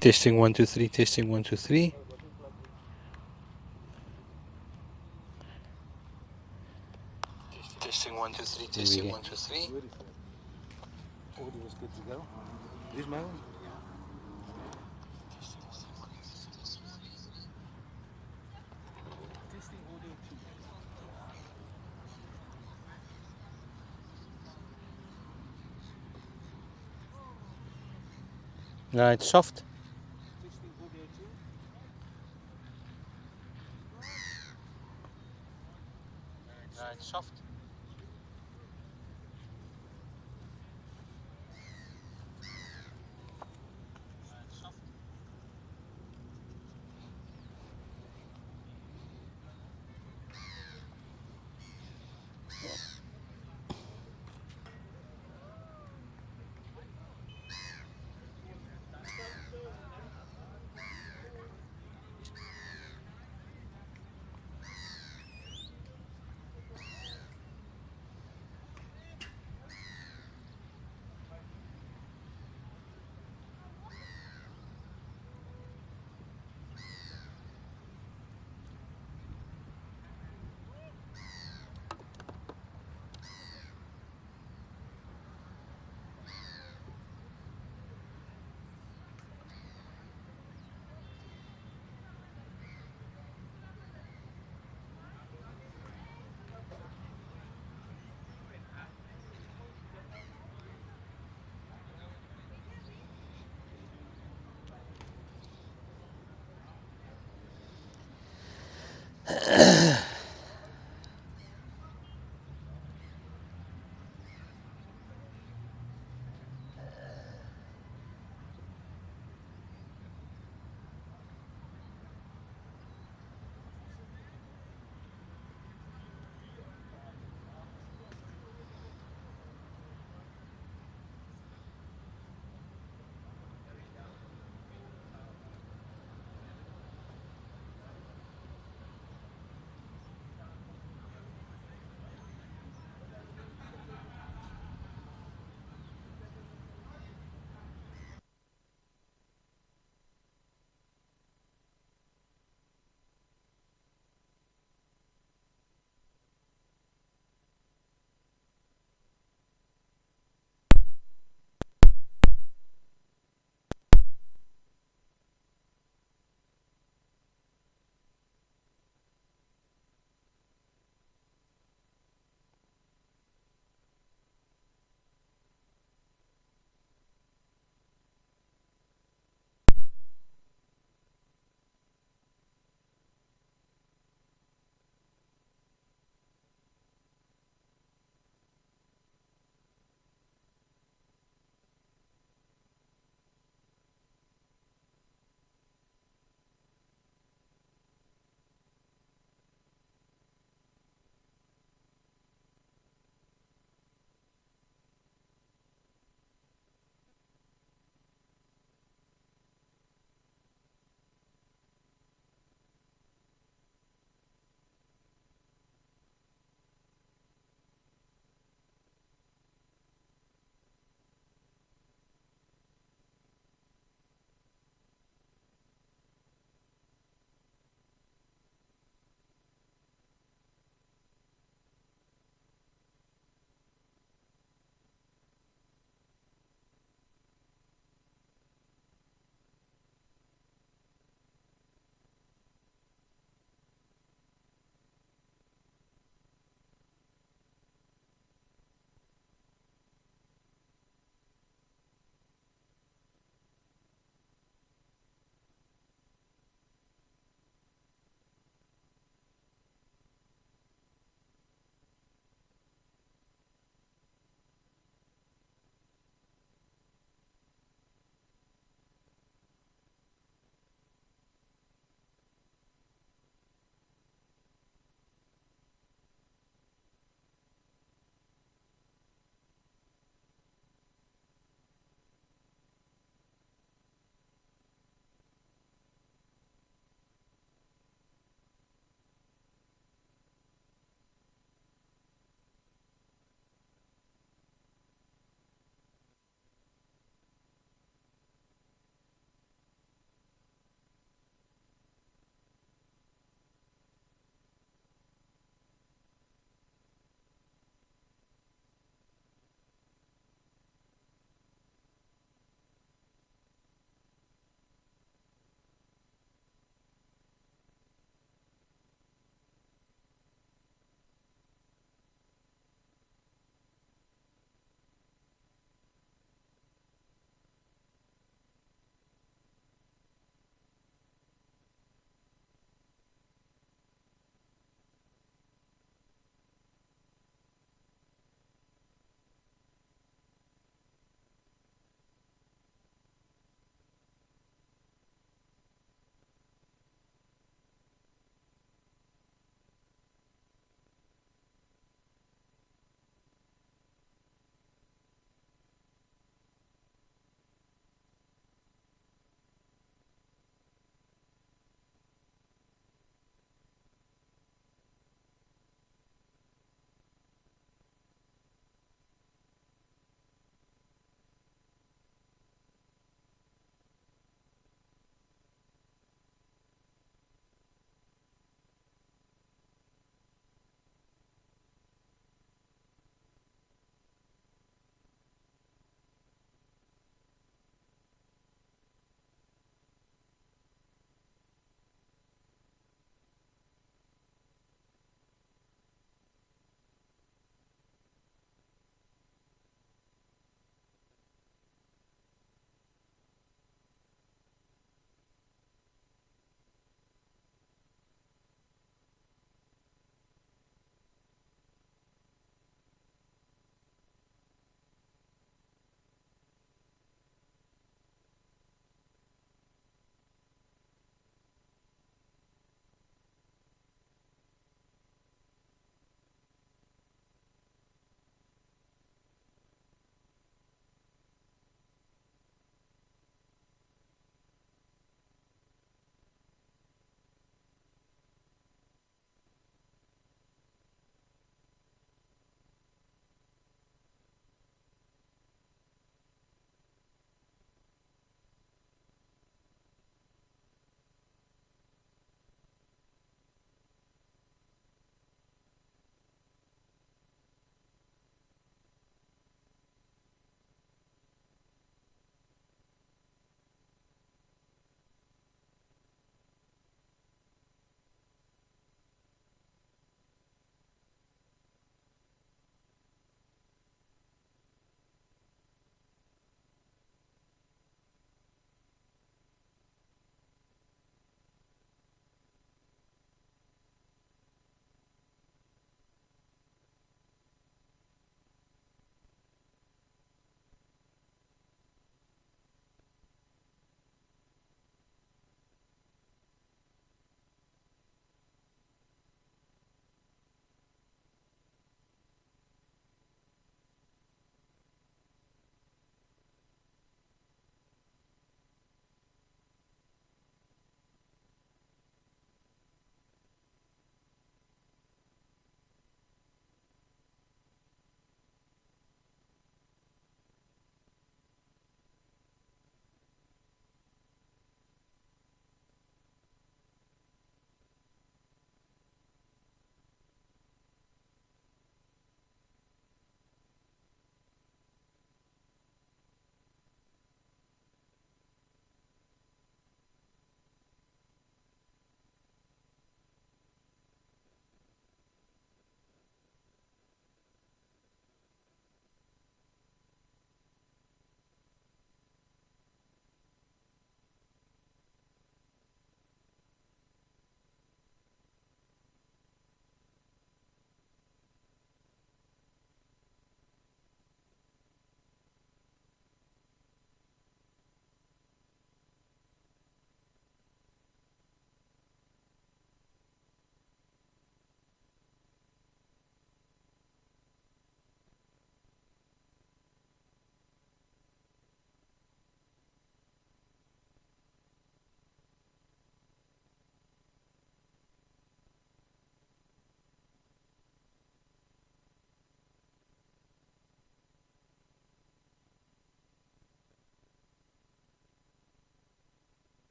Testing 1 2 3. Testing 1 2 3. Testing 1 2 3. Testing 1 2 3. Audio is good to go. Is my one? Testing audio 2. No, it's soft. Testing audio 2. No, it's soft.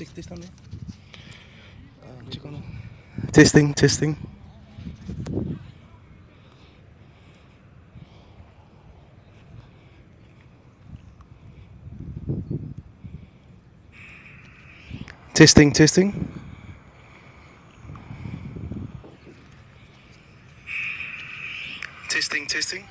Test dan. Testing, testing. Testing, testing. Testing, testing.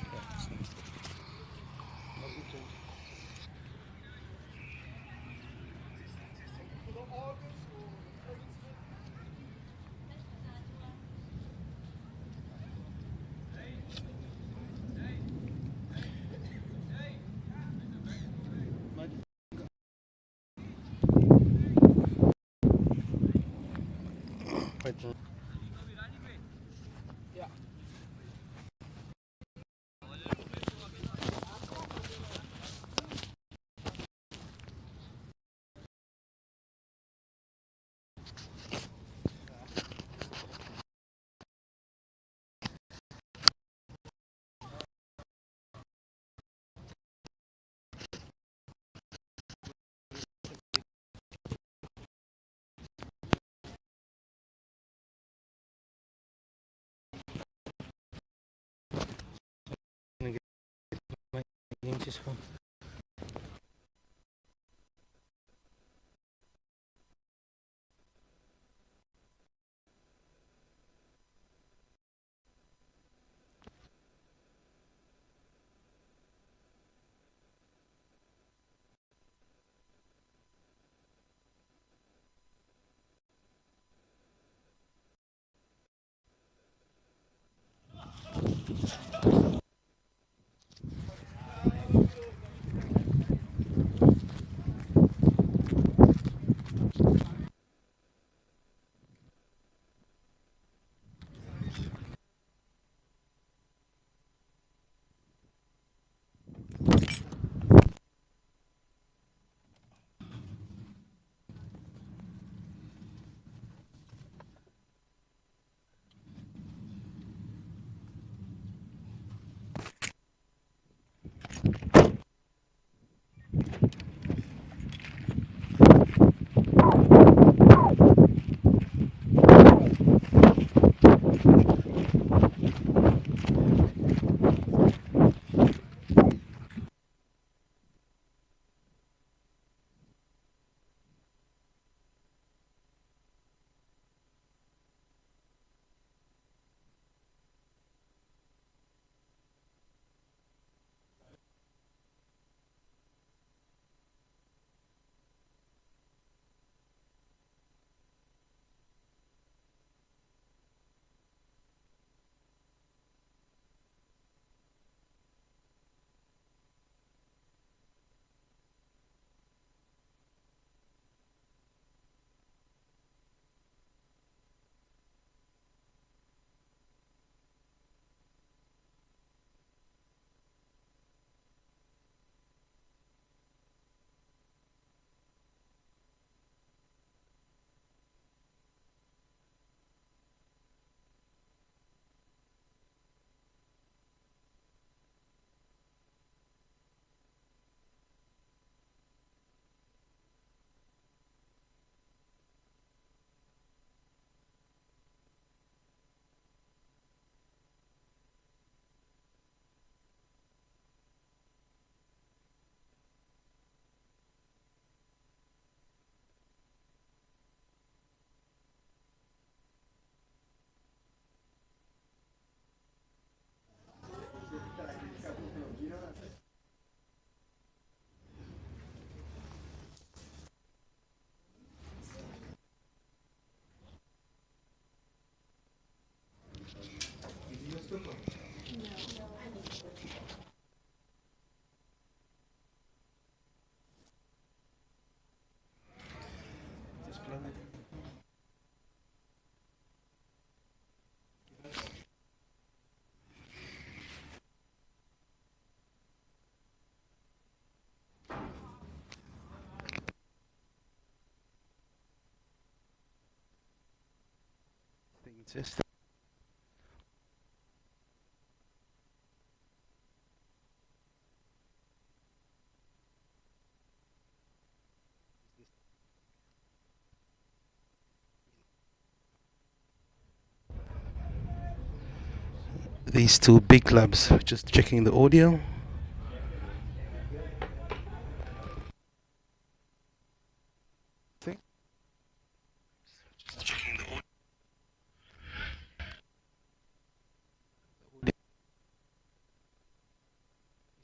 Testing. these two big clubs. Just checking the audio. Just checking the audio.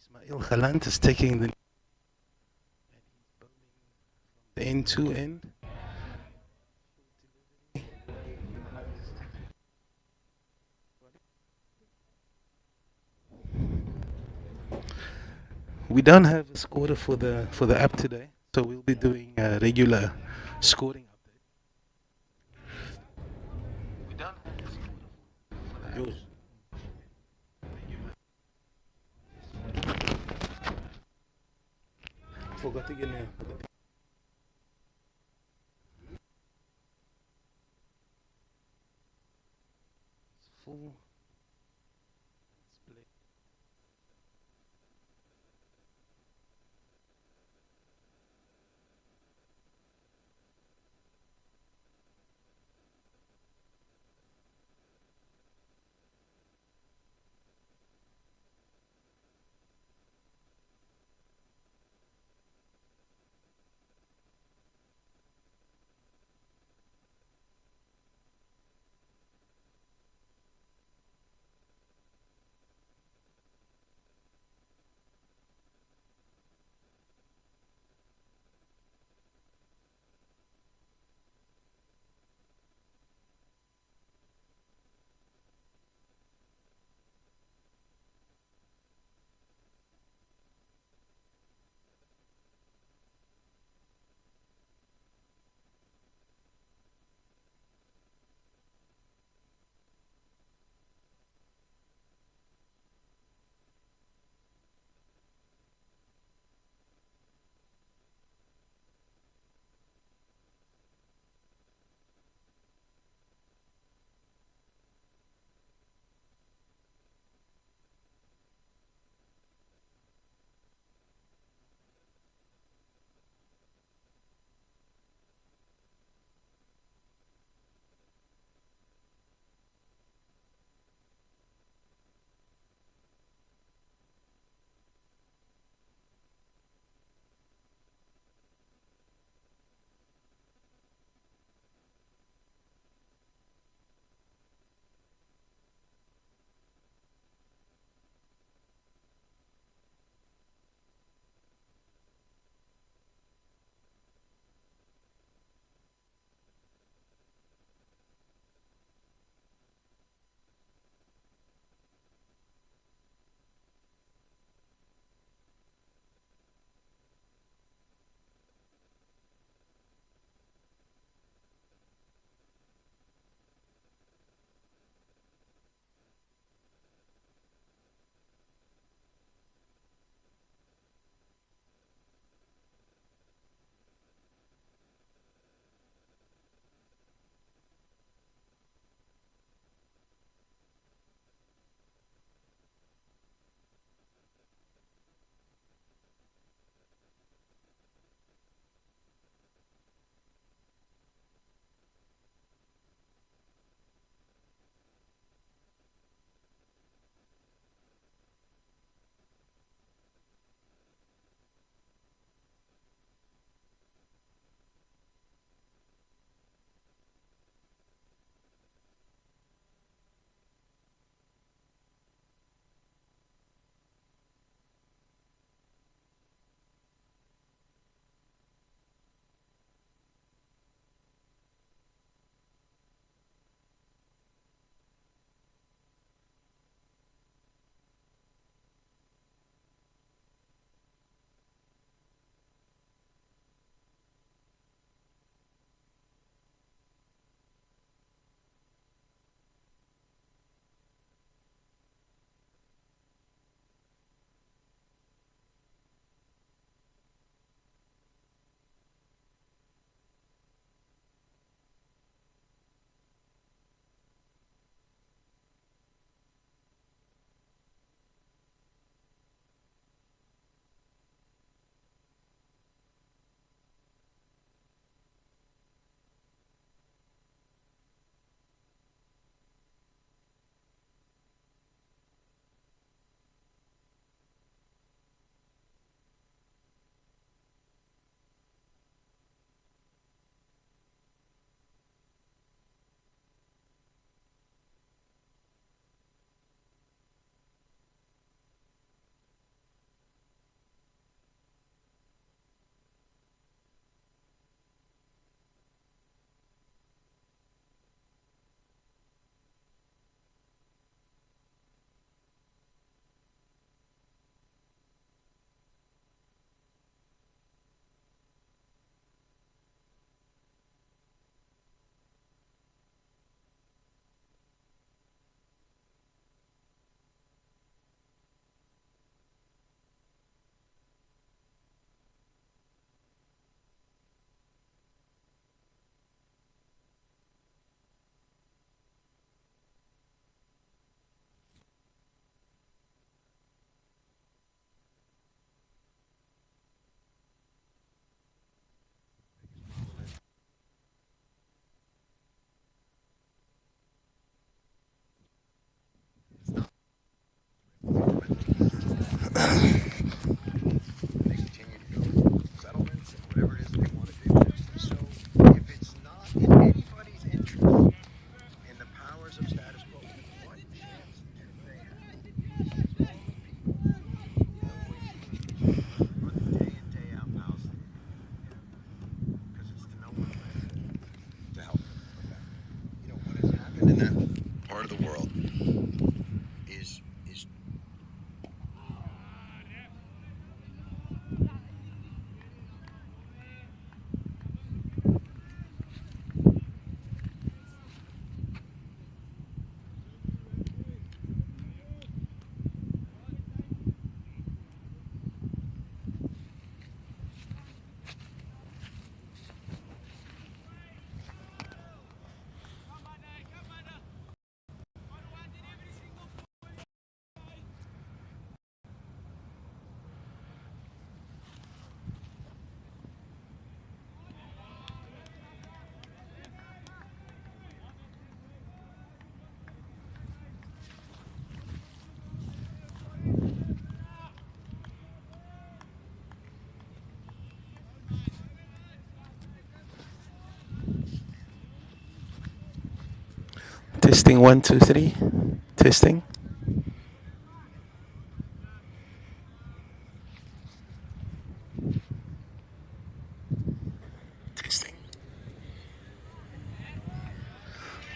Ismail Khalant is taking the end to end. We don't have a scorer for the app today, so we'll be doing a regular scoring update. We don't have a scorer for the app. Forgot again. Full display. Testing 1, 2, 3. Testing.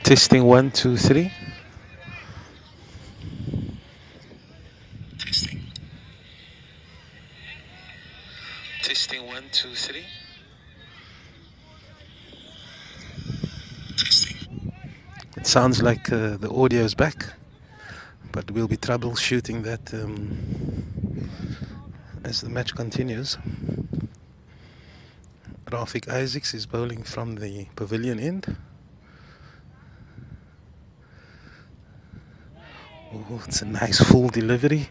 Testing 1, 2, 3. Testing 1, 2, 3. It sounds like the audio is back, but we'll be troubleshooting that as the match continues. Rafik Isaacs is bowling from the pavilion end. Oh, it's a nice full delivery,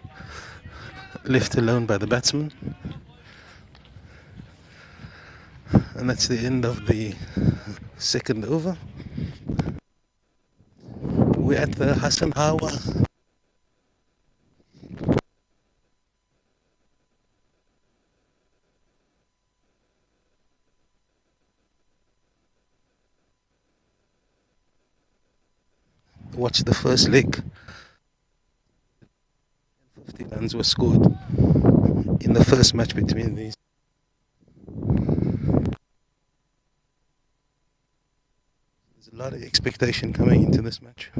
left alone by the batsman. And that's the end of the second over. We're at the Hassan Hawa. Watch the first leg. 50 runs were scored in the first match between these. There's a lot of expectation coming into this match.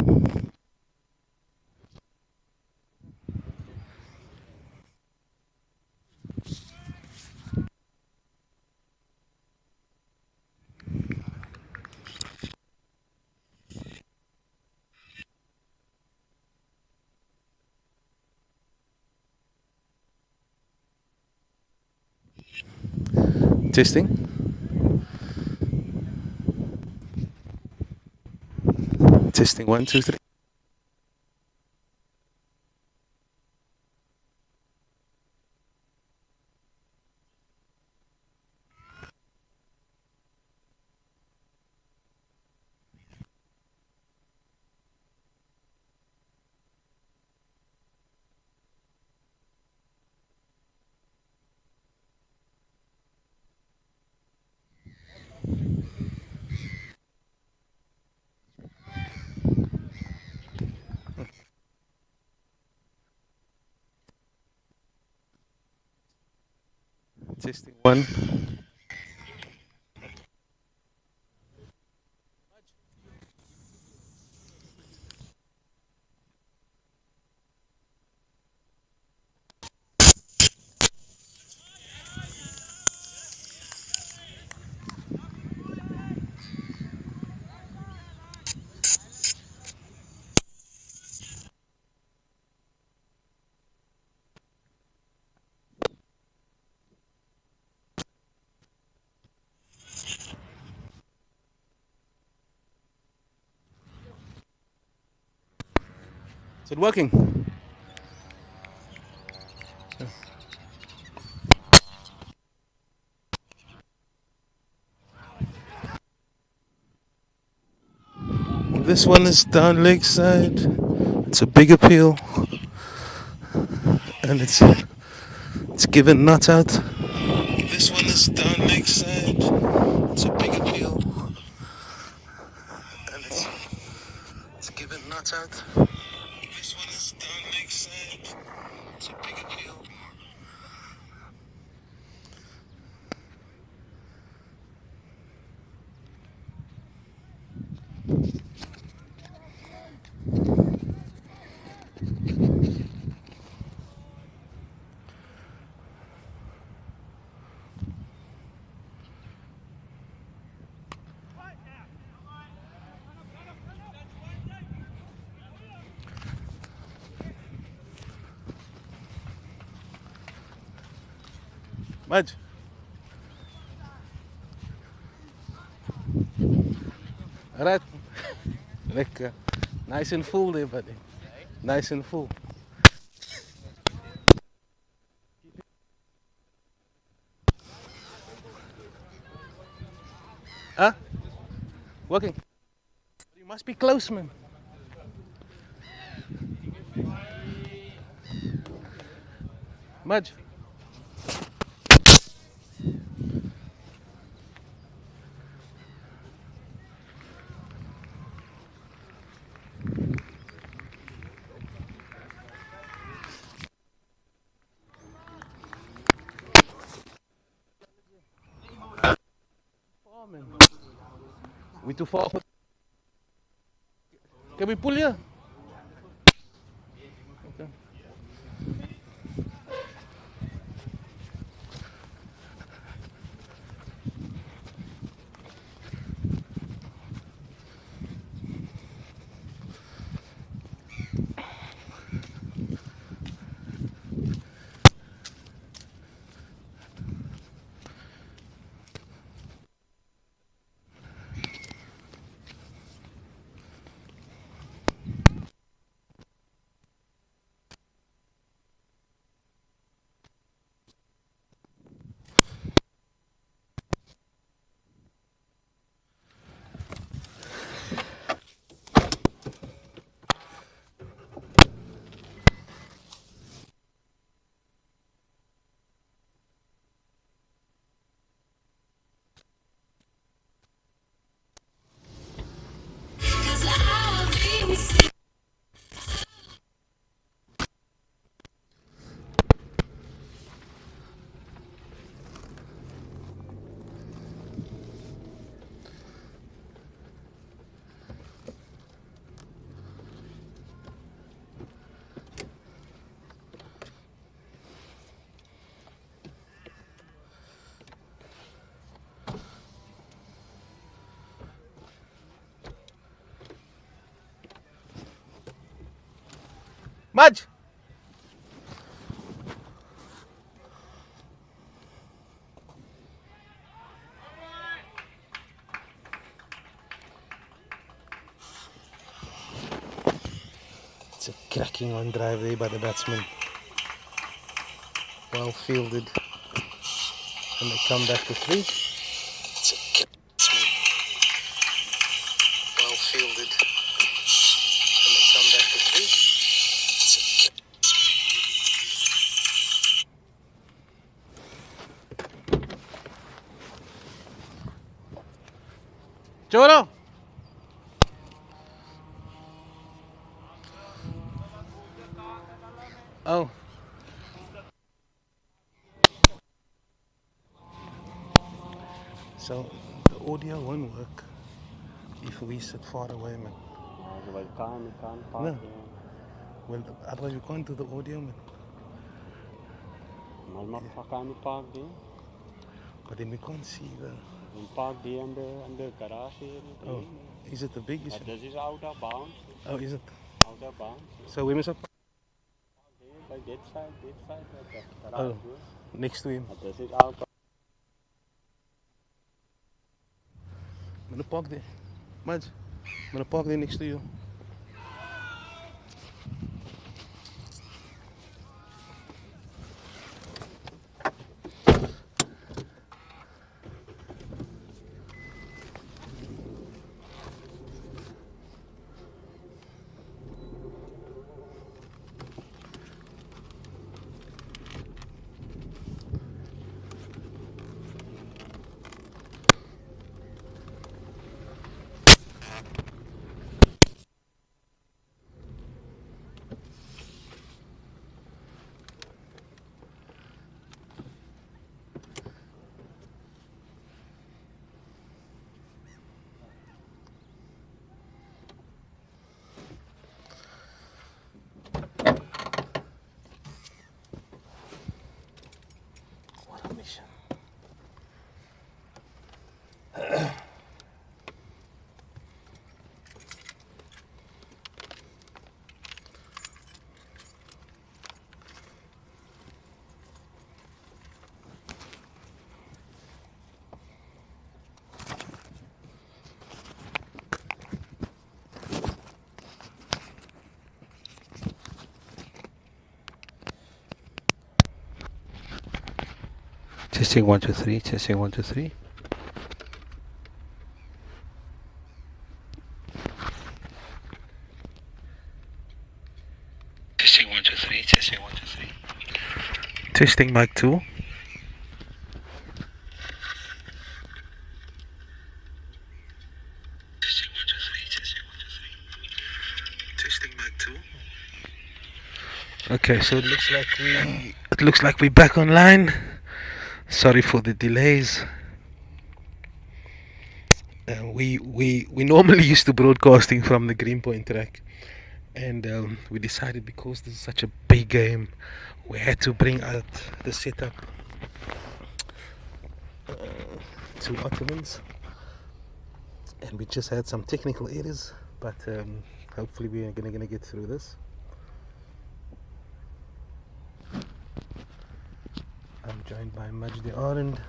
Testing. Testing 1, 2, 3. Testing 1. Is it working? This one is down leg side. It's a big appeal, and it's given not out. This one is down leg side. It's a big appeal, and it's given not out. This one is down leg side. It's a big appeal. Mud. Alright. Lekker. Nice and full there, buddy. Nice and full. Huh? Working. You must be close, man. Mud. We too far for... Can we pull here? Okay. Mudge! It's a cracking on drive there by the batsman. Well fielded. And they come back to 3. It's a batsman. Well fielded. And they come back to 3. It's a... Joro! Oh. So the audio won't work if we sit far away, man. No. Well, otherwise we can't do the audio, man. But then we can't see the... Oh, is it the big issue? This is out of bounds. Oh, is it? Out of bounds. So we must... By this side, the Oh, next to him. This is out of... I'm gonna park there. Mudge, I'm gonna park there next to you. What a mission. Testing 1 2 3. Testing 1 2 3. Testing 1 2 3. Testing 1 2 3. Testing mic 2. Testing 1 2 3. Testing 1 2 3. Testing mic 2. Okay, so it looks like we're back online. Sorry for the delays. We normally used to broadcasting from the Greenpoint track, and we decided because this is such a big game, we had to bring out the setup to Ottomans, and we just had some technical errors, but hopefully we are gonna get through this. I'm joined by Majdi Arend.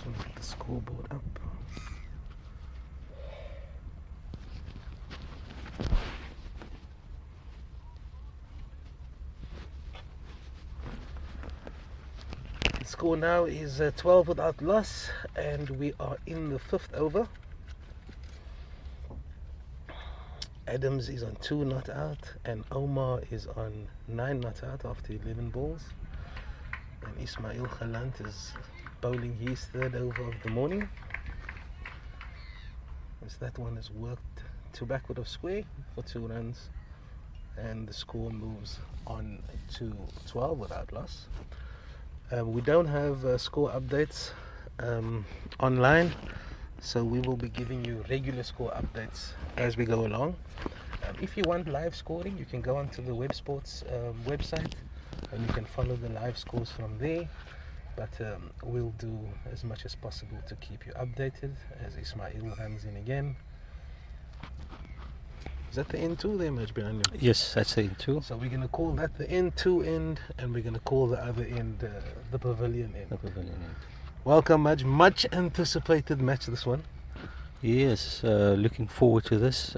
So the scoreboard up. The score now is 12 without loss, and we are in the 5th over. Adams is on 2 not out, and Omar is on 9 not out after 11 balls. And Ismail Khalant is bowling his 3rd over of the morning. As that one has worked to backward of square for 2 runs, and the score moves on to 12 without loss. We don't have score updates online, so we will be giving you regular score updates as we go along. If you want live scoring, you can go onto the Web Sports website and you can follow the live scores from there, but we'll do as much as possible to keep you updated as Ismail runs in again. Is that the N2 there, Maj, behind you? Yes, that's the N2. So we're going to call that the N2 end, and we're going to call the other end the Pavilion end. The Pavilion end. Welcome, Maj. Much anticipated match, this one. Yes, looking forward to this.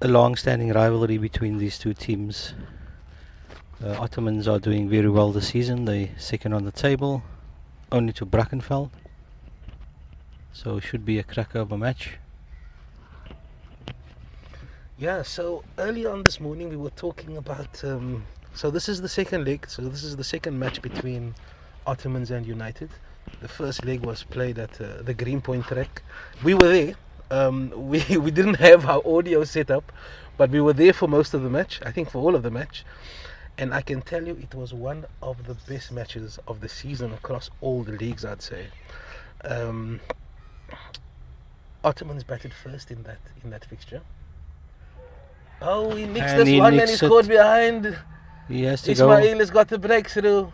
A long-standing rivalry between these two teams. Ottomans are doing very well this season. They're 2nd on the table, only to Brackenfell. So should be a cracker of a match. Yeah, so early on this morning we were talking about, so this is the 2nd leg, so this is the 2nd match between Ottomans and United. The first leg was played at the Greenpoint track. We were there. We didn't have our audio set up, but we were there for most of the match, I think for all of the match. And I can tell you it was one of the best matches of the season across all the leagues, I'd say. Ottomans batted first in that fixture. Oh, he nicks And this he one and nicks he it. scored behind. He has to Ismail has got the breakthrough.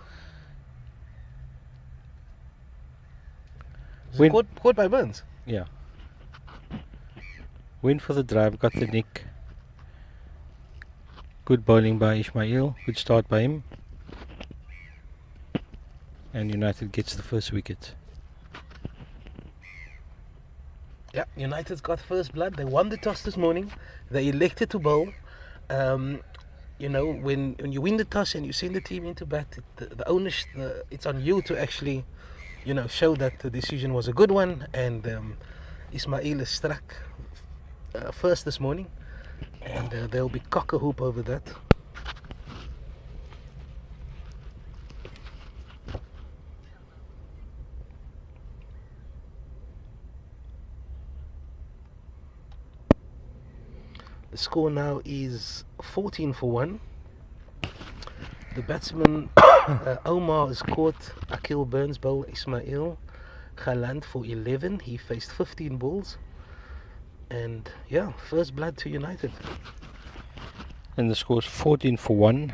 Win. Caught by Burns. Yeah. Went for the drive, got the nick. Good bowling by Ismail, good start by him. And United gets the first wicket. Yeah, United's got first blood. They won the toss this morning. They elected to bowl. You know, when you win the toss and you send the team into bat, the ownership, it's on you to actually, you know, show that the decision was a good one. And Ismail has struck first this morning, and there'll be cock-a-hoop over that. The score now is 14 for 1. The batsman Omar has caught Akil Burns bowl Ismail Khalant for 11. He faced 15 balls. And yeah, first blood to United. And the score's 14 for 1.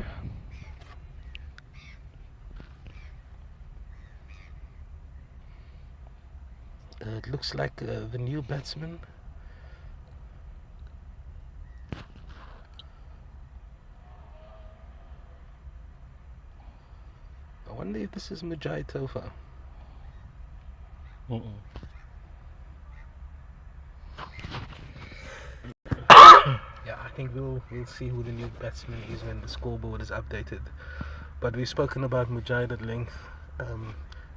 It looks like the new batsman. I wonder if this is Mujai Tofa. Yeah, I think we'll see who the new batsman is when the scoreboard is updated. But we've spoken about Mujahid at length.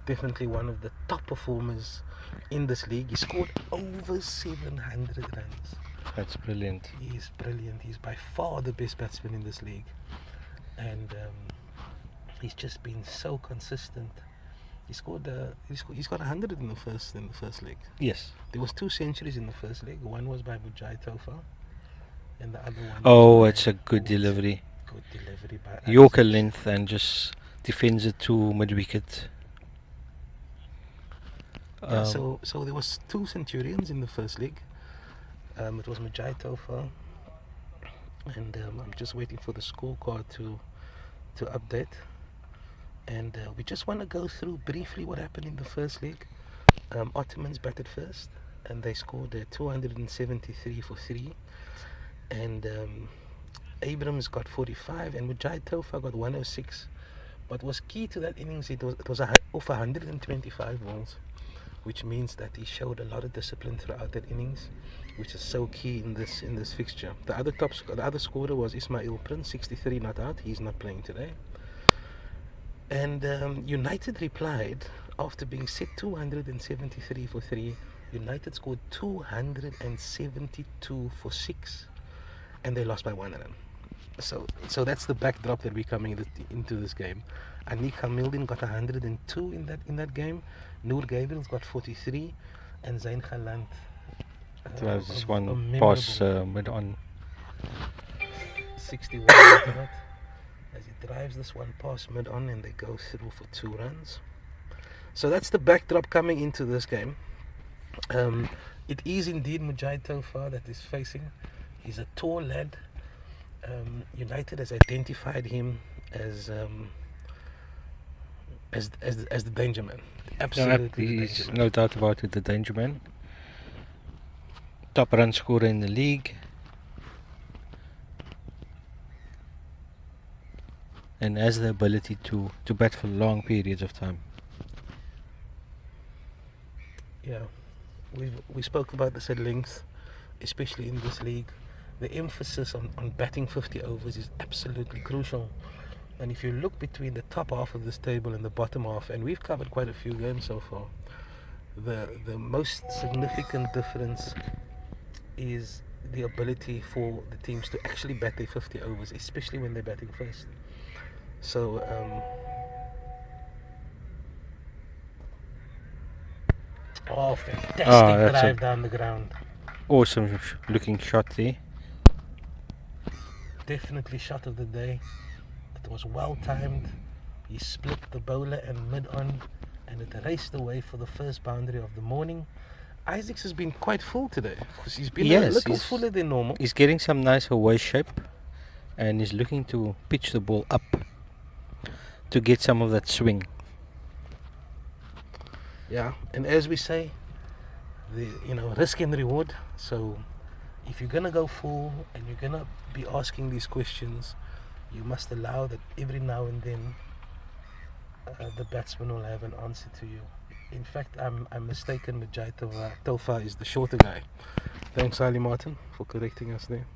Definitely one of the top performers in this league. He scored over 700 runs. That's brilliant. He's brilliant. He's by far the best batsman in this league. And he's just been so consistent. He's got 100 in the first leg. Yes. There was 2 centuries in the first leg. One was by Mujahid Tofa, and the other one. Oh, it's a good delivery. good delivery by Yorker Isaacs. length and just defends it to mid wicket. Yeah, so there was 2 Centurions in the first league. It was Mujai Tofa, and I'm just waiting for the scorecard to update. And we just want to go through briefly what happened in the first league. Ottomans batted first, and they scored 273 for 3. And Abrams got 45, and Mujai Tofa got 106. What was key to that innings, it was off 125 balls, which means that he showed a lot of discipline throughout that innings, which is so key in this fixture. The other scorer was Ismail Prince, 63 not out. He's not playing today. And United replied after being set 273 for 3. United scored 272 for 6, and they lost by 1 run. So that's the backdrop that we're coming into this game. Anik Hamildin got 102 in that game. Noor Gabriel's got 43, and Zain Khalant. That was just one memorable pass mid on. 61 as he drives this one past mid on, and they go through for 2 runs. So that's the backdrop coming into this game. It is indeed Mujai Tofa that is facing. He's a tall lad. United has identified him as the danger man. Absolutely, the He's danger man. no doubt about it, the danger man. Top run scorer in the league. And has the ability to bat for long periods of time. Yeah, we spoke about this at length, especially in this league. The emphasis on batting 50 overs is absolutely crucial. And if you look between the top half of this table and the bottom half, and we've covered quite a few games so far, the most significant difference is the ability for the teams to actually bat their 50 overs, especially when they're batting first. So fantastic that's drive down the ground. Awesome looking shot there. Definitely shot of the day. It was well timed. He split the bowler and mid on, and it raced away for the first boundary of the morning. Isaacs has been quite full today, because he's been a little fuller than normal. He's getting some nice away shape, and he's looking to pitch the ball up to get some of that swing. Yeah, and as we say, risk and reward. So if you're gonna go full and you're gonna be asking these questions, you must allow that every now and then the batsman will have an answer to you. In fact, I'm mistaken. Mujai Tofa is the shorter guy. Thanks, Ali Martin, for correcting us there.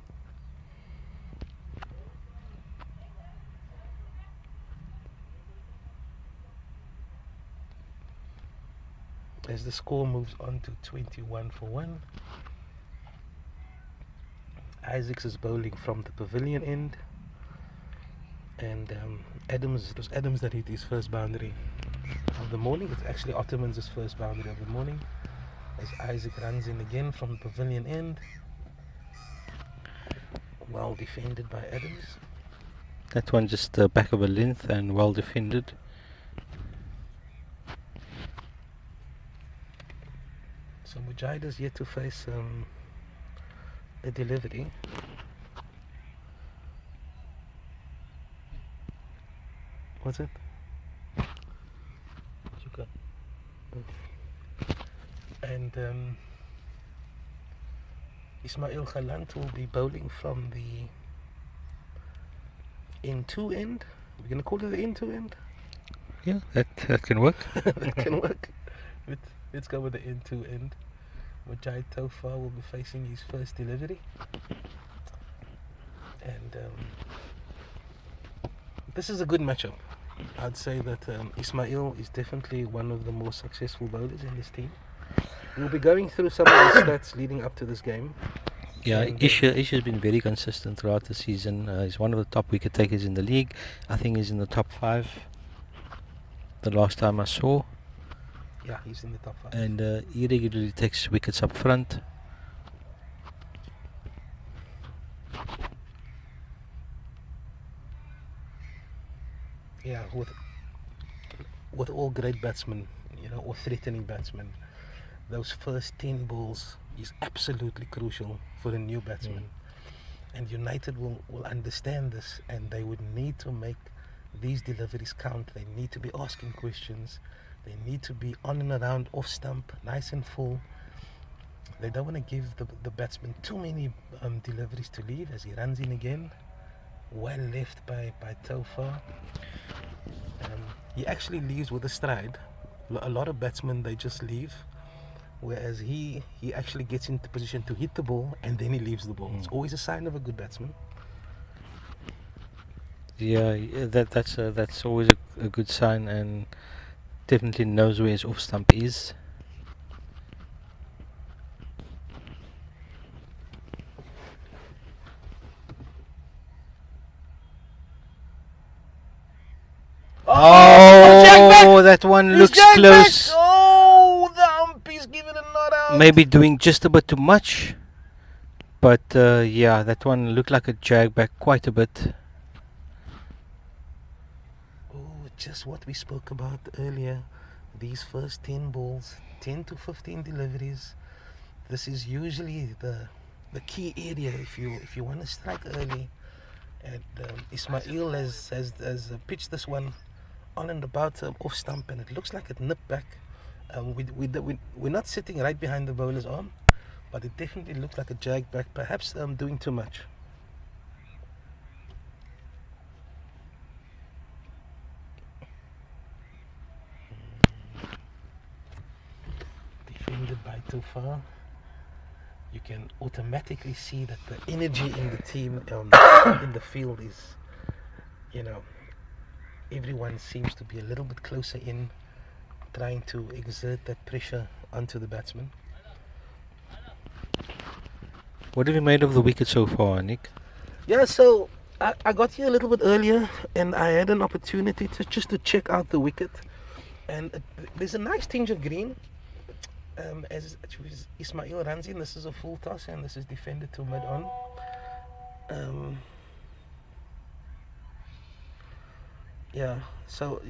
As the score moves on to 21 for 1, Isaacs is bowling from the pavilion end, and it was Adams that hit his first boundary of the morning. It's actually Ottoman's first boundary of the morning, as Isaac runs in again from the pavilion end. Well defended by Adams. That one just the back of a length and well defended. So Mujahida's yet to face a delivery. What's it? And Ismail Khalant will be bowling from the N2 end. We're going to call it the N2 end? Yeah, that can work. That can work. Let's go with the N2 end. Mujai Tofa will be facing his first delivery. And this is a good matchup. I'd say that Ismail is definitely one of the more successful bowlers in this team. We'll be going through some of the stats leading up to this game. Yeah, And, Isha's been very consistent throughout the season. He's one of the top wicket takers in the league. I think he's in the top 5 the last time I saw. Yeah, he's in the top 5. And he regularly takes wickets up front. yeah, with all great batsmen, or threatening batsmen, those first 10 balls is absolutely crucial for a new batsman. And United will understand this, and they would need to make these deliveries count. They need to be asking questions. They need to be on and around off stump, nice and full. They don't want to give the batsman too many deliveries to leave as he runs in again. Well left by Tofa. He actually leaves with a stride. A lot of batsmen, they just leave, whereas he actually gets into position to hit the ball and then he leaves the ball. It's always a sign of a good batsman. Yeah, that's always a good sign, and definitely knows where his off stump is. Oh, that one looks close. Oh, the umpy's given a not out. Maybe doing just a bit too much, but yeah, that one looked like a jag back quite a bit. Oh, just what we spoke about earlier. These first 10 balls, 10 to 15 deliveries. This is usually the key area if you want to strike early. And Ismail has pitched this one on and about off stump, and it looks like it nipped back. We're not sitting right behind the bowler's arm, but it definitely looks like a jag back, perhaps doing too much. Defended by Tofa. You can automatically see that the energy in the team in the field is, everyone seems to be a little bit closer in, trying to exert that pressure onto the batsman. What have you made of the wicket so far, Nick? Yeah, so I got here a little bit earlier, and I had an opportunity to check out the wicket, and there's a nice tinge of green. As Ismail runs in, this is a full toss, and this is defended to mid-on. Yeah, so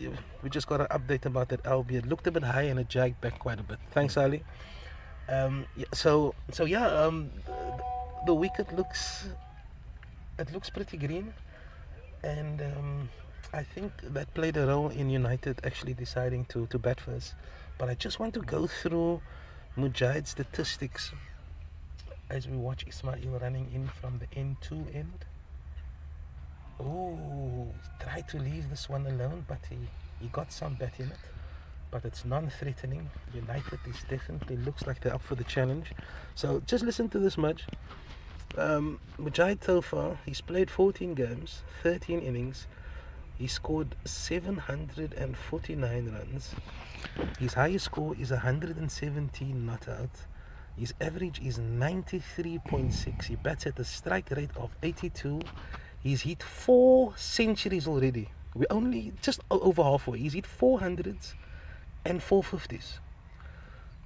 we just got an update about that LB. It looked a bit high and it jagged back quite a bit. Thanks, Ali. Yeah, the wicket looks pretty green, and I think that played a role in United actually deciding to bat first. But I just want to go through Mujahid's statistics as we watch Ismail running in from the end to end. Oh, tried to leave this one alone, but he got some bat in it. But it's non-threatening. United is definitely looks like they're up for the challenge. So just listen to this much. Mujahid Tofa, he's played 14 games, 13 innings. He scored 749 runs. His highest score is 117 not out. His average is 93.6. He bats at a strike rate of 82. He's hit 4 centuries already. We're only just over halfway. He's hit 400s and 450s.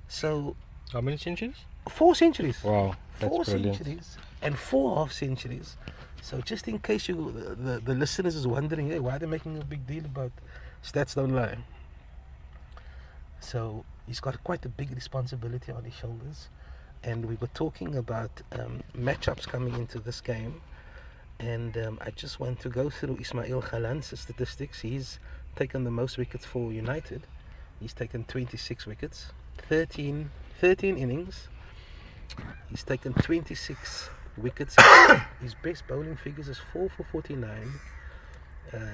So How many centuries? 4 centuries. Wow, that's 4 brilliant. centuries and 4 half centuries. So just in case the listeners is wondering, hey, why are they making a big deal about stats don't lie? So he's got quite a big responsibility on his shoulders, and we were talking about matchups coming into this game, and I just want to go through Ismail Khalan's statistics. He's taken the most wickets for United. He's taken 26 wickets, 13 innings. He's taken 26 wickets. His best bowling figures is 4 for 49.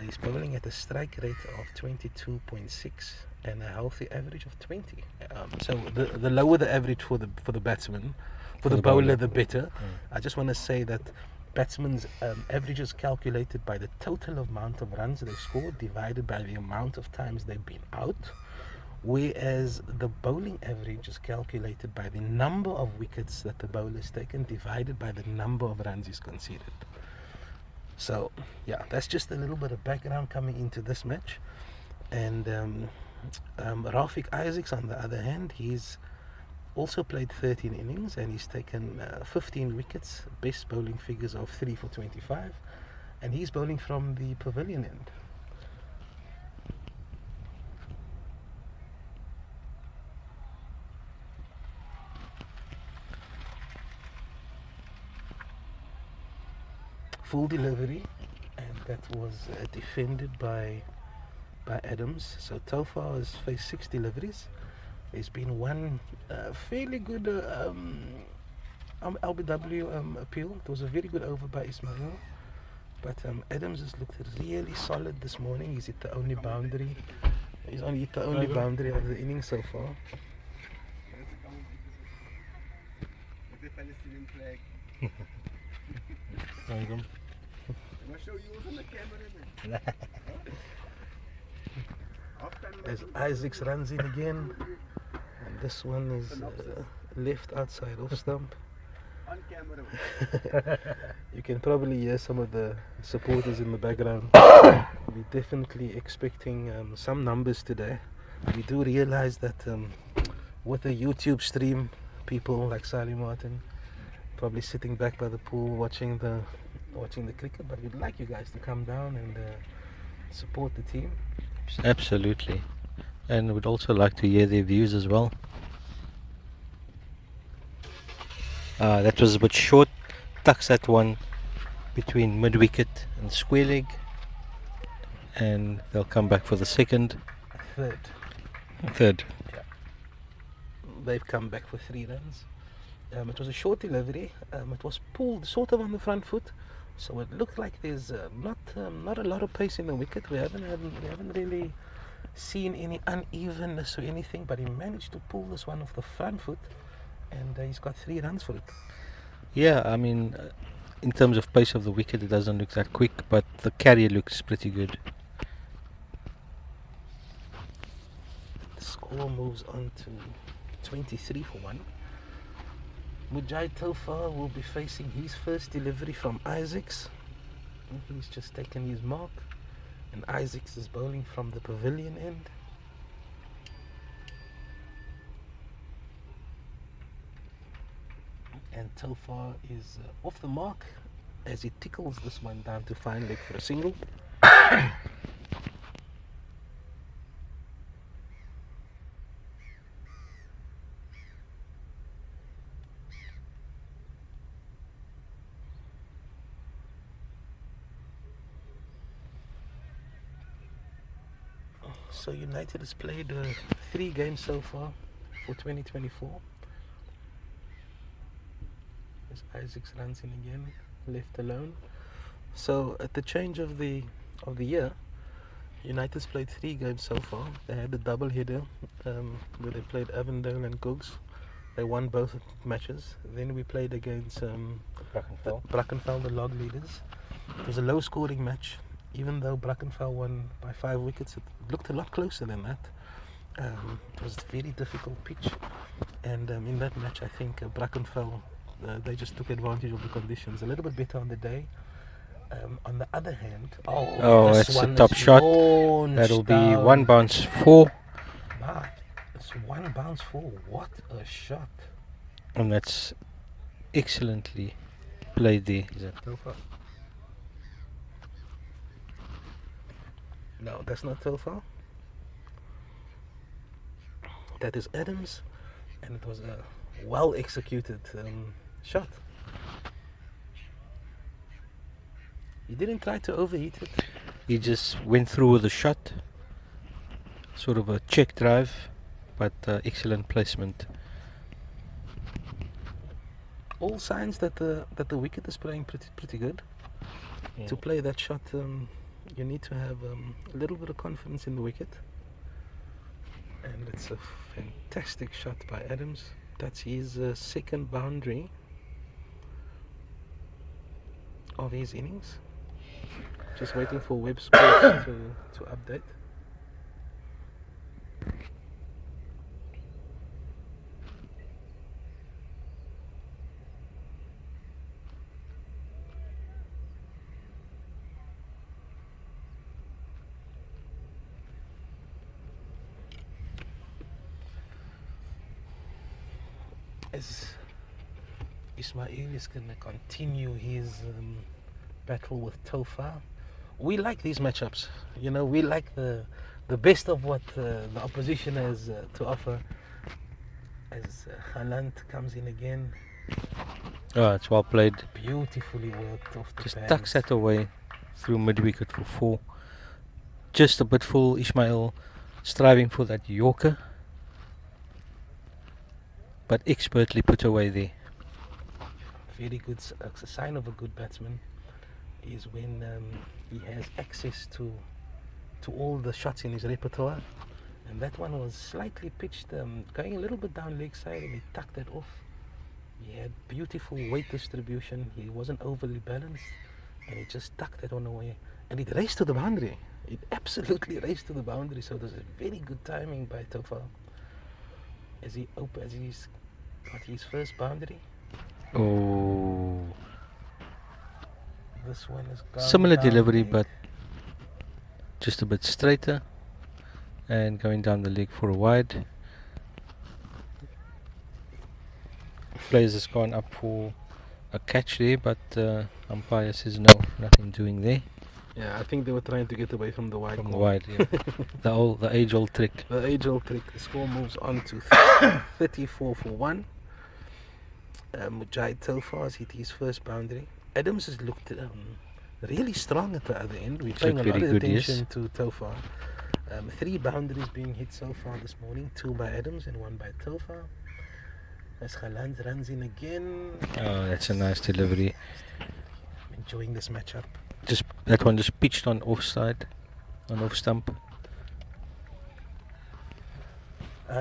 He's bowling at a strike rate of 22.6 and a healthy average of 20. So the lower the average for the batsman, for the bowler, the better. I just want to say that batsmen's average is calculated by the total amount of runs they scored divided by the amount of times they've been out, whereas the bowling average is calculated by the number of wickets that the bowler has taken divided by the number of runs he's conceded. So yeah, that's just a little bit of background coming into this match. And Rafiq Isaacs, on the other hand, he's also played 13 innings and he's taken 15 wickets, best bowling figures of 3 for 25, and he's bowling from the pavilion end. full delivery, and that was defended by Adams. So Tofa has faced 6 deliveries. There's been one fairly good LBW appeal. It was a very good over by Ismail, but Adams has looked really solid this morning. He's hit the only boundary. He's only hit the only boundary of the inning so far. The Palestinian flag. Thank you. Can I show you on the camera? As Isaacs runs in again, and this one is left outside off stump. On camera. You can probably hear some of the supporters in the background. We're definitely expecting some numbers today. We do realize that with a YouTube stream, people like Sally Martin probably sitting back by the pool watching the cricket, but we'd like you guys to come down and support the team. Absolutely. And we'd also like to hear their views as well. That was a bit short. Tucks that one between mid-wicket and square leg. And they'll come back for the second. Third. Yeah. They've come back for 3 runs. It was a short delivery. It was pulled sort of on the front foot, so it looked like there's not a lot of pace in the wicket. We haven't really seen any unevenness or anything, but he managed to pull this one off the front foot, and he's got 3 runs for it. Yeah, I mean, in terms of pace of the wicket, it doesn't look that quick, but the carrier looks pretty good. The score moves on to 23 for 1. Mujahid Tofa will be facing his first delivery from Isaacs. He's just taken his mark, and Isaacs is bowling from the pavilion end. And Tofa is off the mark as he tickles this one down to fine leg for a single. So United has played 3 games so far for 2024. As Isaacs runs in again, left alone. So at the change of the year, United's played 3 games so far. They had a double header where they played Avondale and Googs. They won both matches. Then we played against Brackenfell, the log leaders. It was a low scoring match. Even though Brackenfell won by 5 wickets, it looked a lot closer than that. It was a very difficult pitch, and in that match I think Brackenfell, they just took advantage of the conditions. A little bit better on the day. On the other hand, that's a top shot. That'll be 1 bounce 4. Ah, it's 1 bounce 4. What a shot! And that's excellently played there. Is that Tofa? No, that's not Tofa. That is Adams, and it was a well executed shot. He didn't try to overheat it. He just went through with a shot, sort of a check drive, but excellent placement. All signs that the wicket is playing pretty good. Yeah. To play that shot, you need to have a little bit of confidence in the wicket. And it's a fantastic shot by Adams. That's his second boundary of his innings. Just waiting for Web Sports to update. As Ismail is going to continue his battle with Tofa. We like these matchups. You know, we like the best of what the opposition has to offer. As Haaland comes in again. Oh, it's well played. Beautifully worked off the Just pads. tucks that away through mid-wicket for 4. Just a bit full. Ismail striving for that Yorker, but expertly put away there. Very good. A sign of a good batsman is when he has access to all the shots in his repertoire. And that one was slightly pitched, going a little bit down leg side, and he tucked that off. He had beautiful weight distribution. He wasn't overly balanced, and he just tucked that one away. And it raced to the boundary. It absolutely raced to the boundary. So there's a very good timing by Tofa as he's got his first boundary. Oh, This one is gone similar down delivery, leg. but just a bit straighter and going down the leg for a wide. Players has gone up for a catch there, but umpire says no, nothing doing there. Yeah, I think they were trying to get away from the wide. From the call. wide, yeah. the age-old trick. The age-old trick. The score moves on to 34 for 1. Mujahid Tofa has hit his first boundary. Adams has looked really strong at the other end. We're paying a looked lot very of good, yes. attention to Tofa. 3 boundaries being hit so far this morning. 2 by Adams and 1 by Tofa. As Khaland runs in again. Oh, that's a nice delivery. I'm enjoying this matchup. Just that one just pitched on offside, on off stump.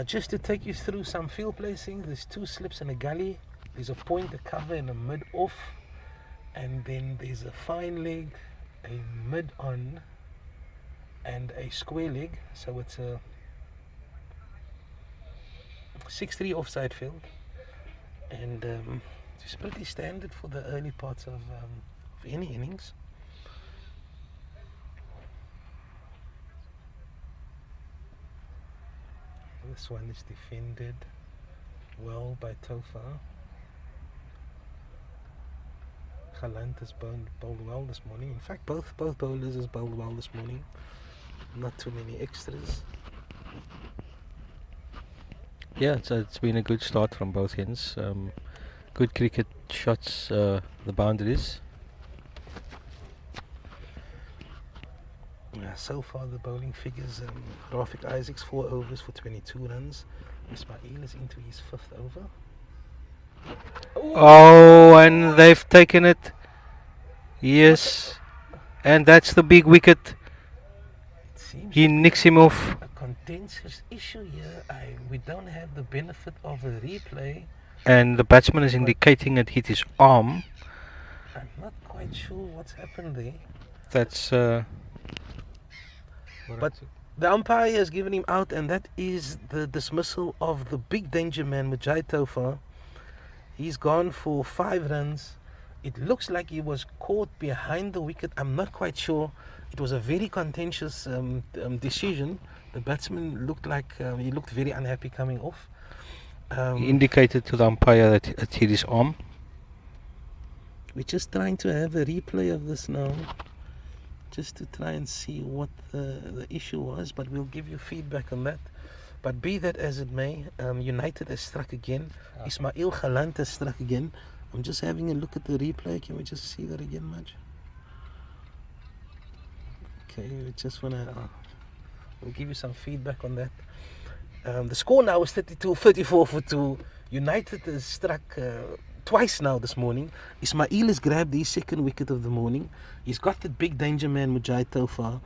Just to take you through some field placing, there's 2 slips and a gully. There's a point, a cover, and a mid off. And then there's a fine leg, a mid on, and a square leg. So it's a 6-3 offside field. And it's pretty standard for the early parts of any innings. This one is defended well by Tofa. Khalant has bowled well this morning. In fact, both bowlers has bowled well this morning. Not too many extras. Yeah, it's been a good start from both ends. Good cricket shots, the boundaries. So far the bowling figures, Rafik Isaacs 4 overs for 22 runs. Ismail is into his 5th over. Oh, and they've taken it. Yes, and that's the big wicket. It seems He nicks him off. a contentious issue here. We don't have the benefit of a replay. And the batsman is indicating it hit his arm. I'm not quite sure what's happened there. That's But the umpire has given him out, and that is the dismissal of the big danger man, Mujahid Tofa. He's gone for 5 runs. It looks like he was caught behind the wicket. I'm not quite sure. It was a very contentious decision. The batsman looked like he looked very unhappy coming off. he indicated to the umpire that it hit his arm. We're just trying to have a replay of this now, just to try and see what the issue was, but we'll give you feedback on that. But be that as it may, United has struck again. Ismail Khalant has struck again. I'm just having a look at the replay. Can we just see that again, Maj? Okay, we just want to we'll give you some feedback on that. The score now is 34 for 2. United has struck twice now this morning. Ismail has grabbed his 2nd wicket of the morning. He's got the big danger man Mujahid Tofa,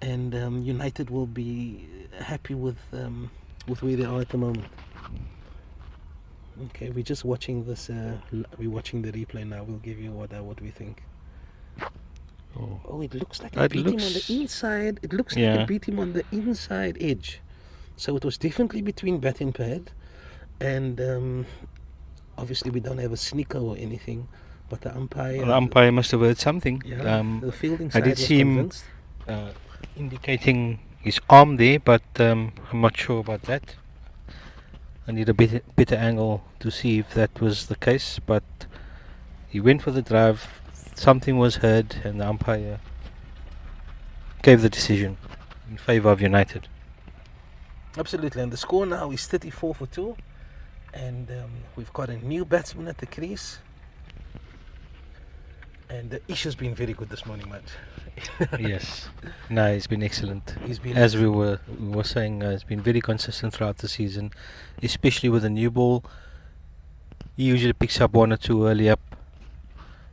and United will be happy with where they are at the moment. Okay, we're just watching this. We're watching the replay now. We'll give you what we think. Oh, it looks like it beat him on the inside. It looks like it beat him on the inside edge. So it was definitely between bat and pad, and obviously we don't have a sneaker or anything, but the umpire Must have heard something. The fielding I side did was see him convinced. indicating his arm there, but I'm not sure about that. I need a better angle to see if that was the case, but he went for the drive. Something was heard, and the umpire gave the decision in favour of United. Absolutely, and the score now is 34 for 2, and we've got a new batsman at the crease. And Isha's been very good this morning, mate. Yes. No, he's been excellent. He's been As we were saying, he's been very consistent throughout the season, especially with the new ball. He usually picks up one or two early up,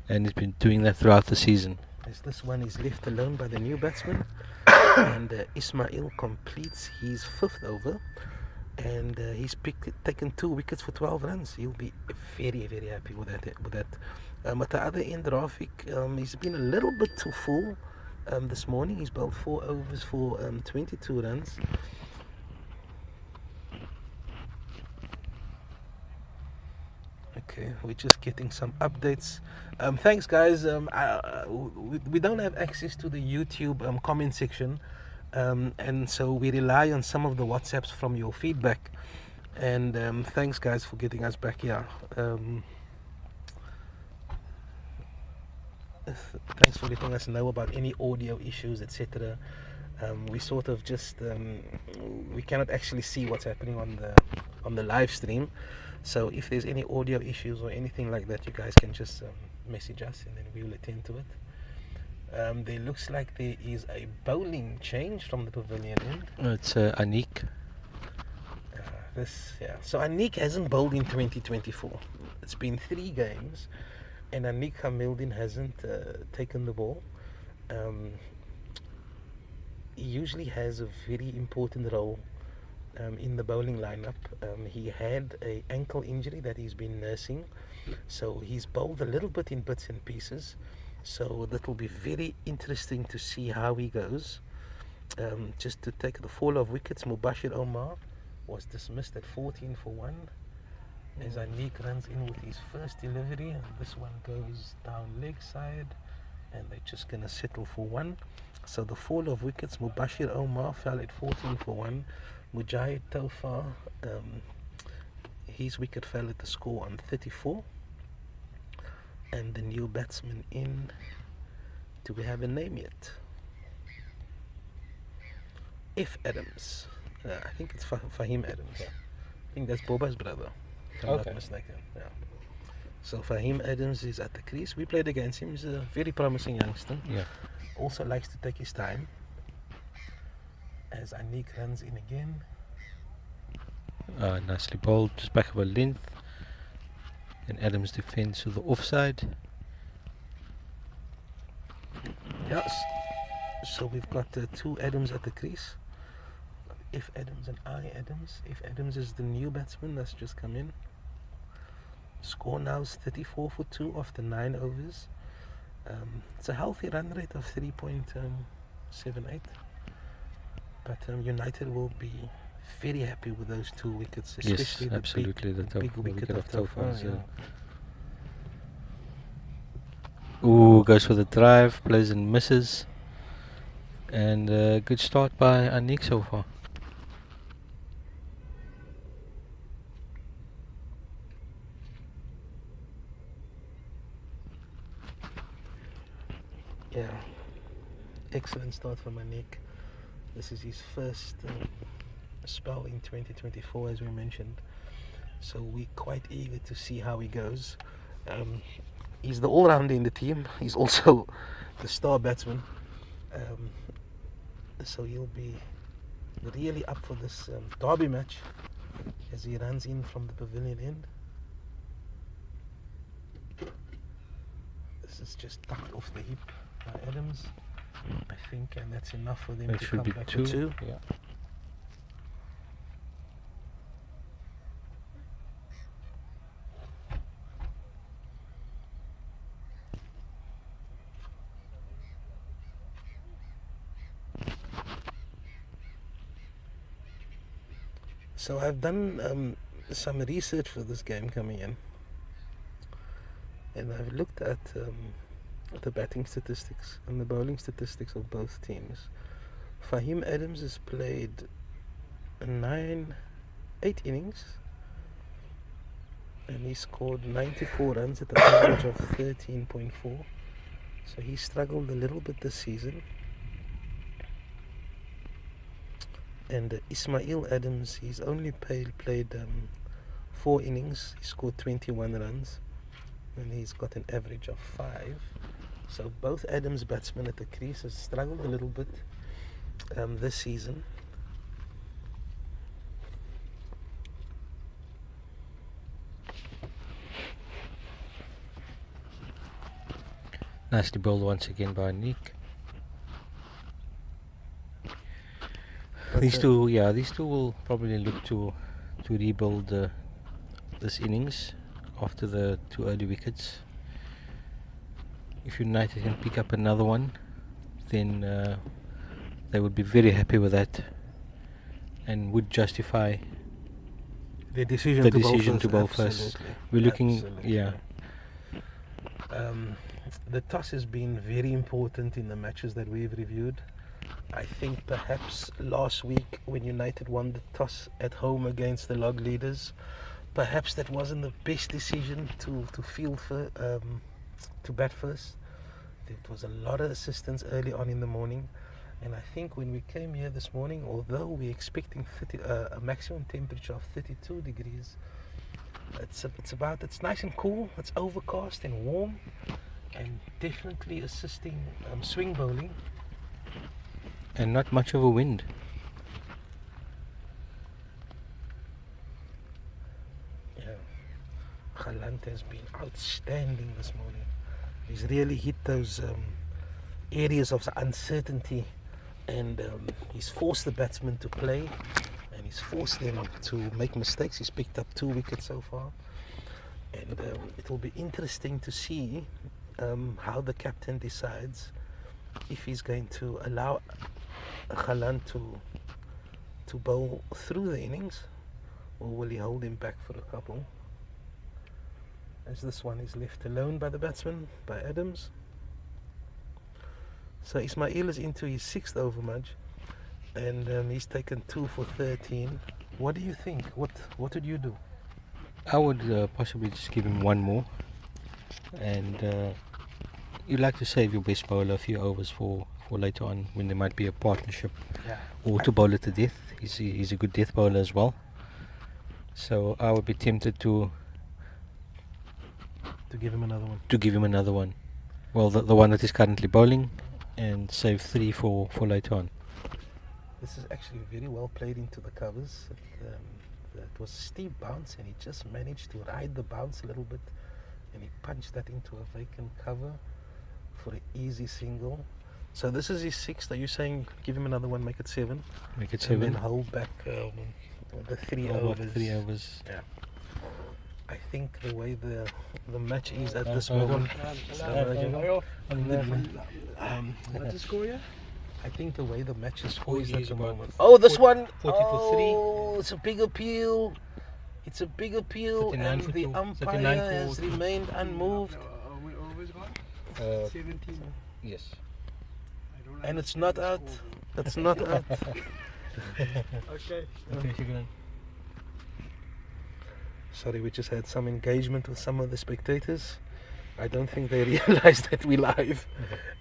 and he's been doing that throughout the season. As this one is left alone by the new batsman, and Ismail completes his 5th over, and he's taken 2 wickets for 12 runs. He'll be very, very happy with that. At the other end, Rafiq, he's been a little bit too full this morning. He's bowled 4 overs for 22 runs. Okay, we're just getting some updates. Thanks, guys. We don't have access to the YouTube comment section, and so we rely on some of the WhatsApps from your feedback. And thanks, guys, for getting us back here. Thanks for letting us know about any audio issues, etc. We sort of just we cannot actually see what's happening on the live stream. So if there's any audio issues or anything like that, you guys can just message us, and then we will attend to it. There looks like there is a bowling change from the pavilion end. It's Anik. So Anik hasn't bowled in 2024. It's been 3 games, and Anik Hamildin hasn't taken the ball. He usually has a very important role in the bowling lineup. He had an ankle injury that he's been nursing, so he's bowled a little bit in bits and pieces. So that will be very interesting to see how he goes. Just to take the fall of wickets, Mubashir Omar was dismissed at 14 for 1. As Anik runs in with his first delivery, and this one goes down leg side, and they're just going to settle for 1. So the fall of wickets, Mubashir Omar fell at 14 for 1. Mujahid Tawfar, his wicket fell at the score on 34. And the new batsman in, do we have a name yet? F. Adams. I think it's Fahim Adams. I think that's Boba's brother, if I'm not mistaken. Yeah. So Fahim Adams is at the crease. We played against him. He's a very promising youngster. Yeah. Also likes to take his time. As Anik runs in again. Nicely bowled, just back of a length. And Adams defends to the offside. Yes. So we've got 2 Adams at the crease. F. Adams and I. Adams. F. Adams is the new batsman that's just come in. Score now is 34 for 2 after 9 overs. It's a healthy run rate of 3.78. But United will be very happy with those 2 wickets, especially yes, absolutely. the big wicket of Tawfar. Ooh, goes for the drive, plays and misses. And good start by Anik so far. Yeah, excellent start from Anik. This is his first spell in 2024, as we mentioned. So we're quite eager to see how he goes. He's the all-rounder in the team. He's also the star batsman. So he'll be really up for this derby match as he runs in from the pavilion end. This is just tucked off the hip by Adams, I think, and that's enough for them to come back with 2. Yeah. So I've done some research for this game coming in, and I've looked at the batting statistics and the bowling statistics of both teams. Fahim Adams has played 8 innings, and he scored 94 runs at an average of 13.4. So he struggled a little bit this season. And Ismail Adams, he's only played 4 innings. He scored 21 runs, and he's got an average of 5. So both Adams batsmen at the crease have struggled a little bit this season. Nicely bowled once again by Nick. These two will probably look to rebuild this innings after the 2 early wickets. If United can pick up another one, then they would be very happy with that, and would justify the decision to bowl first. We're looking, Absolutely. yeah. The toss has been very important in the matches that we've reviewed. I think perhaps last week when United won the toss at home against the log leaders, perhaps that wasn't the best decision to bat first. There was a lot of assistance early on in the morning, and I think when we came here this morning, although we're expecting a maximum temperature of 32 degrees, it's nice and cool, it's overcast and warm, and definitely assisting swing bowling. And not much of a wind. Yeah, Galant has been outstanding this morning. He's really hit those areas of uncertainty, and he's forced the batsmen to play, and he's forced them to make mistakes. He's picked up 2 wickets so far, and it will be interesting to see how the captain decides if he's going to allow Galant to bowl through the innings, or will he hold him back for a couple, as this one is left alone by the batsman, by Adams. So Ismail is into his 6th over, Mudge, and he's taken 2 for 13. What do you think? What would you do? I would possibly just give him one more, and you like to save your best bowler a few overs for later on, when there might be a partnership, or to bowl it to death. He's a good death bowler as well, so I would be tempted to give him another one. Well, the one that is currently bowling, and save 3 for later on. This is actually very well played into the covers. It was a steep bounce, and he just managed to ride the bounce a little bit, and he punched that into a vacant cover for an easy single. So this is his 6th. Are you saying give him another one, make it 7? Make it 7. And then hold back the 3 overs. 3 overs. Yeah. I think the way the match is at this moment. What's the score, yeah? I think the way the match is 40 poised at is the about moment. Oh, this 40 one! for 3. Oh, it's a big appeal. It's a big appeal, 39 and for the 2, umpire 39 for has 2. remained unmoved. We always gone? 17. Yes. I don't And it's not out. It's not out. Okay. Sorry, we just had some engagement with some of the spectators. I don't think they realized that we're live.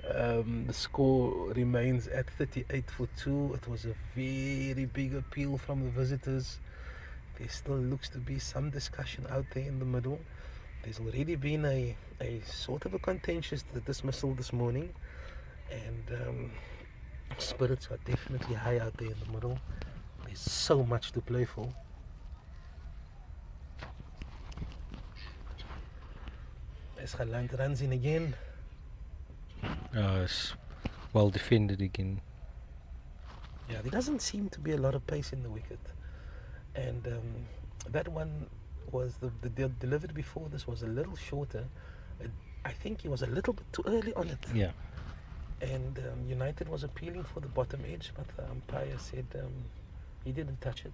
The score remains at 38 for 2. It was a very big appeal from the visitors. There still looks to be some discussion out there in the middle. There's already been a sort of a contentious dismissal this morning, and spirits are definitely high out there in the middle. There's so much to play for. As Galant runs in again. It's well defended again. Yeah, there doesn't seem to be a lot of pace in the wicket, and that one was the delivered before this was a little shorter. I think he was a little bit too early on it. Yeah. And United was appealing for the bottom edge, but the umpire said he didn't touch it.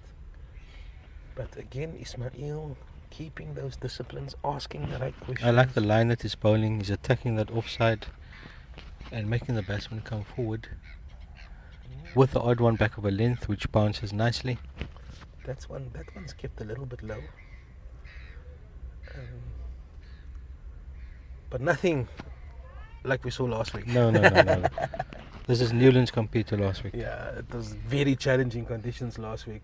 But again, Ismail keeping those disciplines, asking the right questions. I like the line that he's bowling. He's attacking that offside and making the batsman come forward with the odd one back of a length, which bounces nicely. That one's kept a little bit low. But nothing like we saw last week. No. This is Newlands compared to last week. Yeah, it was very challenging conditions last week.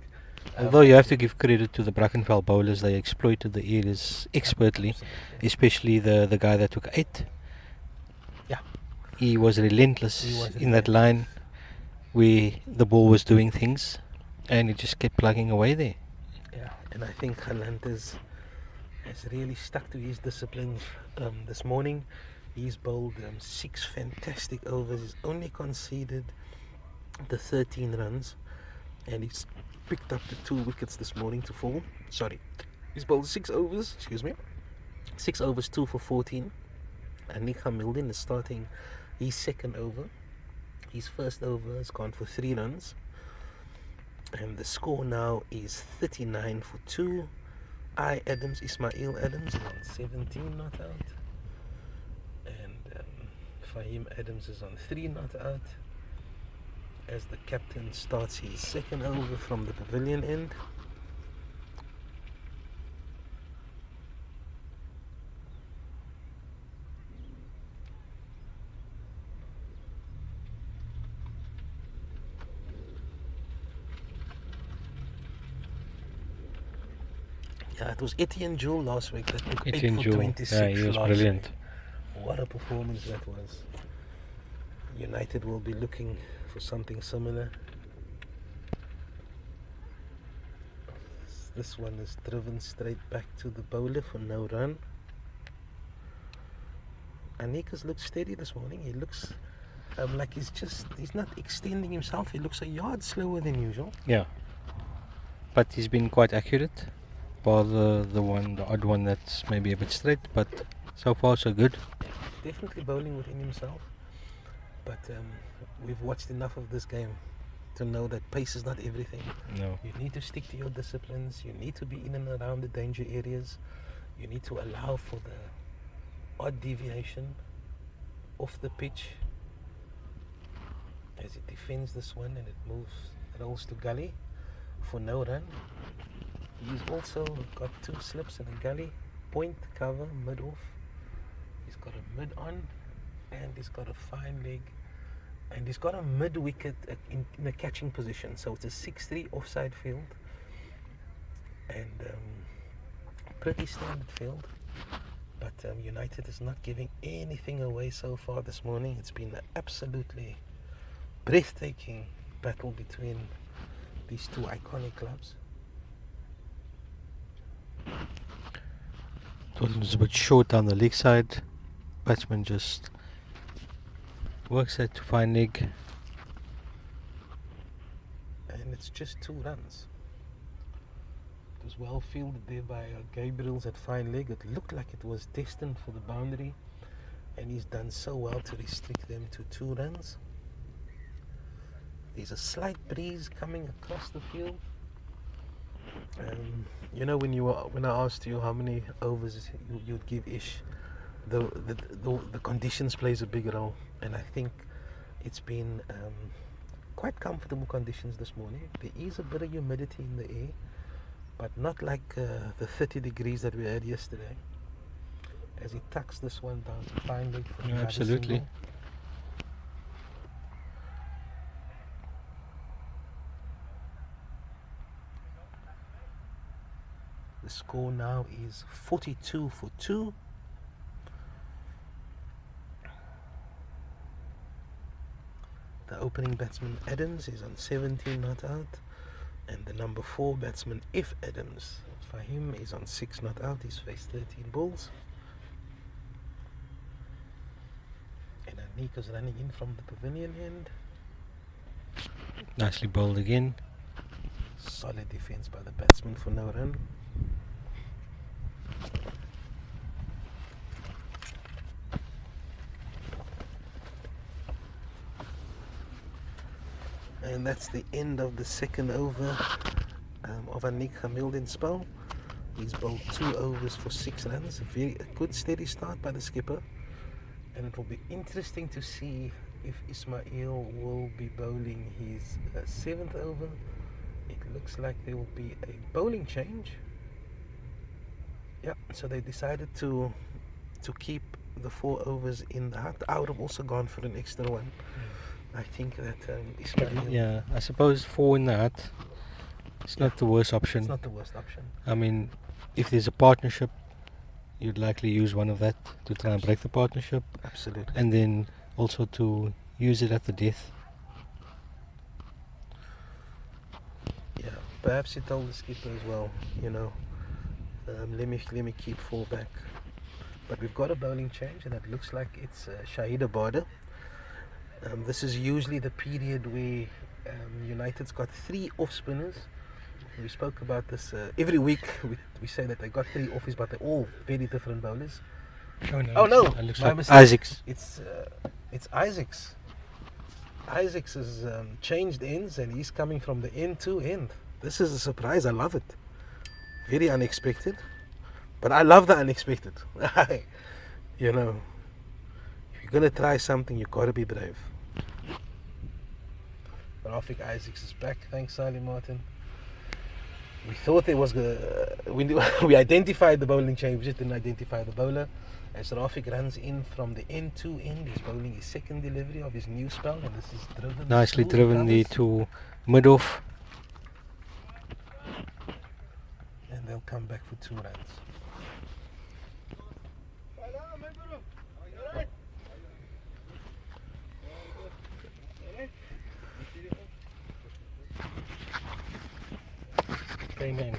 Although you have to give credit to the Brackenfell bowlers, they exploited the areas expertly, especially the guy that took 8. Yeah. he was relentless He was in that line where the ball was doing things, and he just kept plugging away there. Yeah, and I think Galant has really stuck to his disciplines. This morning, he's bowled 6 fantastic overs. He's only conceded the 13 runs, and he's picked up the 2 wickets this morning to fall. Sorry, he's bowled 6 overs. 6 overs, 2 for 14. And Nick Hamilton is starting his second over. His first over has gone for 3 runs. And the score now is 39 for 2. Ismail Adams is on 17 not out. And Fahim Adams is on 3 not out. As the captain starts his second over from the pavilion end. Yeah, it was Etienne Jewell last week that took 8 Etienne for Jewell, 26 yeah, he was last brilliant. week. What a performance that was. United will be looking for something similar. This one is driven straight back to the bowler for no run. Anika looked steady this morning. He looks like he's not extending himself. He looks a yard slower than usual. Yeah, but he's been quite accurate. Bar the odd one that's maybe a bit straight, but so far so good. Definitely bowling within himself. But we've watched enough of this game to know that pace is not everything. No. You need to stick to your disciplines. You need to be in and around the danger areas. You need to allow for the odd deviation off the pitch as it defends this one, and it rolls to gully for no run. He's also got 2 slips in a gully, point, cover, mid off. He's got a mid on, and he's got a fine leg, and he's got a mid wicket in a catching position. So it's a 6-3 offside field, and pretty standard field. But United is not giving anything away so far this morning. It's been an absolutely breathtaking battle between these 2 iconic clubs. Thought it was a bit short down the leg side. Batsman just works that to fine leg. And it's just 2 runs. It was well fielded there by Gabriel's at fine leg. It looked like it was destined for the boundary, and he's done so well to restrict them to 2 runs. There's a slight breeze coming across the field. You know, when I asked you how many overs you'd give Ish, the conditions plays a big role, and I think it's been quite comfortable conditions this morning. There is a bit of humidity in the air, but not like the 30 degrees that we had yesterday. As he tucks this one down to fine leg for another Absolutely. single. The score now is 42 for 2. The opening batsman Adams is on 17 not out, and the number 4 batsman F Adams for him is on 6 not out. He's faced 13 balls. And Anika's running in from the pavilion end. Nicely bowled again. Solid defense by the batsman for no run. And that's the end of the second over of Anik Hamilton's spell. He's bowled 2 overs for 6 runs. A good steady start by the skipper. And it will be interesting to see if Ismail will be bowling his 7th over. It looks like there will be a bowling change. Yeah, so they decided to keep the 4 overs in the hut. I would have also gone for an extra one. I think that Ismail... Yeah, I suppose 4 in the hut. It's not the worst option. It's not the worst option. I mean, if there's a partnership, you'd likely use one of that to try and break the partnership. Absolutely. And then also to use it at the death. Yeah, perhaps he told the skipper as well, you know, let me keep 4 back. But we've got a bowling change, and it looks like it's Shahida Bader. This is usually the period where United's got 3 off spinners. We spoke about this every week. We say that they got 3 offies, but they're all very different bowlers. Oh no! It looks My like mistake. Isaacs. It's Isaacs. Isaacs has changed ends, and he's coming from the end to end. This is a surprise. I love it. Very unexpected, but I love the unexpected. You know, if you're gonna try something, you gotta be brave. Rafik Isaacs is back. Thanks, Sally Martin. We thought there was we identified the bowling change, we just didn't identify the bowler. As Rafik runs in from the end to end, he's bowling his second delivery of his new spell, and this is driven. Nicely smooth driven covers, to mid-off. and they'll come back for 2 runs. Amen.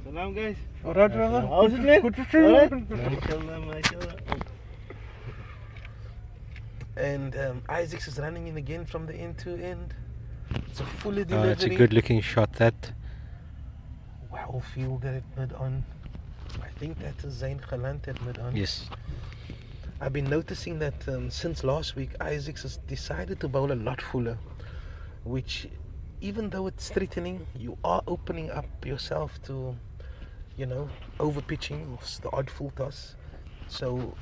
Salam guys. Alright, brother. How's it man? Good to see you. Mashallah, mashallah. And Isaacs is running in again from the end to end. It's a fuller delivery. It's a good looking shot, that. Well fielded at mid on. I think that is Zain Khalant at mid on. Yes. I've been noticing that since last week, Isaacs has decided to bowl a lot fuller, which, even though it's threatening, you are opening up yourself to, you know, over pitching, the odd full toss. So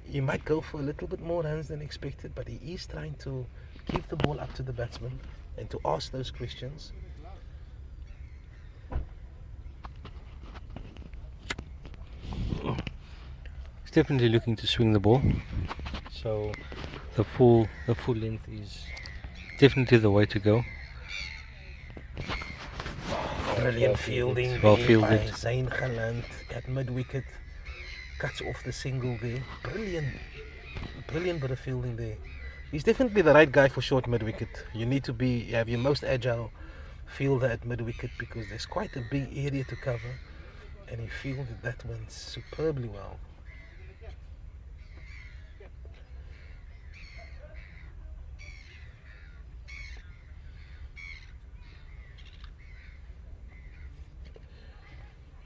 you might go for a little bit more runs than expected, but he is trying to keep the ball up to the batsman and to ask those questions. He's definitely looking to swing the ball. So the full length is definitely the way to go. Brilliant fielding Well there fielded. by Zain Khalant at mid-wicket. Cuts off the single there. Brilliant bit of fielding there. He's definitely the right guy for short mid-wicket. You need to have your most agile fielder at mid-wicket, because there's quite a big area to cover, and he fielded that one superbly well.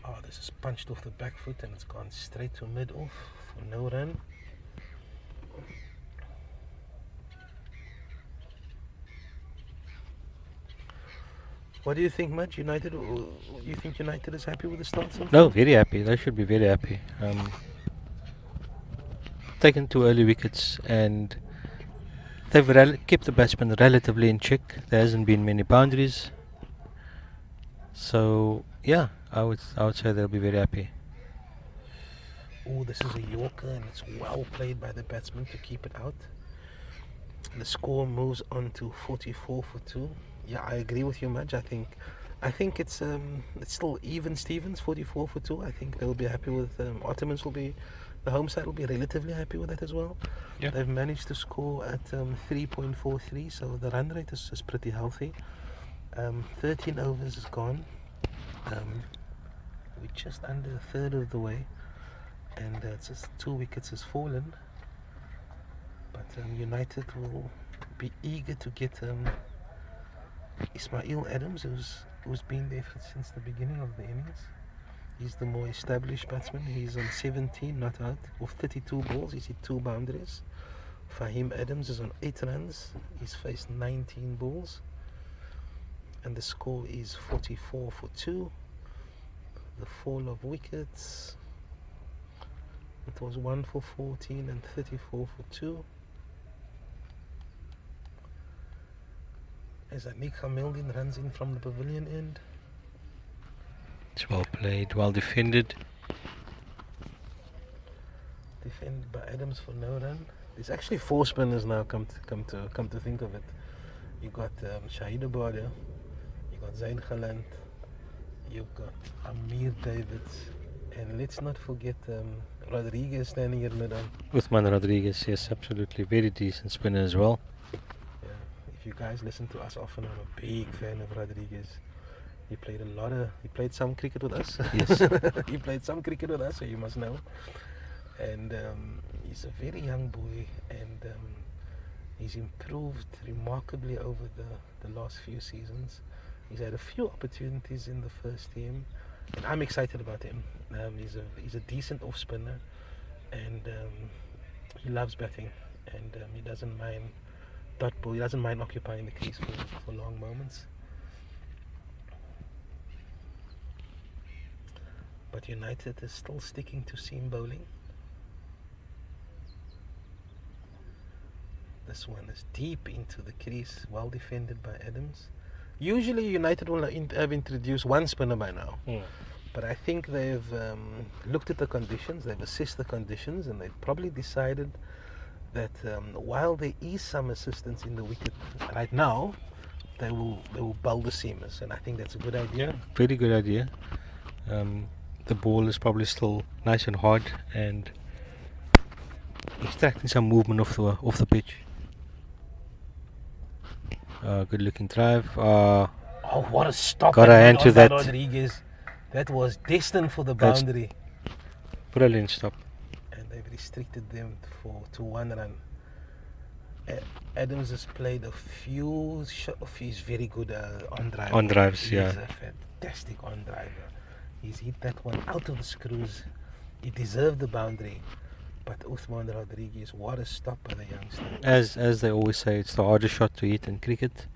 Oh, this is punched off the back foot, and it's gone straight to mid-off for no run. What do you think, Mudge? United? You think United is happy with the start? No, very happy. They should be very happy. Taken 2 early wickets, and they've kept the batsmen relatively in check. There hasn't been many boundaries. So yeah, I would say they'll be very happy. Oh, this is a Yorker, and it's well played by the batsman to keep it out. The score moves on to 44 for 2. Yeah, I agree with you, Mudge. I think it's still even Stevens, 44 for 2. I think they'll be happy with Ottomans. The home side will be relatively happy with that as well. Yeah. They've managed to score at 3.43, so the run rate is pretty healthy. 13 overs is gone. We're just under a third of the way, and just 2 wickets has fallen. But United will be eager to get Ismail Adams, who's been there since the beginning of the innings. He's the more established batsman. He's on 17 not out of 32 balls. He's hit 2 boundaries. Fahim Adams is on 8 runs. He's faced 19 balls, and the score is 44 for 2. The fall of wickets, it was 1 for 14 and 34 for 2. As Anik Hamildin runs in from the pavilion end. It's well played, well defended. Defended by Adams for no run. There's actually 4 spinners now. Come to think of it, you got Shahida Bader, you got Zain Khalant, you've got Amir Davids, And let's not forget Rodriguez standing at mid-on. Uthman Rodriguez, yes, absolutely. Very decent spinner as well. Yeah. If you guys listen to us often, I'm a big fan of Rodriguez. He played some cricket with us. Yes. He played some cricket with us, so you must know. And he's a very young boy, and he's improved remarkably over the last few seasons. He's had a few opportunities in the first team, and I'm excited about him. He's a decent off spinner, and he loves batting, and he doesn't mind dot ball. He doesn't mind occupying the crease for long moments. But United is still sticking to seam bowling. This one is deep into the crease, well defended by Adams. Usually United will have introduced one spinner by now. But I think they've looked at the conditions, they've assessed the conditions, and they've probably decided that while there is some assistance in the wicket right now, they will bowl the seamers, and I think that's a good idea. Yeah, very good idea. The ball is probably still nice and hard and extracting some movement off the pitch. Good looking drive. Oh, what a stop! Got a hand to that. Rodriguez. That was destined for the That's boundary, Brilliant stop. and they've restricted them to one run. Adams has played a few he's very good on drive. On drives, He's yeah. a fantastic on driver. He's hit that one out of the screws. He deserved the boundary, but Uthman Rodriguez, what a stop by the youngster. As they always say, it's the hardest shot to hit in cricket,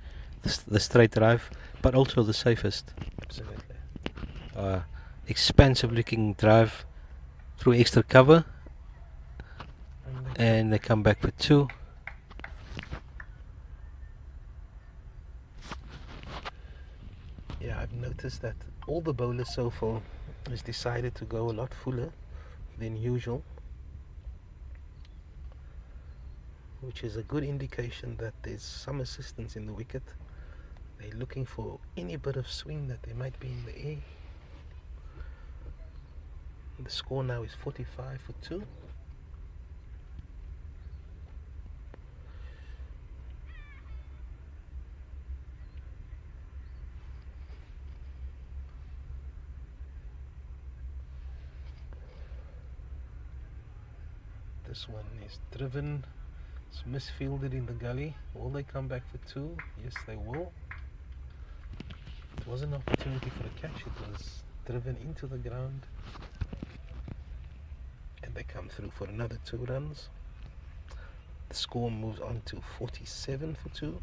the straight drive, but also the safest. Absolutely. Expansive looking drive through extra cover, and they come back for 2. Yeah, I've noticed that all the bowlers so far has decided to go a lot fuller than usual, which is a good indication that there's some assistance in the wicket. They're looking for any bit of swing that there might be in the air. The score now is 45 for 2. This one is driven, it's misfielded in the gully. Will they come back for 2? Yes, they will. It was an opportunity for a catch. It was driven into the ground, and they come through for another 2 runs. The score moves on to 47 for 2.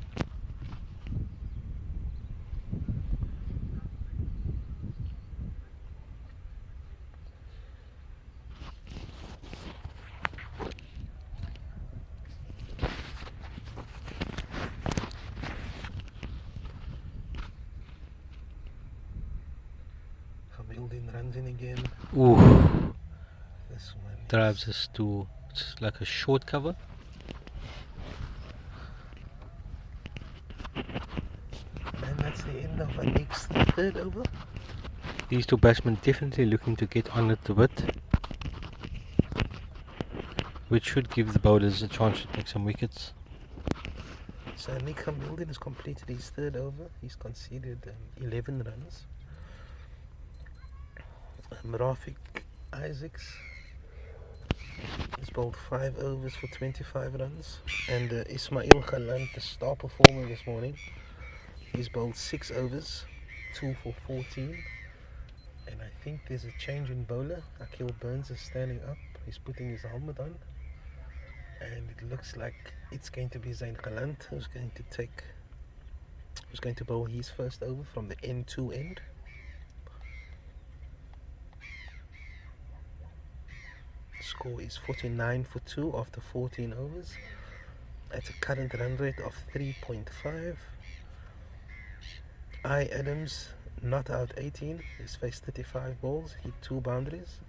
Hamilton runs in again. Ooh, This one drives us to, it's like a short cover. and that's the end of our next third over. These 2 batsmen definitely looking to get on it a bit, which should give the bowlers a chance to take some wickets. So Nick Hamilton has completed his third over. He's conceded 11 runs. Rafik Isaacs has bowled 5 overs for 25 runs, and Ismail Khalan, the star performer this morning, he's bowled 6 overs, 2 for 14. And I think there's a change in bowler. Akil Burns is standing up. He's putting his helmet on, and it looks like it's going to be Zain Khalant who's going to bowl his first over from the end to end. Score is 49 for 2 after 14 overs. At a current run rate of 3.5. Adams not out 18. He's faced 35 balls, hit 2 boundaries.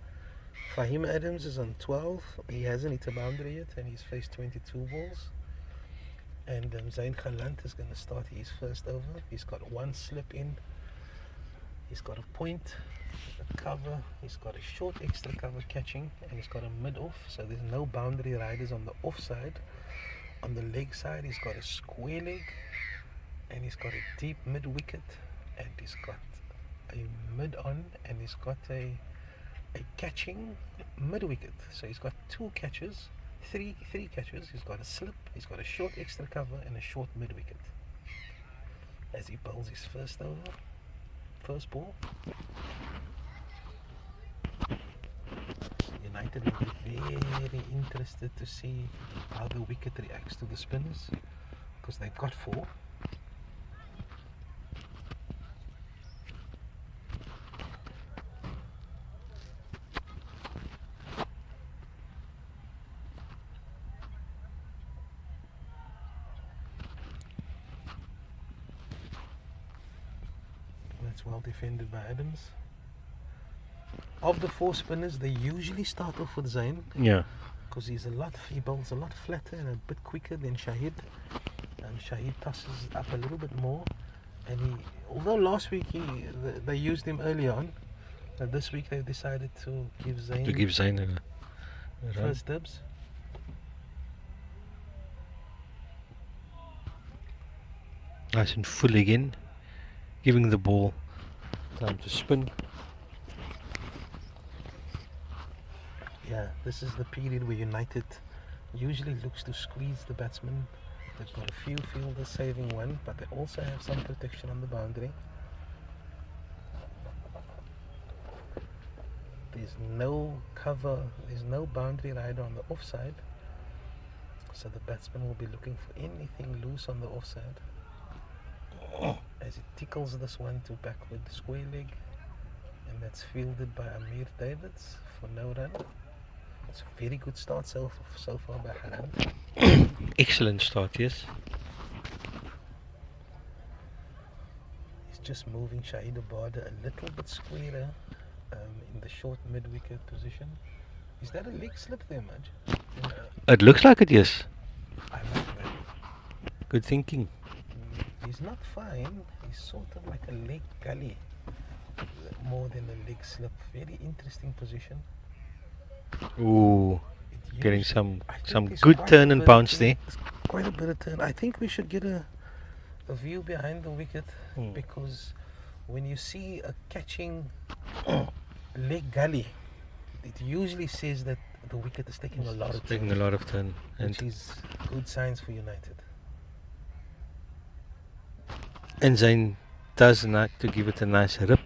Fahim Adams is on 12. He hasn't hit a boundary yet, and he's faced 22 balls. And Zain Khalant is going to start his first over. He's got 1 slip in, He's got a point, a cover, he's got a short extra cover catching, and he's got a mid-off, so there's no boundary riders on the offside. On the leg side, he's got a square leg, and he's got a deep mid-wicket, and he's got a mid-on, and he's got a catching mid-wicket. So he's got two catches, three catches. He's got a slip, he's got a short extra cover, and a short mid-wicket. As he bowls his first ball. United will be very interested to see how the wicket reacts to the spinners, because they've got 4. That's well defended by Adams. Of the 4 spinners, they usually start off with Zain, Yeah. because he bowls a lot flatter and a bit quicker than Shahid. And Shahid tosses up a little bit more. And although last week they used him early on, this week they've decided to give Zain a run. first dibs. Nice and full again, giving the ball time to spin. Yeah, this is the period where United usually looks to squeeze the batsman. They've got a few fielders saving one, but they also have some protection on the boundary. There's no cover, there's no boundary rider on the offside, so the batsman will be looking for anything loose on the offside. As he tickles this one to backward square leg, and that's fielded by Amir Davids for no run. It's a very good start so far by Haran. Excellent start, yes. He's just moving Shahid Abada a little bit squarer in the short mid-wicket position. Is that a leg slip there, Maj? It looks like it, yes. I like that. Good thinking. He's not fine. He's sort of like a leg gully more than a leg slip. Very interesting position. Ooh, It getting used- some I think there's good quite turn a and bit- bounce there. there's quite a bit of turn. I think we should get a view behind the wicket, because when you see a catching leg gully, it usually says that the wicket is taking a lot of Taking a turn, lot of turn, which and is good signs for United. Zain does like to give it a nice rip.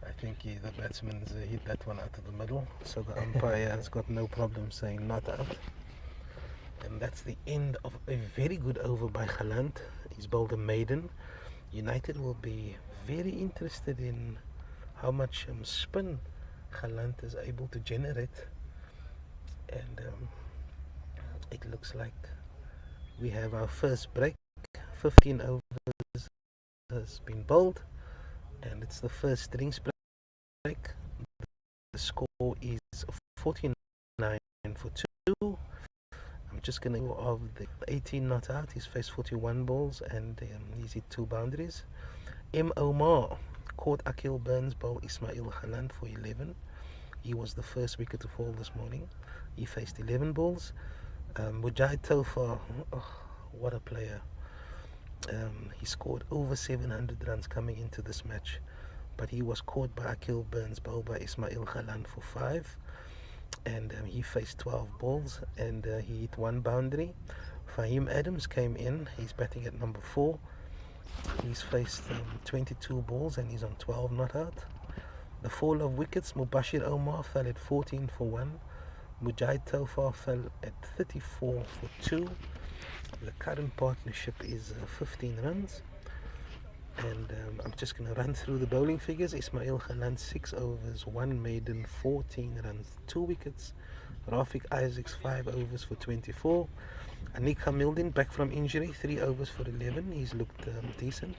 I think the batsman's hit that one out of the middle, so the umpire has got no problem saying not out. And that's the end of a very good over by Galant. He's bowled a maiden. United will be very interested in how much spin Galant is able to generate. And it looks like we have our first break. 15 overs has been bowled, and it's the first strings break. The score is 49 for 2. I'm just going to go of the 18 not out. He's faced 41 balls, and he's hit 2 boundaries. M. Omar caught Akil Burns bowl Ismail Hanan for 11. He was the first wicket to fall this morning. He faced 11 balls. Mujahid Tawfa, what a player. He scored over 700 runs coming into this match, but he was caught by Akil Burns bowled by Ismail Khalan for 5, and he faced 12 balls, and he hit 1 boundary. Fahim Adams came in. He's batting at number 4. He's faced 22 balls, and he's on 12 not out. The fall of wickets: Mubashir Omar fell at 14 for 1. Mujahid Tawfa fell at 34 for 2. The current partnership is 15 runs, and I'm just going to run through the bowling figures. Ismail Khalan 6 overs, 1 maiden, 14 runs, 2 wickets. Rafiq Isaacs 5 overs for 24. Anik Hamildin back from injury, 3 overs for 11. He's looked decent.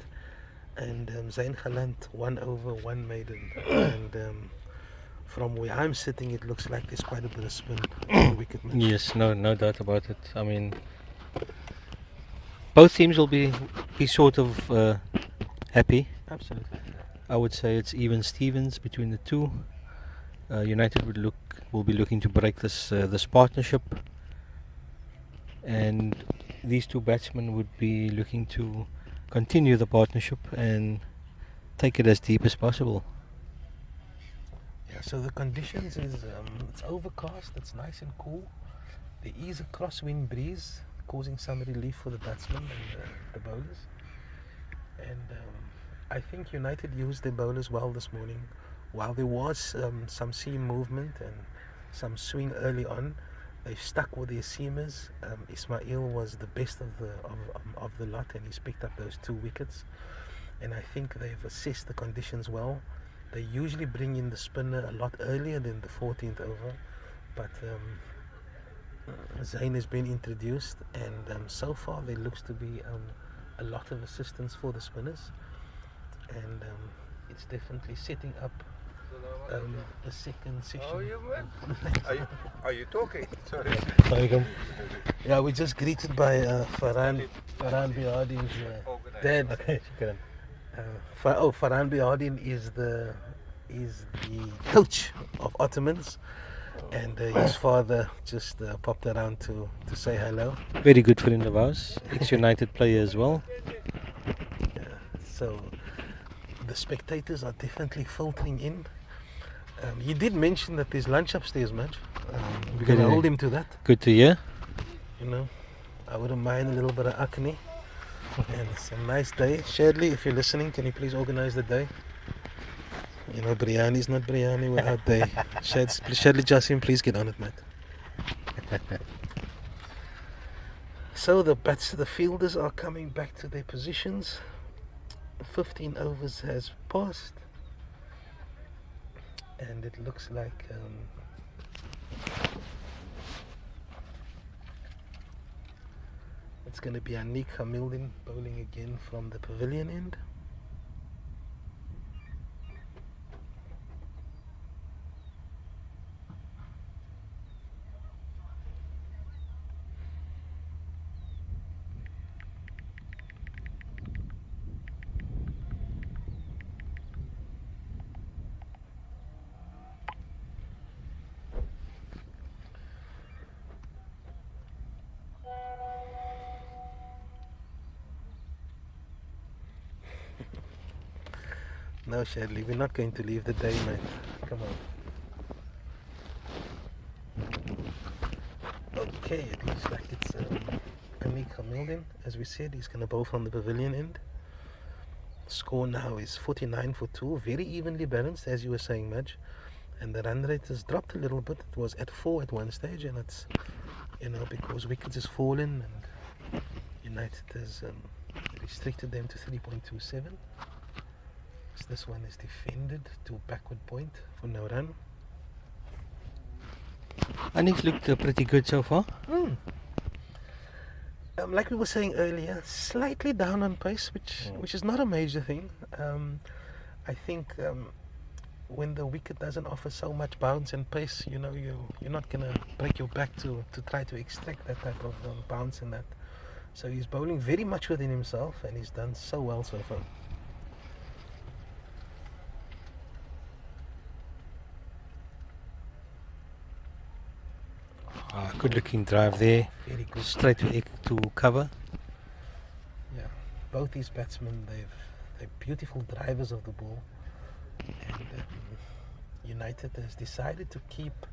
And Zain Khalant 1 over, 1 maiden. And from where I'm sitting, it looks like there's quite a bit of spin on the wicket. Yes, no doubt about it. I mean, both teams will be sort of happy. Absolutely. I would say it's even Stevens between the two. United will be looking to break this partnership, and these two batsmen would be looking to continue the partnership and take it as deep as possible. Yeah, so the conditions is it's overcast, it's nice and cool. There is a crosswind breeze causing some relief for the batsmen and the bowlers. And I think United used their bowlers well this morning. While there was some seam movement and some swing early on, they stuck with their seamers. Ismail was the best of the lot, and he's picked up those 2 wickets. And I think they've assessed the conditions well. They usually bring in the spinner a lot earlier than the 14th over, but Zayn has been introduced, and so far there looks to be a lot of assistance for the spinners, and it's definitely setting up the second session. How are you, man? Are you talking? Sorry. Yeah, we just greeted by Farhan Biardin's dad. Okay, Farhan Biardin is the coach of Ottomans, and his father just popped around to say hello. very good friend of ours, ex-United player as well. Yeah, so the spectators are definitely filtering in. He did mention that there's lunch upstairs, man. We're going to hold him to that. Good to hear. You know, I wouldn't mind a little bit of akne. And it's a nice day. Shadley, if you're listening, can you please organize the day? You know, biryani's not biryani without day. Shadley Jassim, please get on it, mate. So the fielders are coming back to their positions. 15 overs has passed, and it looks like it's going to be Anik Hamildin bowling again from the pavilion end. No, Shadley, we're not going to leave the day, mate. Come on. Okay, it looks like it's Anik Hamildin. As we said, he's going to bowl from the pavilion end. Score now is 49 for 2, very evenly balanced, as you were saying, Madge. And the run rate has dropped a little bit. It was at 4 at one stage, and it's, you know, because wickets has fallen and United has restricted them to 3.27. This one is defended to backward point for no run. Anik's looked pretty good so far. Like we were saying earlier, slightly down on pace, which is not a major thing. I think when the wicket doesn't offer so much bounce and pace, you know, you're not gonna break your back to try to extract that type of bounce and that. So he's bowling very much within himself, and he's done so well so far. Good looking drive there. Very good. Straight to cover. Yeah, both these batsmen, they're beautiful drivers of the ball, and United has decided to keep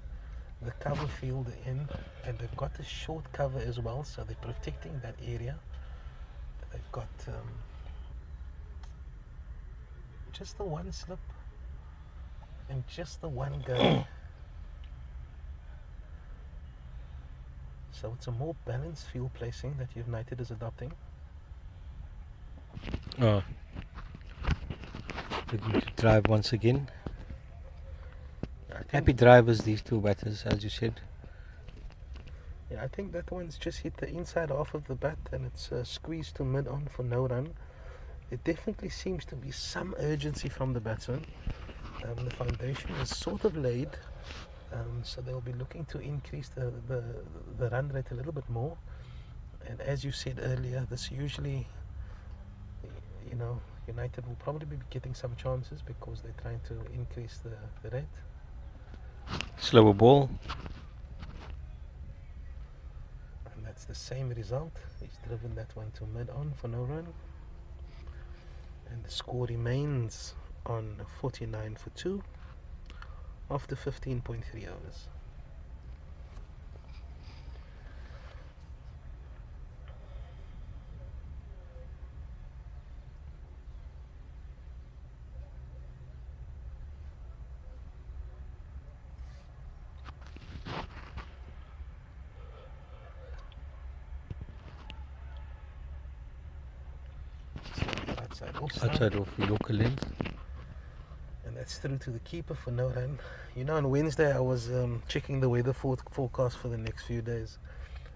the cover field in, and they've got a short cover as well, so they're protecting that area. They've got just the one slip and just the one go. So it's a more balanced field placing that United is adopting. Oh, looking to drive once again. Happy drivers, these two batters, as you said. Yeah, I think that one's just hit the inside half of the bat, and it's squeezed to mid on for no run. There definitely seems to be some urgency from the batsman. The foundation is sort of laid. So they'll be looking to increase the run rate a little bit more. And as you said earlier, this usually, you know, United will probably be getting some chances because they're trying to increase the rate. Slower ball. And that's the same result. He's driven that one to mid-on for no run. And the score remains on 49 for 2 after 15.3 overs. Outside of Yorker length. And that's through to the keeper for no run. You know, on Wednesday I was checking the weather forecast for the next few days,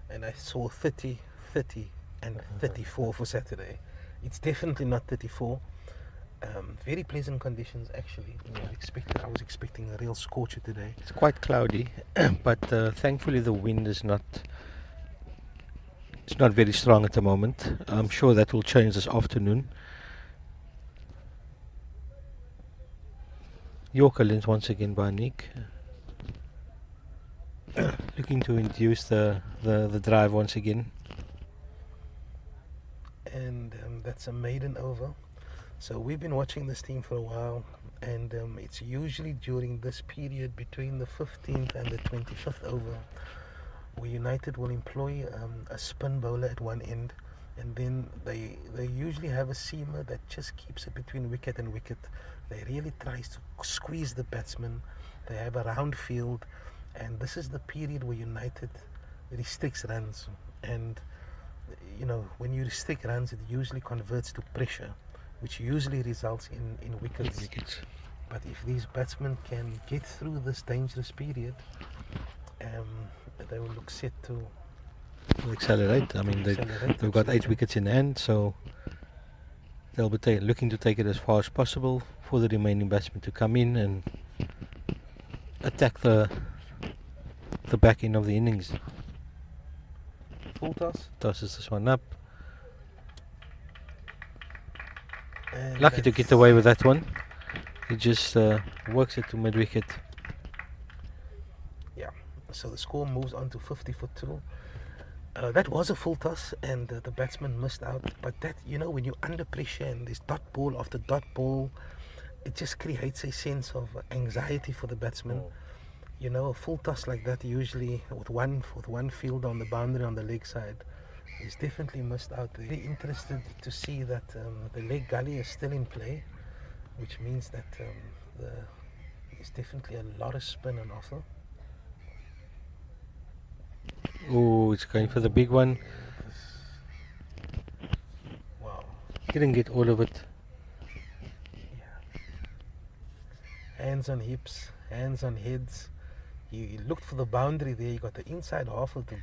and I saw 30, 30 and 34 for Saturday. It's definitely not 34. Very pleasant conditions actually. I was expecting a real scorcher today. It's quite cloudy, but thankfully the wind is not. It's not very strong at the moment. I'm sure that will change this afternoon. Yorker lens once again by Nick. Looking to induce the drive once again. And that's a maiden over. So we've been watching this team for a while, and it's usually during this period between the 15th and the 25th over where United will employ a spin bowler at one end, and then they usually have a seamer that just keeps it between wicket and wicket. They really tries to squeeze the batsman. They have a round field, and this is the period where United restricts runs. And you know, when you restrict runs, it usually converts to pressure, which usually results in wickets. But if these batsmen can get through this dangerous period, they will look set to accelerate. I mean, they've got 8 wickets in hand, so they'll be looking to take it as far as possible for the remaining batsmen to come in and attack the back end of the innings. Full toss. Tosses this one up. And Lucky to get away with that one. He just works it to mid wicket. Yeah, so the score moves on to 50 for 2. That was a full toss, and the batsman missed out. But that, you know, when you're under pressure and there's dot ball after dot ball, it just creates a sense of anxiety for the batsman. You know, a full toss like that, usually with one field on the boundary on the leg side, is definitely missed out. Very interested to see that the leg gully is still in play, which means that there's definitely a lot of spin on offer. Oh, it's going for the big one. Wow. Didn't get all of it. Yeah. Hands on hips, hands on heads. He looked for the boundary there. He got the inside half of the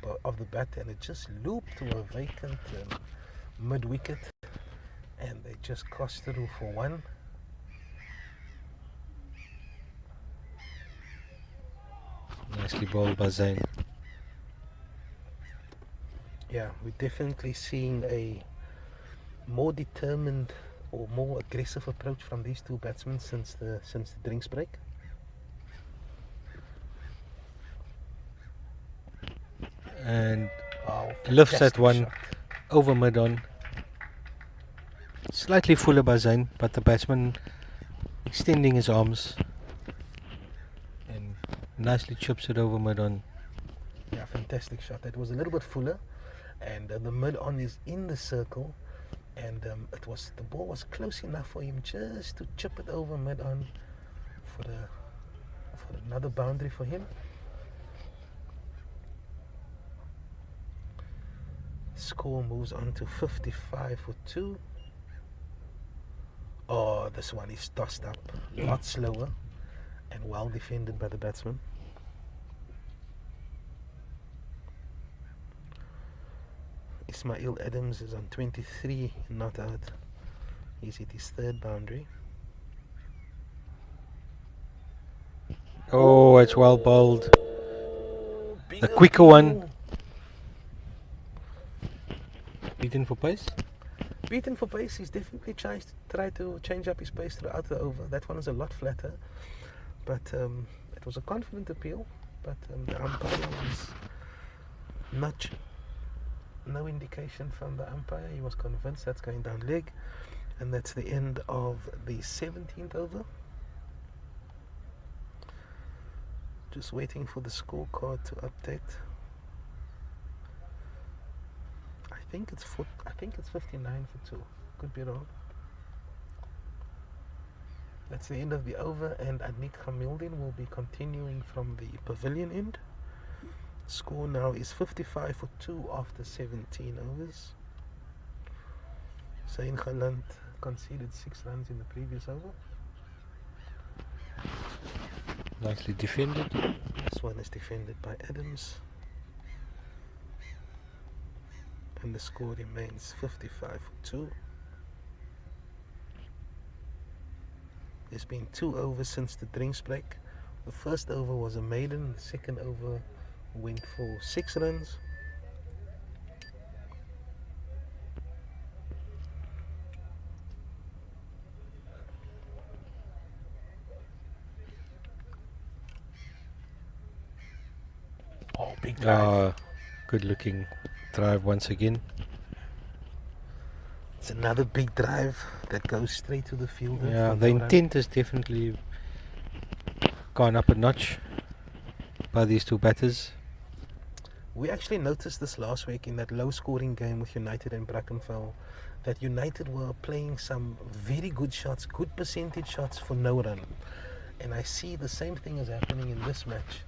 bat, and it just looped to a vacant mid wicket, and they just crossed through for 1. Nicely bowled by Zayn. Yeah, we're definitely seeing a more determined or more aggressive approach from these two batsmen since the drinks break. And Wow, lifts that fantastic one shot. over mid on. Slightly fuller by Zayn, but the batsman extending his arms and nicely chips it over mid on. Yeah, fantastic shot. That was a little bit fuller, and the mid on is in the circle, and the ball was close enough for him just to chip it over mid on for another boundary for him. Score moves on to 55 for 2. Oh, this one is tossed up a lot slower and well defended by the batsman. Ismail Adams is on 23, not out. He's hit his 3rd boundary. Oh, it's well bowled. The quicker one. Beaten for pace? beaten for pace. He's definitely tried to change up his pace throughout the over. That one is a lot flatter, but it was a confident appeal. But the umpire was no indication from the umpire. He was convinced that's going down leg, and that's the end of the 17th over. Just waiting for the scorecard to update. I think it's 59 for 2. Could be wrong. That's the end of the over, and Anik Hamildin will be continuing from the pavilion end. Score now is 55 for 2 after 17 overs. Zain Galant conceded 6 runs in the previous over. Nicely defended. This one is defended by Adams. And the score remains 55 for 2. There's been 2 overs since the drinks break. The first over was a maiden, the second over went for 6 runs. Oh, big drive. Good looking drive once again. It's another big drive that goes straight to the fielder. Yeah, for the no run. intent has definitely gone up a notch by these two batters. We actually noticed this last week in that low scoring game with United and Brackenfell, that United were playing some very good shots, good percentage shots for no run. And I see the same thing is happening in this match,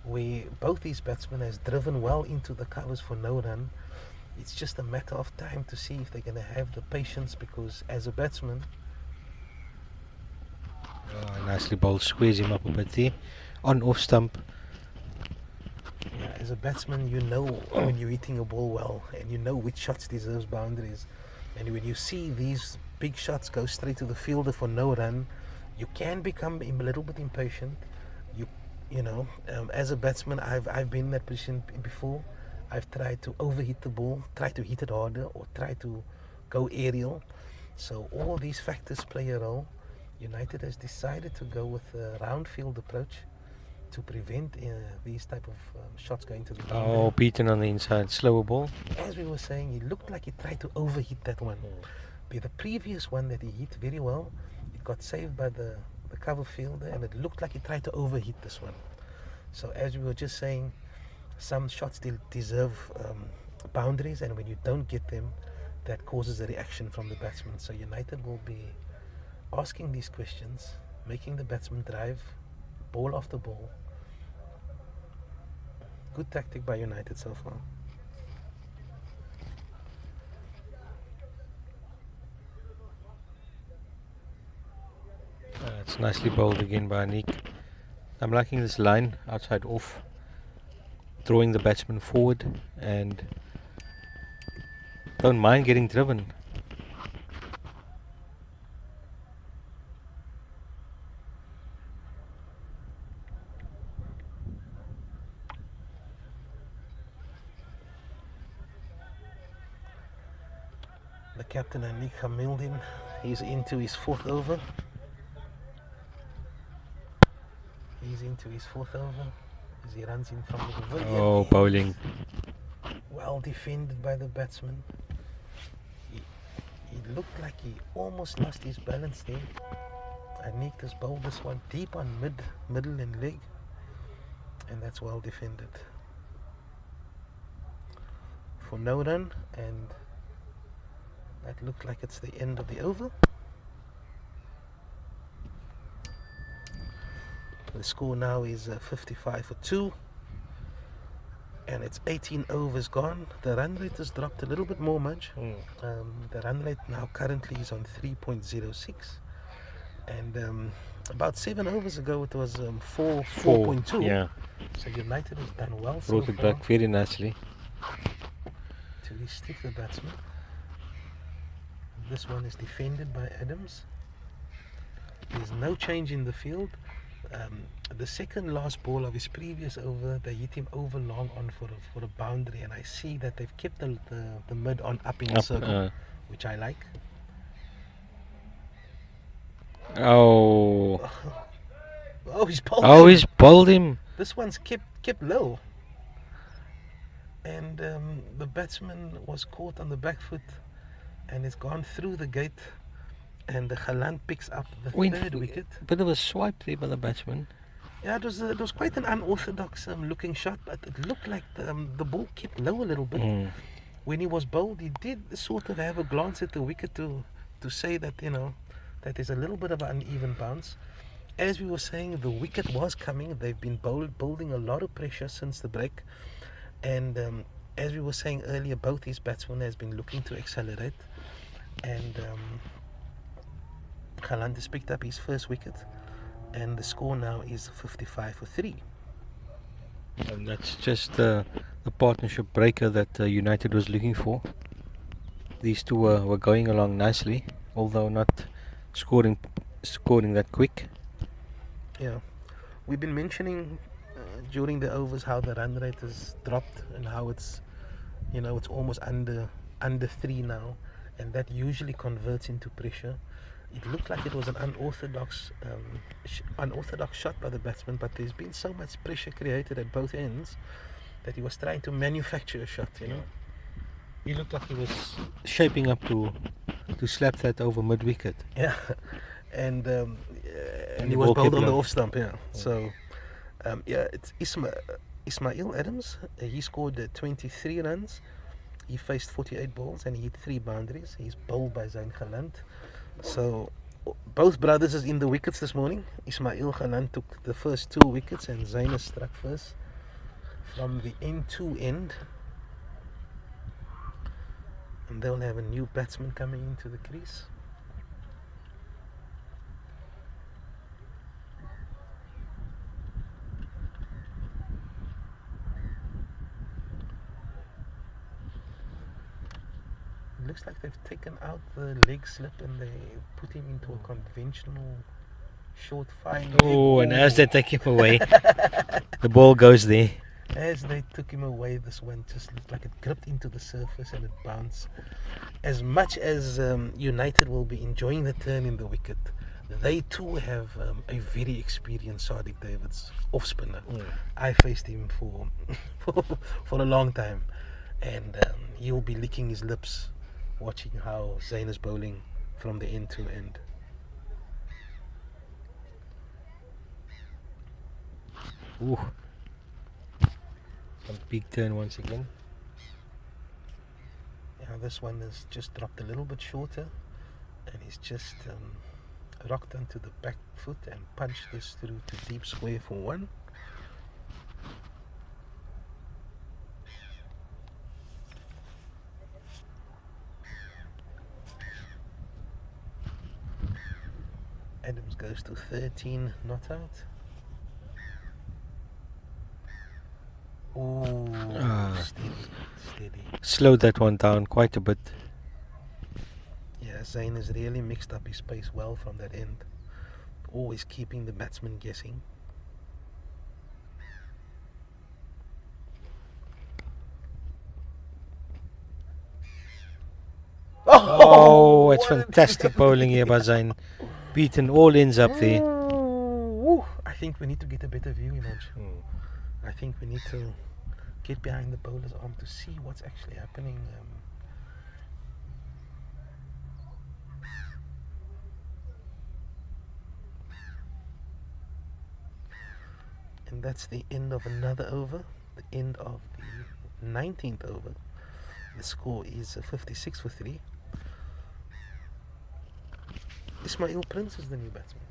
where both these batsmen has driven well into the covers for no run. It's just a matter of time to see if they're going to have the patience, because as a batsman... Nicely bowled, squeeze him up a bit there. On off stump. Yeah, as a batsman, you know when you're hitting a ball well, and you know which shots deserves boundaries. And when you see these big shots go straight to the fielder for no run, you can become a little bit impatient. You know, as a batsman, I've been in that position before. I've tried to overhit the ball, try to hit it harder, or try to go aerial. So all these factors play a role. United has decided to go with a round field approach to prevent these type of shots going to the boundary. Oh, beaten on the inside, slower ball. As we were saying, he looked like he tried to overhit that one. But the previous one that he hit very well, it got saved by the cover fielder, and it looked like he tried to overhit this one. So as we were just saying, some shots deserve boundaries, and when you don't get them, that causes a reaction from the batsman. So United will be asking these questions, making the batsman drive, ball after ball. Good tactic by United so far. It's nicely bowled again by Anik. I'm liking this line, outside off, drawing the batsman forward, and don't mind getting driven. The captain, Anik Hamildin, he's into his 4th over. He's into his 4th over as he runs in from the pavilion. Oh, bowling. Well defended by the batsman. He looked like he almost lost his balance there. Anik has bowled this one deep on middle and leg, and that's well defended for no run, and that looked like it's the end of the over. The score now is 55 for 2, and it's 18 overs gone. The run rate has dropped a little bit more much. The run rate now currently is on 3.06, and about 7 overs ago it was 4.2. Yeah, So United has done well so brought it far back very nicely. to restrict the batsman. This one is defended by Adams. There's no change in the field. The second last ball of his previous over, they hit him over long on for a boundary, and I see that they've kept the mid on up in the circle, which I like. Oh. Oh, he's bowled Oh, him. he's bowled him. This one's kept low. And the batsman was caught on the back foot and it's gone through the gate. And the Galant picks up the third wicket. Bit of a swipe there by the batsman. Yeah, it was quite an unorthodox looking shot, but it looked like the ball kept low a little bit. When he was bowled, he did sort of have a glance at the wicket to say that, you know, that there's a little bit of an uneven bounce. As we were saying, the wicket was coming. They've been building a lot of pressure since the break. And as we were saying earlier, both these batsmen has been looking to accelerate. And Galant has picked up his first wicket. And the score now is 55 for 3. And that's just the partnership breaker that United was looking for. These two were going along nicely, although not scoring that quick. Yeah, we've been mentioning during the overs how the run rate has dropped and how it's, you know, it's almost under 3 now, and that usually converts into pressure. It looked like it was an unorthodox shot by the batsman, but there's been so much pressure created at both ends that he was trying to manufacture a shot, you know. He looked like he was shaping up to slap that over mid-wicket. Yeah, and And he the was ball bowled kept on the low. off stump, yeah. So, yeah, it's Ismail Adams. He scored 23 runs. He faced 48 balls and he hit 3 boundaries. He's bowled by Zain Galant. So, both brothers is in the wickets this morning. Ismail Galant took the first 2 wickets and Zain has struck first from the end to end. And they'll have a new batsman coming into the crease. It looks like they've taken out the leg slip and they put him into a conventional short fine leg. Oh, and as they take him away, the ball goes there. As they took him away, this one just looked like it gripped into the surface and it bounced. As much as United will be enjoying the turn in the wicket, they too have a very experienced Sadiq Davids off spinner. I faced him for a long time, and he'll be licking his lips watching how Zayn is bowling from the end to end. Ooh. A big turn once again. Yeah, this one has just dropped a little bit shorter, and he's just rocked onto the back foot and punched this through to deep square for 1. Adams goes to 13, not out. Ooh, steady. Slowed that one down quite a bit. Yeah, Zayn has really mixed up his pace well from that end. Always keeping the batsman guessing. Oh, it's fantastic bowling here by Zayn. Beaten all ends up there. Ooh, I think we need to get a better view image. I think we need to get behind the bowler's arm to see what's actually happening. And that's the end of another over, the end of the 19th over. The score is 56 for 3. Ismail Prince is the new batsman.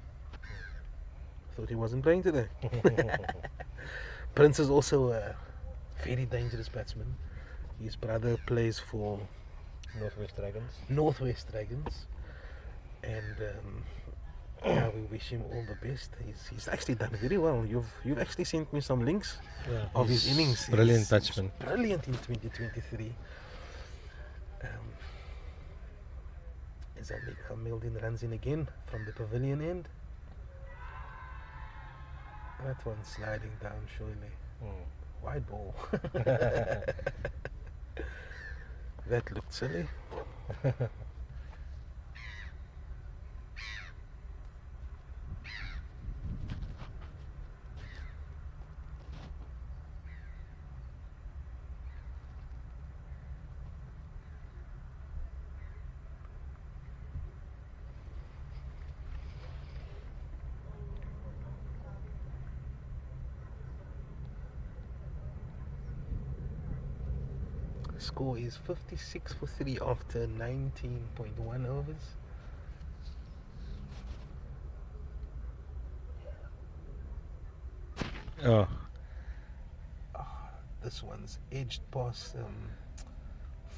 Thought he wasn't playing today. Prince is also a very dangerous batsman. His brother plays for Northwest Dragons, and yeah, we wish him all the best. He's actually done very well. You've actually sent me some links of his innings. Brilliant He's batsman. Brilliant in 2023. Zaid Galant runs in again from the pavilion end. That one's sliding down surely. Wide ball. That looked silly. Score is 56 for 3 after 19.1 overs. Oh, This one's edged past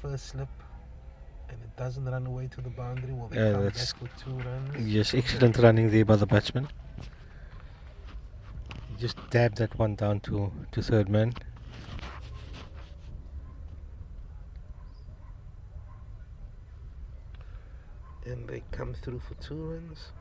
first slip, and it doesn't run away to the boundary. Will they Yeah, come that's- back for 2 runs? yes, excellent running there by the batsman. He just dabbed that one down to third man. And they come through for 2 runs.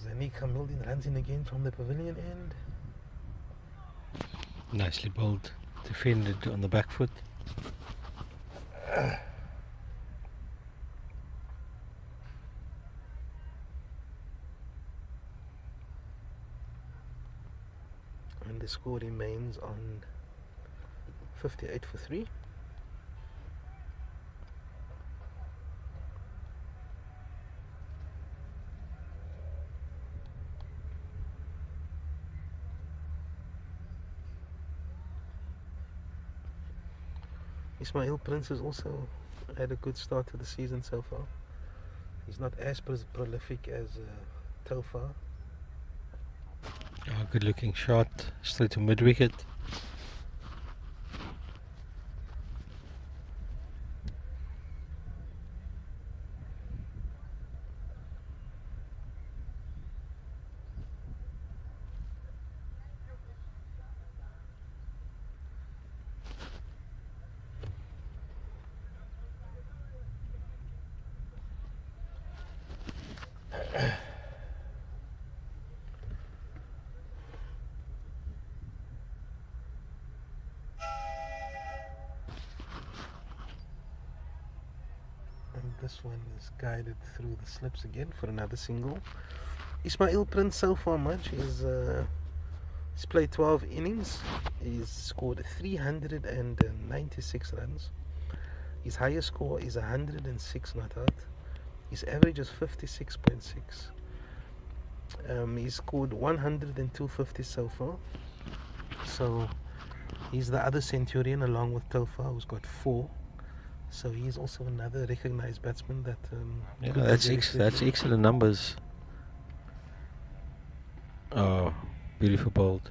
Zanika Mildin runs in again from the pavilion end. Nicely bowled, defended on the back foot. And the score remains on 58 for 3. Ismail Prince has also had a good start to the season so far. He's not as prolific as Tofar. Oh, good looking shot, straight to mid wicket. And this one is guided through the slips again for another single. Ismail Prince so far much is he's played 12 innings. He's scored 396 runs. His highest score is 106 not out. His average is 56.6. He's scored 102 50s so far. So he's the other Centurion along with Tofar, who's got 4. So he's also another recognized batsman that. Yeah, could be that's very that's tricky. excellent numbers. Oh, beautiful bowled.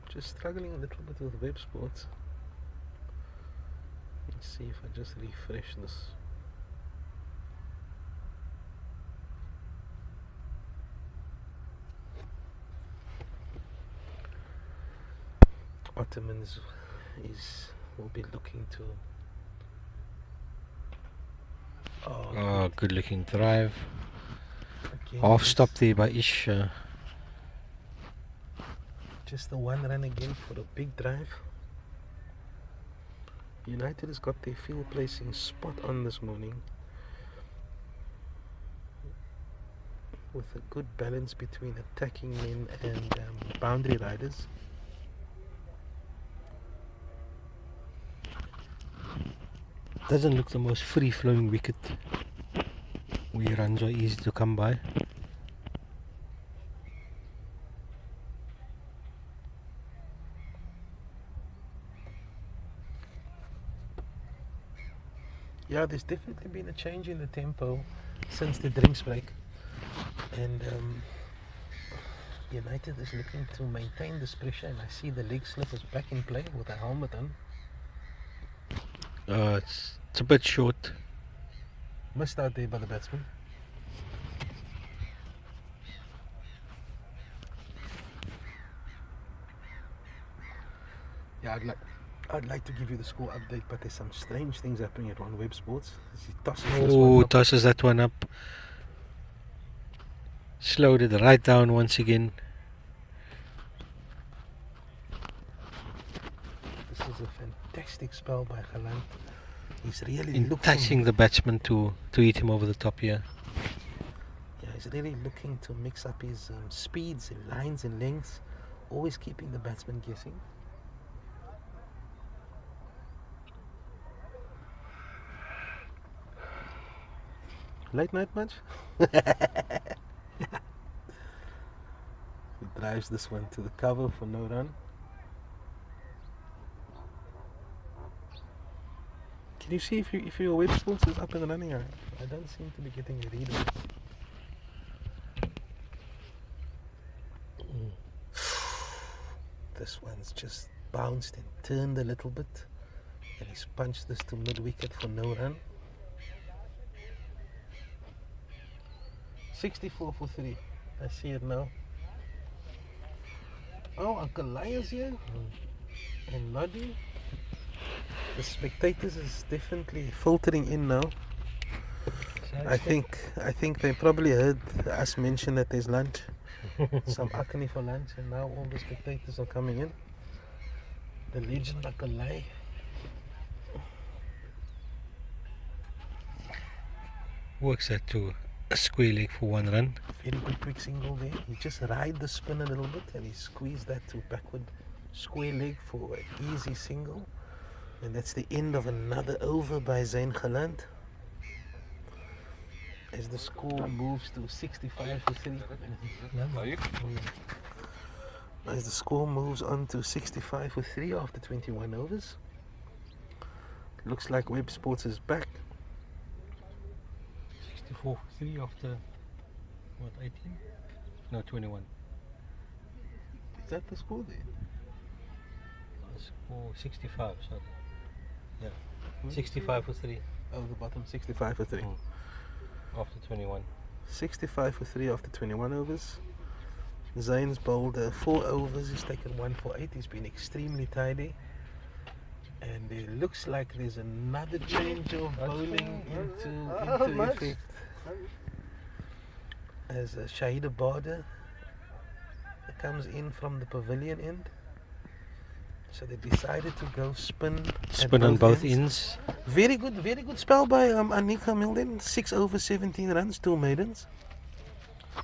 Just struggling a little bit with web sports. Let's see if I just refresh this. Ottomans will be looking to. Oh, good looking drive. again, Half just- stop there by Ish. Just the 1 run again for a big drive. United has got their field placing spot on this morning, with a good balance between attacking men and boundary riders. Doesn't look the most free flowing wicket, where runs are easy to come by. Yeah, there's definitely been a change in the tempo since the drinks break, and United is looking to maintain this pressure, and I see the leg slip is back in play with a helmet on. It's a bit short. Missed out there by the batsman. Yeah, I'd like to give you the score update, but there's some strange things happening at One Web Sports. He tosses this one Oh, up. tosses that one up. Slowed it right down once again. This is a fantastic spell by Galant. He's really In looking. touching the batsman to hit him over the top here. Yeah, he's really looking to mix up his speeds and lines and lengths, always keeping the batsman guessing. Late night much? He drives this one to the cover for no run. Can you see if your web sports is up and running? I don't seem to be getting a read on it. This one's just bounced and turned a little bit, and he's punched this to mid wicket for no run. 64 for 3. I see it now. Oh, Uncle Lions here and Noddy. The spectators is definitely filtering in now. I think they probably heard us mention that there's lunch. Some akani for lunch, and now all the spectators are coming in. The legend Akalai. Works that to a square leg for one run. Very good quick single there. He just ride the spin a little bit and he squeezed that to backward square leg for an easy single. And that's the end of another over by Zain Galant. As the score moves to 65 for 3. As the score moves on to 65 for 3 after 21 overs. Looks like Web Sports is back. 64 for 3 after, what, 18? No, 21. Is that the score there? Score 65, sorry. Yeah, 65 for 3 Oh, the bottom 65 for 3. after 21. 65 for 3 after 21 overs. Zain's bowled 4 overs, he's taken 1 for 8. He's been extremely tidy. And it looks like there's another change of bowling into effect. As Shahid Abada comes in from the pavilion end. So they decided to go spin On both ends. Very good spell by Anika Milden. 6 over 17 runs, 2 maidens.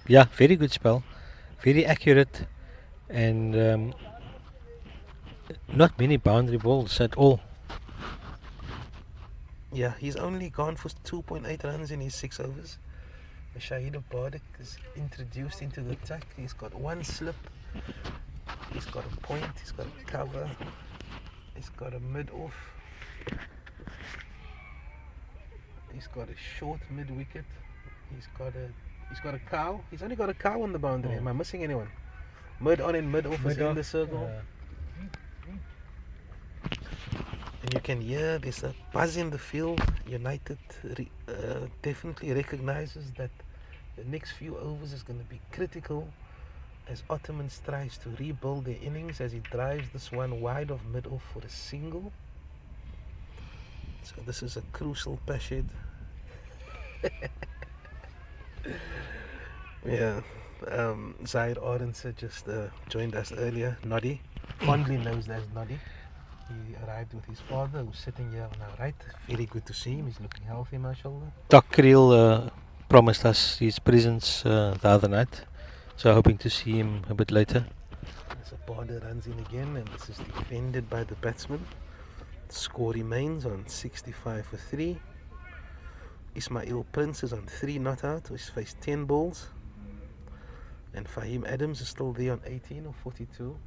Yeah, very good spell. Very accurate. And not many boundary balls at all. Yeah, he's only gone for 2.8 runs in his 6 overs. Shahid Abada is introduced into the attack. He's got 1 slip. He's got a point, he's got a cover, he's got a mid-off, he's got a short mid-wicket, he's got a cow. He's only got a cow on the boundary. Am I missing anyone? Mid-on and mid-off is in the circle. And you can hear there's a buzz in the field. United definitely recognizes that the next few overs is going to be critical as Ottoman tries to rebuild their innings as he drives this one wide of mid-off for a single. So this is a crucial passage. Yeah, Zaid Arendse just joined us earlier. Noddy, fondly knows as Noddy. He arrived with his father who's sitting here on our right. Very good to see him, he's looking healthy, mashallah. Doc Creel promised us his presence the other night. So hoping to see him a bit later. As Abada runs in again and this is defended by the batsman. The score remains on 65 for 3. Ismail Prince is on 3 not out, he's faced 10 balls. And Fahim Adams is still there on 18 or 42.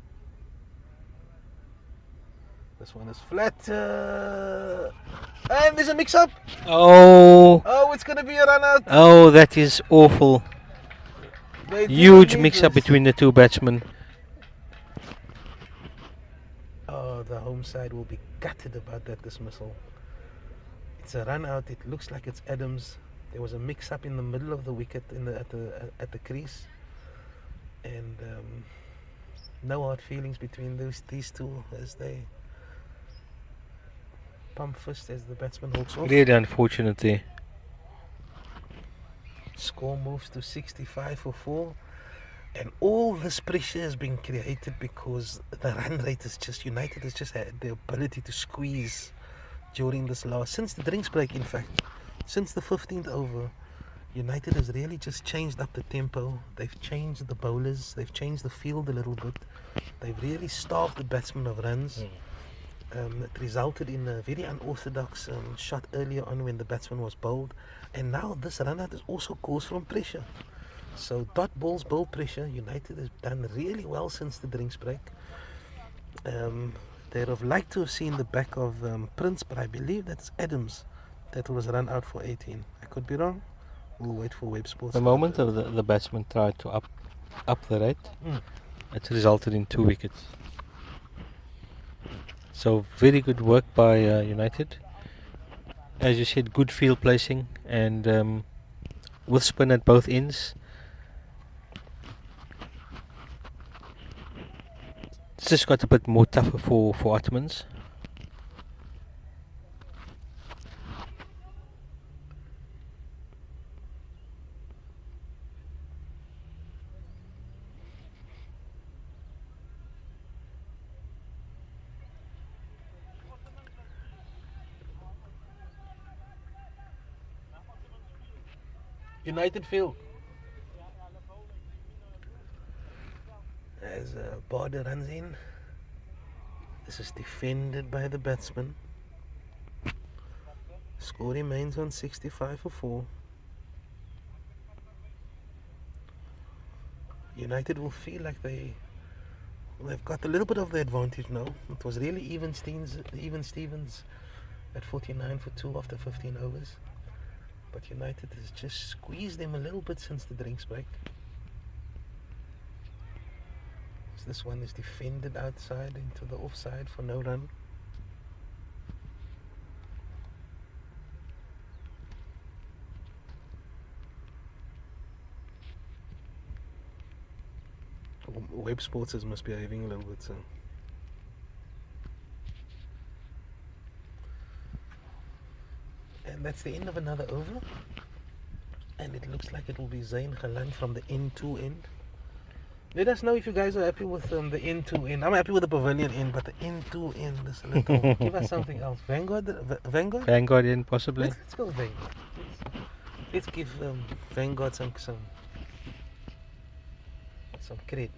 This one is flat. And there's a mix up. Oh, it's going to be a run out. Oh, that is awful. Huge mix-up between the two batsmen. Oh, the home side will be gutted about that dismissal. It's a run out. It looks like it's Adams. There was a mix-up in the middle of the wicket at the crease, and no hard feelings between these two as they pump fist as the batsman holds off. Really unfortunate there. Score moves to 65 for 4. And all this pressure has been created because the run rate is just, United has just had the ability to squeeze during this last, since the drinks break in fact, since the 15th over, United has really just changed up the tempo. They've changed the bowlers, they've changed the field a little bit. They've really starved the batsmen of runs. It resulted in a very unorthodox shot earlier on when the batsman was bowled. And now this run out is also caused from pressure. So dot balls, bowl pressure. United has done really well since the drinks break. They'd have liked to have seen the back of Prince, but I believe that's Adams that was run out for 18. I could be wrong. We'll wait for Web Sports. The moment of the batsman tried to up the rate, it resulted in 2 wickets. So very good work by United. As you said, good field placing and with spin at both ends. It's just got a bit more tougher for Ottomans. United field. As Bader runs in, this is defended by the batsman. Score remains on 65 for 4. United will feel like they've got a little bit of the advantage now. It was really even Stevens at 49 for 2 after 15 overs. But United has just squeezed them a little bit since the drinks break. So this one is defended outside into the offside for no run. Web Sports is misbehaving a little bit, so. And that's the end of another over. And it looks like it will be Zain Khalan from the end to end. Let us know if you guys are happy with the end to end. I'm happy with the pavilion end, but the end to end is a little. Give us something else. Vanguard? Vanguard? Vanguard in possibly. Let's go Vanguard. Let's give Vanguard some credit.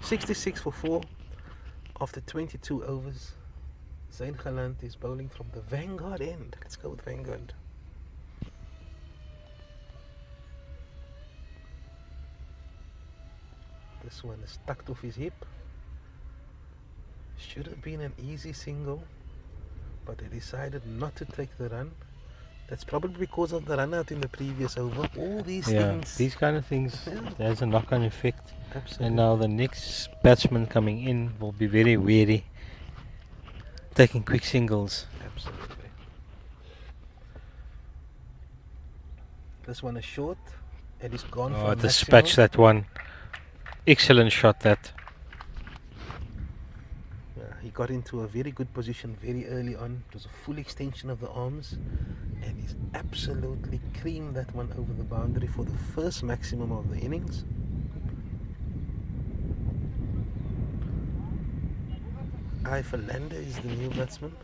66 for 4 after 22 overs. Zain Khalan is bowling from the Vanguard end. Let's go with Vanguard. This one is tucked off his hip. Should have been an easy single, but they decided not to take the run. That's probably because of the run out in the previous over. All these things. These kind of things, there's a knock-on effect. Absolutely. And now the next batsman coming in will be very wary, taking quick singles. Absolutely. This one is short. It is gone for dispatch that one. Excellent shot that. He got into a very good position very early on. It was a full extension of the arms, and he's absolutely creamed that one over the boundary for the first maximum of the innings. Ifalanda is the new batsman.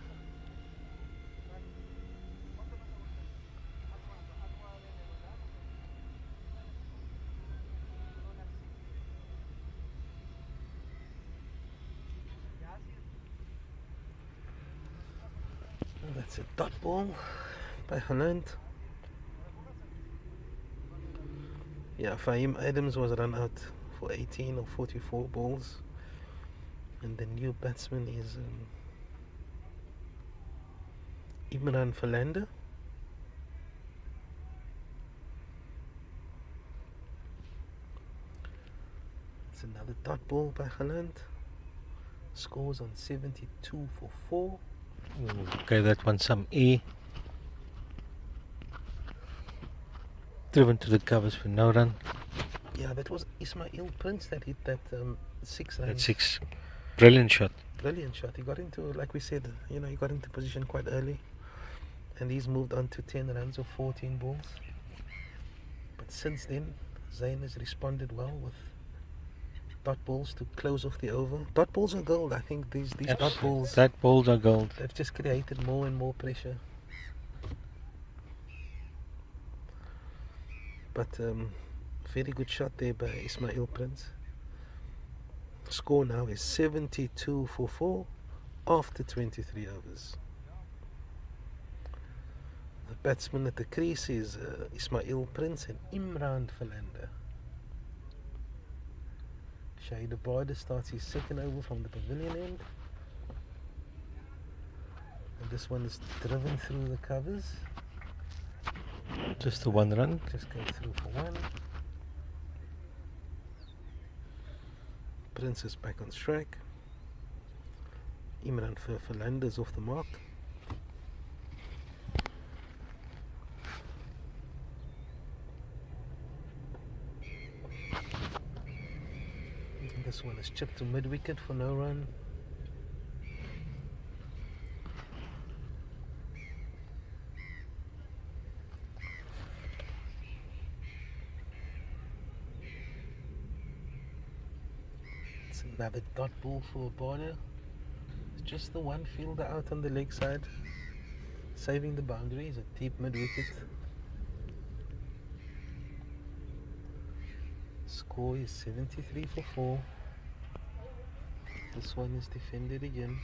That's a dot ball by Holland. Yeah, Fahim Adams was run out for 18 or 44 balls. And the new batsman is Imran Falanda. It's another dot ball by Holland. Scores on 72 for 4. Okay, that one some E. Driven to the covers for no run. Yeah, that was Ismail Prince that hit that 6 run. That 6. Brilliant shot. brilliant shot. He got into, like we said, he got into position quite early, and he's moved on to 10 runs or 14 balls. But since then, Zayn has responded well with dot balls to close off the over. Dot balls are gold. I think these Yes, dot balls, that balls are gold. they've just created more and more pressure. But very good shot there by Ismail Prince. Score now is 72 for 4 after 23 overs. The batsman at the crease is Ismail Prince and Imran Philander. Shahid Abada starts his second over from the pavilion end. And this one is driven through the covers. Just the 1 run. Just go through for 1. Prince is back on strike. Imran Philander is off the mark. And this one is chipped to mid-wicket for no run. Another dot ball for a border. Just the one fielder out on the leg side, saving the boundaries, a deep mid-wicket. Score is 73 for 4. This one is defended again.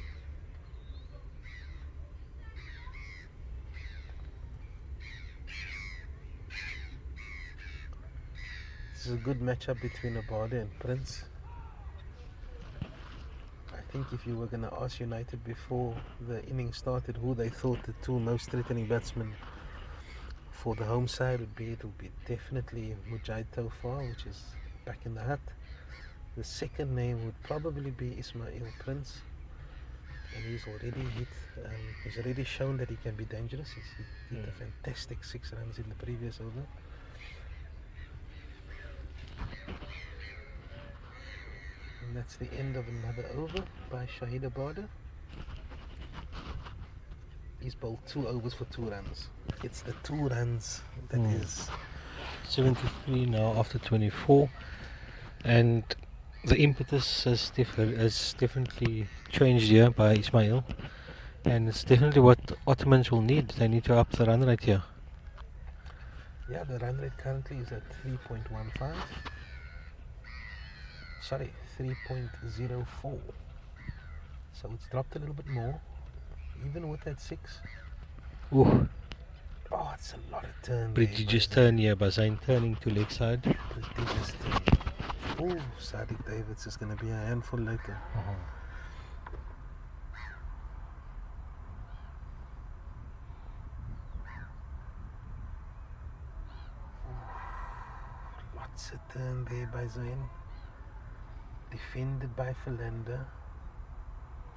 This is a good matchup between Abada and Prince. I think if you were going to ask United before the innings started who they thought the two most threatening batsmen for the home side would be, it would be definitely Mujahid Tawfar, which is back in the hut. The second name would probably be Ismail Prince, and he's already shown that he can be dangerous. He hit a fantastic 6 runs in the previous over. And that's the end of another over by Shahid Abada. He's bowled 2 overs for 2 runs. It's the 2 runs that is 73 now after 24, and the impetus has definitely changed here by Ismail, and it's definitely what Ottomans will need. They need to up the run rate here. Yeah, the run rate currently is at 3.15. Sorry, 3.04. So it's dropped a little bit more, even with that 6. Ooh, Oh, it's a lot of turn. prodigious turn here by Zayn turning to leg side. Prodigious turn. Oh, Sadiq Davids is going to be a handful later. Lots of turn there by Zayn. Defended by Philander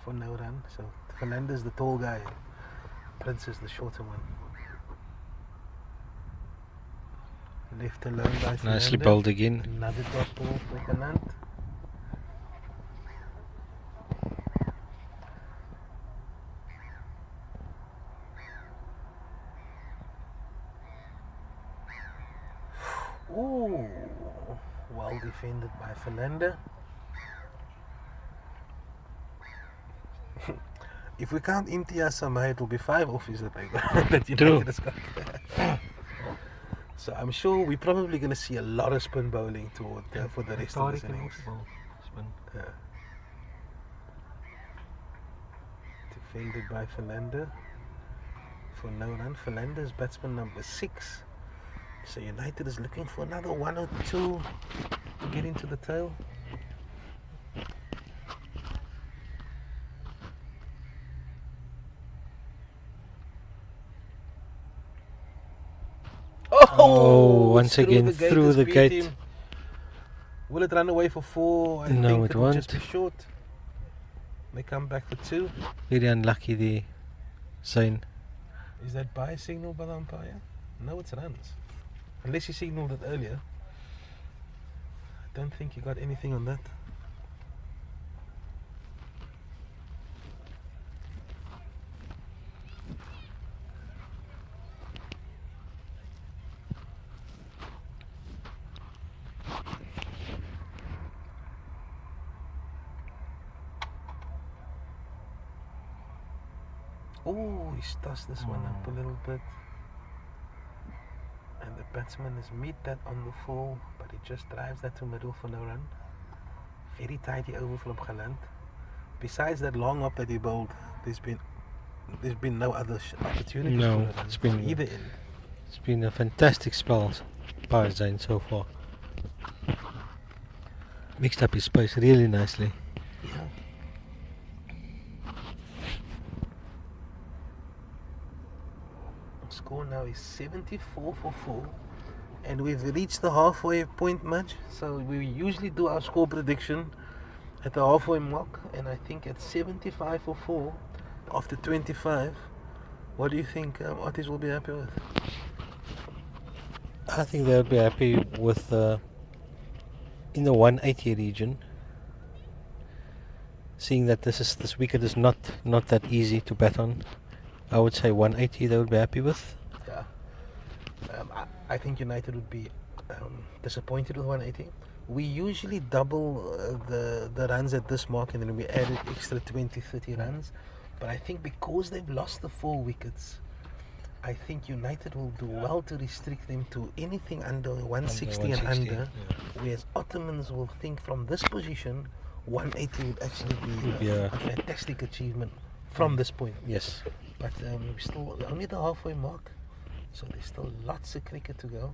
for no run. So Philander's the tall guy, Prince is the shorter one. Left alone by Philander. Nicely bowled again. Another dot ball for Kanant. Ooh, well defended by Philander. If we count Imtiaz Samai, it will be 5 offers that they got. That United has got. So I'm sure we're probably going to see a lot of spin bowling toward for the rest of this innings. Yeah. Defended by Philander for no run. Philander is batsman number 6. So United is looking for another 1 or 2 to get into the tail. Oh, once again through the gate. Will it run away for 4? I No, think it will won't. just be short. They come back for 2. Very unlucky there, Zayn. Is that buy signal by the umpire? No, it's runs. Unless he signalled it earlier. I don't think he got anything on that. Oh, he's tossed this one up a little bit. And the batsman has meet that on the full, but he just drives that to middle for no run. Very tidy over from Galant. Besides that long up that he bowled, there's been no other opportunity No, for a run it's from been- either end. It's been a fantastic spell by Zain so far. Mixed up his pace really nicely. Yeah. Score now is 74 for 4, and we've reached the halfway point much. So we usually do our score prediction at the halfway mark, and I think at 75 for 4 after 25, what do you think Otis will be happy with? I think they'll be happy with in the 180 region. Seeing that this wicket is not that easy to bat on, I would say 180 they would be happy with. Yeah. I think United would be disappointed with 180. We usually double the runs at this mark, and then we add an extra 20-30 runs. But I think because they've lost the 4 wickets, I think United will do well to restrict them to anything under 160 and under. yeah. Whereas Ottomans will think from this position, 180 would actually Would be be a fantastic achievement from this point. Yes. But we're still only the halfway mark, so there's still lots of cricket to go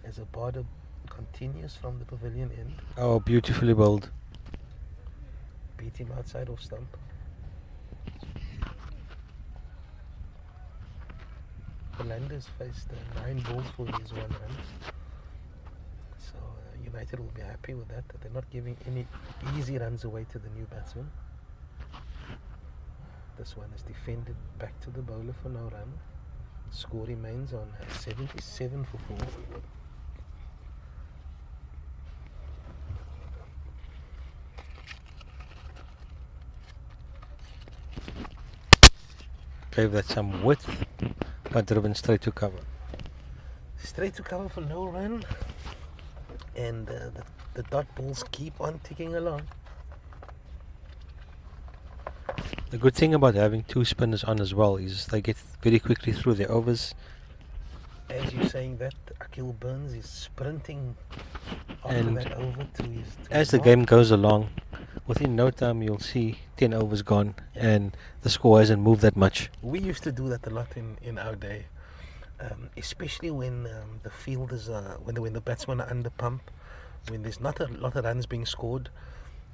as a border continues from the pavilion end. Oh, beautifully bowled. Beat him outside off stump. Fernandez faced 9 balls for his 1 run. So United will be happy with that they're not giving any easy runs away to the new batsman. This one is defended back to the bowler for no run. Score remains on 77 for 4. Gave that some width, but driven straight to cover. Straight to cover for no run. And the dot balls keep on ticking along. The good thing about having 2 spinners on as well is they get very quickly through their overs. As you're saying that, Akil Burns is sprinting after And that over to his... As the game goes along, within no time you'll see 10 overs gone and the score hasn't moved that much. We used to do that a lot in our day, especially when the fielders are, when the batsmen are under pump, when there's not a lot of runs being scored.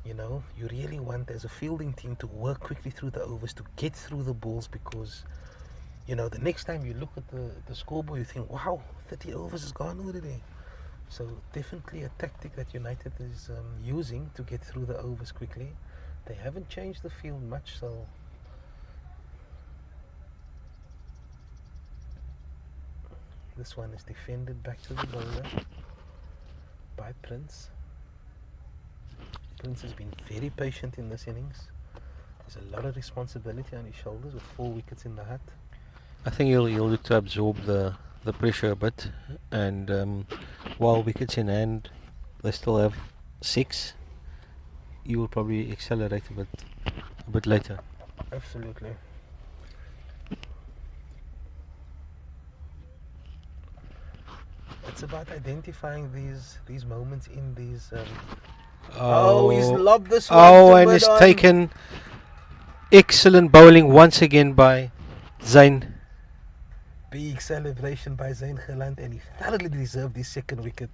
You know, you really want as a fielding team to work quickly through the overs to get through the balls, because you know the next time you look at the scoreboard you think, wow, 30 overs is gone already. So definitely a tactic that United is using to get through the overs quickly. They haven't changed the field much, so this one is defended back to the bowler by Prince. Prince has been very patient in this innings. There's a lot of responsibility on his shoulders with 4 wickets in the hut. I think he'll look to absorb the pressure a bit, and while wickets in hand they still have 6, he will probably accelerate a bit later. Absolutely. It's about identifying these moments in these. He's lobbed this one. Oh, to and mid it's on. taken excellent bowling once again by Zain. Big celebration by Zain Galant, and he thoroughly deserved his 2nd wicket.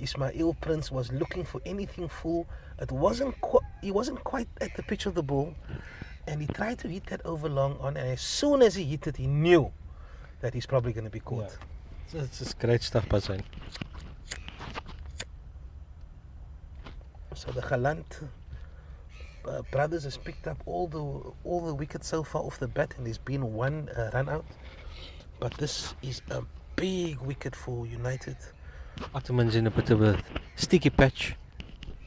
Ismail Prince was looking for anything full. He wasn't quite at the pitch of the ball, and he tried to hit that over long on. And as soon as he hit it, he knew that he's probably going to be caught. Yeah. It's just great stuff by Zain. So the Galant brothers has picked up all the wickets so far off the bat, and there's been 1 run out. But this is a big wicket for United. Ottoman's in a bit of a sticky patch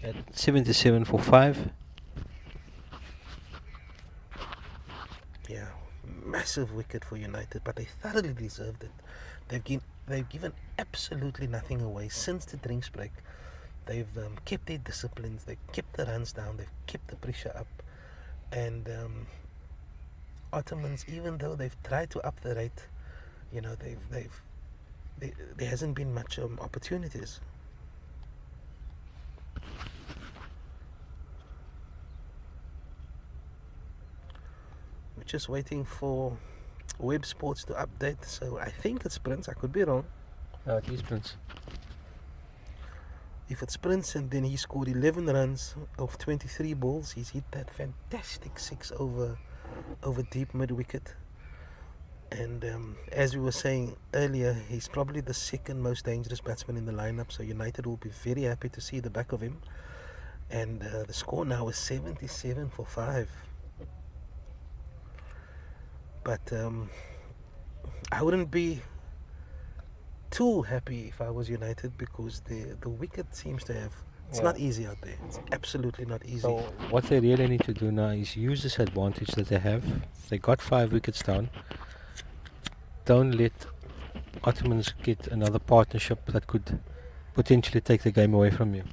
at 77 for 5. Yeah, massive wicket for United, but they thoroughly deserved it. They've given absolutely nothing away since the drinks break. They've kept their disciplines, they've kept the runs down, they've kept the pressure up, and Ottomans, even though they've tried to up the rate, you know, there hasn't been much opportunities. We're just waiting for Web Sports to update. So I think it's Prince. I could be wrong. No, it is Prince. If it's Prince, and then he scored 11 runs of 23 balls, he's hit that fantastic 6 over deep mid wicket. And as we were saying earlier, he's probably the second most dangerous batsman in the lineup. So United will be very happy to see the back of him. And the score now is 77 for 5. But I wouldn't be too happy if I was United, because the wicket seems to have... It's not easy out there. It's absolutely not easy. So what they really need to do now is use this advantage that they have. They got 5 wickets down. Don't let Ottomans get another partnership that could potentially take the game away from you.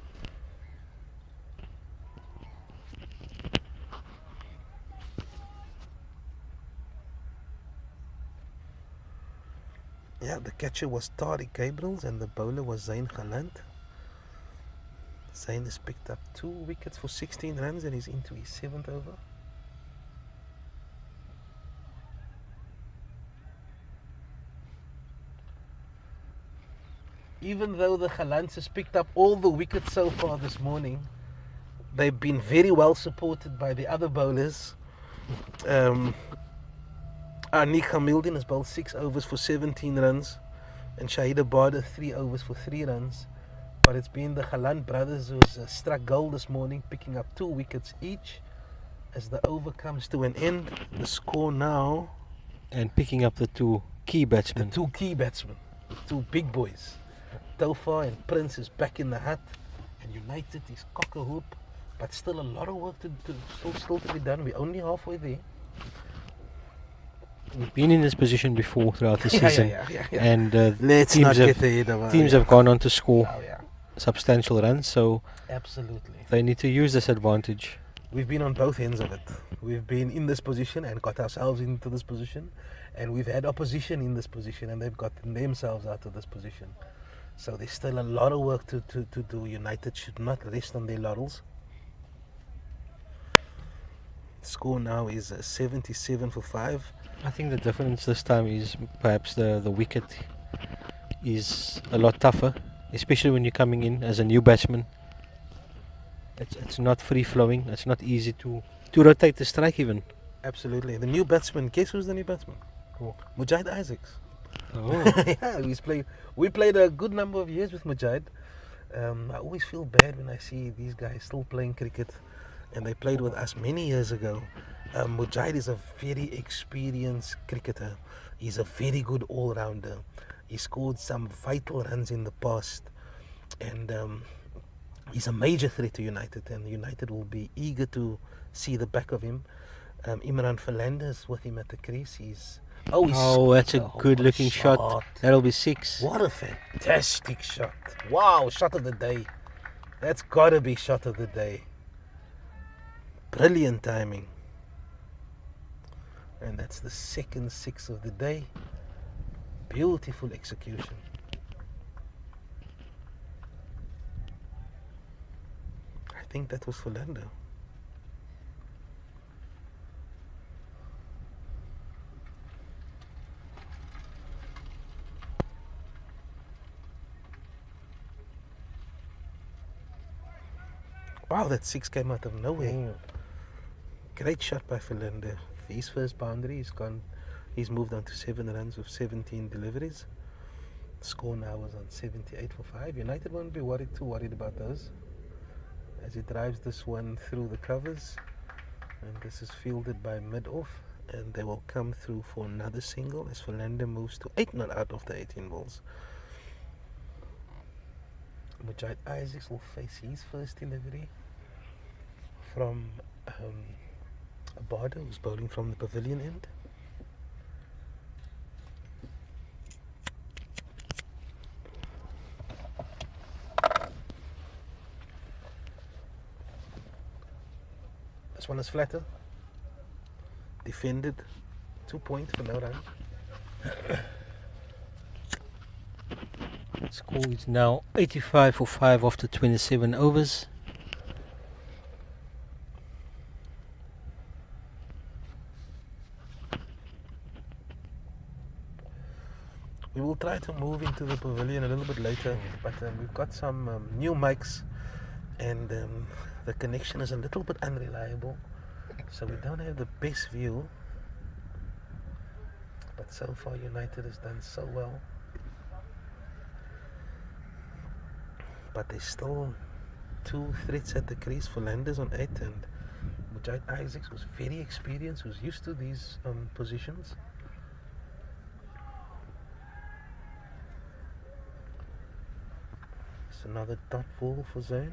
Yeah, the catcher was Tariq Gabriels and the bowler was Zain Galant. Zain has picked up 2 wickets for 16 runs and he's into his 7th over. Even though the Galants has picked up all the wickets so far this morning, they've been very well supported by the other bowlers. Anik Hamildin has bowled 6 overs for 17 runs and Shahid Abada 3 overs for 3 runs. But it's been the Galant brothers who's struck gold this morning, picking up 2 wickets each. As the over comes to an end, the score now... And picking up the 2 key batsmen. The 2 key batsmen, the 2 big boys. Taufa and Prince is back in the hut, and United is cock-a-hoop, but still a lot of work still to be done. We're only halfway there. We've been in this position before throughout the season, yeah. and Let's not get ahead of teams have gone on to score Oh, yeah. substantial runs, so Absolutely. they need to use this advantage. We've been on both ends of it. We've been in this position and got ourselves into this position, and we've had opposition in this position and they've gotten themselves out of this position. So there's still a lot of work to do. United should not rest on their laurels. Score now is 77 for 5. I think the difference this time is perhaps the wicket is a lot tougher, especially when you're coming in as a new batsman. It's not free flowing. It's not easy to rotate the strike even. Absolutely. The new batsman, guess who's the new batsman? Cool. Mujahid Isaacs. Oh. Yeah, we played a good number of years with Mujahid. I always feel bad when I see these guys still playing cricket, and they played with us many years ago. Mujahid is a very experienced cricketer. He's a very good all-rounder. He scored some vital runs in the past, and he's a major threat to United, and United will be eager to see the back of him. Imran Fernandez with him at the crease. That's a good-looking shot. That'll be 6. What a fantastic shot. Wow, shot of the day. That's got to be shot of the day. Brilliant timing. And that's the second 6 of the day. Beautiful execution. I think that was Philando. Wow, that 6 came out of nowhere. Great shot by Philando. His first boundary, he's moved on to 7 runs with 17 deliveries. The score now is on 78 for 5. United won't be too worried about those, as he drives this one through the covers, and this is fielded by mid-off, and they will come through for another single as Philando moves to 8 not out of the 18 balls. Mujahid Isaacs will face his first delivery from Abada, who's bowling from the pavilion end. This one is flatter, defended, 2 points for no run. Score is now 85 for 5 after 27 overs. We will try to move into the pavilion a little bit later, but we've got some new mics and the connection is a little bit unreliable, so we don't have the best view. But so far United has done so well. But there's still 2 threats at the crease. Fernandez on 8 and Mujahid Isaacs, who's very experienced, who's used to these positions. It's another dot ball for Zayn.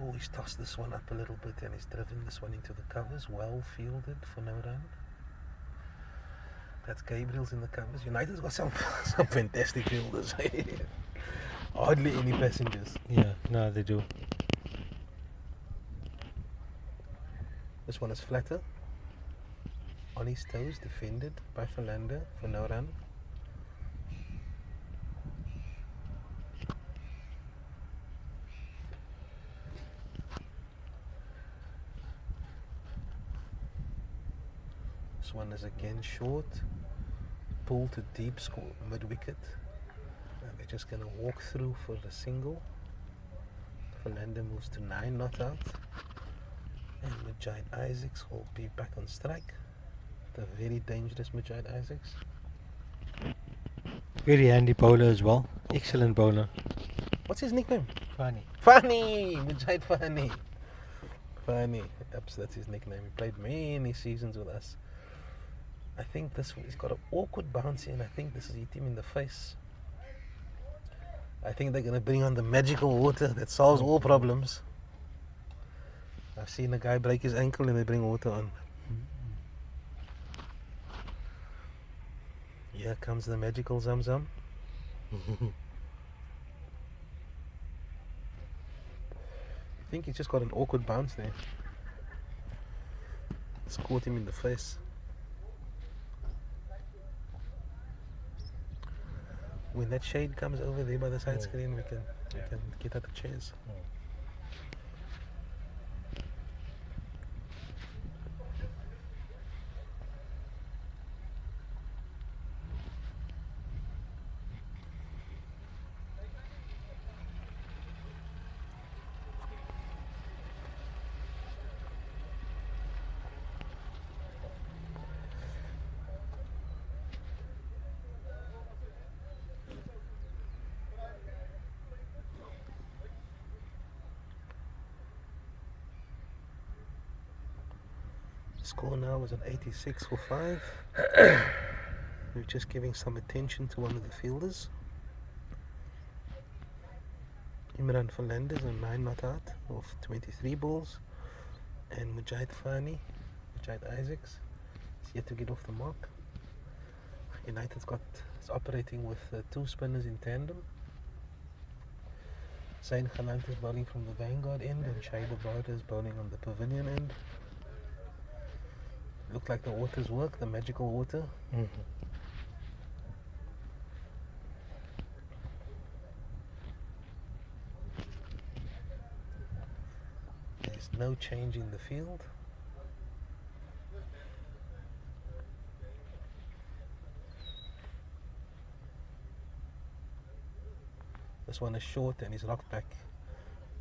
Oh, he's tossed this one up a little bit and he's driven this one into the covers. Well fielded for no run. That's Gabriel's in the covers. United's got some fantastic fielders. Hardly any passengers. Yeah, no, they do. This one is flatter. On his toes, defended by Philander for no run. This one is again short. Pull to deep, score mid wicket. And they're just going to walk through for the single. Philander moves to 9 not out. And Mujahid Isaacs will be back on strike. The very dangerous Mujahid Isaacs. Very handy bowler as well. Excellent bowler. What's his nickname? Funny. Funny! Mujahid Funny. Funny. That's his nickname. He played many seasons with us. I think he's got an awkward bounce and I think this has hit him in the face. I think they're going to bring on the magical water that solves all problems. I've seen a guy break his ankle and they bring water on. Here comes the magical Zam Zam. I think he's just got an awkward bounce there. It's caught him in the face. When that shade comes over there by the side screen, we can get out the chairs. Score now is at 86 for 5. We're just giving some attention to one of the fielders. Imran Fernandez on 9 not out of 23 balls. And Mujahid Isaacs is yet to get off the mark. United's is operating with 2 spinners in tandem. Zayn Khalant is bowling from the Vanguard end and Shahid Abada is bowling on the Pavilion end. Look like the waters work, the magical water. There's no change in the field. This one is short and he's rocked back.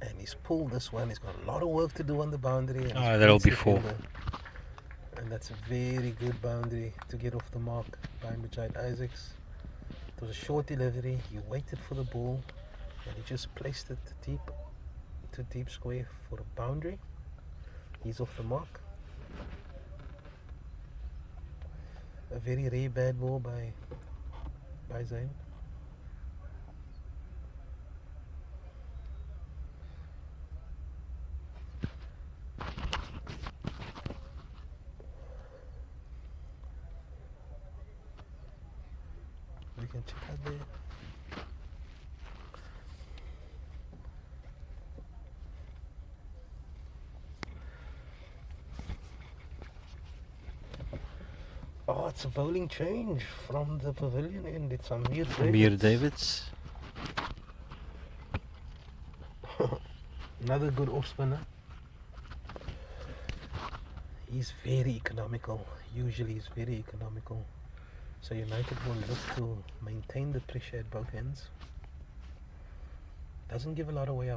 And he's pulled this one. He's got a lot of work to do on the boundary. That'll be 4. And that's a very good boundary to get off the mark by Mujahid Isaacs. It was a short delivery. He waited for the ball and he just placed it to deep square for a boundary. He's off the mark. A very rare bad ball by Zayn. can check out there. Oh, it's a bowling change from the pavilion end. It's Amir Davids. Amir Davids. Another good off spinner. He's very economical. Usually he's very economical. So United will look to maintain the pressure at both ends. Doesn't give a lot away.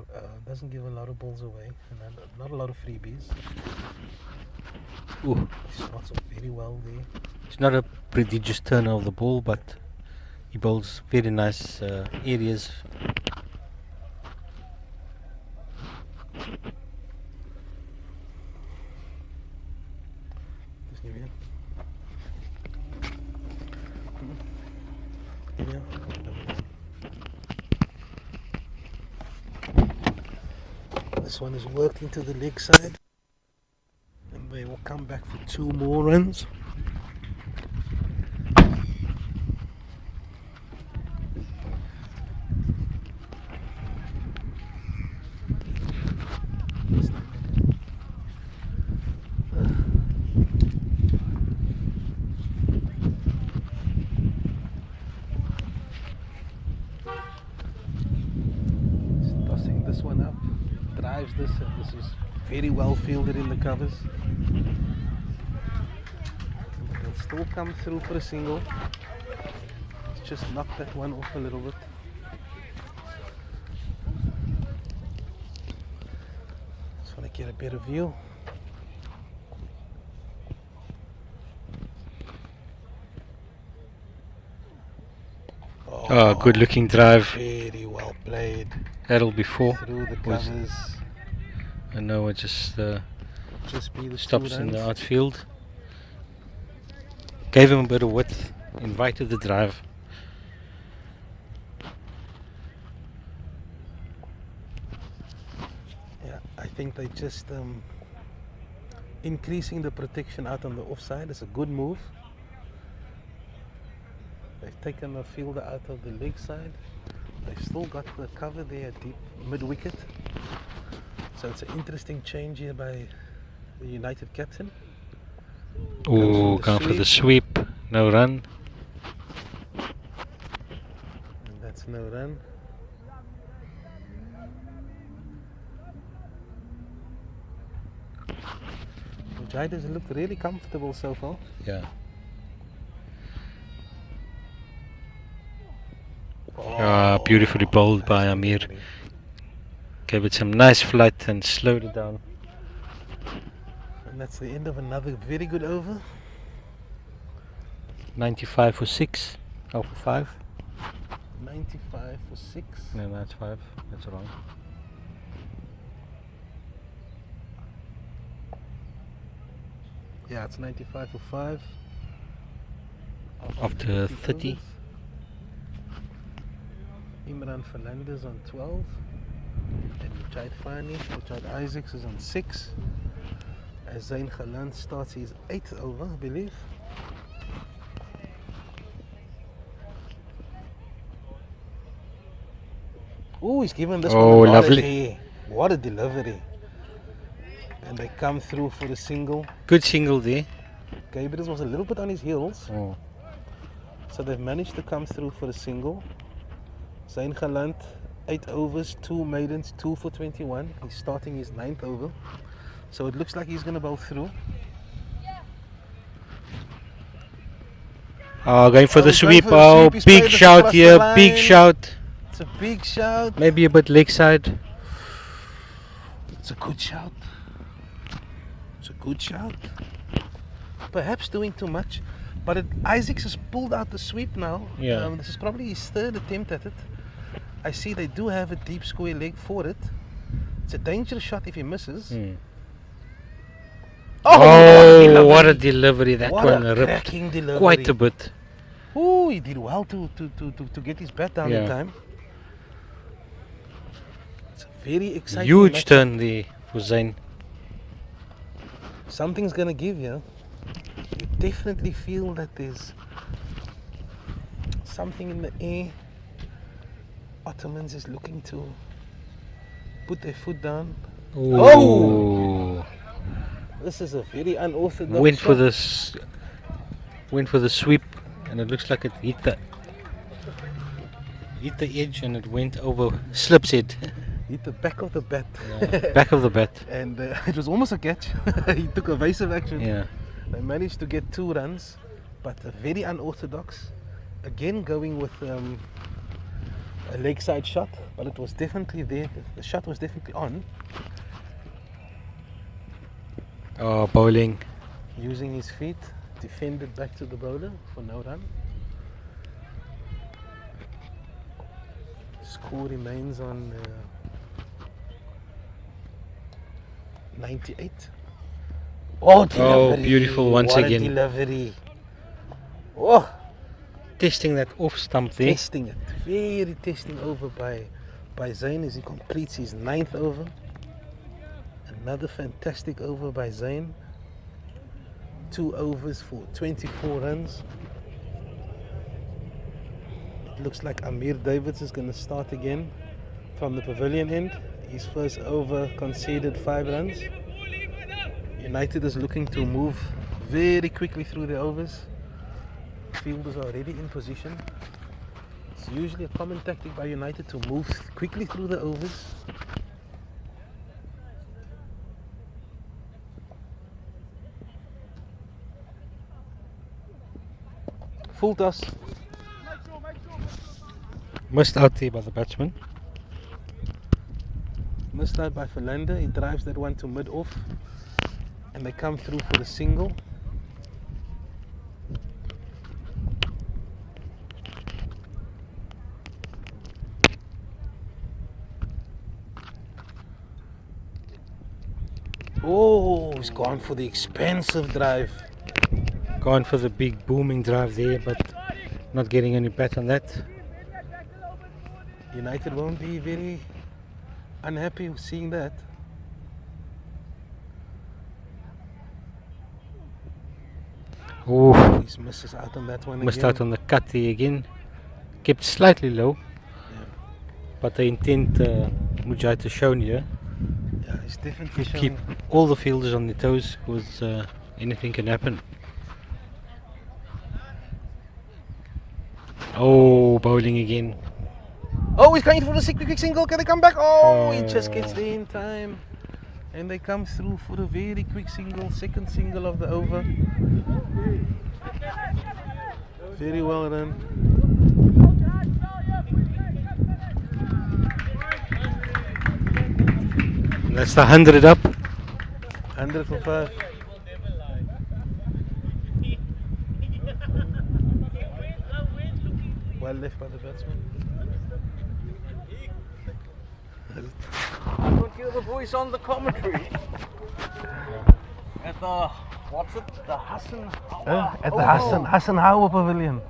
Doesn't give a lot of balls away, and not a lot of freebies. Ooh, He slots up very well there. it's not a prodigious turner of the ball, but he bowls very nice areas. Just give me a- Yeah. This one is worked into the leg side, and they will come back for 2 more runs. Tossing this one up, drives this, and this is very well fielded in the covers. They'll still come through for a single. Let's just knock that one off a little bit. Just want to get a better view. Oh, good looking drive. Very well played That'll be 4. through the Was- covers. And now it just Just be the stops in the runs. outfield. Gave him a bit of width, invited the drive. Yeah, I think they just increasing the protection out on the offside is a good move. They've taken the fielder out of the leg side. They've still got the cover there deep mid wicket. So it's an interesting change here by the United captain. Ooh, the going for the sweep. No run. And that's no run. Vijay doesn't look really comfortable so far. Yeah. Beautifully bowled by Amir. Gave it some nice flight and slowed it down. And that's the end of another very good over. 95 for 6. Oh, for 5. 95 for 6. No, that's 5. That's wrong. Yeah, it's 95 for 5. After 30. overs. Imran Fernandez on 12. And Mujahid Fani, Mujahid Isaacs is on 6. As Zain Khalan starts his 8th over, I believe. Oh, he's given this one a lot lovely. of air. What a delivery. And they come through for the single. Good single there. Gabriel was a little bit on his heels. Oh. So they've managed to come through for a single. Zain Khalant, 8 overs, 2 maidens, 2 for 21. He's starting his 9th over. So it looks like he's going to bowl through. Oh, going for Oh, the he's going sweep. for the Oh, sweep. He's big played this shout across the here. line. Big shout. It's a big shout. Maybe a bit leg side. It's a good shout. It's a good shout. Perhaps doing too much. But Isaacs has pulled out the sweep now. Yeah. This is probably his 3rd attempt at it. I see they do have a deep square leg for it. It's a dangerous shot if he misses. Hmm. Oh, What a delivery. That What one a ripped cracking delivery. quite a bit. Oh, he did well to get his bat down in Yeah. time. It's a very exciting Huge match. turn there for Zain. Something's gonna give you. You definitely feel that there's something in the air. Ottomans is looking to put their foot down. Oh! This is a very unorthodox Went for shot. this. Went for the sweep, and it looks like it hit the edge, and it went over Slip's head. Hit the back of the bat. Back of the bat. And it was almost a catch. He took evasive action. Yeah. They managed to get 2 runs, but very unorthodox. Again going with a leg side shot, but it was definitely there. The shot was definitely on. Oh, bowling. Using his feet, defended back to the bowler for no run. Score remains on 98. Oh, delivery. Beautiful once What again. A delivery. Oh, Testing that off stump there. testing it. Very testing over by Zain as he completes his 9th over. Another fantastic over by Zain. 2 overs for 24 runs. It looks like Amir Davids is going to start again from the pavilion end. His first over conceded 5 runs. United is looking to move very quickly through the overs. Fielders are already in position. It's usually a common tactic by United to move quickly through the overs. Full toss. Missed out there by the batsman. Missed out by Philander. He drives that one to mid-off. And they come through for the single. Oh, he's gone for the expensive drive. Gone for the big booming drive there, but not getting any bat on that. United won't be very unhappy with seeing that. Oh, He misses out on that one missed again. out on the cut there again. Kept slightly low, but the intent Mujahid has shown here. Yeah, he's definitely To keep showing. all the fielders on their toes, because anything can happen. Oh, bowling again. Oh, he's going for the quick single. Can they come back? Oh, he just gets there in time. And they come through for a very quick single, second single of the over. Very well done. And that's the 100 up. 100 for 5. Well left by the batsman. I could hear the voice on the commentary. At the, what's it? The Hassan. At the Hassan Hauer Pavilion.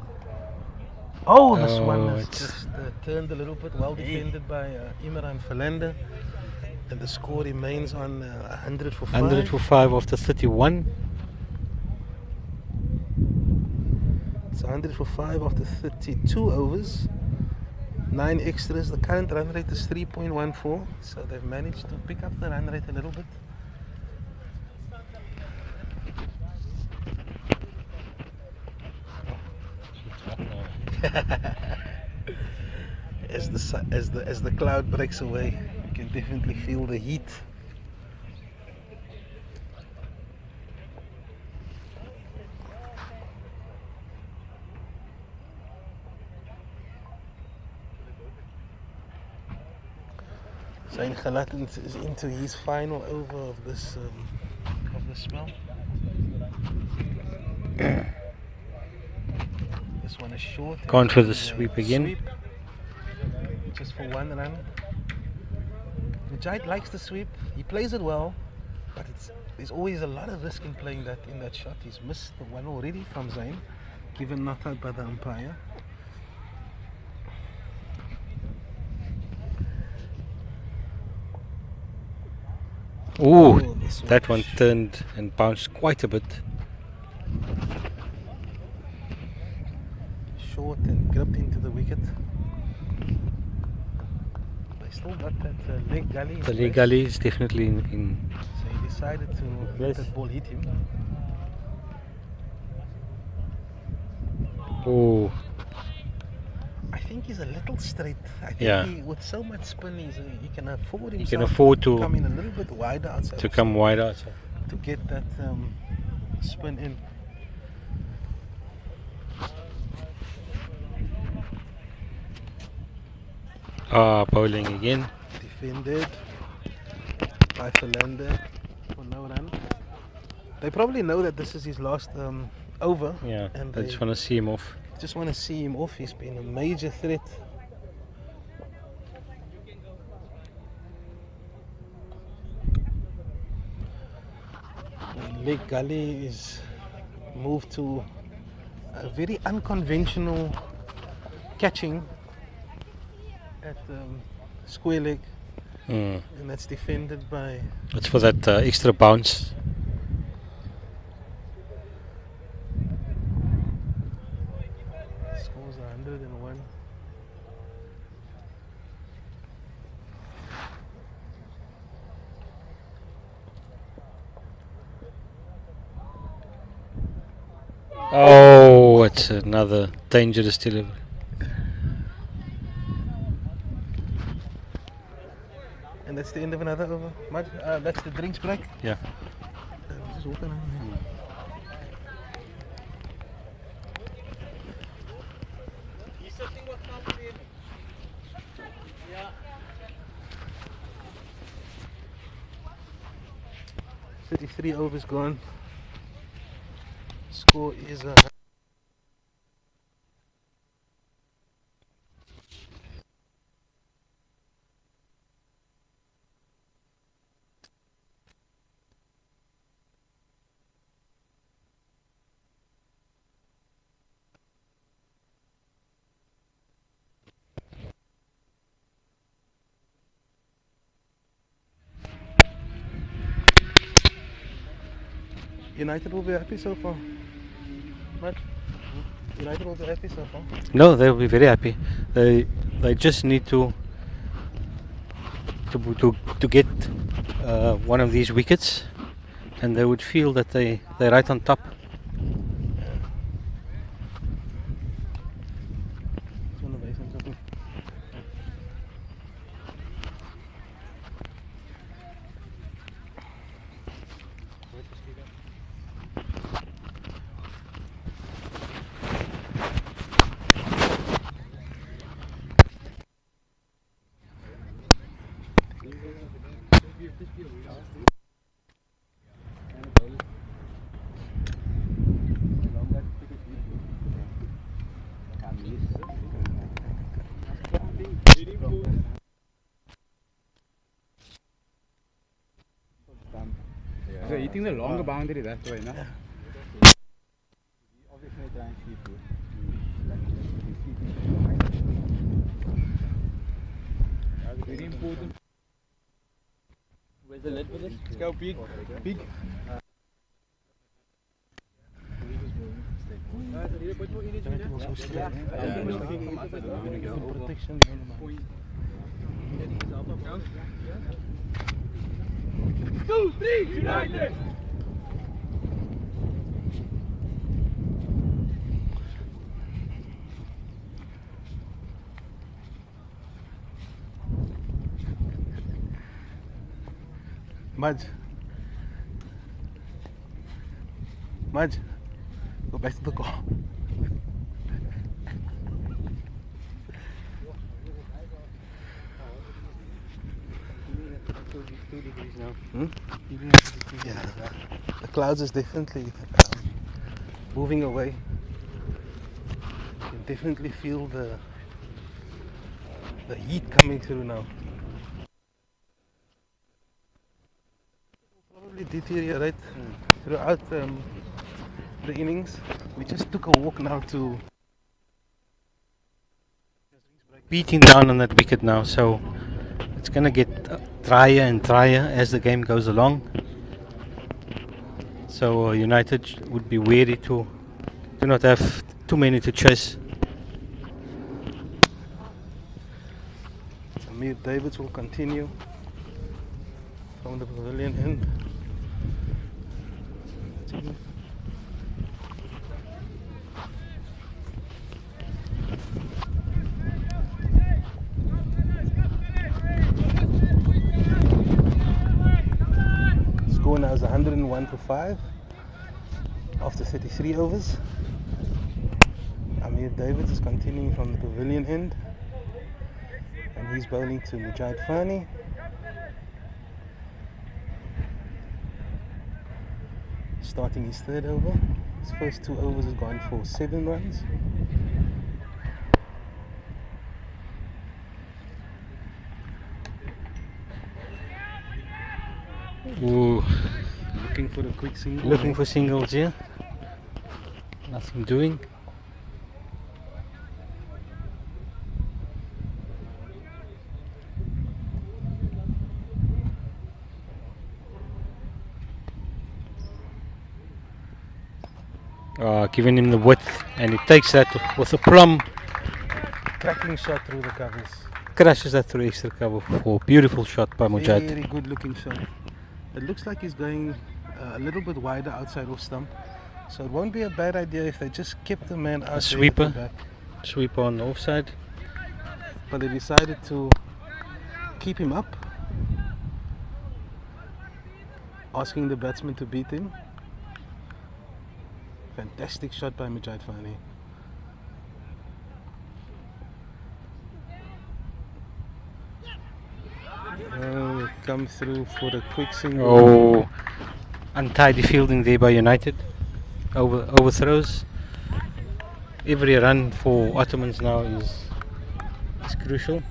Oh, this one Oh, is it's- just turned a little bit, well defended by Imran Philander. And the score remains on 100 for 5. 100 for 5 after 31. It's 100 for 5 after 32 overs. 9 extras. The current run rate is 3.14. So they've managed to pick up the run rate a little bit. As the cloud breaks away, you can definitely feel the heat. Zain Khalat is into his final over of this spell. This one is short. Gone for the And, sweep again. Sweep, just for 1 run. Mujahid likes the sweep. He plays it well, but there's always a lot of risk in playing that shot. He's missed the one already from Zain, given not out by the umpire. Ooh, this that one turned and bounced quite a bit. short and gripped into the wicket. They still got that leg gully. The leg gully is definitely in. So he decided to let that ball hit him. Oh, I think he's a little straight. I think Yeah. with so much spin, he can afford he himself can afford to come in a little bit wider outside. to come wide outside. to get that spin in. Bowling again. Defended by Philander for no run. They probably know that this is his last over. Yeah, and they just want to see him off. just want to see him off. He's been a major threat. The leg gully is moved to a very unconventional catching at square leg, Mm. and that's defended by It's for that extra bounce. scores 101. Oh, it's another dangerous delivery. And that's the end of another over. That's the drinks break. Yeah. Just walking around here. Yeah. 33 overs gone. Score is United will be happy so far. What? United will be happy so far. No, they'll be very happy. They just need to get one of these wickets, and they would feel that they're right on top. So eating the longer boundary, that's why, no? Very important. Where's the lid for this? Let's go big, big. Protection. Two, three, United! Mudge. Mudge. Go back to the car. Yeah, the clouds is definitely moving away. You can definitely feel the heat coming through now. Probably deteriorate throughout the innings. We just took a walk now to Beating down on that wicket now, so it's going to get drier and drier as the game goes along. So United would be wary to not have too many to chase. Amir Davids will continue from the pavilion end. Score now is 101-5 after 33 overs. Amir Davids is continuing from the pavilion end, and he's bowling to Mujahid Fani. Starting his third over. His first 2 overs has gone for 7 runs. Ooh, Looking for a quick single. looking for singles here. Nothing doing. Giving him the width, and he takes that with a plum. cracking shot through the covers. Crashes that through extra cover for beautiful shot by Mujahid. Very good looking shot. It looks like he's going a little bit wider outside off stump, so it won't be a bad idea if they just kept the man out there at the sweeper. back. Sweeper on the offside. But they decided to keep him up, asking the batsman to beat him. Fantastic shot by Mujahid Fani. Oh, come through for the quick single. Oh, untidy fielding there by United. Overthrows. Every run for Ottomans now is crucial.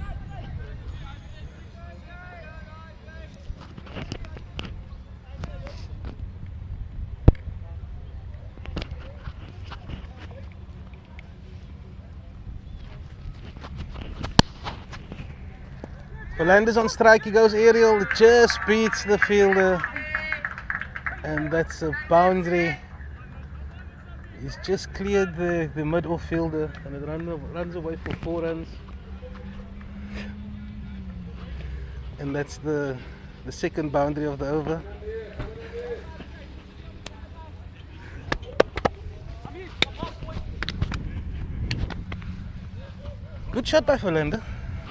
Fernandez on strike, he goes aerial, it just beats the fielder, and that's a boundary. He's just cleared the mid-off fielder, and it runs away for 4 runs, and that's the second boundary of the over. Good shot by Fernandez.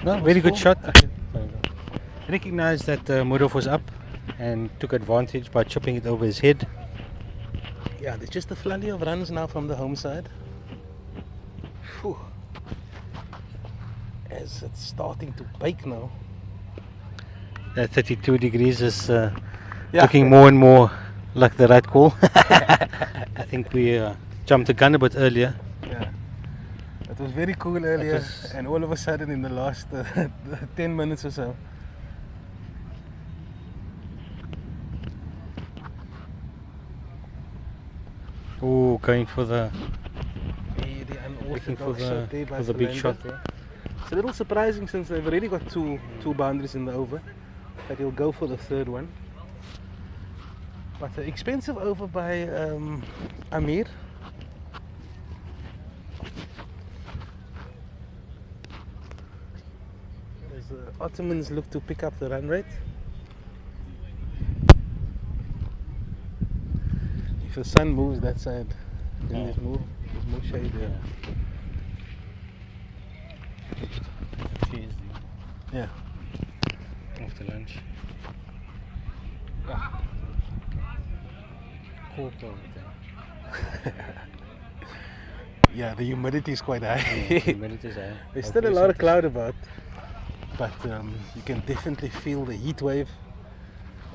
No, very good shot. Recognized that Murov was up and took advantage by chipping it over his head. Yeah, there's just a flurry of runs now from the home side. Phew. As it's starting to bake now. That 32 degrees is looking more and more like the right call. I think we jumped the gun a bit earlier. Yeah. It was very cool earlier, and all of a sudden in the last 10 minutes or so. Oh, going for the Very looking for unorthodox shot there the by big Fernandez. shot there. It's a little surprising since they've already got two boundaries in the over, that he'll go for the third one. But an expensive over by Amir. As the Ottomans look to pick up the run rate. If the sun moves that side, then there's more shade there. Yeah. After lunch. Yeah, the humidity is quite high. Humidity is high. There's still a lot of cloud about, but you can definitely feel the heat wave,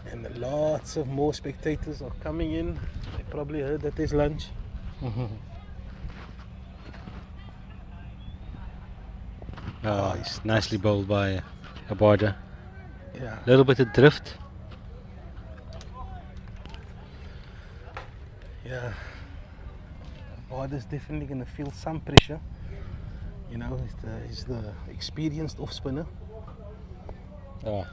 and lots of more spectators are coming in. They probably heard that there's lunch. Oh, it's nicely bowled by Abada. Yeah. A little bit of drift. Yeah. Abada's definitely going to feel some pressure. You know, he's the experienced off spinner. Oh.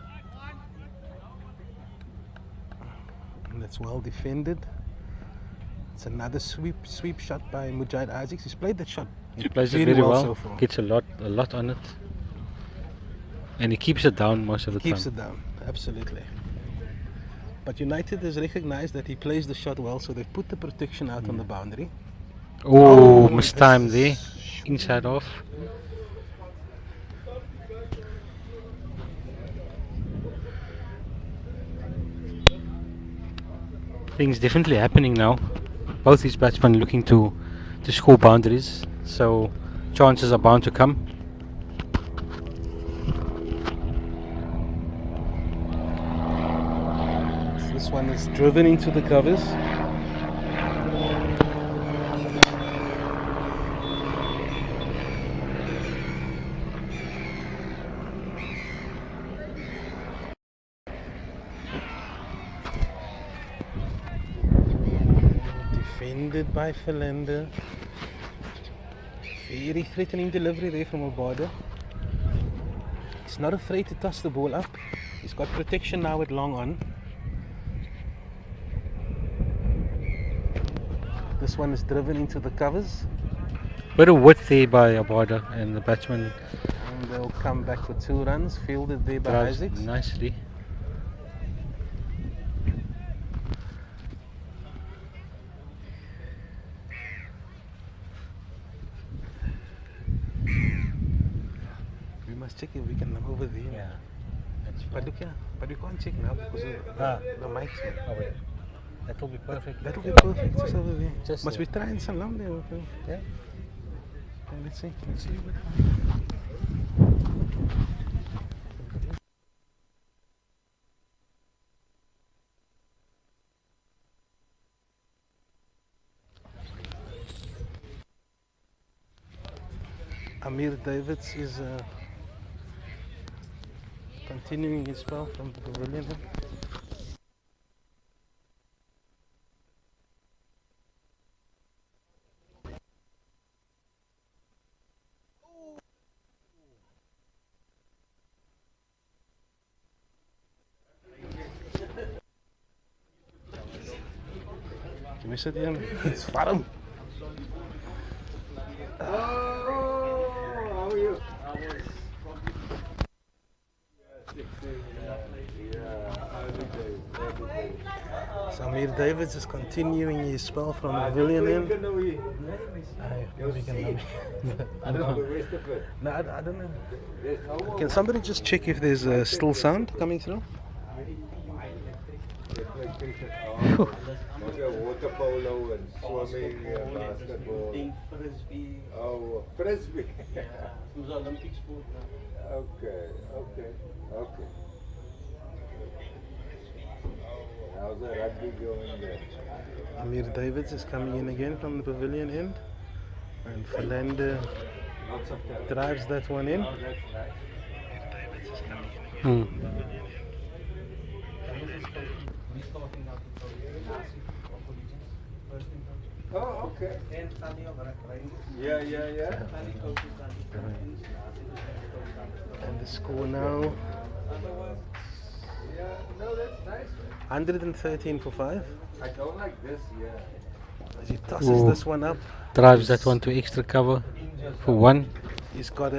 And that's well defended. It's another sweep shot by Mujahid Isaacs. He's played that shot He plays it very well. so far. Gets a lot on it. Yeah. And he keeps it down most of the Keeps time. it down, absolutely. But United has recognized that he plays the shot well, so they've put the protection out on the boundary. Oh, this mistimed there. is- Inside off. Things definitely happening now. Both these batsmen looking to score boundaries, so chances are bound to come. This one is driven into the covers. Defended by Philander. Very threatening delivery there from Obada. He's not afraid to toss the ball up. He's got protection now with long on. This one is driven into the covers. Bit of width there by Abada, and the batsman And they'll come back for 2 runs. Fielded there by drives Isaacs. nicely. We must check if we can come over there. Yeah. But look here, but we can't check now because of the mics. Oh, wait. That will be perfect. That will be perfect, just over there. Just Must there. we try and salam there? Okay. Yeah. Okay, let's see. Amir Davids is continuing his spell from the pavilion. Can we sit here? It's Faram. Samir Davids is continuing his spell from the pavilion end. I don't know. No, I don't know. Can somebody just check if there's still sound coming through? Water polo and swimming, basketball. Oh, frisbee. It was Olympic sport now. Okay. How's the rugby going there? Amir Davids is coming in again from the pavilion end. And Philander Lots of talent. drives that one in. Oh, that's nice. Hmm. Oh, okay. Yeah. And the score now Yeah, no, that's nice. 113 for 5. I don't like this, yeah. As he tosses Ooh. this one up, Drives that one to extra cover for 1. he's got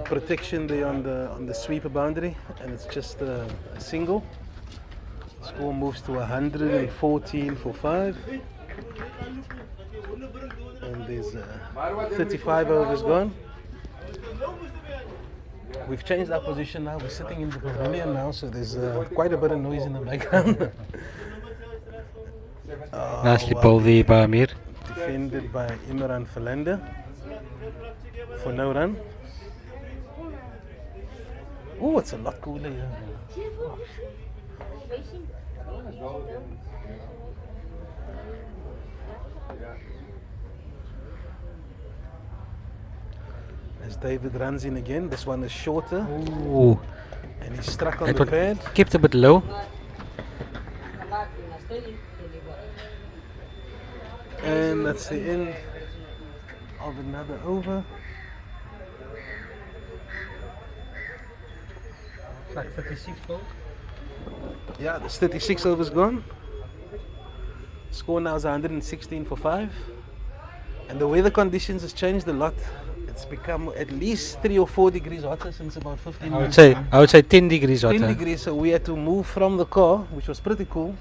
protection there on the sweeper boundary, and it's just a single. Score moves to 114 for 5. And there's 35 overs gone. We've changed our position now. We're sitting in the pavilion now, so there's quite a bit of noise in the background. Nicely well, bowled there by Amir. defended by Imran Philander for no run. Oh, it's a lot cooler here. As David runs in again, this one is shorter Ooh. and he's struck on That the one pad. kept a bit low. And that's the end of another over. Like 36 ball. Yeah, there's 36 overs gone. Score now is 116 for 5. And the weather conditions has changed a lot. It's become at least 3 or 4 degrees hotter since about 15 I would minutes. say 10 degrees 10 hotter. degrees, so we had to move from the car, which was pretty cool.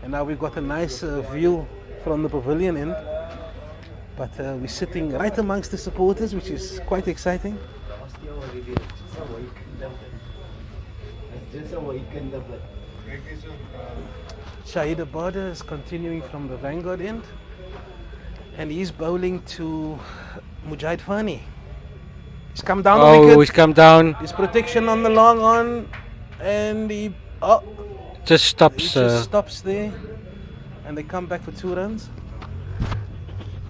And now we've got a nice view from the pavilion end. But we're sitting right amongst the supporters, which is quite exciting. Shahid Abada is continuing from the vanguard end. And he's bowling to Mujahid Fani. He's come down the Oh, wicket. he's come down. His protection on the long on. And he Just stops. just stops there. And they come back for 2 runs.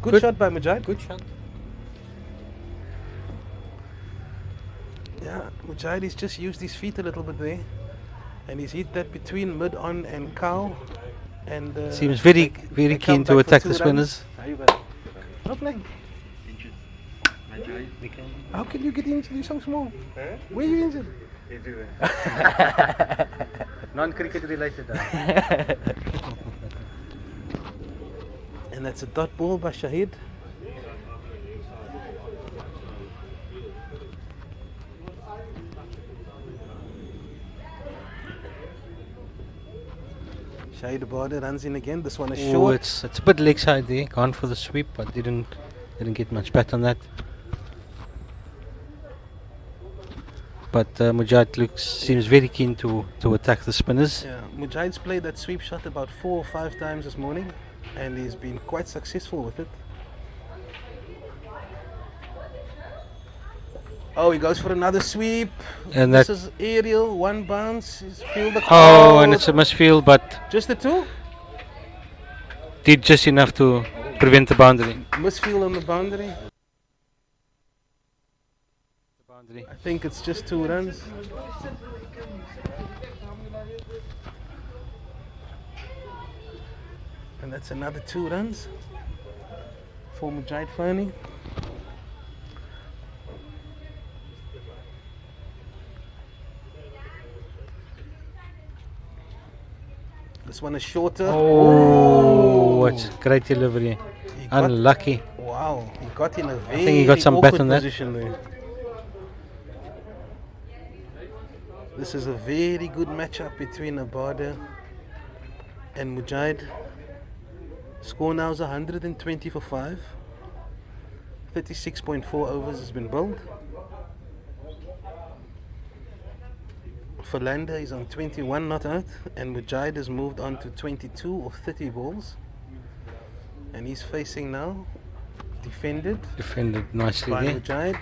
Good shot by Mujahid. Good shot. Yeah, Mujahid has just used his feet a little bit there. And he's hit that between mid-on and cow. And Seems very they come keen to back for attack 2 the runs. spinners. No playing. Injured. Majai. How can you get injured? You're so small. Where are you injured? Everywhere. Non-cricket related. And that's a dot ball by Shahid. Shahid Abada runs in again. This one is Oh, short. it's a bit leg side there. Gone for the sweep, but didn't get much bat on that. But Mujahid seems very keen to attack the spinners. Yeah, Mujahid's played that sweep shot about 4 or 5 times this morning, and he's been quite successful with it. Oh, he goes for another sweep. And this that is aerial, 1 bounce. He's fielded. and it's a misfield, but just the 2. did just enough to prevent the boundary. Misfield on the boundary. I think it's just 2 runs. And that's another 2 runs for Mujahid Fani. This one is shorter. Oh, what great delivery. He got- Unlucky. Wow, he got in a very think he got some bat awkward on that. position there. This is a very good matchup between Abada and Mujahid. Score now is 120 for 5. 36.4 overs has been bowled. Philander is on 21 not out, and Mujahid has moved on to 22 of 30 balls. And he's facing now, defended Defended nicely by there. Mujahid.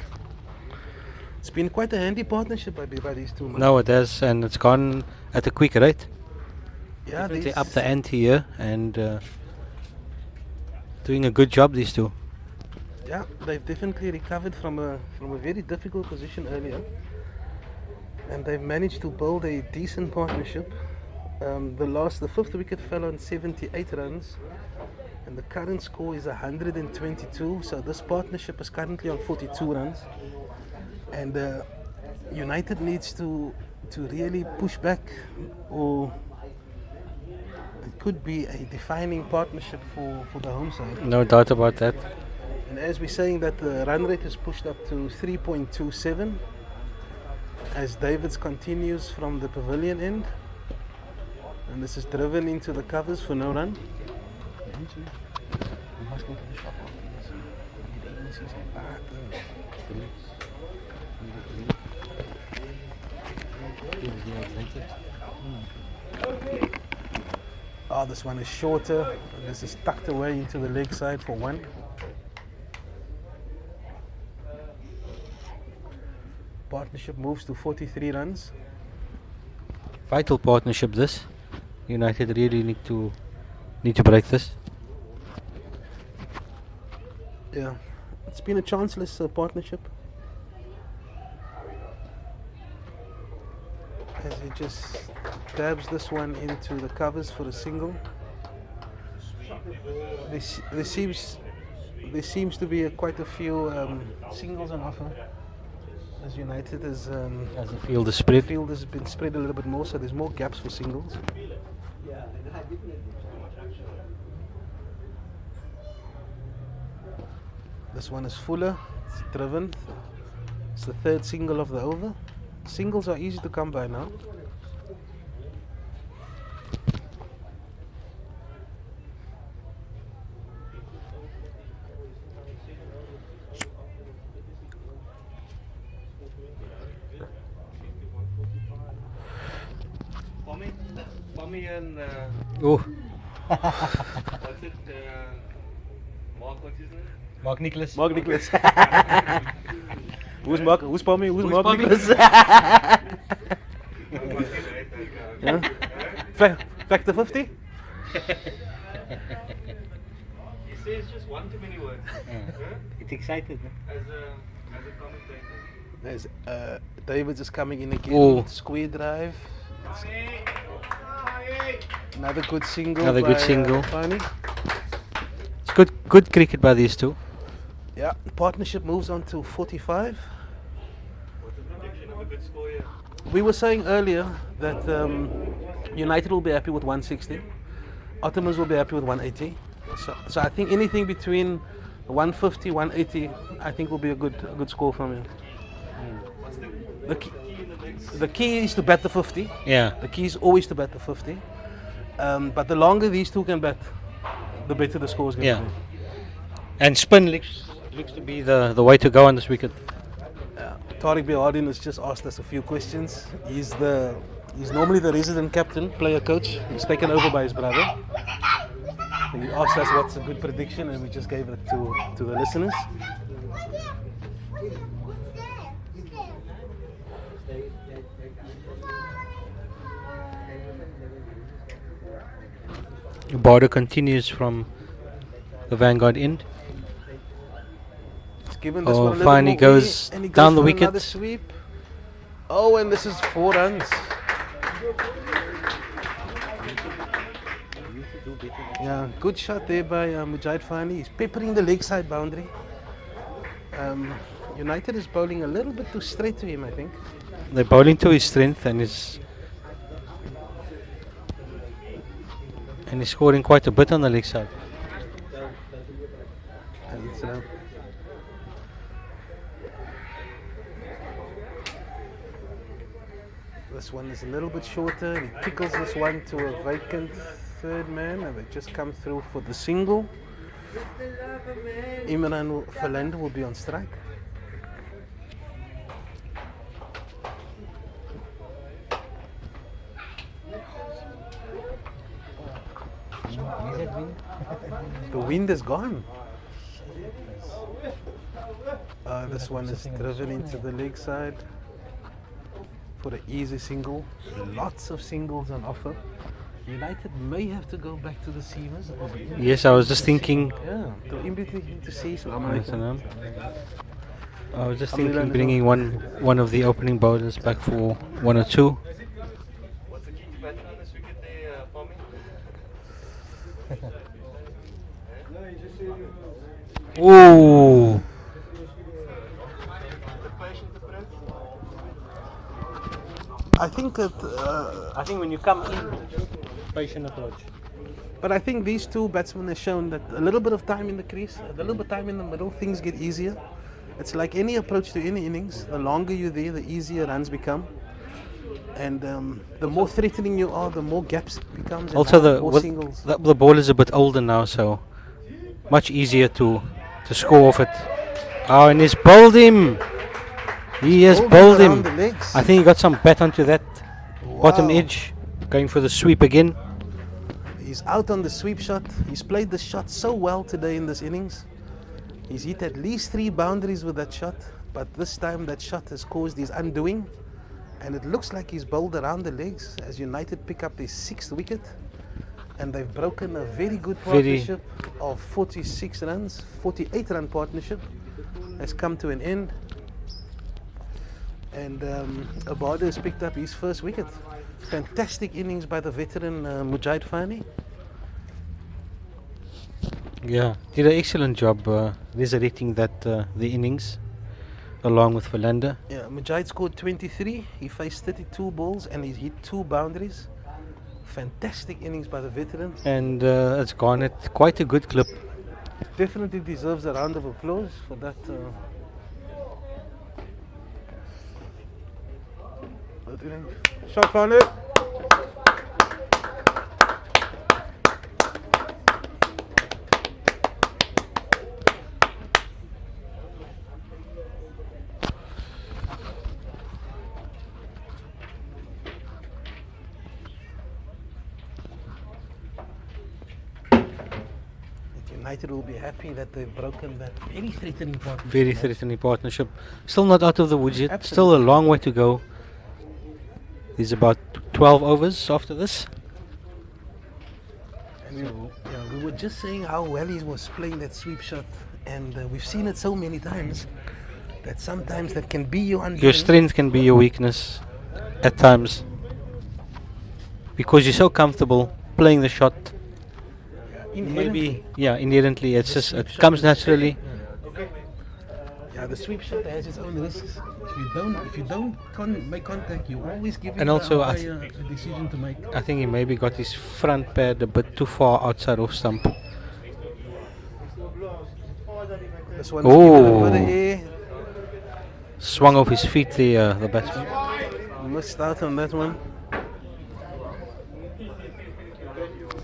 It's been quite a handy partnership by these 2 men. No, it has, and it's gone at a quick rate. Yeah, Definitely these- up the ante here, and doing a good job, these 2. yeah, they've definitely recovered from a very difficult position earlier, and they've managed to build a decent partnership. The 5th wicket fell on 78 runs, and the current score is 122. So this partnership is currently on 42 runs, and United needs to really push back, or it could be a defining partnership for the home side. No doubt about that. And as we're saying that the run rate is pushed up to 3.27 as Davids continues from the pavilion end, and this is driven into the covers for no run. Oh, this one is shorter. And this is tucked away into the leg side for 1. Partnership moves to 43 runs. Vital partnership this. United really need to break this. Yeah, it's been a chanceless partnership. As he just dabs this one into the covers for a single. There seems to be quite a few singles on offer. As United As the field is spread. field has been spread a little bit more, so there's more gaps for singles. This one is fuller. It's driven. It's the third single of the over. Singles are easy to come by now. Pommy and Oh, what's it? Mark, what's his name? Mark Nicholas. Mark Nicholas. Who's Mark? Who's Pommy? Who's Mark Pommy? Nicholas? Yeah? Factor 50? He says just one too many words. It's excited. As a commentator. There's David is coming in again. Oh. Square drive. Another good single. Another good by, single. Fani. It's good cricket by these two. Yeah, partnership moves on to 45. What's the prediction of a good score here? We were saying earlier that United will be happy with 160. Ottomans will be happy with 180. So I think anything between 150, 180, I think will be a good score from him. What's The key, key in the mix? the key is to bat the 50. Yeah. The key is always to bat the 50. But the longer these two can bat, the better the score is going to Yeah. be. And spin looks to be the way to go on this wicket. Tariq Behardin has just asked us a few questions. He's normally the resident captain, player coach. He's taken over by his brother. He asked us what's a good prediction, and we just gave it to the listeners. Border continues from the Vanguard end. He's given this Oh, one a little finally more goes and he down the for wicket. another sweep. Oh, and this is 4 runs. Yeah, good shot there by Mujahid Fani. He's peppering the leg side boundary. United is bowling a little bit too straight to him, I think. They're bowling to his strength and he's scoring quite a bit on the leg side. And, this one is a little bit shorter. He tickles this one to a vacant third man, and they just come through for the single. Imran Philander will be on strike. The wind is gone. This one is driven into the leg side for an easy single. Lots of singles on offer. United may have to go back to the seamers. Yes, I was just thinking. Yeah, to see some. I was just thinking bringing one of the opening bowlers back for 1 or 2. What's the key to batting on this wicket there, Pommy? Ooh, The patient approach? I think that, I think when you come in, patient approach. but I think these two batsmen have shown that a little bit of time in the crease, a little bit of time in the middle, things get easier. It's like any approach to any innings. The longer you're there, the easier runs become. And the more threatening you are, the more gaps it becomes. And Also, more singles. the ball is a bit older now, so much easier to score off it. Oh, and he's bowled him. He has bowled him. Around the legs. I think he got some bat onto that bottom Wow. edge, going for the sweep again. He's out on the sweep shot. He's played the shot so well today in this innings. He's hit at least 3 boundaries with that shot, but this time that shot has caused his undoing. And it looks like he's bowled around the legs as United pick up their 6th wicket. And they've broken a very good partnership of 46 runs. 48-run partnership has come to an end. And Abada has picked up his first wicket. Fantastic innings by the veteran Mujahid Fani. Yeah, did an excellent job resurrecting that the innings, along with Philander. Yeah, Mujahid scored 23. He faced 32 balls and he's hit 2 boundaries. Fantastic innings by the veteran. And it's gone at quite a good clip. Definitely deserves a round of applause for that Shot founded. United will be happy that they've broken that very threatening partnership. Very threatening partnership. Still not out of the woods yet. Still a long way to go. There's about 12 overs after this. And we were just saying how well he was playing that sweep shot, and we've seen it so many times that sometimes that can be your undoing. Your strength can be your weakness at times. Because you're so comfortable playing the shot. Maybe, yeah, inherently it's just, it comes naturally. Yeah, the sweep shot has its own risks. If you don't make contact, you always give And it also a decision to make. I think he maybe got his front pad a bit too far outside of stump. This one's given Oh. a bit of air. Swung off his feet, the batsman. Missed out on that one.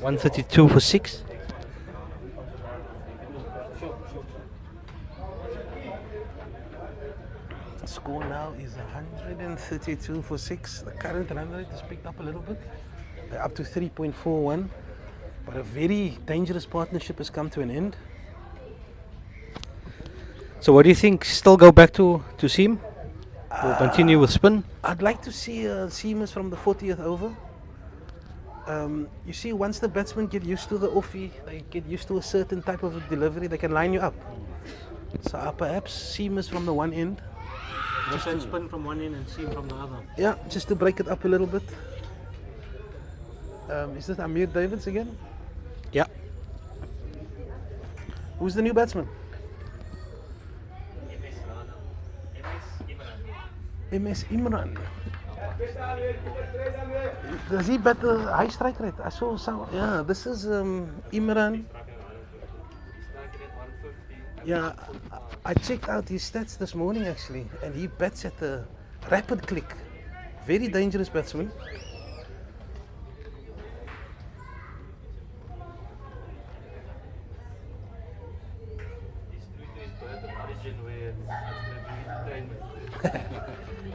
132 for 6. Score now is 132 for 6. The current run rate has picked up a little bit. They're up to 3.41. But a very dangerous partnership has come to an end. So what do you think? Still go back to seam? Or continue with spin? I'd like to see seamers from the 40th over. You see, once the batsmen get used to the offie, they get used to a certain type of delivery, they can line you up. So perhaps seamers from the one end. Just spin from one end and seam from the other. Yeah, just to break it up a little bit. Is this Amir Davids again? Yeah. Who's the new batsman? MS Imran. Does he bat the high strike rate? I saw some. Yeah, this is Imran. Yeah, I checked out his stats this morning actually, and he bats at the rapid click. Very dangerous batsman.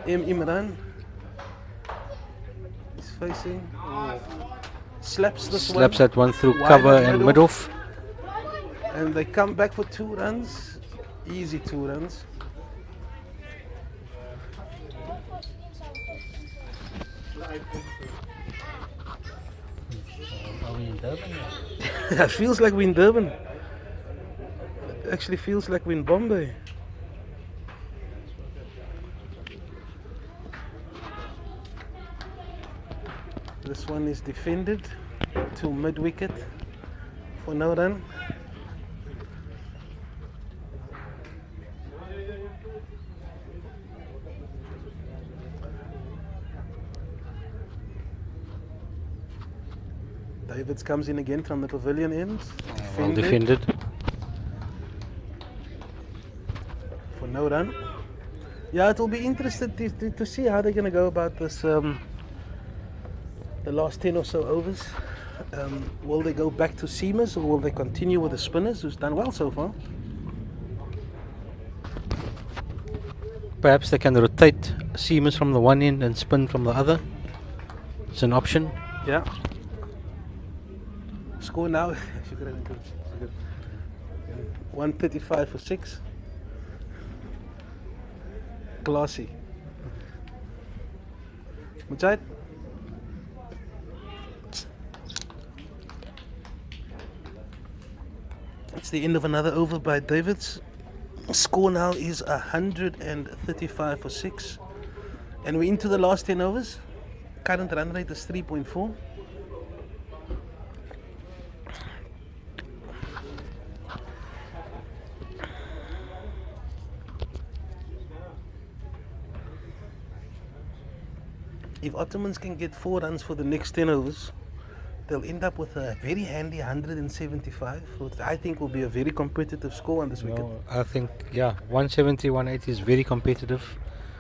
Imran is facing. Slaps this one. Slaps that one through Wide cover and and mid mid-off. And they come back for 2 runs. Easy 2 runs. Are we in Durban now? It feels like we're in Durban. It actually feels like we're in Bombay. This one is defended to mid-wicket for no run. Davids comes in again from the pavilion end. Well defended. For no run. Yeah, it will be interesting to see how they're going to go about this. The last 10 or so overs. Will they go back to seamers or will they continue with the spinners, who's done well so far? Perhaps they can rotate seamers from the one end and spin from the other. It's an option. Yeah. Score now 135 for 6. Classy. Mujahid. It's the end of another over by Davids. Score now is 135 for 6. And we're into the last 10 overs. Current run rate is 3.4. If Ottomans can get 4 runs for the next 10 overs, they'll end up with a very handy 175, which I think will be a very competitive score on this wicket. No, I think, yeah, 170, 180 is very competitive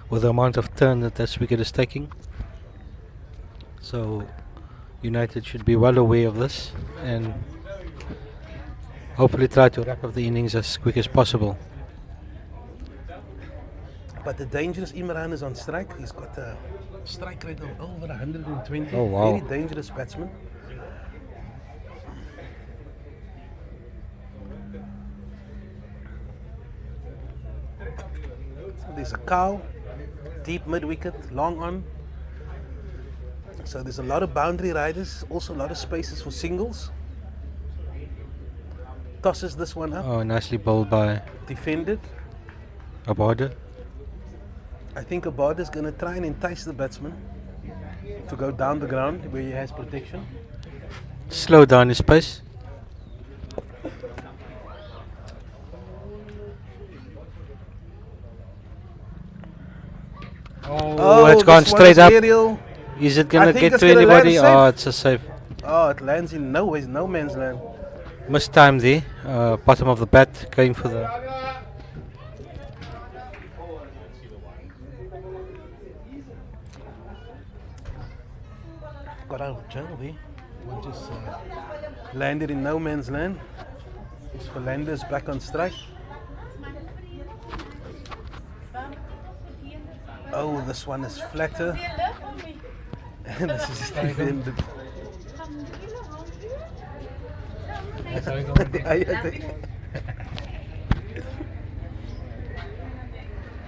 with the amount of turn that this wicket is taking. So United should be well aware of this and hopefully try to wrap up the innings as quick as possible. But the dangerous Imran is on strike. He's got a strike rate of over 120. Oh, wow. Very dangerous batsman. There's a cow, deep mid wicket, long on. So there's a lot of boundary riders, also a lot of spaces for singles. Tosses this one up, Oh, nicely bowled by defended. Abada. I think Abad is going to try and entice the batsman to go down the ground where he has protection. Slow down his pace. Oh, it's gone this one straight is up. aerial. Is it I gonna think get it's to gonna land anybody? safe. Oh, it's a safe. Oh, it lands in no ways, no man's land. Missed time there. Bottom of the bat, going for the. Got out of jail there. One just landed in no man's land. Fernandez back on strike. Oh, this one is flatter. And this is defended.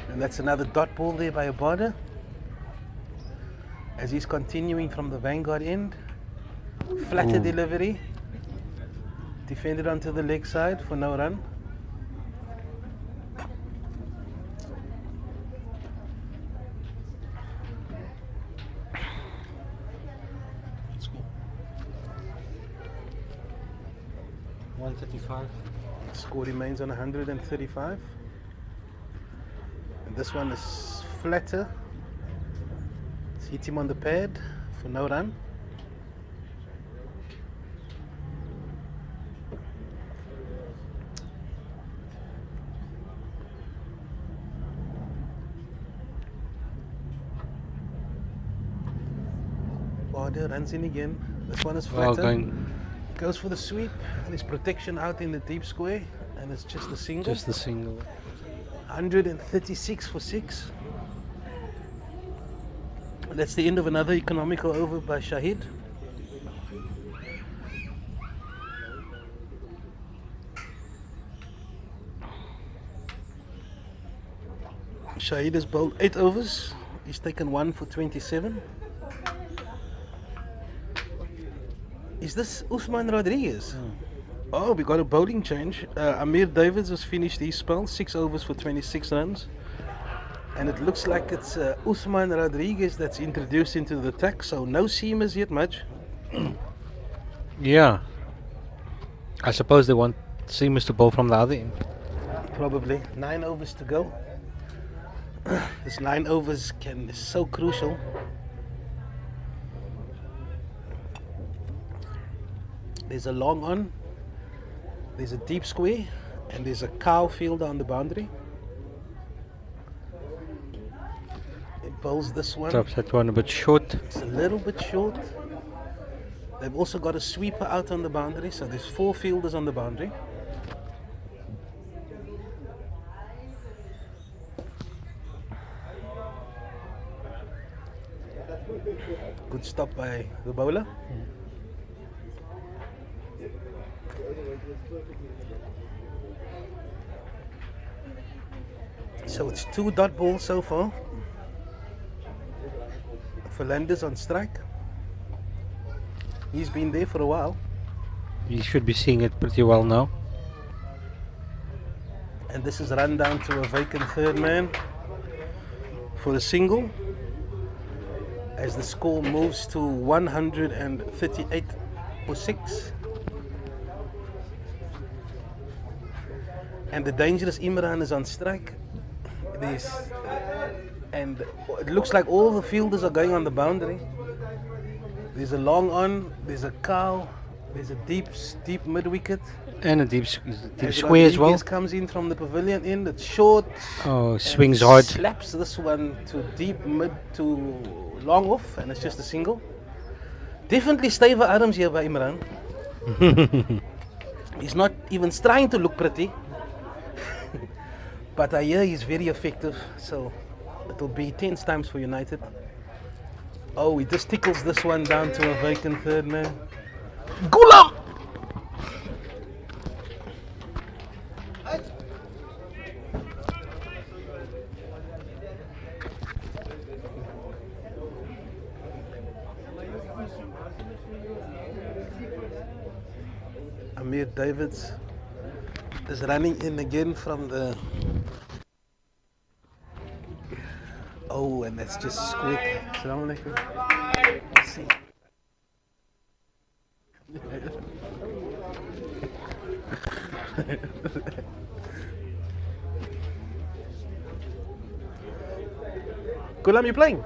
And that's another dot ball there by Abada. As he's continuing from the vanguard end. Flatter delivery. Defended onto the leg side for no run. Score. 135. Score remains on 135. And this one is flatter. Let's hit him on the pad for no run. Border runs in again. This one is Well, flatter. Goes for the sweep and his protection out in the deep square, and it's just a single. Just the single. 136 for 6. That's the end of another economical over by Shahid. Shahid has bowled 8 overs. He's taken 1 for 27. Is this Usman Rodriguez? Oh, we got a bowling change. Amir Davids has finished his spell, 6 overs for 26 runs. And it looks like it's Usman Rodriguez that's introduced into the attack, so no seamers yet much. Yeah. I suppose they want seamers to bowl from the other end. Probably. 9 overs to go. This 9 overs is so crucial. There's a long on, there's a deep square, and there's a cow fielder on the boundary. It bowls this one. Drops that one a bit short. It's a little bit short. They've also got a sweeper out on the boundary, so there's 4 fielders on the boundary. Good stop by the bowler. So it's 2 dot balls so far. Fernandez on strike. He's been there for a while. You should be seeing it pretty well now. And this is run down to a vacant third man for a single. As the score moves to 138 for 6. And the dangerous Imran is on strike. And it looks like all the fielders are going on the boundary. There's a long on, there's a cow, there's a deep mid wicket. And a deep square as well. Rodriguez comes in from the pavilion end. It's short. Oh, swings hard. Slaps this one to deep mid to long off, and it's just a single. Definitely stable arms here by Imran. He's not even trying to look pretty. But I hear he's very effective, so it'll be tense times for United. Oh, he just tickles this one down to a vacant third man. Gulam! Amir Davids is running in again from the... Oh, and that's just squeak. Assalamu alaikum. See. Gulam, you playing?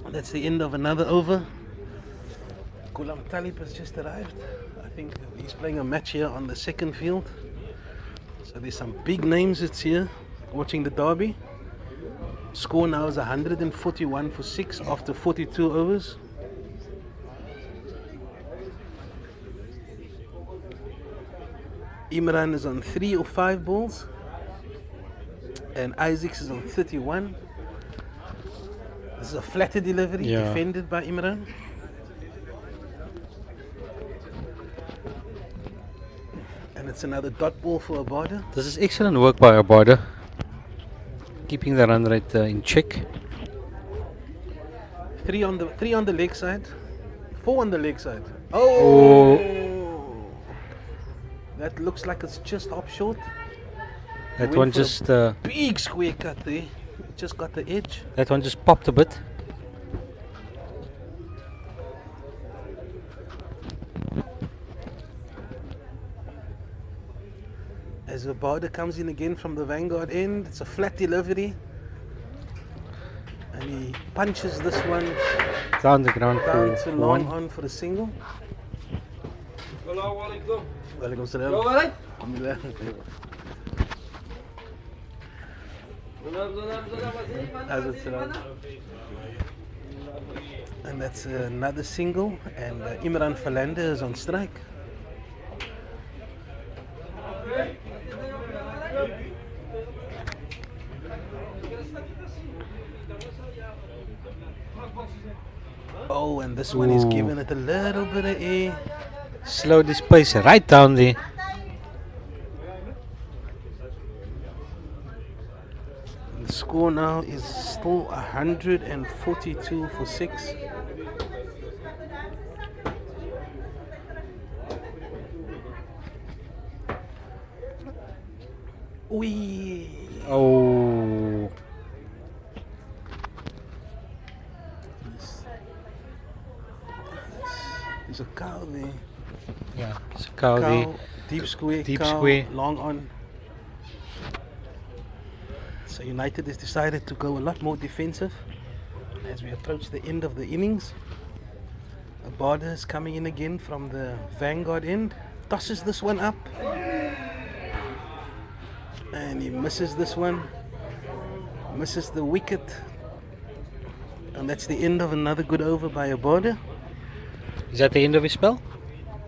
That's the end of another over. Gulam Talib has just arrived. I think he's playing a match here on the second field. So there's some big names that's here watching the derby. Score now is 141 for 6 after 42 overs. Imran is on 3 or 5 balls. And Isaacs is on 31. This is a flatter delivery defended by Imran. And it's another dot ball for Abada. This is excellent work by Abada, keeping the run rate in check. 3 on the leg side, 4 on the leg side. Oh! That looks like it's just up short. That Went one for a just big square cut there. Just got the edge. that one just popped a bit. As Abada comes in again from the vanguard end, it's a flat delivery. And he punches this one Down the ground down for to long one. on for a single. Assalamualaikum. Walaikum salam. Alhamdulillah. Azad salam. And that's another single, and Imran Falanda is on strike. Oh, and this one is giving it a little bit of air. Slow this pace right down there. The score now is still 142 for 6. Wee. Oh, There's a cow there. yeah, it's a cow there. Deep square, Deep cow, square. long on. So United has decided to go a lot more defensive as we approach the end of the innings. Abada is coming in again from the vanguard end. Tosses this one up. And he misses this one. Misses the wicket. And that's the end of another good over by Abada. Is that the end of his spell?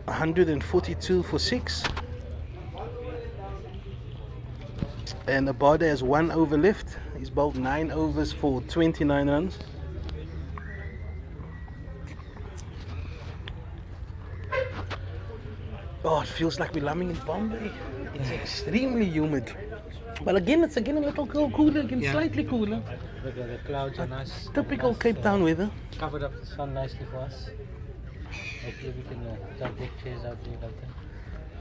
142 for 6. And Abada has 1 over left. He's bowled 9 overs for 29 runs. Oh, it feels like we're lumming in Bombay. It's extremely humid. But again, it's again a little cooler, again slightly cooler. But the clouds are nice. Typical Cape Town weather. Covered up the sun nicely for us. Hopefully we can jump deck chairs out there later.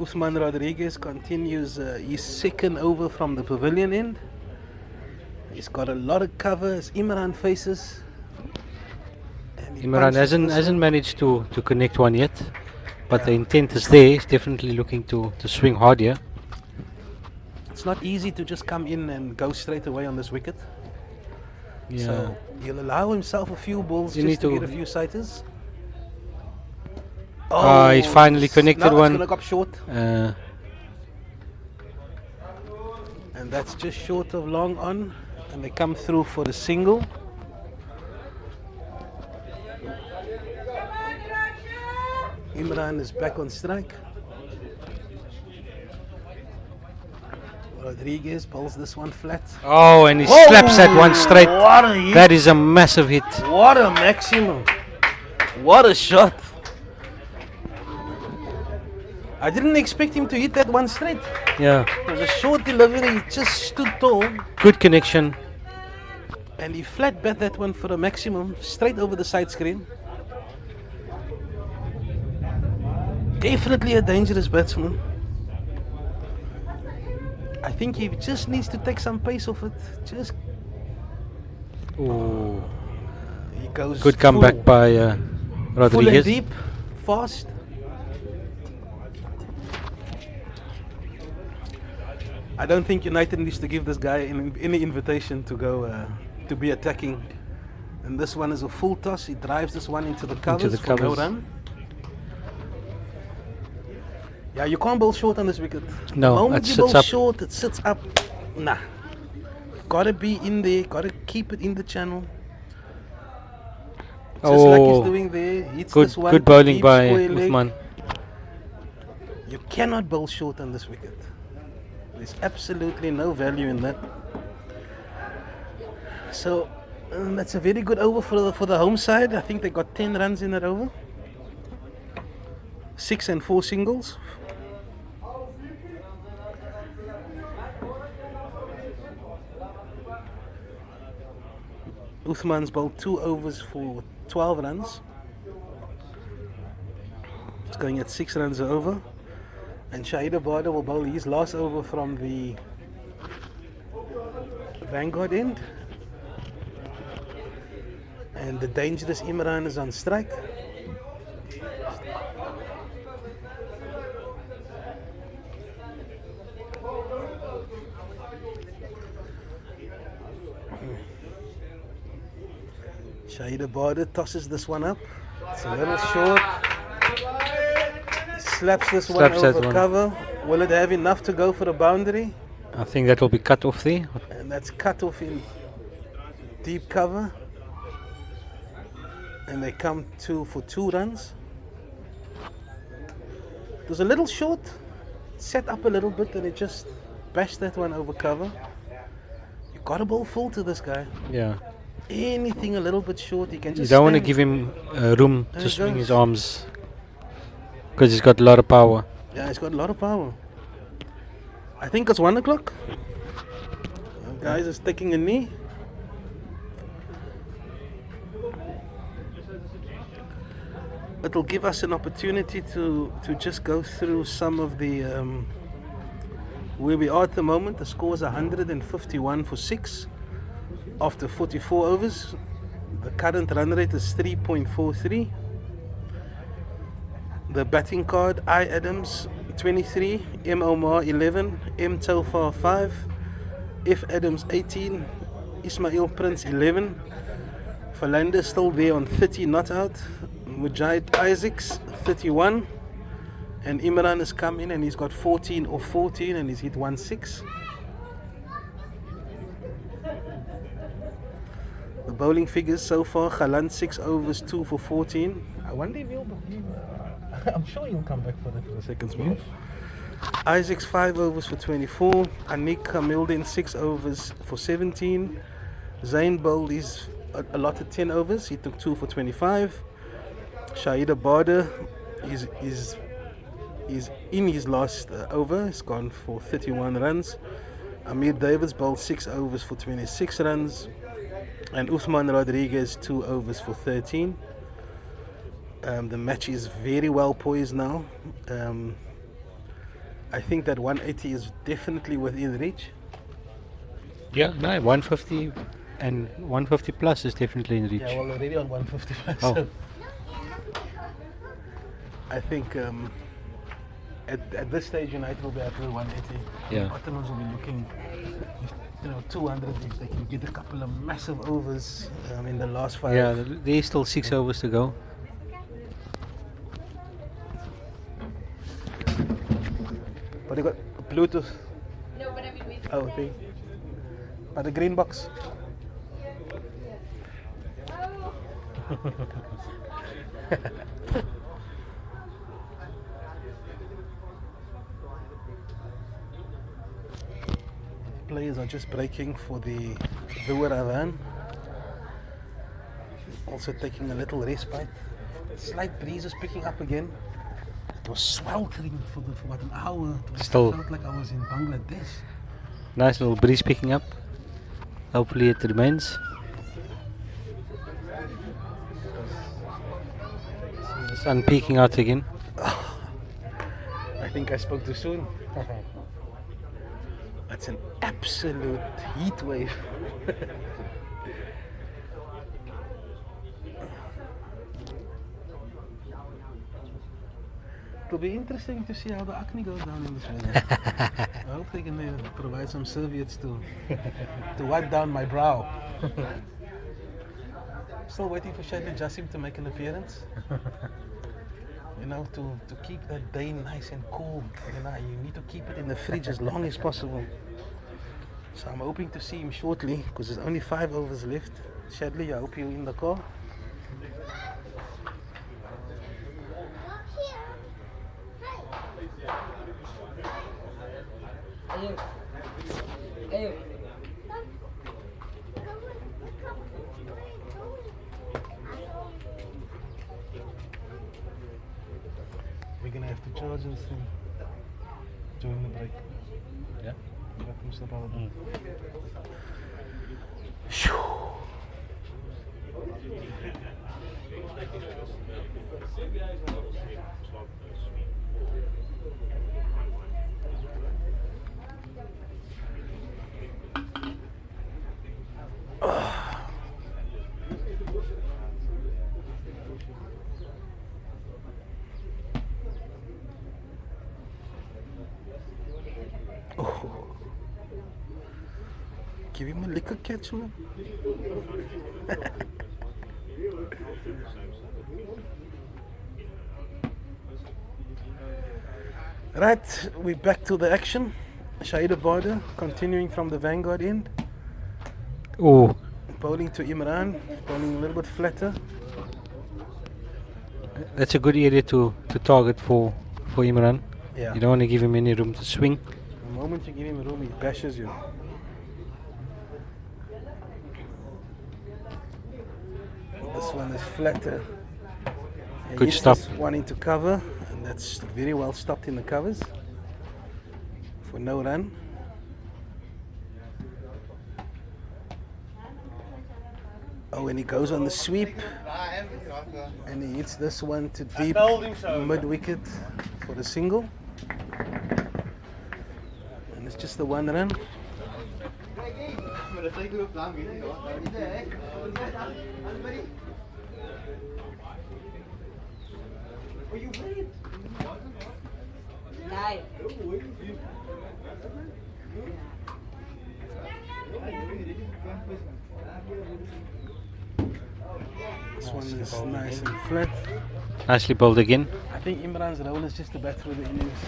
Usman Rodriguez continues his second over from the pavilion end. He's got a lot of cover as Imran faces. And he Imran punches this hasn't one. managed to connect one yet, but the intent is there. He's definitely looking to swing hard here. It's not easy to just come in and go straight away on this wicket. So he'll allow himself a few balls You just need to to- get a few sighters. He's finally connected no, one. It's gonna go up short. And that's just short of long on, and they come through for the single. Imran is back on strike. Rodriguez pulls this one flat. Oh, and he Whoa! slaps that one straight. What a hit. That is a massive hit. What a maximum. What a shot. I didn't expect him to hit that one straight. Yeah, It was a short delivery. He just stood tall. good connection. And he flat bet that one for a maximum, straight over the side screen. Definitely a dangerous batsman. I think he just needs to take some pace off it. Just Ooh, he goes good comeback by full and Rodriguez. deep, fast. I don't think United needs to give this guy any invitation to go to be attacking. And this one is a full toss. He drives this one into the covers for no covers. run. Yeah, you can't bowl short on this wicket. No, the moment it you sits bowl up. short, it sits up. Nah. Gotta be in there, gotta keep it in the channel. Just like he's Oh, doing there. Hits good, this one good bowling deep by square leg. Uthman. You cannot bowl short on this wicket. There's absolutely no value in that. So that's a very good over for the home side. I think they got 10 runs in that over. 6 and 4 singles. Uthman's bowled 2 overs for 12 runs. It's going at 6 runs over. And Shahid Abada will bowl his last over from the Vanguard end. And the dangerous Imran is on strike. Shahid Abada tosses this one up. It's a little short. Slaps this one Slaps that over one. cover. Will it have enough to go for the boundary? I think that will be cut off there. And that's cut off in deep cover. And they come for 2 runs. It was a little short. Set up a little bit and it just bashed that one over cover. You got to bowl full to this guy. Yeah, Anything a little bit short, he can you just don't want to stand. give him room There to he swing his goes. arms because he's got a lot of power. Yeah, he's got a lot of power. I think it's 1 o'clock. Guys is taking a knee. It'll give us an opportunity to just go through some of the where we are at the moment. The score is 151 for 6 after 44 overs. The current run rate is 3.43. The batting card: I Adams 23, M Omar 11, M Tofar 5, F Adams 18, Ismail Prince 11, Philander still there on 30 not out, Mujahid Isaacs 31, and Imran has come in and he's got 14 or 14 and he's hit 1-6. The bowling figures so far: Khalan 6 overs, 2 for 14. I wonder if he'll I'm sure he'll come back for the second spell. Isaacs 5 overs for 24. Anik Kamildin 6 overs for 17. Zain bowled his allotted 10 overs. He took 2 for 25. Shahid Abada is in his last over. He's gone for 31 runs. Amir Davids bowled 6 overs for 26 runs. And Uthman Rodriguez 2 overs for 13. The match is very well poised now. I think that 180 is definitely within reach. Yeah, no, 150 and 150 plus is definitely in reach. Yeah, well, already on 155. Oh. So I think at this stage United will be at 180. Yeah. Ottomans will be looking, 200 if they can get a couple of massive overs in the last 5. Yeah, there's still 6 overs to go. But they got Bluetooth. whole thing. By the green box. Players are just breaking for the Wuravan. Also taking a little respite. Slight breeze is picking up again. It was sweltering for about an hour. Still. I felt like I was in Bangladesh. Nice little breeze picking up. Hopefully it remains. See the sun peeking out again. I think I spoke too soon. That's an absolute heat wave. It'll be interesting to see how the acne goes down in this weather. I hope they can provide some serviettes to wipe down my brow. Still waiting for Shadley Jassim to make an appearance. You know, to keep that day nice and cool. You know, you need to keep it in the fridge as long as possible. So I'm hoping to see him shortly because there's only 5 overs left. Shadley, I hope you're in the car. We're gonna have to charge this thing during the break. Yeah. Give him a liquor catch, man. Right, we're back to the action. Shahid Border continuing from the vanguard end. Oh, Bowling to Imran, bowling a little bit flatter. that's a good area to target for Imran. Yeah. You don't want to give him any room to swing. The moment you give him room, he bashes you. This one is flatter. He Good hits stop. this one into cover, and that's very well stopped in the covers for no run. Oh, and he goes on the sweep, and he hits this one to deep mid wicket for the single, and it's just the one run. This one is nice and flat. Nicely bowled again. I think Imran's role is just to bat through the innings.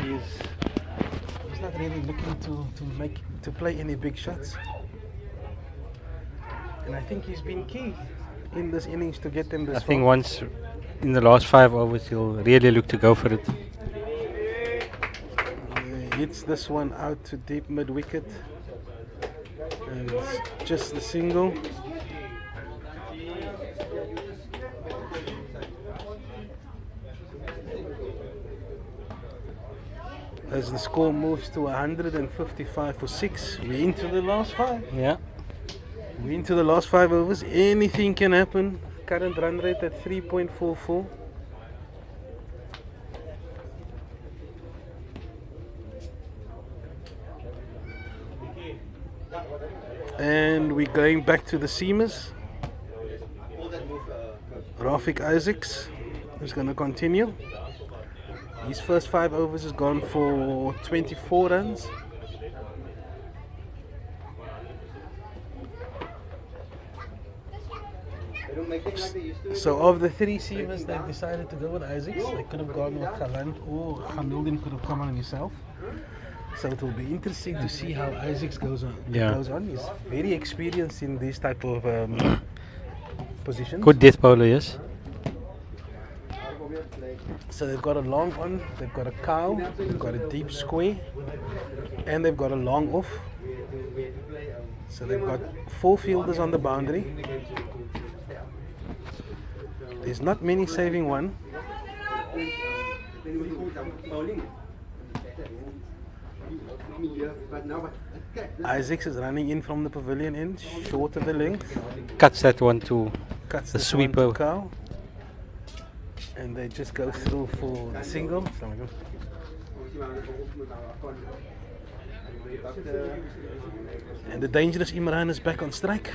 He's not really looking to play any big shots. And I think he's been key in this innings to get them this I think far. once in the last 5 overs he'll really look to go for it. Hits this one out to deep mid wicket. And it's just the single. As the score moves to 155 for 6, we're into the last 5. Yeah. We're into the last 5 overs. Anything can happen. Current run rate at 3.44. And we're going back to the seamers. Rafiq Isaacs is going to continue. His first 5 overs has gone for 24 runs. So of the 3 seamers, they decided to go with Isaacs. They could have gone with Kaland, or Hamilton could have come on himself. So it will be interesting to see how Isaacs goes on. Yeah. Goes on. He's very experienced in these type of positions. Good death bowler, yes. So they've got a long on, they've got a cow, they've got a deep square, and they've got a long off. So they've got 4 fielders on the boundary. There's not many saving one. Isaacs is running in from the pavilion end, short of the length. Cuts that one to Cuts the this one to sweeper. cow. And they just go through for the single. And the dangerous Imran is back on strike.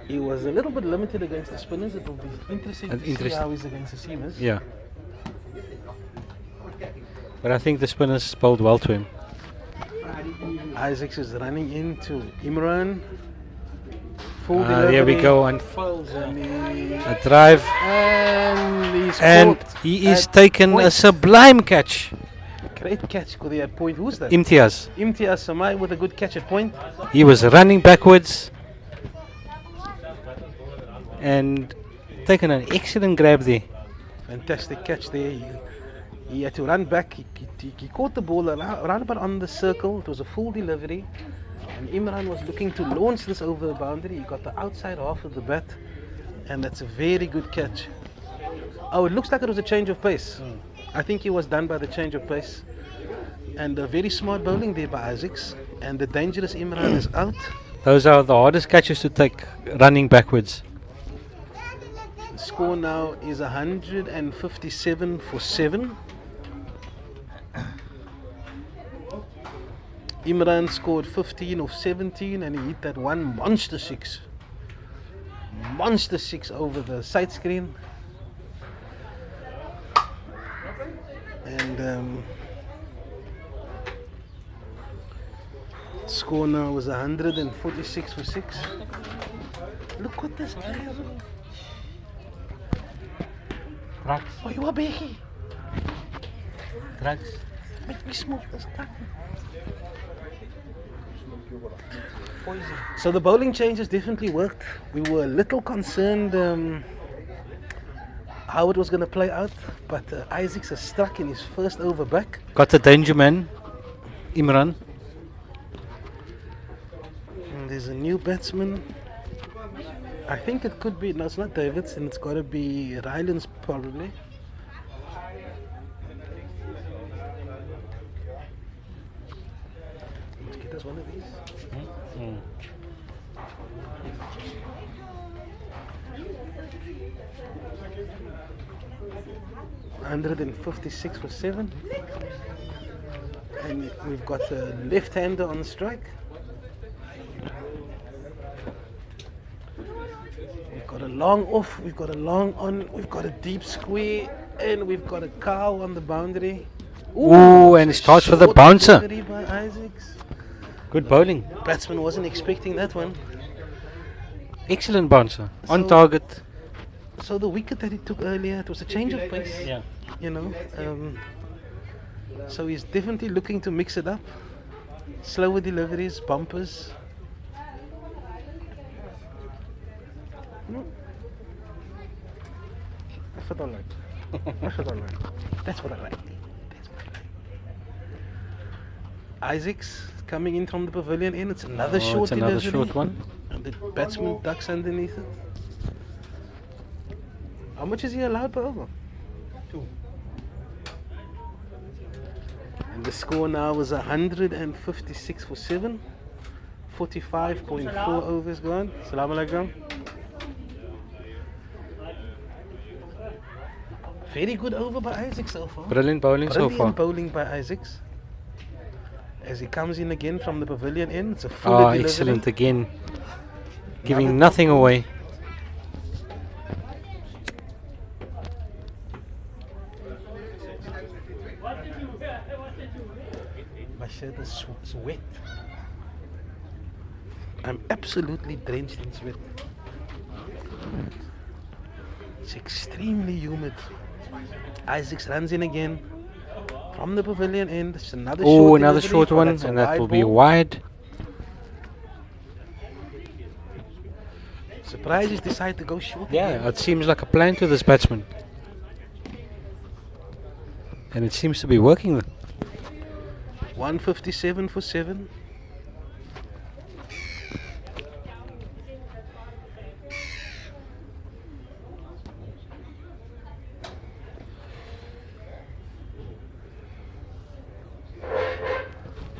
He was a little bit limited against the spinners. It will be interesting to see how he's against the seamers. Yeah. But I think the spinners bowled well to him. Isaacs is running into Imran. Full There we delivery. go, and And a drive, he's and caught he is at taken a point. sublime catch. Great catch, Kudi, at point. Who's that? Imtiaz. Imtiaz Samai with a good catch at point. He was running backwards and taken an excellent grab there. Fantastic catch there. He had to run back. He caught the ball around about on the circle. It was a full delivery. And Imran was looking to launch this over the boundary. He got the outside half of the bat. And that's a very good catch. Oh, it looks like it was a change of pace. I think he was done by the change of pace. And a very smart bowling there by Isaacs. And the dangerous Imran is out. Those are the hardest catches to take, running backwards. The score now is 157 for 7. Imran scored 15 of 17 and he hit that one monster 6. Monster 6 over the side screen. And score now was 146 for 6. Look what this guy is. Drugs. Oh, you are Becky. Drugs. Make me smoke this guy. So the bowling changes definitely worked. We were a little concerned how it was going to play out, but Isaacs has struck in his first over back. Got the danger man, Imran. And there's a new batsman. I think it could be, no, it's not David's, and it's got to be Rylands probably. Let's get us one of these. 156 for 7. And we've got a left-hander on strike. We've got a long off, we've got a long on, we've got a deep square, and we've got a cow on the boundary. Ooh, and it starts with a Short bouncer. delivery by Isaacs. Good bowling. Batsman wasn't expecting that one. Excellent bouncer. On So- target. So the wicket that he took earlier, it was a change of pace. Yeah. You know, so he's definitely looking to mix it up. Slower deliveries, bumpers. That's what I like. That's what I like. That's what I like. That's what I like. Isaacs coming in from the pavilion in. It's another short It's another delivery. short one. And the batsman ducks underneath it. How much is he allowed per over? 2. And the score now is 156 for 7. 45.4 overs gone. Assalamu alaikum. Very good over by Isaacs so far. Brilliant bowling so Brilliant far. bowling by Isaacs. As he comes in again from the pavilion end, it's a full Ah, delivery. excellent again. Giving Another nothing away. My shirt is wet. I'm absolutely drenched in sweat. It's extremely humid. Isaacs runs in again from the pavilion end. It's another Oh, short another delivery, short but one, that's a and that wide will be ball. wide. Surprised he's decided to go short. Yeah, it seems like a plan to this batsman. And it seems to be working. 157 for 7.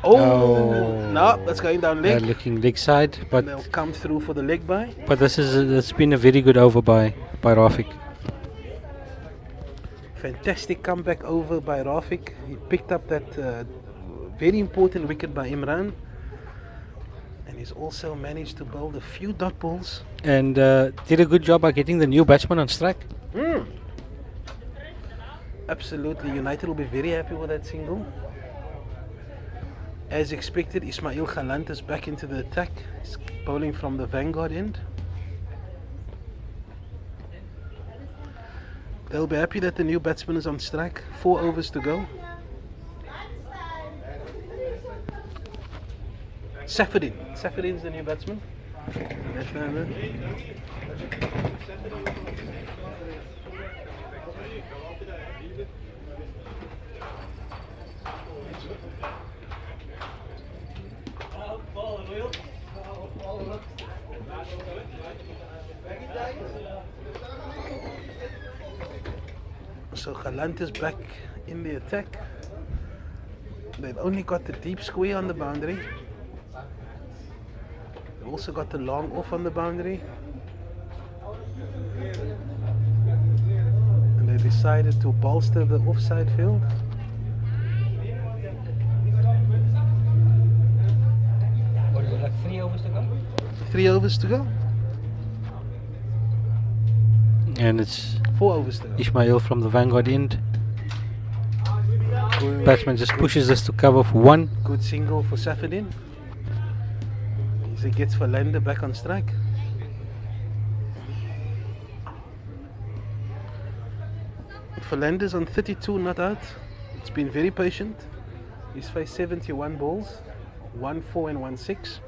Oh, no, that's going down leg. Looking leg side, but They'll come through for the leg by. this is it's been a very good over by Rafik. Fantastic comeback over by Rafik. He picked up that very important wicket by Imran. And he's also managed to bowl a few dot balls. And did a good job by getting the new batsman on strike. Absolutely, United will be very happy with that single. As expected, Ismail Khalant is back into the attack. He's bowling from the vanguard end. They'll be happy that the new batsman is on strike. 4 overs to go. Safadin's the new batsman. Left-hander. So Khalant is back in the attack. They've only got the deep square on the boundary. They've also got the long off on the boundary. And they decided to bolster the offside field. What is it, like 3 overs to go? 3 overs to go. And it's 4 overs to go. Ismail from the vanguard end. Batsman just pushes this to cover for 1. Good single for Safadin. He gets Verlander back on strike. Verlander's on 32 not out. It's been very patient. He's faced 71 balls, 1 4 and 1 6.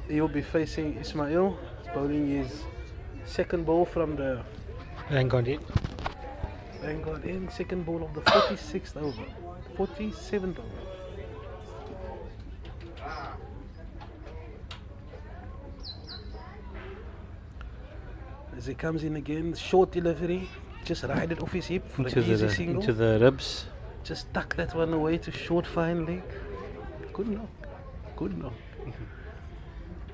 He'll be facing Ismail. He's bowling his second ball from the Vanguard end. vanguard end, second ball of the 46th over, 47th over. As he comes in again, short delivery, just ride it off his hip for an easy single. Into the ribs. Just tuck that one away to short fine leg. Good knock. Good knock.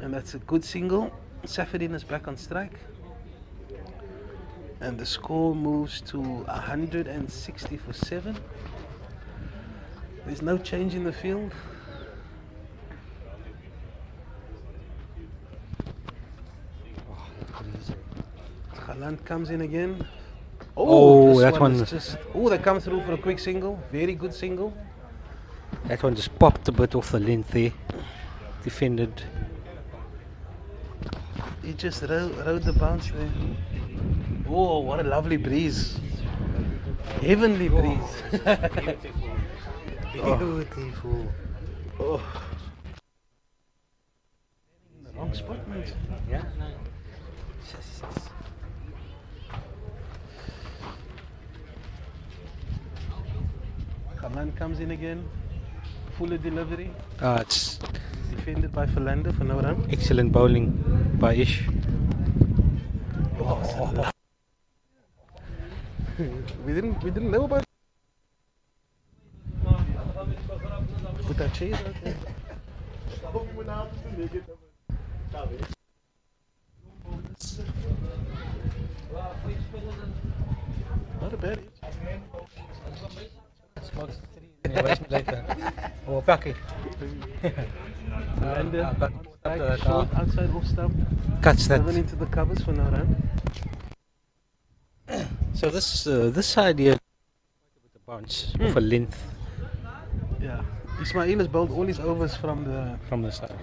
And that's a good single. Safadin is back on strike. And the score moves to 160 for 7. There's no change in the field. Khalant comes in again. Oh, this that one is one- just. Oh, they come through for a quick single. Very good single. That one just popped a bit off the length there. Defended. He just rode the bounce there. Oh, what a lovely breeze. Heavenly breeze. Beautiful. Oh. In the wrong spot, mate. Yeah, no. Kaman comes in again. Fuller delivery. It's Defended by Verlander for no run. excellent bowling by Ish. We didn't know about. Put our chairs out there. Not a bad. Later. Oh, Paki. Verlander Back strike, short outside off stump. Cuts that. Driven into the covers for no run. So this idea with the bounce of a length Yeah. Ismail has bowled all his overs from the. from the side.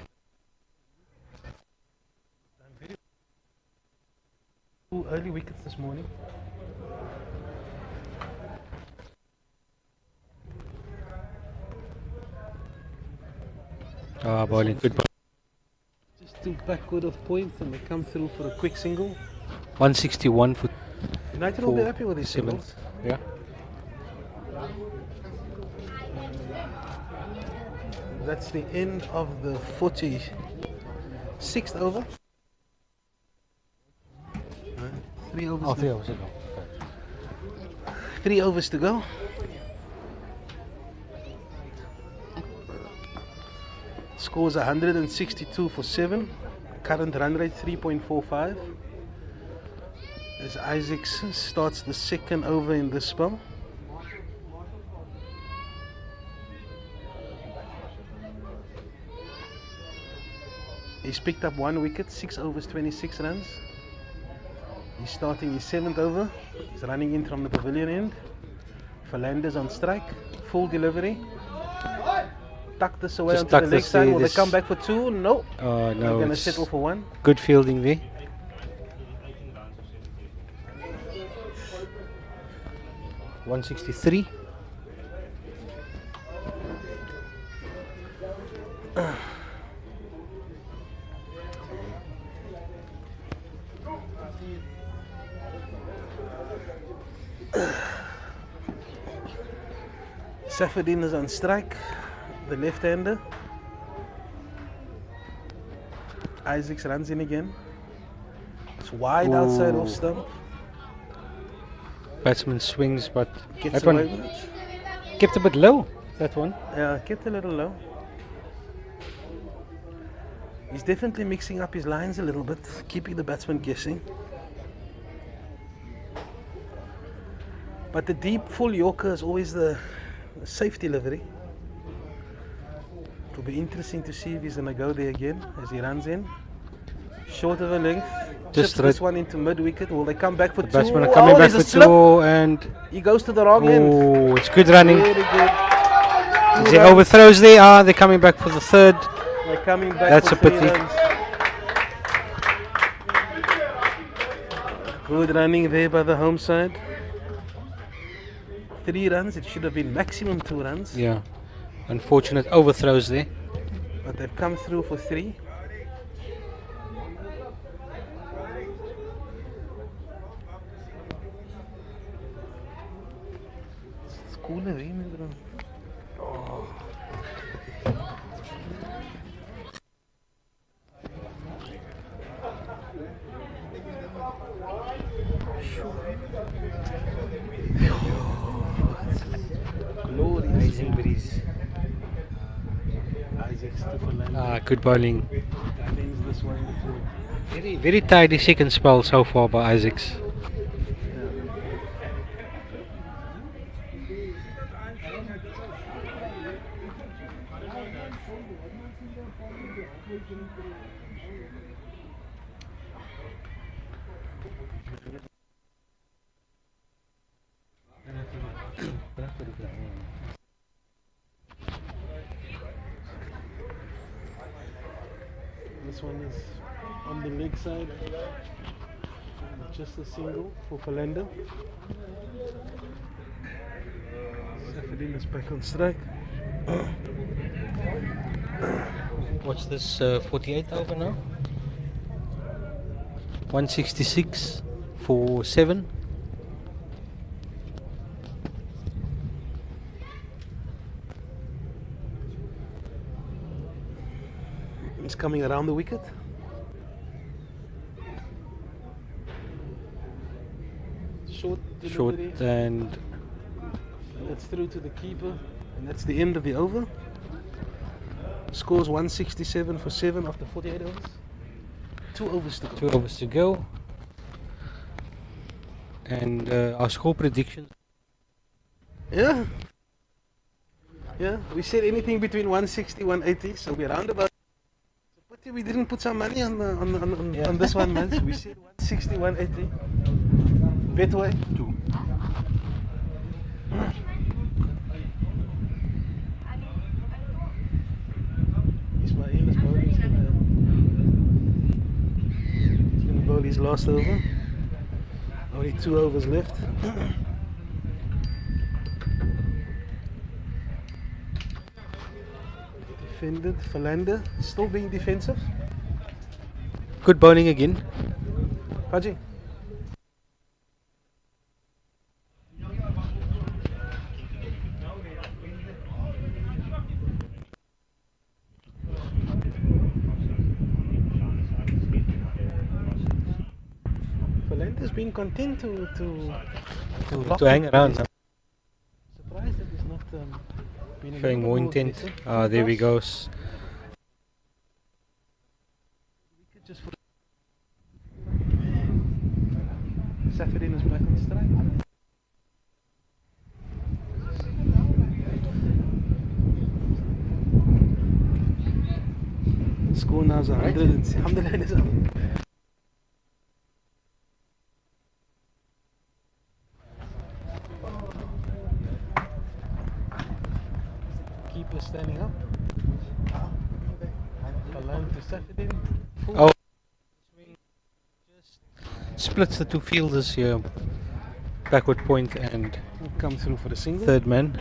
2 early wickets this morning. Bowling, good. Just two backward of points and they come through for a quick single. 161 for United will be happy with these seventh. singles. Yeah. That's the end of the 46th over. 3 overs. Oh, 3 hours ago. 3 overs to go. Scores 162 for 7. Current run rate 3.45. As Isaacs starts the second over in this spell. He's picked up 1 wicket, 6 overs, 26 runs. He's starting his 7th over. He's running in from the pavilion end. Fernandez on strike, full delivery. Tuck this away Just onto tuck the leg this side. there, Will they this- come back for 2? No. No, They're going to it's settle for 1. good fielding there. $163. Safadin is on strike, the left-hander. Isaacs runs in again. It's wide outside off stump. Batsman swings, but Gets that away one with it. kept a bit low. That one. Yeah, kept a little low. He's definitely mixing up his lines a little bit, keeping the batsman guessing. But the deep full Yorker is always the safe delivery. It'll be interesting to see if he's going to go there again as he runs in. Short of a length. Just Chips this one into mid wicket. Will they come back for The 2? batsmen are coming back there's for a slip. 2, and He goes to the wrong end. oh, it's good running. Very good. The overthrows there. They're coming back for the 3rd. They're coming back That's for a 3 pity. runs. Good running there by the home side. 3 runs. It should have been maximum 2 runs. Yeah, unfortunate overthrows there. But they've come through for 3. It's cooler, eh, my bro? Oh. Glorious. Amazing breeze. Isaac's to Fernandez. Good bowling. Cummings this one too. Very, very tidy second spell so far by Isaacs. This one is on the leg side. Just a single for Philando. Safadin is back on strike. What's this 48th over now? 166 for 7. He's coming around the wicket. Short Short delivery. and That's through to the keeper, and that's the end of the over. Scores 167 for 7 after 48 overs. 2 overs to go. 2 overs to go. And our score predictions. Yeah. Yeah, we said anything between 160 180, so we're around about. Pity we didn't put some money on this one, man. We said 160 180. Betway. 2. Ismail is bowling. He's gonna bowl his last over. Only 2 overs left. Defended, Philander still being defensive. Good bowling again. Paji. Philander's been content to hang around. Surprised that he's not been a Showing little more bit intent. aggressive. Ah, there we go. Just for Safedin is back on strike. Score now is 100 and Alhamdulillah is up. Keeper standing up. Alan to Safedin. Oh. Splits the two fielders here. Backward point and Come through for the single. third man.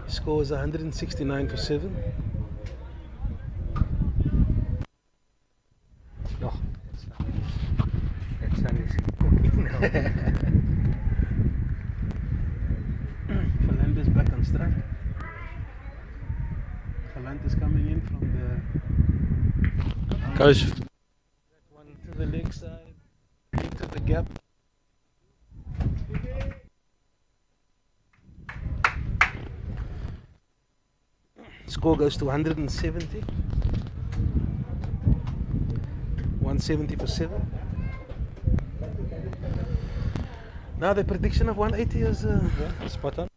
Score is 169 for 7. No. That sun is cooking now. Fernandez back on strike. Fernandez coming in from the Goes that one to the leg side, into the gap. Score goes to 170. 170 for 7. Now the prediction of 180 is spot on.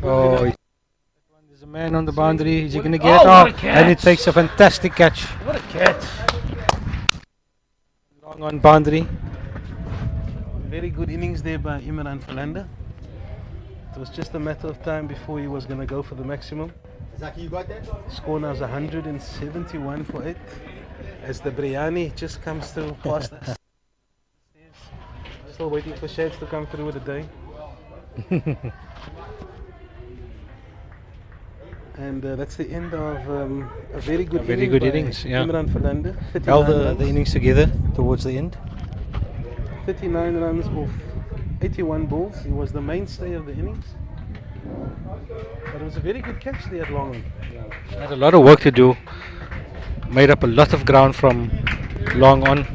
Oh, there's a man on the boundary. Is he going to get it? Oh, and it takes a fantastic catch. what a catch. Long on boundary. Very good innings there by Imran Philander. It was just a matter of time before he was going to go for the maximum. Zaki, you got that? Score now is 171 for 8 as the biryani just comes through past us. Still waiting for Shades to come through with the day. And that's the end of a very good innings, yeah. Imran Philander. 39 Held the runs, innings together towards the end. 39 runs off 81 balls. He was the mainstay of the innings. But it was a very good catch there at long on. Had a lot of work to do. Made up a lot of ground from long on.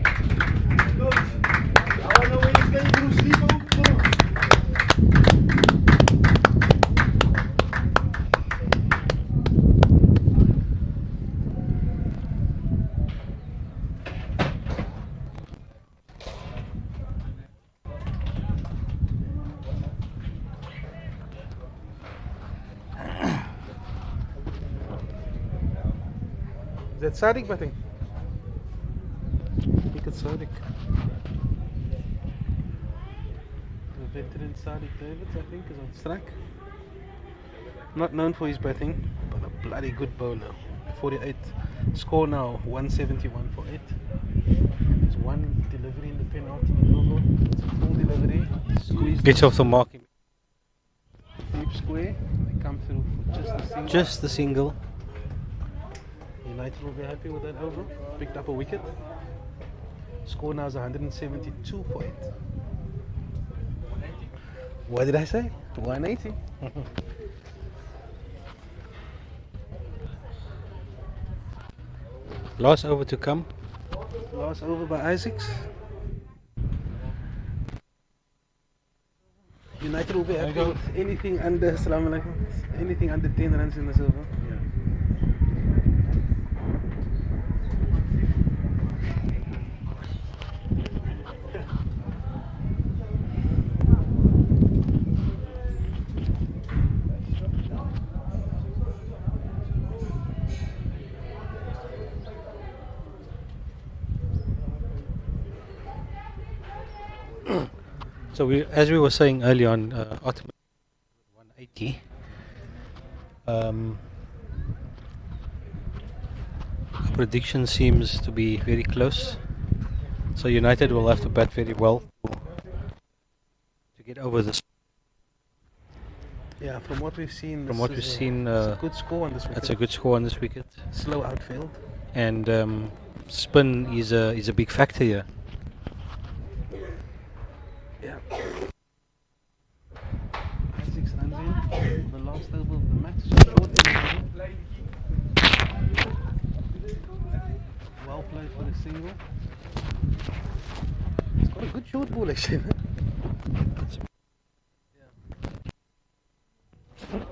Is that Sadiq batting? I think it's Sadiq. The veteran Sadiq Davids, I think, is on strike. Not known for his batting, but a bloody good bowler. 48. Score now 171 for 8. There's one delivery in the penalty over. It's a full delivery. Squeeze Gets off the mark. deep square. They come through for just the single. Just the single. United will be happy with that over. Picked up a wicket. Score now is 172 for 8. What did I say? 180. Last over to come. Last over by Isaacs. United will be happy with anything under anything under 10 runs in this over. So as we were saying earlier on, Ottoman 180. Our prediction seems to be very close. So United will have to bat very well to get over this. Yeah, from what we've seen, From what we've seen, it's a good score on this wicket. that's a good score on this wicket. Slow outfield. And spin is a big factor here. Yeah. 6 runs in. The last over of the match. Short delivery. Well played for the single. It's got a good short ball actually.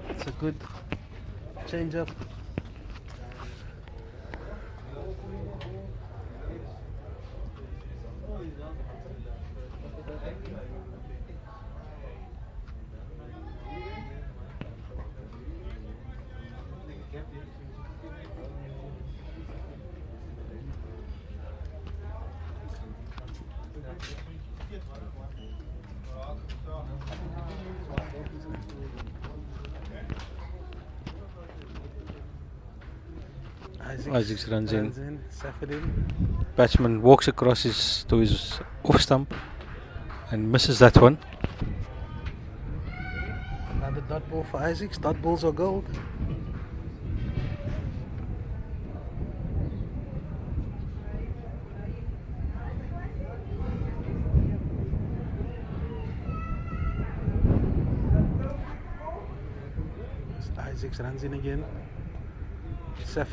It's a good change up. Isaacs runs in. Safadin. Batsman walks across to his off stump and misses that one. Another dot ball for Isaacs. Dot balls are gold. Isaacs runs in again.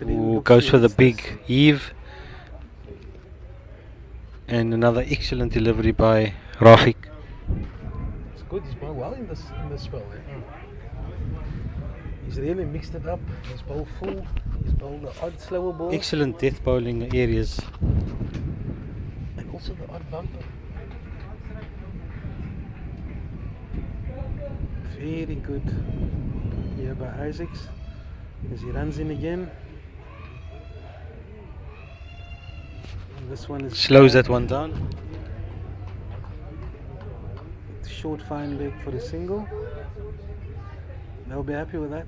Who goes for the big heave, and another excellent delivery by Rafiq. It's good, he's bowled well in this spell. He's really mixed it up. He's bowled full, he's bowled the odd slower ball. Excellent death bowling areas. And also the odd bumper. Very good here by Isaacs as he runs in again. This one is slows that one down. Short fine leg for the single. They'll be happy with that.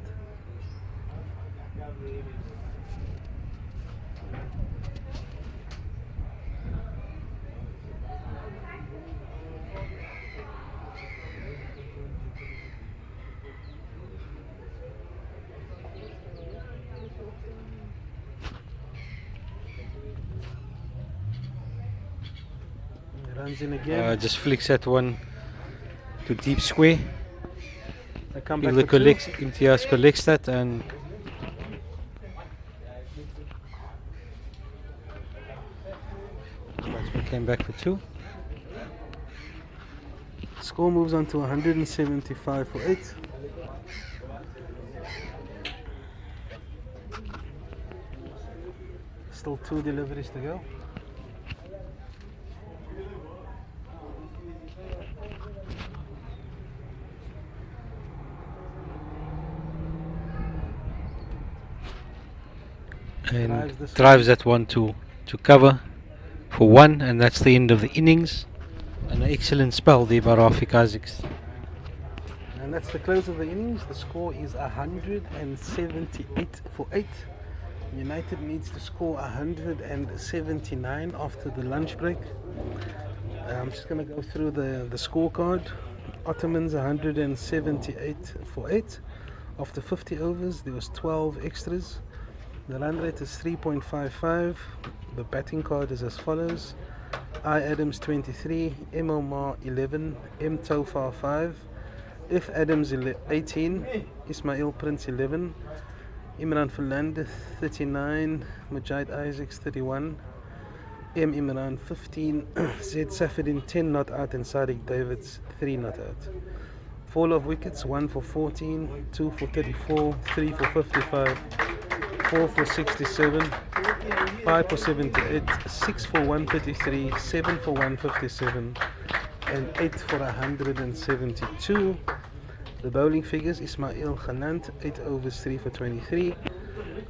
Runs in again. Just flicks that one to deep square. They come back Imtiaz collects that and batsman came back for 2. Score moves on to 175 for 8. Still 2 deliveries to go. and drives that one to cover for 1, and that's the end of the innings. An excellent spell there by Rafiq Isaacs. And that's the close of the innings. The score is 178 for 8. United needs to score 179 after the lunch break. I'm just going to go through the scorecard. Ottomans 178 for 8. After 50 overs, there was 12 extras. The run rate is 3.55. The batting card is as follows: I Adams 23, M Omar 11, M Tofar 5, F Adams 18, Ismail Prince 11, Imran Fernandez 39, Mujahid Isaacs 31, M Imran 15, Z Safadin 10 not out, and Sadiq Davids 3 not out. Fall of wickets: 1 for 14, 2 for 34, 3 for 55, 4 for 67, 5 for 78, 6 for 133, 7 for 157, and 8 for 172. The bowling figures: Ismail Khanant 8 overs 3 for 23,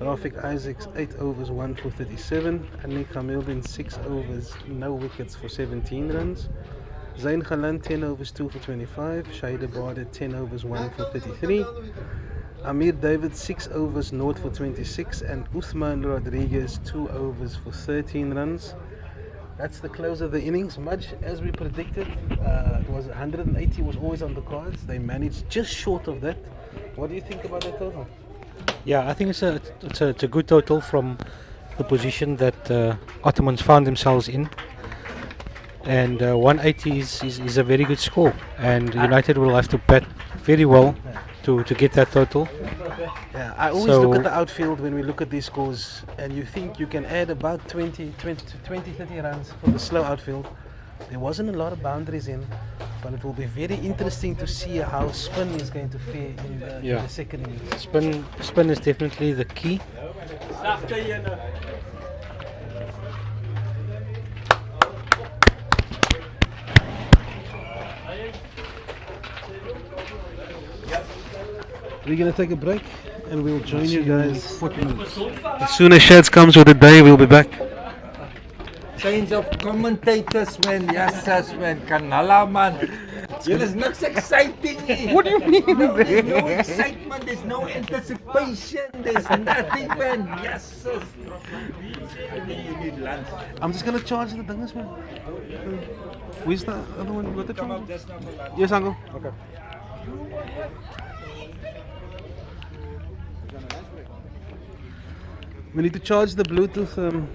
Rafiq Isaacs 8 overs 1 for 37, Anik Hamildin 6 overs no wickets for 17 runs, Zain Khalan 10 overs 2 for 25. Shahid Abad 10 overs 1 for 33. Amir David 6 overs 0 for 26, and Uthman Rodriguez 2 overs for 13 runs. That's the close of the innings. Much as we predicted, it was 180 was always on the cards. They managed just short of that. What do you think about that total? Yeah, I think it's a good total from the position that Ottomans found themselves in. And 180 is a very good score, and United will have to bat very well to get that total. Yeah, I always look at the outfield when we look at these scores, and you think you can add about 20, 30 runs from the slow outfield. There wasn't a lot of boundaries in, but it will be very interesting to see how spin is going to fare in the second innings. Spin is definitely the key. We're going to take a break and we'll join you guys 40 minutes. As soon as Shads comes with the day, we'll be back. Change of commentators, man. Yes, man. Kanala, man. There's niks exciting. What do you mean? There's no excitement. There's no anticipation. There's nothing, man. Yes, sir. You need lunch. I'm just going to charge the things, man. Where's the other one? What the charge? Yes, Uncle. Okay. We need to charge the Bluetooth.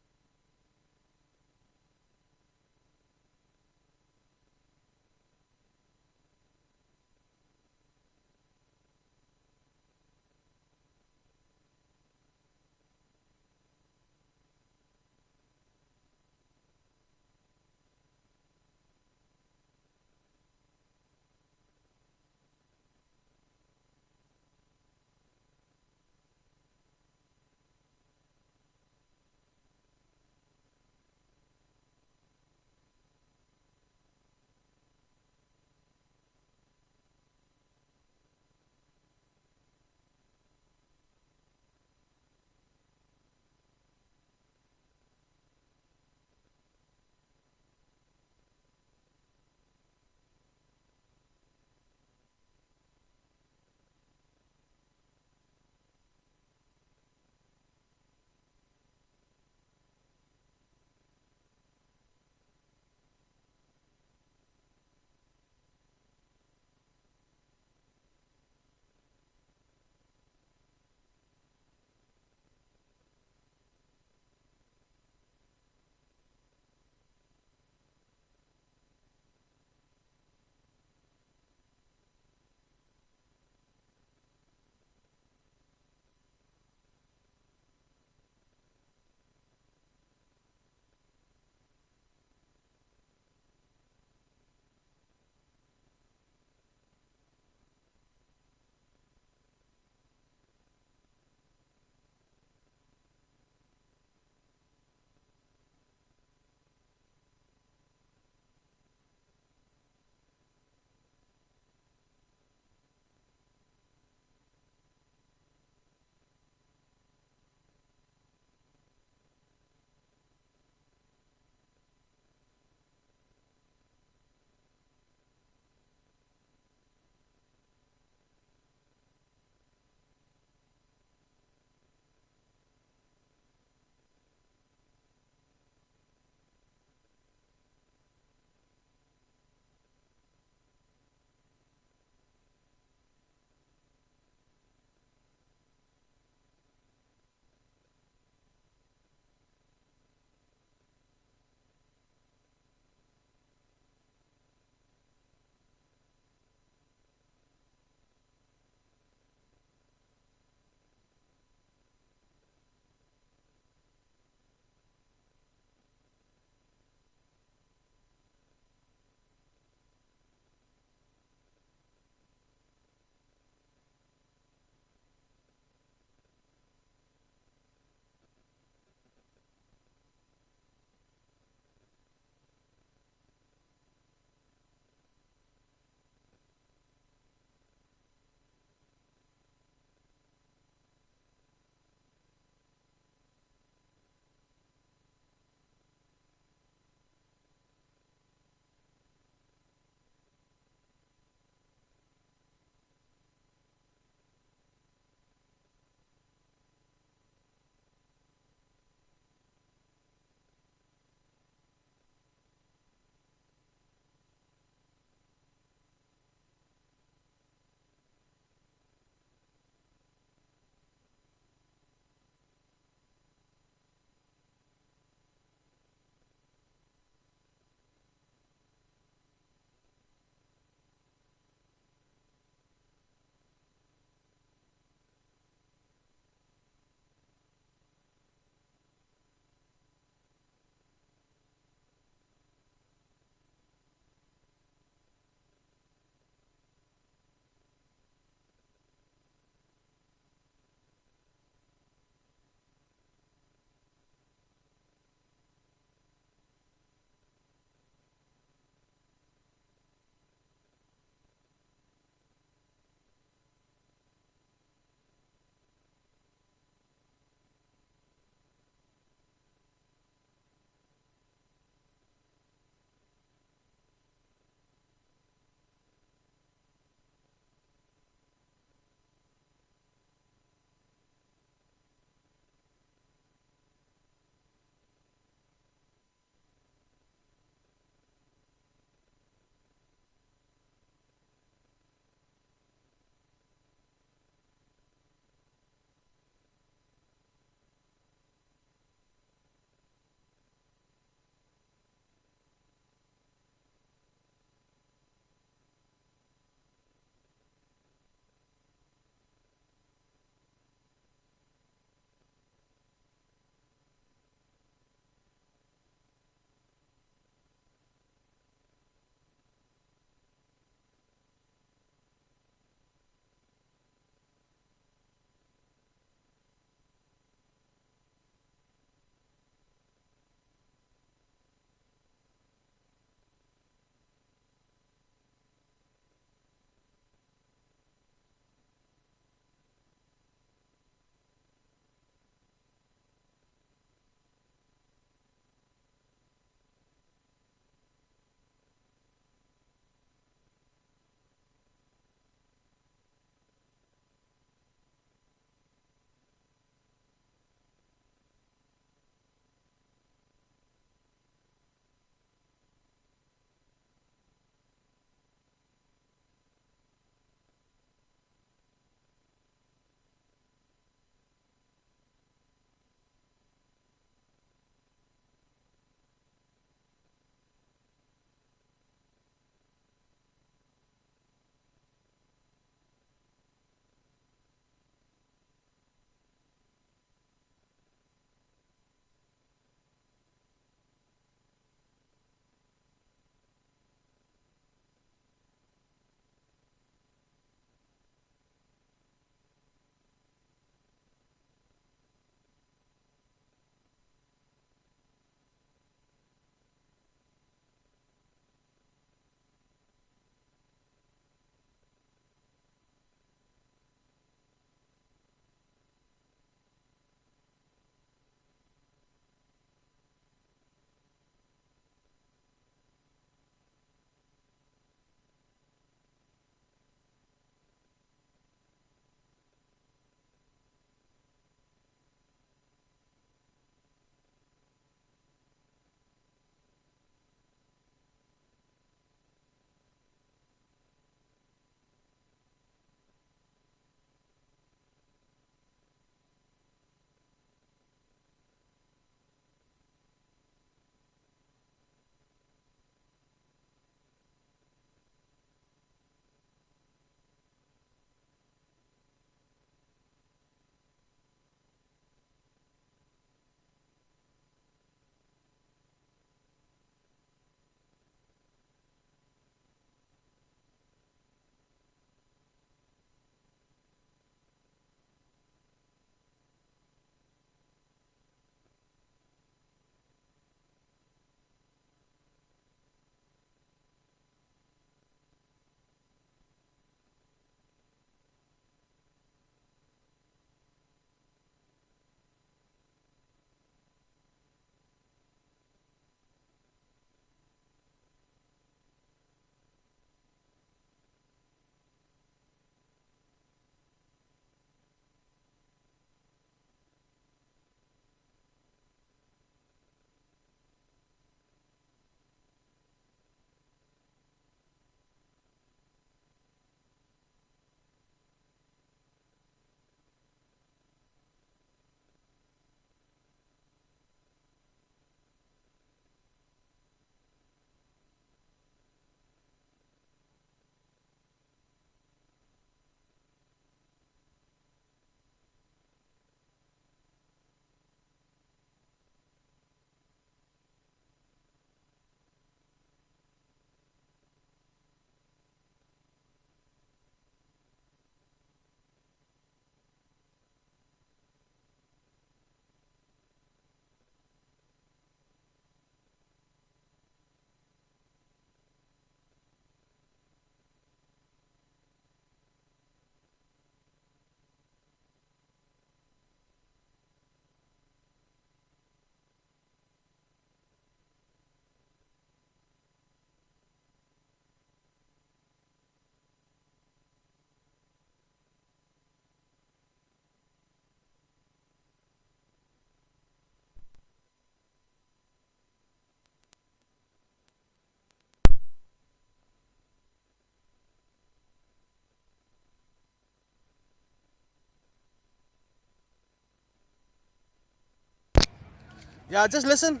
Yeah, just listen.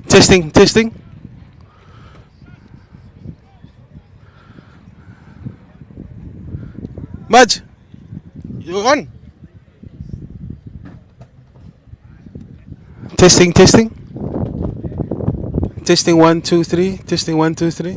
Testing, testing. Mudge, you're on. Testing, testing. Testing 1 2 3. Testing 1 2 3.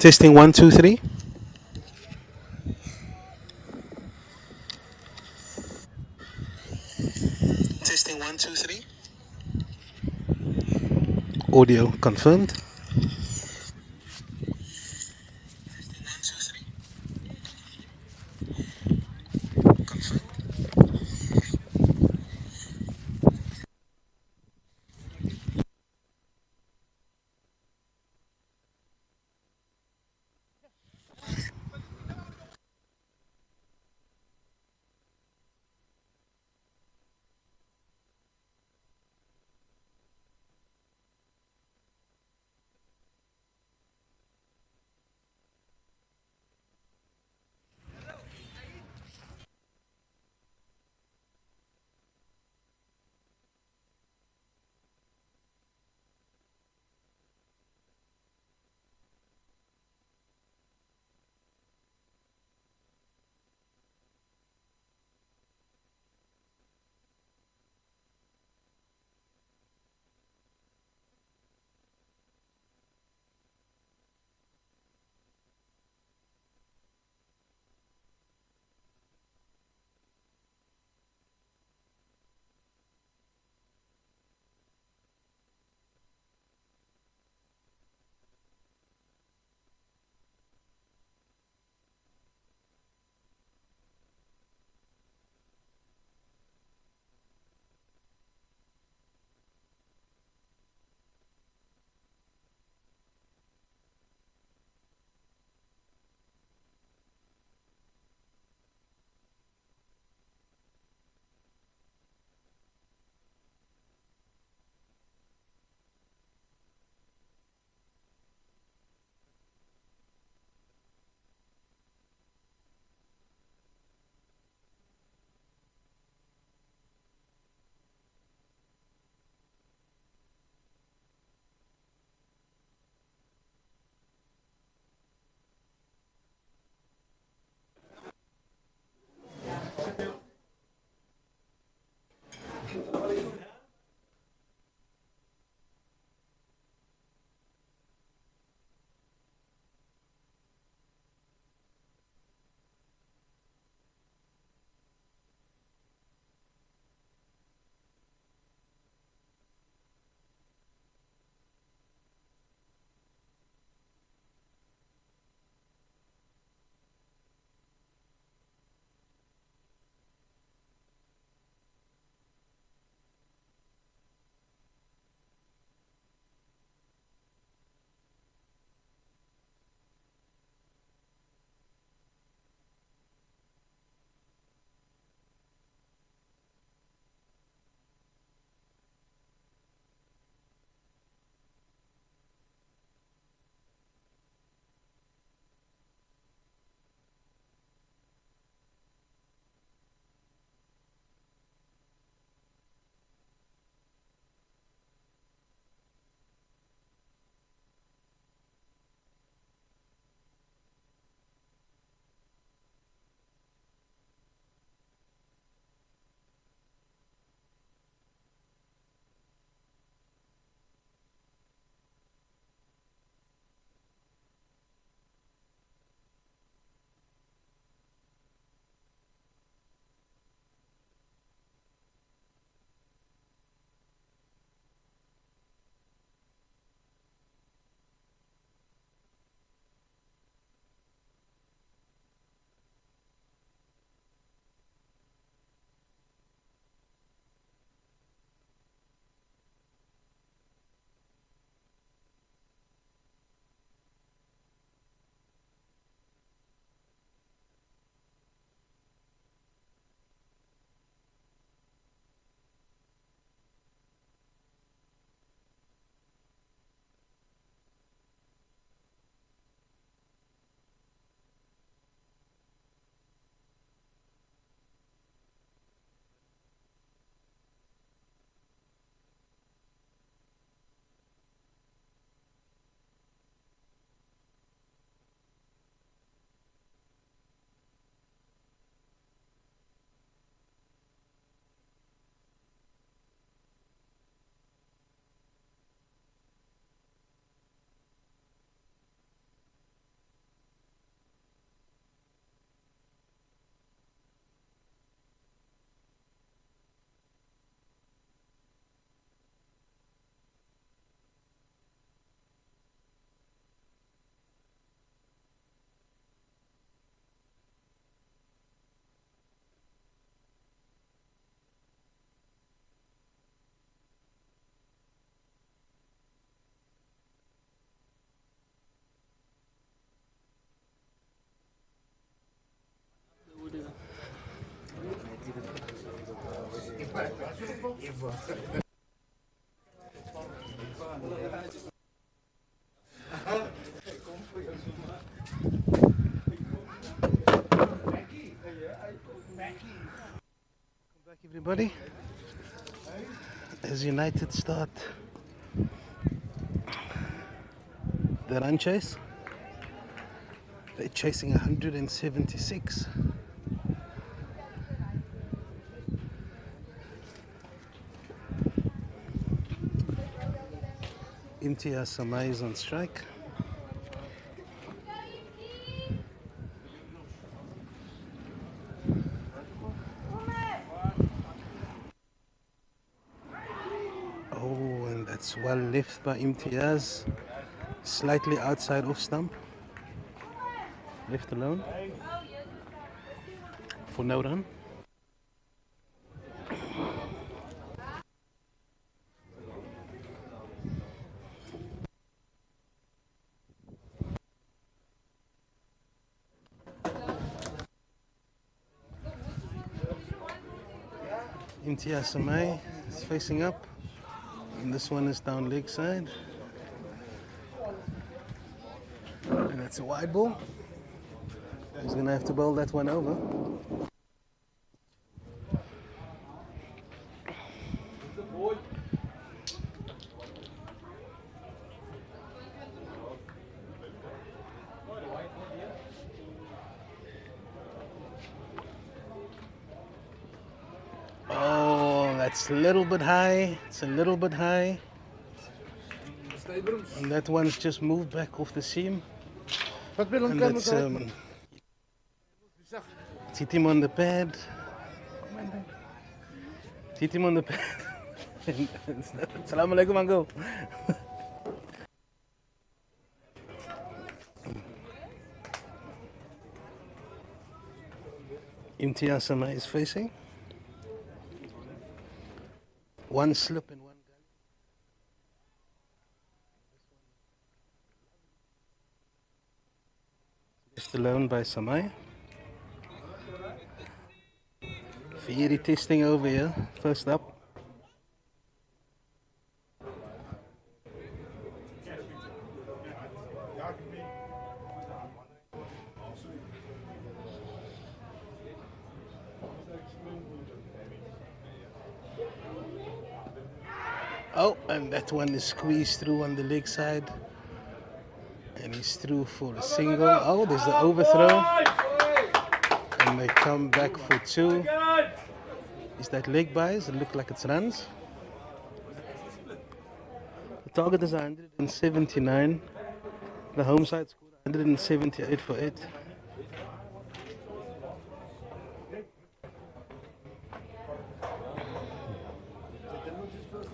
Testing 1 2 3. Testing 1 2 3. Audio confirmed. Back everybody, as United start the run chase. They're chasing 176. Imtiaz Samai is on strike. Oh, and that's well left by Imtiaz. Slightly outside off stump. Left alone for no run. Imtiaz Samai is facing up, and this one is down leg side, and that's a wide ball. He's gonna have to bowl that one over. Oh, that's a little bit high. It's a little bit high. And that one's just moved back off the seam. And that's it's hit him on the pad. It's hit him on the pad. Assalamu alaikum, uncle. Imtiaz Samai is facing. One slip and one gun. Just alone by Samai. Fieri testing over here, first up. Oh, and that one is squeezed through on the leg side. And he's through for a single. Oh, there's the overthrow. And they come back for two. Is that leg buys? It looks like it's runs. The target is 179. The home side scored 178 for 8.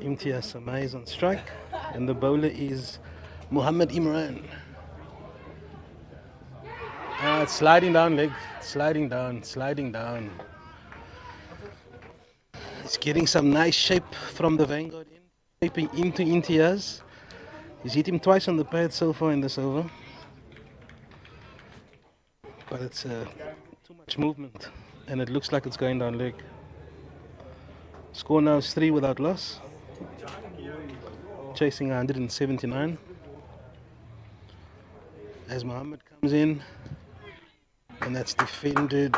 Imtiaz Samai is on strike, and the bowler is Muhammad Imran. It's sliding down leg, sliding down. He's getting some nice shape from the Vanguard end, shaping into Imtiaz. He's hit him twice on the pad so far in this over, but it's too much movement, and it looks like it's going down leg. Score now is 3 without loss. Chasing 179. As Muhammad comes in, and that's defended.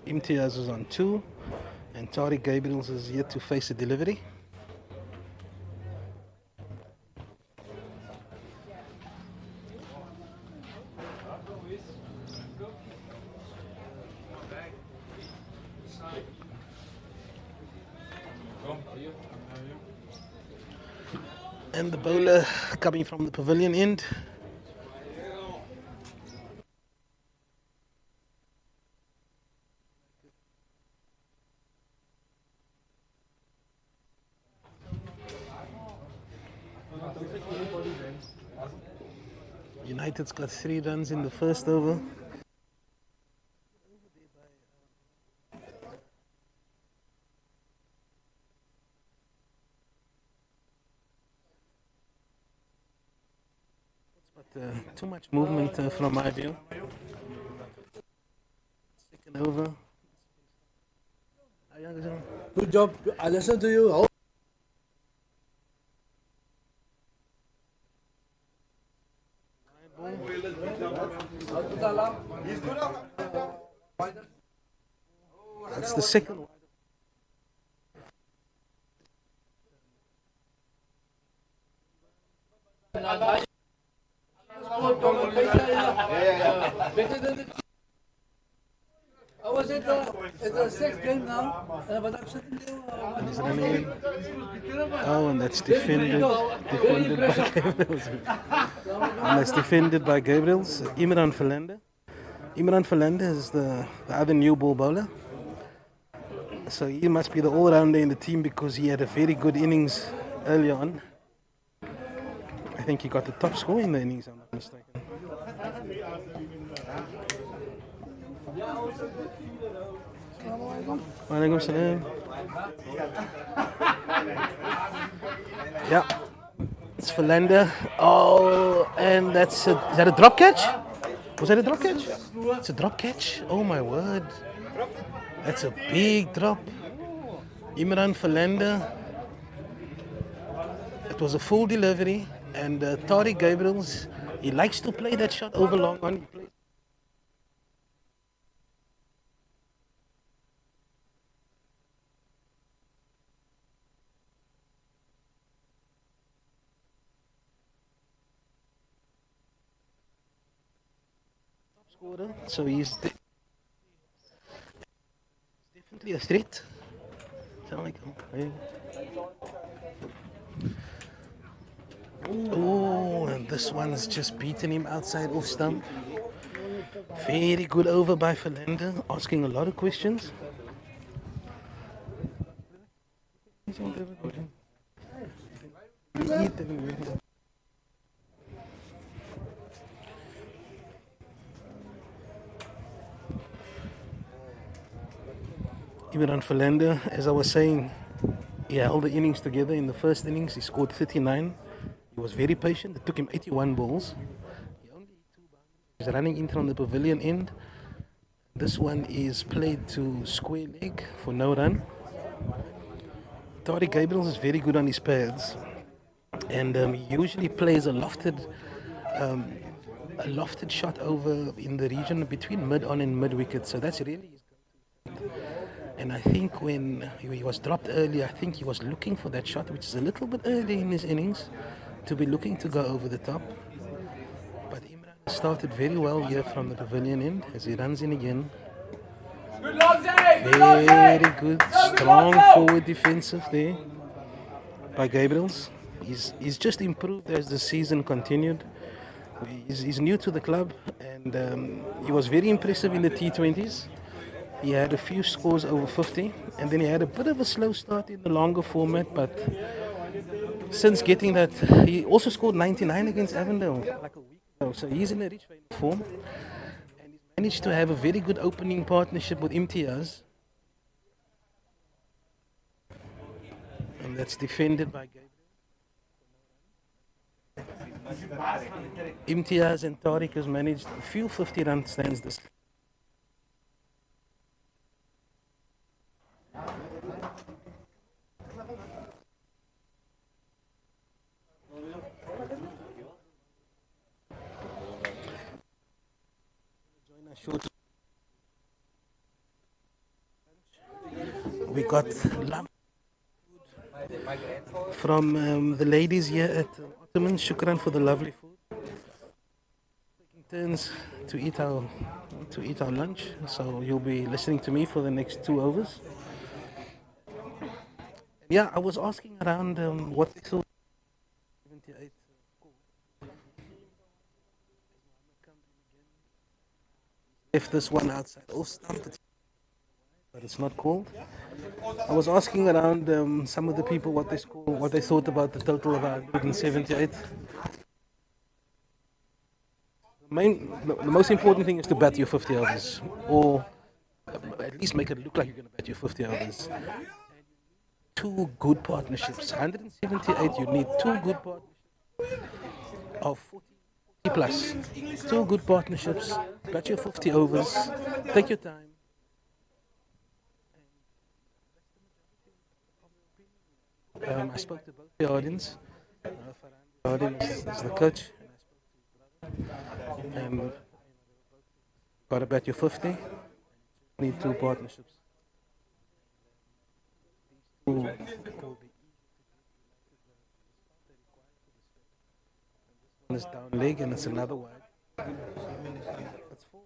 Imtiaz is on 2, and Tariq Gabriels is yet to face a delivery. And the bowler coming from the pavilion end. United's got 3 runs in the first over. too much movement from my view. Second over. Good job. I listen to you. How That's the second one. I was at the sixth game now, but I'm sitting there. He's running in. Oh, and that's defended by Gabriels. And that's defended by Gabriels. Imran Verlander. Imran Verlander is the other new ball bowler. So he must be the all-rounder in the team because he had a very good innings early on. I think he got the top score in the innings, I'm not mistaken. Walaikum salam. Yeah, it's Verlander. Oh, and is that a drop catch? Was that a drop catch? It's a drop catch. Oh my word. That's a big drop. Imran Verlander. It was a full delivery. And Tariq Gabriels, he likes to play that shot over long on. He plays top scorer, so he's definitely a threat. Oh, and this one's just beaten him outside off stump. Very good over by Verlander, asking a lot of questions. Imran Verlander, as I was saying, he held the innings together. In the first innings, he scored 39. He was very patient. It took him 81 balls. He only hit 2 boundaries. He's running in from the pavilion end. This one is played to square leg for no run. Tariq Gabriels is very good on his pads, and he usually plays a lofted shot over in the region between mid-on and mid-wicket. So that's really his go-to. And I think when he was dropped early, I think he was looking for that shot, which is a little bit early in his innings, to be looking to go over the top. But Imran started very well here from the pavilion end as he runs in again. Very good, strong forward defensive there by Gabriels. He's just improved as the season continued. He's new to the club, and he was very impressive in the T20s. He had a few scores over 50, and then he had a bit of a slow start in the longer format, but since getting that, he also scored 99 against Avondale like a week ago, so he's in a rich vein of form, and he's managed to have a very good opening partnership with Imtiaz, and that's defended by Gabriel. Imtiaz and Tariq has managed a few 50-run stands this. We got love from the ladies here at Ottoman. Shukran for the lovely food. Taking turns to eat our lunch. So you'll be listening to me for the next 2 overs. Yeah, I was asking around what they thought. 78 left this one outside off stump, but it's not called. I was asking around some of the people what they thought about the total of 178. The most important thing is to bat your 50 overs, or at least make it look like you're going to bat your 50 overs. 2 good partnerships. 178, you need 2 good partnerships of 40 plus. Two good partnerships. Bat your 50 overs. Take your time. I spoke to both the audience. The audience is the coach. And got to bet your 50. Need two partnerships. Two one is down leg and it's another wide. That's four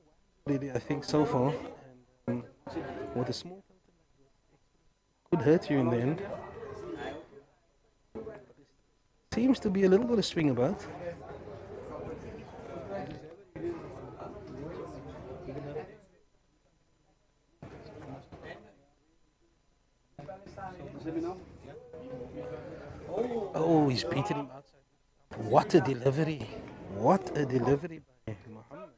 really, I think, so far. And with a small could hurt you in the end. Seems to be a little bit of swing about. Oh, he's beaten him outside. What a delivery. What a delivery by Muhammad.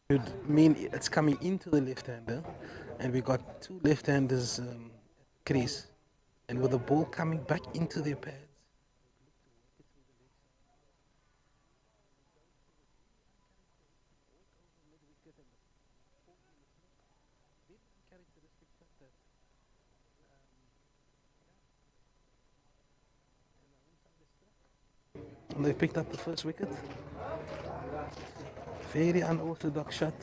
Would mean it's coming into the left-hander, and we got two left-handers crease, and with the ball coming back into their pads. And they picked up the first wicket. Very unorthodox shot.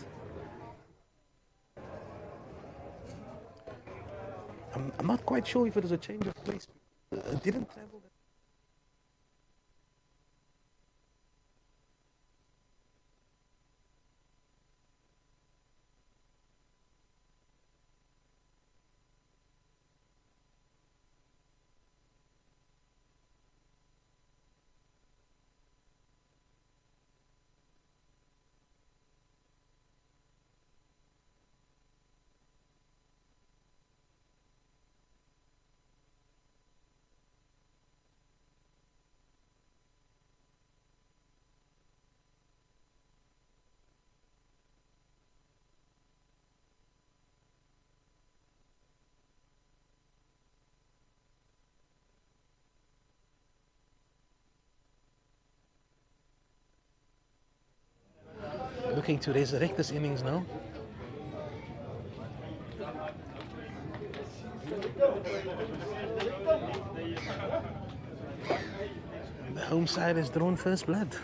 I'm not quite sure if it was a change of place. It didn't travel that. Looking to resurrect this innings now. The home side has drawn first blood.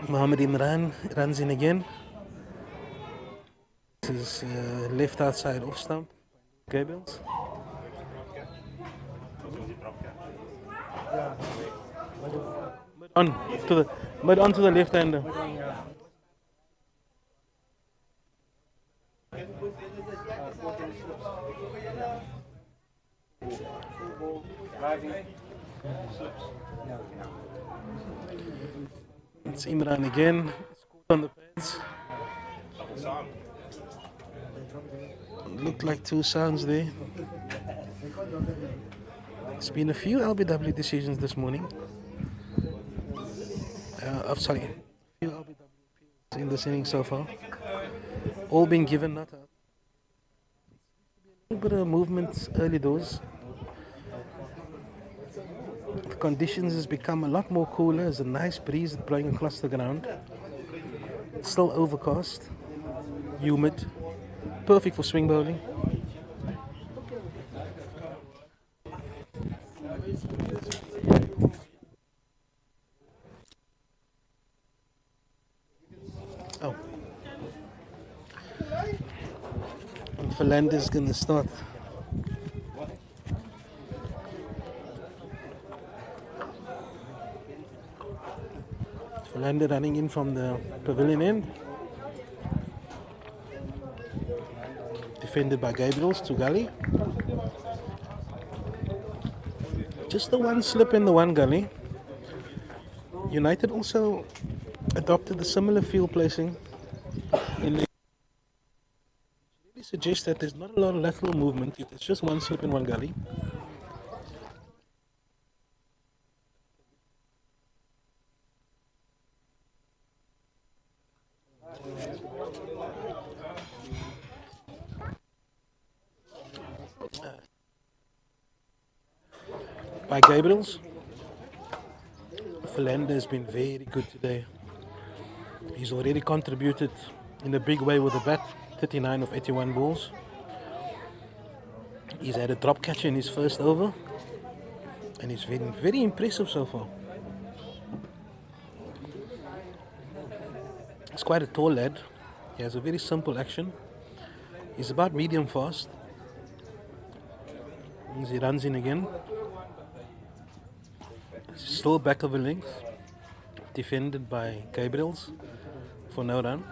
Mohammad Imran runs in again. This is left outside off stump. Gabriels. Onto the left hander. It's Imran again. On the pads. Looked like two sounds there. There's been a few LBW decisions this morning. Sorry, a few LBW in this inning so far. All been given not out. A little bit of movement early doors. The conditions has become a lot more cooler. There's a nice breeze blowing across the ground. Still overcast, humid, perfect for swing bowling. Oh, and Philander's gonna start. Philander running in from the pavilion end. defended by Gabriels to Gully. Just the one slip in the one gully. United also adopted a similar field placing in the really suggests that there's not a lot of lateral movement. It's just one slip in one gully. By Gabriels. Philander has been very good today. He's already contributed in a big way with the bat, 39 of 81 balls. He's had a drop catch in his first over, and he's been very impressive so far. He's quite a tall lad. He has a very simple action. He's about medium fast. As he runs in again. Still back of a length. Defended by Gabriels for no run.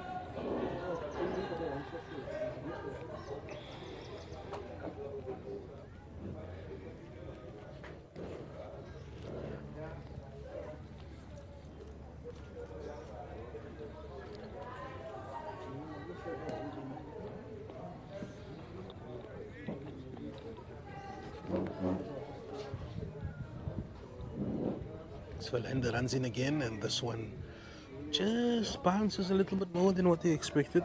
Philander runs in again, and this one just bounces a little bit more than what he expected.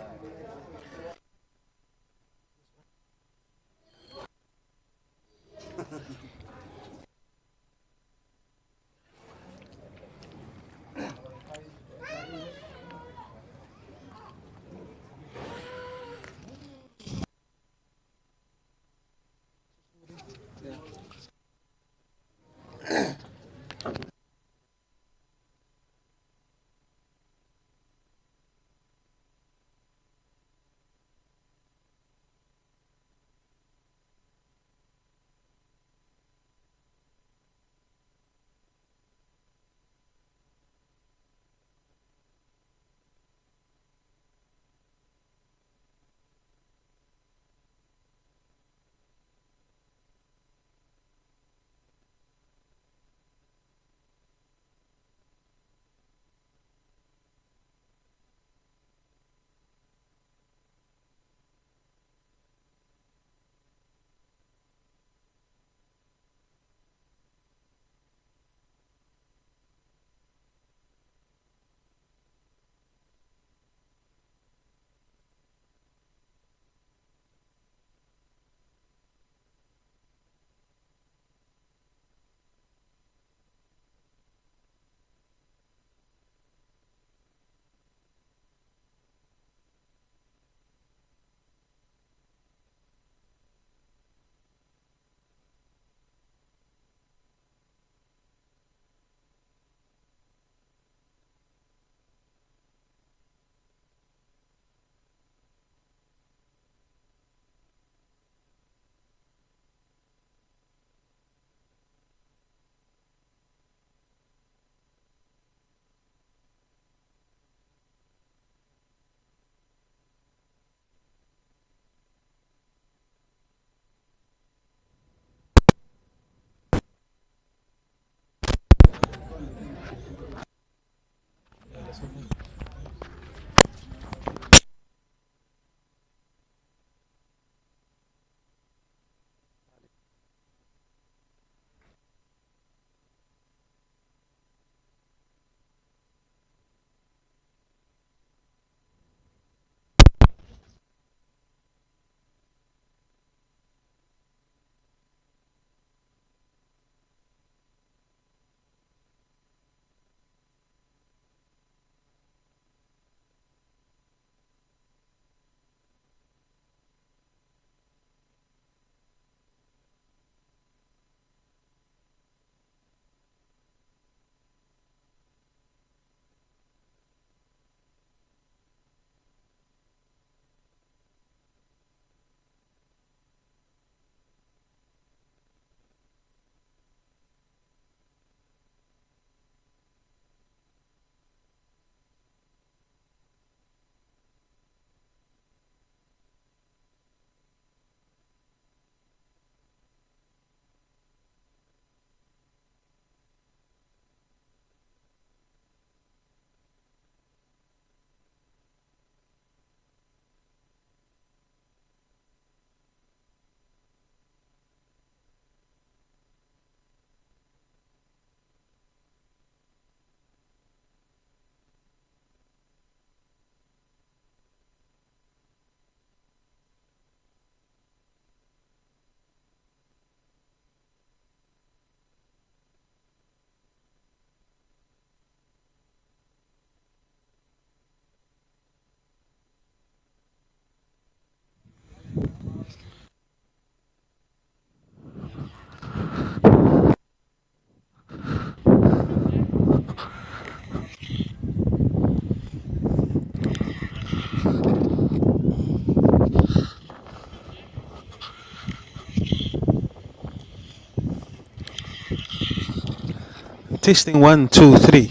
Testing 1, 2, 3.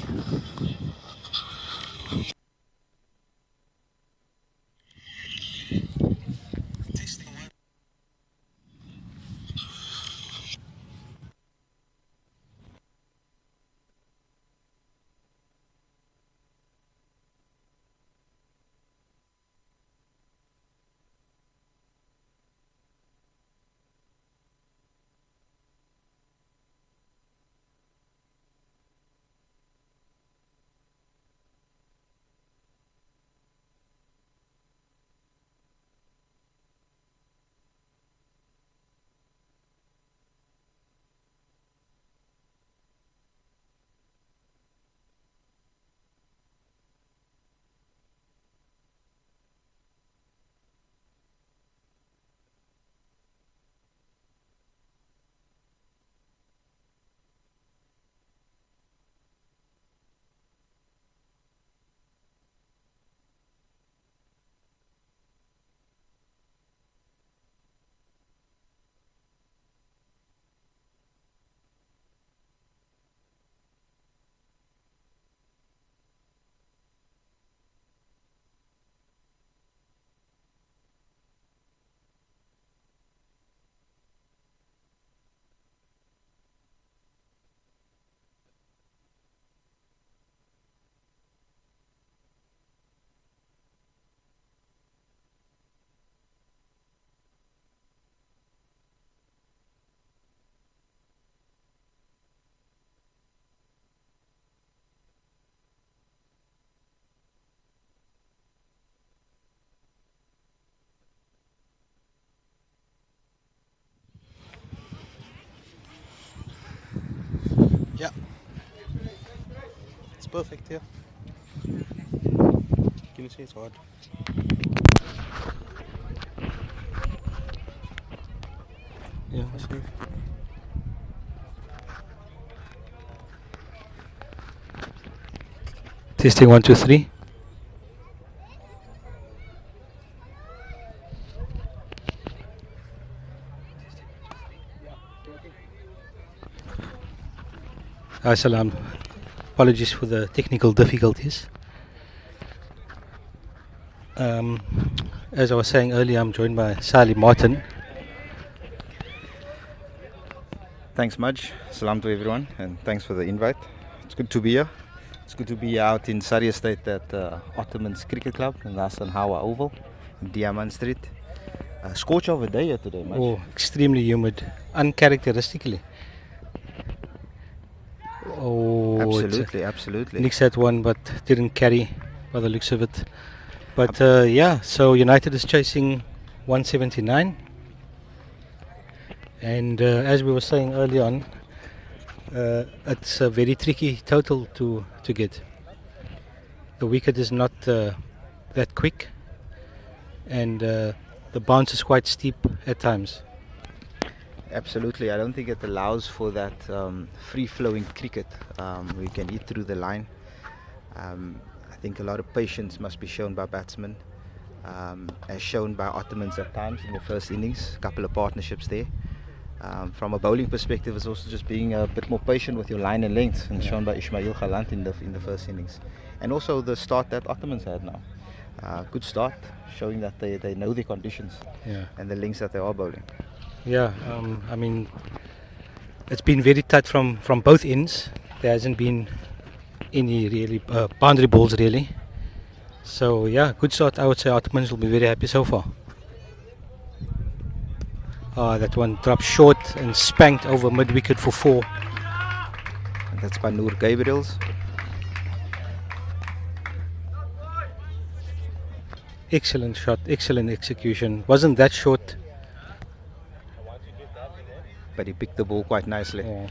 Yeah. It's perfect here. Can you see it's hard? Yeah. Safe. Testing 1, 2, 3. Salam. Apologies for the technical difficulties. As I was saying earlier, I'm joined by Sally Martin. Thanks, Mudge. Salam to everyone, and thanks for the invite. It's good to be here. It's good to be out in Surrey Estate at Ottoman's Cricket Club in the Hassan Hawa Oval in Diamond Street. Scorch of a day here today, Mudge. Oh, extremely humid, uncharacteristically. Oh, Absolutely. Knicks had one, but didn't carry by the looks of it. But yeah, so United is chasing 179. And as we were saying early on, it's a very tricky total to get. The wicket is not that quick, and the bounce is quite steep at times. Absolutely. I don't think it allows for that free-flowing cricket where you can hit through the line. I think a lot of patience must be shown by batsmen, as shown by Ottomans at times in the first innings. A couple of partnerships there. From a bowling perspective, it's also just being a bit more patient with your line and length, and shown by Ismail Galant in the first innings. And also the start that Ottomans had now. Good start, showing that they know their conditions and the lengths that they are bowling. Yeah, I mean, it's been very tight from both ends. There hasn't been any really boundary balls really. So yeah, good start. I would say Ottomans will be very happy so far. That one dropped short and spanked over mid-wicket for 4. And that's by Noor Gabriels. Excellent shot, excellent execution. Wasn't that short? But he picked the ball quite nicely. Yeah.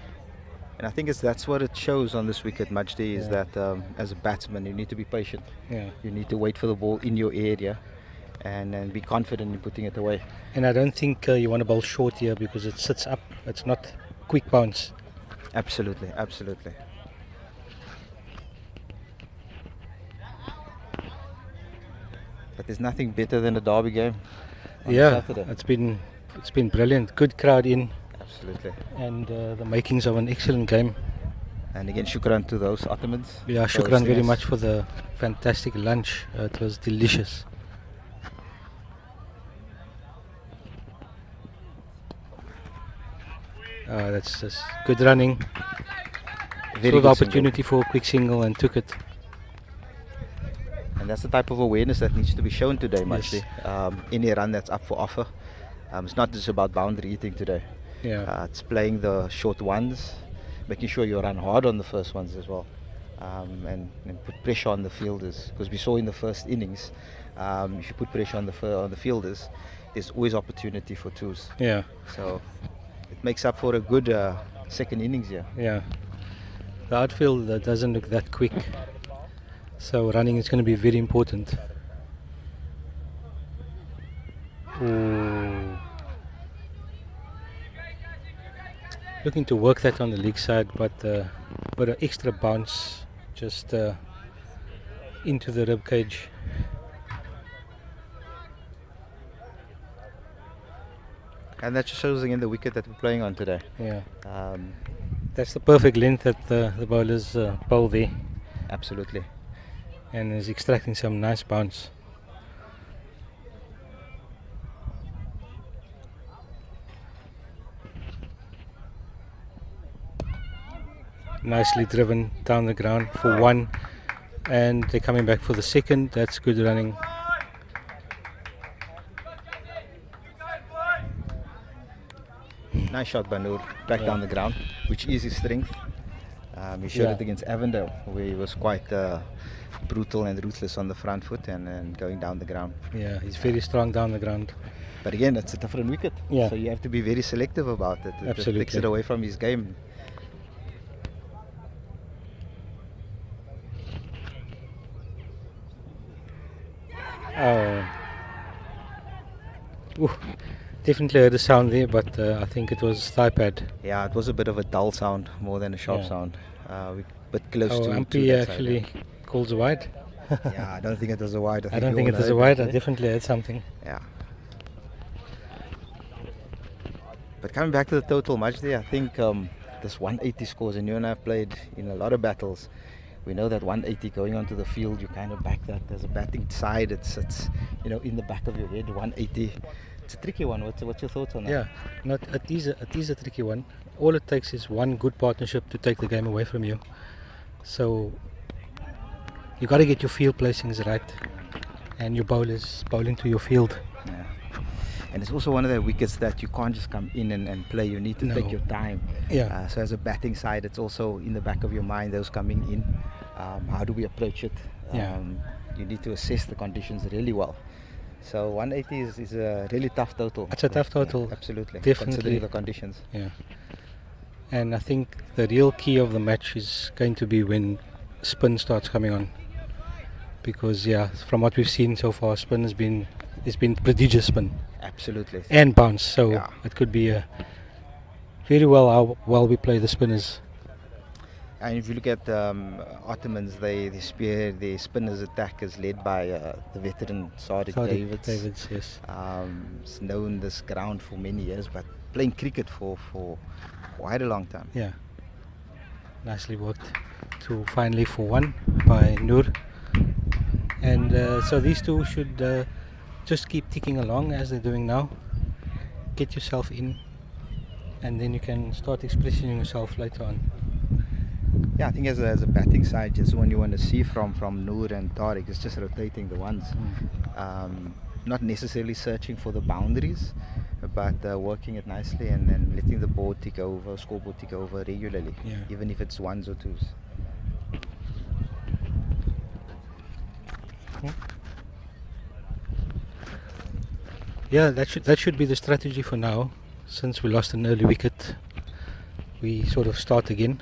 And I think that's what it shows on this wicket, Majdi, is that as a batsman you need to be patient. Yeah. You need to wait for the ball in your area and be confident in putting it away. And I don't think you want to bowl short here because it sits up. It's not quick bounce. Absolutely. But there's nothing better than a derby game on Saturday. It's been brilliant. Good crowd in. Absolutely. And the makings of an excellent game. And again, shukran to those Ottomans. Yeah, for shukran hosting very us. much for the fantastic lunch. It was delicious. That's just good running. Very Saw the good single. opportunity for a quick single and took it. And that's the type of awareness that needs to be shown today, Yes. Majdi. Any run that's up for offer. It's not just about boundary eating today. Yeah. It's playing the short ones, making sure you run hard on the first ones as well, and put pressure on the fielders. Because we saw in the first innings, if you put pressure on the fielders, there's always opportunity for twos. Yeah. So it makes up for a good second innings here. Yeah. The outfield doesn't look that quick, so running is going to be very important. Ooh. Looking to work that on the leg side, but an extra bounce just into the rib cage. And that just shows again the wicket that we're playing on today. Yeah. Um, That's the perfect length that the bowlers bowl there, absolutely. and is extracting some nice bounce. Nicely driven down the ground for one, and they're coming back for the second. That's good running. Nice shot by Noor, back down the ground, which is his strength. He showed Yeah. it against Avondale, where he was quite brutal and ruthless on the front foot and going down the ground. Yeah, he's very strong down the ground. But again, it's a different wicket, Yeah. so you have to be very selective about it. It takes Absolutely. it away from his game. Oh. Ooh, definitely heard a sound there, but I think it was thigh pad. Yeah, it was a bit of a dull sound more than a sharp Yeah. sound. We bit close Oh, to umpire that side, actually calls a wide. yeah, I don't think it was a wide. I don't we think all it was a heard wide. that, I eh? definitely heard something. Yeah. But coming back to the total match there, I think this 180 scores, and you and I have played in a lot of battles. We know that 180 going onto the field, you kind of back that as a batting side. It's in the back of your head. 180. It's a tricky one. What's your thoughts on that? Yeah, it is a tricky one. All it takes is one good partnership to take the game away from you. So you got to get your field placings right, and your bowlers bowling to your field. Yeah. And it's also one of the wickets that you can't just come in and play. You need to No. take your time. Yeah. So as a batting side, it's also in the back of your mind, those coming in. How do we approach it? Yeah. You need to assess the conditions really well. So 180 is a really tough total. It's a tough total. Yeah, absolutely. Definitely. Considering the conditions. Yeah. And I think the real key of the match is going to be when spin starts coming on. Because from what we've seen so far, spin has been prodigious spin Absolutely. and bounce. So Yeah. it could be very well how well we play the spinners. And if you look at Ottomans, their spinners attack is led by the veteran Sadiq Davids. Davids, yes. He's known this ground for many years, but playing cricket for quite a long time. Yeah. Nicely worked to finally for one by Noor. And so these two should just keep ticking along as they're doing now. Get yourself in, and then you can start expressing yourself later on. Yeah, I think as a batting side, just when you want to see from Noor and Tariq, it's just rotating the ones. Not necessarily searching for the boundaries, but working it nicely and then letting the board tick over, scoreboard tick over regularly, Yeah. even if it's ones or twos. Yeah, that should be the strategy for now. Since we lost an early wicket, we sort of start again.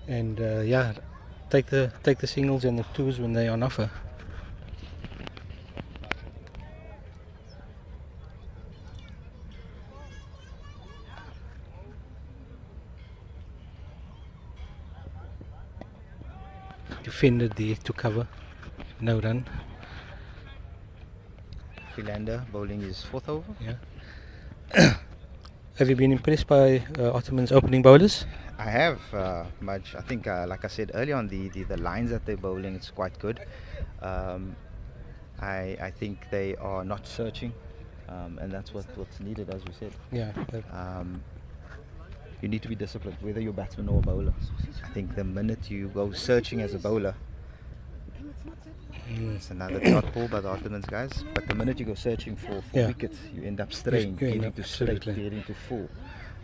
And take the singles and the twos when they're on offer. Defended there to cover, no run. Philander bowling his fourth over. Yeah. Have you been impressed by Ottoman's opening bowlers? I have much. I think, like I said earlier on, the lines that they're bowling, it's quite good. I think they are not searching, and that's what's needed, as we said. Yeah. You need to be disciplined, whether you're a batsman or a bowler. I think the minute you go searching as a bowler, it's another dot ball by the Ottomans, guys. But the minute you go searching for Yeah. wickets, you end up straying, getting to straight, absolutely. getting to full.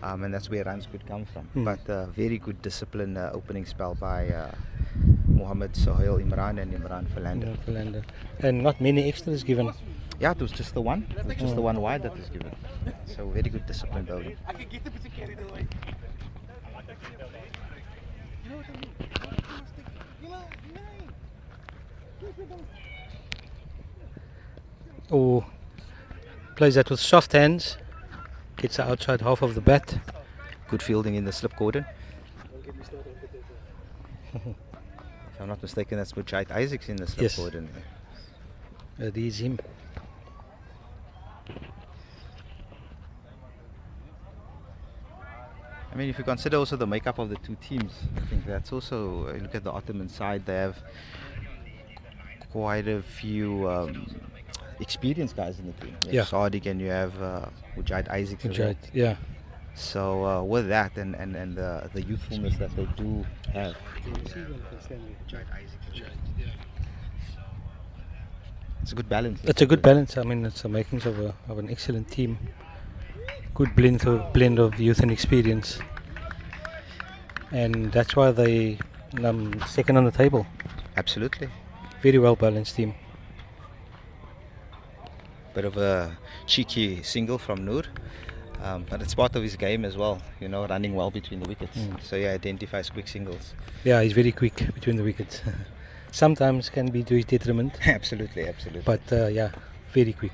And that's where runs could come from. Mm. But very good discipline opening spell by Mohammed Sohail Imran and Imran Philander. And not many extras given. Yeah, it was just the one. It was just the one wide that was given. So very good discipline bowling. Or plays that with soft hands, gets the outside half of the bat. Good fielding in the slip cordon. If I'm not mistaken, that's Mujahid Isaacs in the slip Yes. cordon. That is him. I mean, if you consider also the makeup of the two teams, I think that's also, look at the Ottoman side, they have quite a few experienced guys in the team. You have Sadiq and you have Mujahid Isaacs as well. Yeah. So with that and the youthfulness that they do have, it's a good balance. It's a good balance. I mean, it's the makings of an excellent team. Good blend of youth and experience, and that's why they second on the table. Absolutely. Very well balanced team. Bit of a cheeky single from Noor, but it's part of his game as well. You know, running well between the wickets. So he identifies quick singles. Yeah, he's very quick between the wickets. Sometimes can be to his detriment. Absolutely. But yeah, very quick.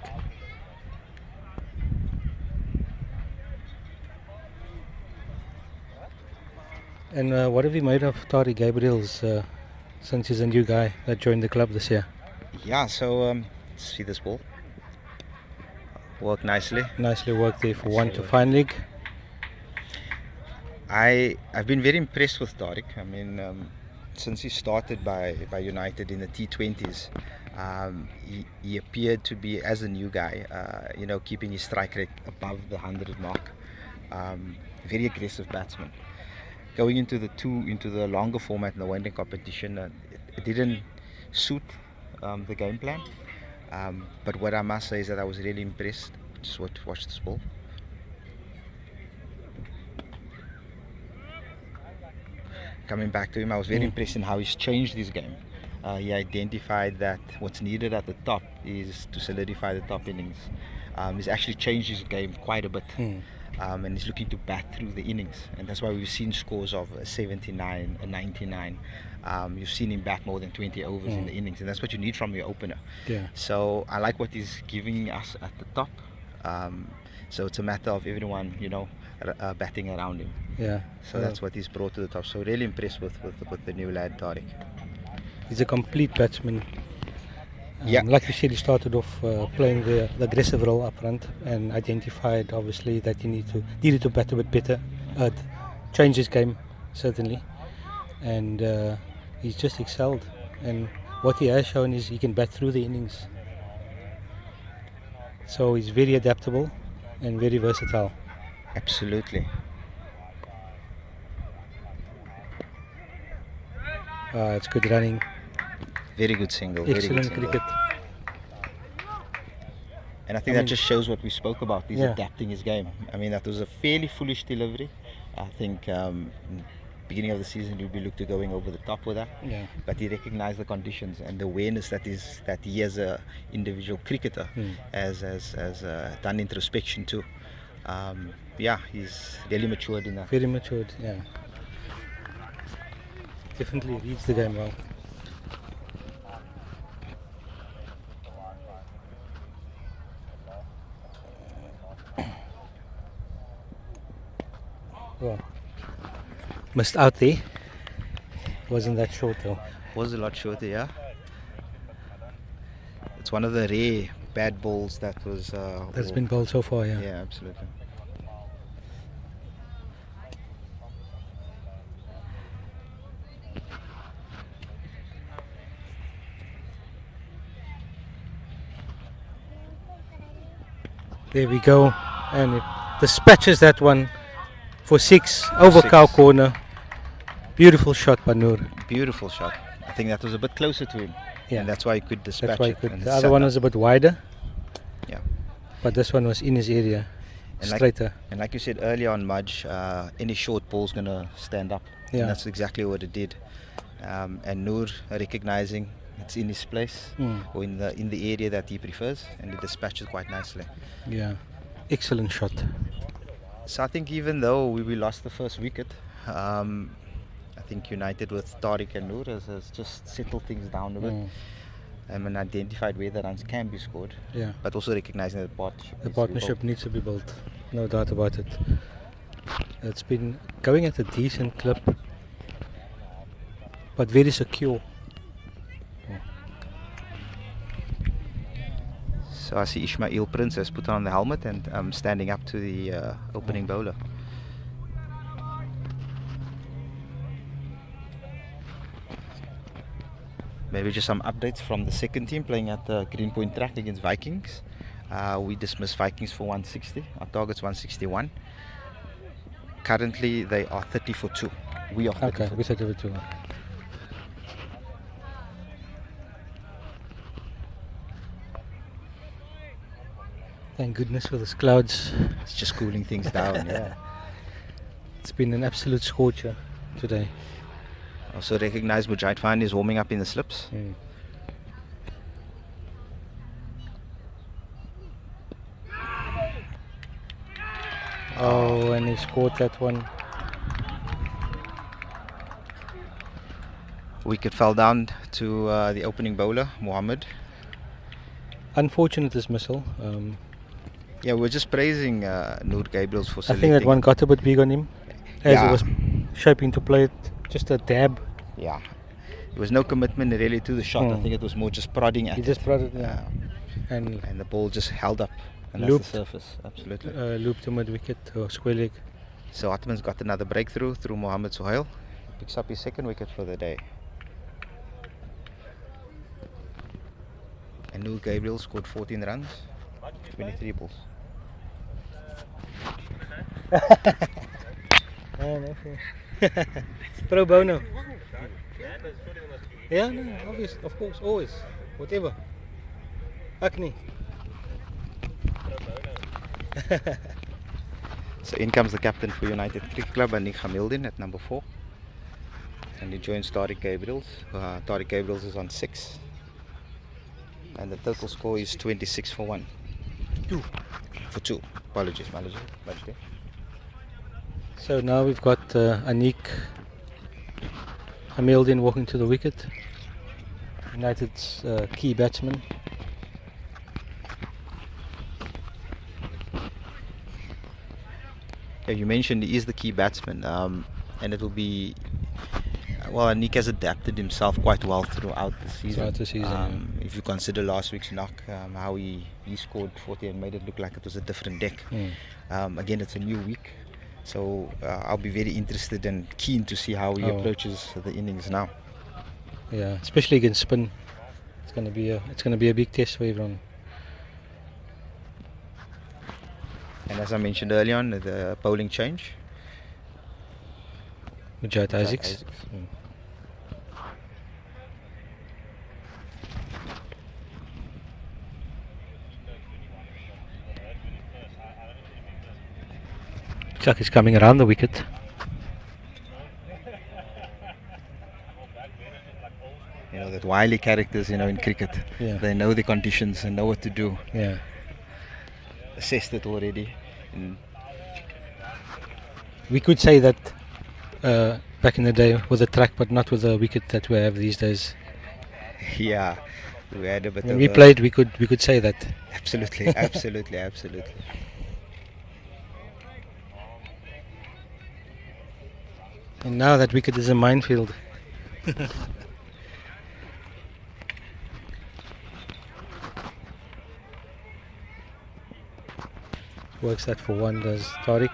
And what have you made of Tariq Gabriel's since he's a new guy that joined the club this year? Yeah, so see this ball. Worked nicely. Nicely worked there for one to fine leg. I've been very impressed with Tariq. I mean, since he started by United in the T20s, he appeared to be, as a new guy, you know, keeping his strike rate above the 100 mark. Very aggressive batsman. Going into the longer format in the one-day competition, it didn't suit the game plan. But what I must say is that I was really impressed. Just watch this ball. Coming back to him, I was very impressed in how he's changed his game. He identified that what's needed at the top is to solidify the top innings. He's actually changed his game quite a bit. And he's looking to bat through the innings, and that's why we've seen scores of 79 and 99. You've seen him bat more than 20 overs in the innings, and that's what you need from your opener. So I like what he's giving us at the top. So it's a matter of everyone, you know, batting around him. So that's what he's brought to the top. So really impressed with the new lad Tariq. He's a complete batsman. Like you said, he started off playing the aggressive role up front and identified obviously that he needed to bat a bit better, change his game certainly, and he's just excelled. And what he has shown is he can bat through the innings. So he's very adaptable and very versatile. Absolutely. It's good running. Very good single. Excellent very good cricket. And I think that just shows what we spoke about. He's adapting his game. I mean, that was a fairly foolish delivery. I think beginning of the season you'll be looked to going over the top with that. But he recognized the conditions and the awareness that he as a individual cricketer has done introspection too. He's really matured in that. Very matured, yeah. Definitely reads the game well. Well, missed out there. Wasn't that short though. Was a lot shorter, yeah. It's one of the rare bad balls that was that's been bowled so far, yeah. Yeah, absolutely. There we go, and it dispatches that one for 6 over Six. cow corner. Beautiful shot by Noor. Beautiful shot. I think that was a bit closer to him. Yeah. And that's why he could dispatch That's why he it. could. and The other sat one up. was a bit wider. Yeah. But this one was in his area, And like- straighter. And like you said earlier on, Mudge, any short ball's going to stand up. Yeah. And that's exactly what it did. And Noor recognizing it's in his place or in the area that he prefers, and he dispatched it quite nicely. Yeah, excellent shot. So I think even though we lost the first wicket, I think United with Tariq and Noor has just settled things down a bit. And identified where the runs can be scored, Yeah, but also recognizing that partnership. the partnership needs to be built, no doubt about it. It's been going at a decent clip, but very secure. So I see Ismail Prince has put on the helmet and standing up to the opening bowler. Maybe just some updates from the second team playing at the Greenpoint track against Vikings. We dismissed Vikings for 160. Our target's 161. Currently they are 30 for 2. We are 30 Okay, for we 2. said over 2. Thank goodness for those clouds. It's just cooling things down, yeah. It's been an absolute scorcher today. Also recognize Mujahid Fahmy is warming up in the slips. Oh, and he scored that one. Wicket fell down to the opening bowler, Mohammed. Unfortunate dismissal. Yeah, we're just praising Noor Gabriels for I selecting. think that one got a bit big on him as Yeah. he was shaping to play it. Just a dab. Yeah, there was no commitment really to the shot. I think it was more just prodding at He it. just brought it, yeah. And the ball just held up. And Looped. that's the surface, absolutely. Loop to mid wicket or square leg. So Ottoman's got another breakthrough through Mohammed Suhail. Picks up his second wicket for the day. And Noor Gabriel scored 14 runs, 23 balls. Pro bono. Yeah, no, obvious, of course, always, whatever. Acne. So in comes the captain for United Cricket Club, Anik Hamildin at number 4. And he joins Tariq Gabriels. Tariq Gabriels is on 6. And the total score is 26 for 1. 2. For 2. Apologies, manager. So now we've got Anik Hamildin walking to the wicket. United's key batsman. Yeah, you mentioned he is the key batsman, and it will be. Well, Anik has adapted himself quite well throughout the season. If you consider last week's knock, how he scored 40 and made it look like it was a different deck. Again, it's a new week, so I'll be very interested and keen to see how he approaches the innings now. Yeah, especially against spin. It's gonna be a big test for everyone. And as I mentioned earlier on, the bowling change. Mujahid Isaacs. Looks like he's coming around the wicket. You know, that wily characters, in cricket. Yeah. They know the conditions and know what to do. Yeah. Assessed it already. We could say that back in the day with the track, but not with the wicket that we have these days. Yeah, we had a bit When of we a- played, we could say that. Absolutely, absolutely, absolutely. And now that wicket is a minefield. Works that for one, does Tariq.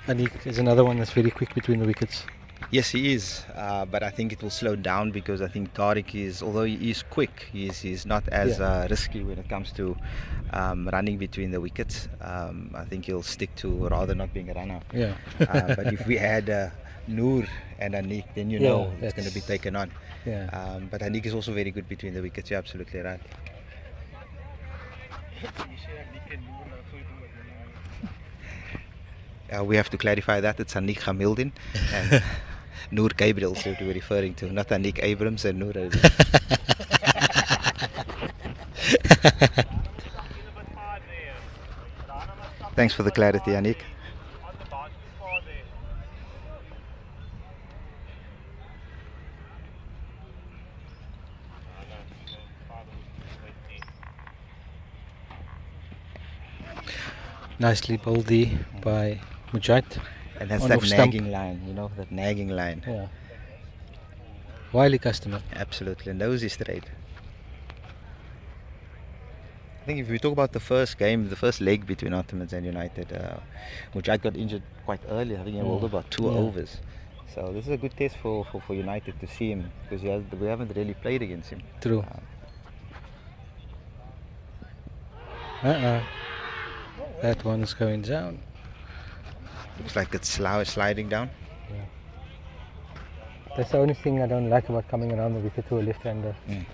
Anik is another one that's very quick between the wickets. Yes, he is, but I think it will slow down because I think Tariq is, although he is quick, he's not as risky when it comes to running between the wickets. I think he'll stick to rather not being a runner. Yeah. But if we had Noor and Anik, then you know it's going to be that's- taken on. Yeah. But Anik is also very good between the wickets. You're absolutely right. We have to clarify that it's Anik Hamildin and Noor Gabriel, so we're referring to, not Anik Abrams and Noor Abrams. Thanks for the clarity, Anik. Nicely bowled there by Mujahid. And that's On that off stump. nagging line, you know, that nagging line. Yeah. Wily customer. Absolutely, knows he's straight. I think if we talk about the first game, the first leg between Ottomans and United, Mujahid got injured quite early. I think he bowled about 2 overs. So this is a good test for United to see him, because we haven't really played against him. True. That one's going down. Looks like it's sliding down. That's the only thing I don't like about coming around the wicket to a left-hander. Mm.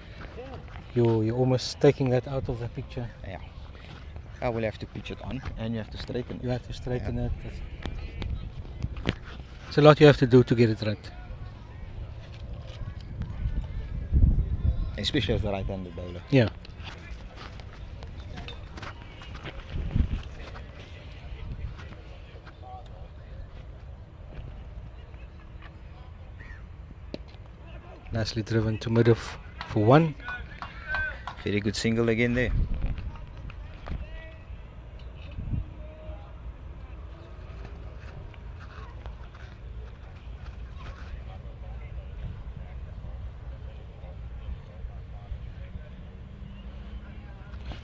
You're almost taking that out of the picture. Yeah. I will have to pitch it on, and you have to straighten it. You have to straighten it. It's a lot you have to do to get it right. Especially as the right-handed bowler. Yeah. Nicely driven to mid off for 1. Very good single again there.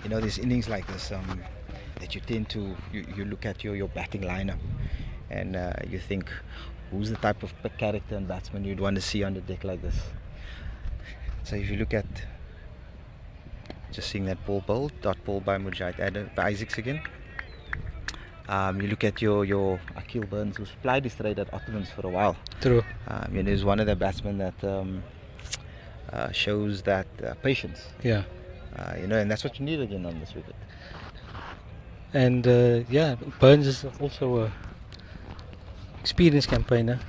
You know, there's innings like this that you tend to, you look at your batting lineup and you think, who's the type of character and batsman you'd want to see on the deck like this? So if you look at, just seeing that dot ball by Mujahid Isaacs again. You look at your Akil Burns, who's played his trade at Ottomans for a while. True. You know, he's one of the batsmen that shows that patience. Yeah. You know, and that's what you need again on this wicket. And yeah, Burns is also a experienced campaigner.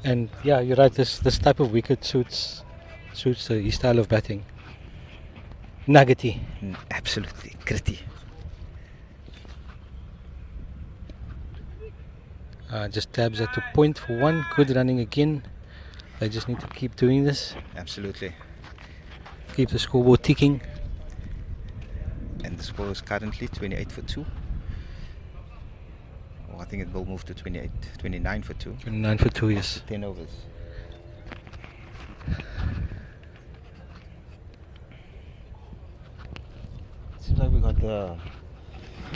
And yeah, you're right. This type of wicket suits his style of batting. Nuggety. Absolutely gritty. Just tabs at 2 point for 1. Good running again. They just need to keep doing this. Absolutely. Keep the scoreboard ticking. And the score is currently 28 for 2. Oh, I think it will move to 29 for 2. 29 for 2, yes. 10 overs. Seems like we got a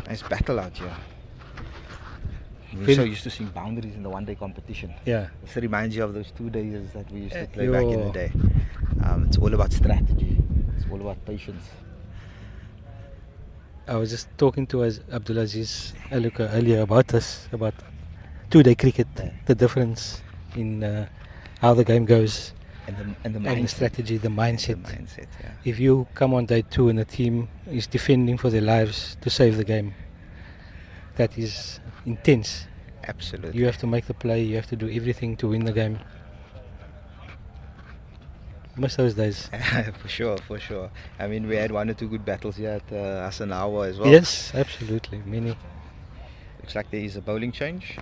nice battle out here. We're so used to seeing boundaries in the one-day competition. Yeah. This reminds you of those 2 days that we used to play back in the day. It's all about strategy. It's all about patience. I was just talking to Abdulaziz Aluka earlier about this, about 2-day cricket, the difference in how the game goes, and the and the strategy, the mindset. The mindset, yeah. If you come on day 2 and the team is defending for their lives to save the game, that is intense. Absolutely. You have to make the play, you have to do everything to win the game. Miss those days. For sure. I mean, we had 1 or 2 good battles here at Hasanawa as well. Yes, absolutely, many. Looks like there is a bowling change.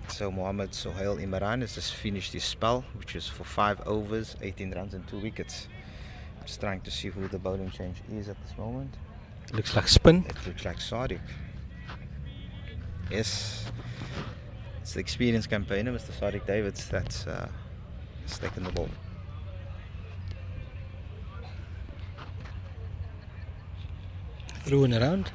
So Mohammad Sohail Imran has just finished his spell, which is for 5 overs, 18 runs and 2 wickets. Just trying to see who the bowling change is at this moment. Looks like spin. It looks like Sadiq. Yes, it's the experienced campaigner, Mr. Sadiq Davids, that's taken the ball. Through and around.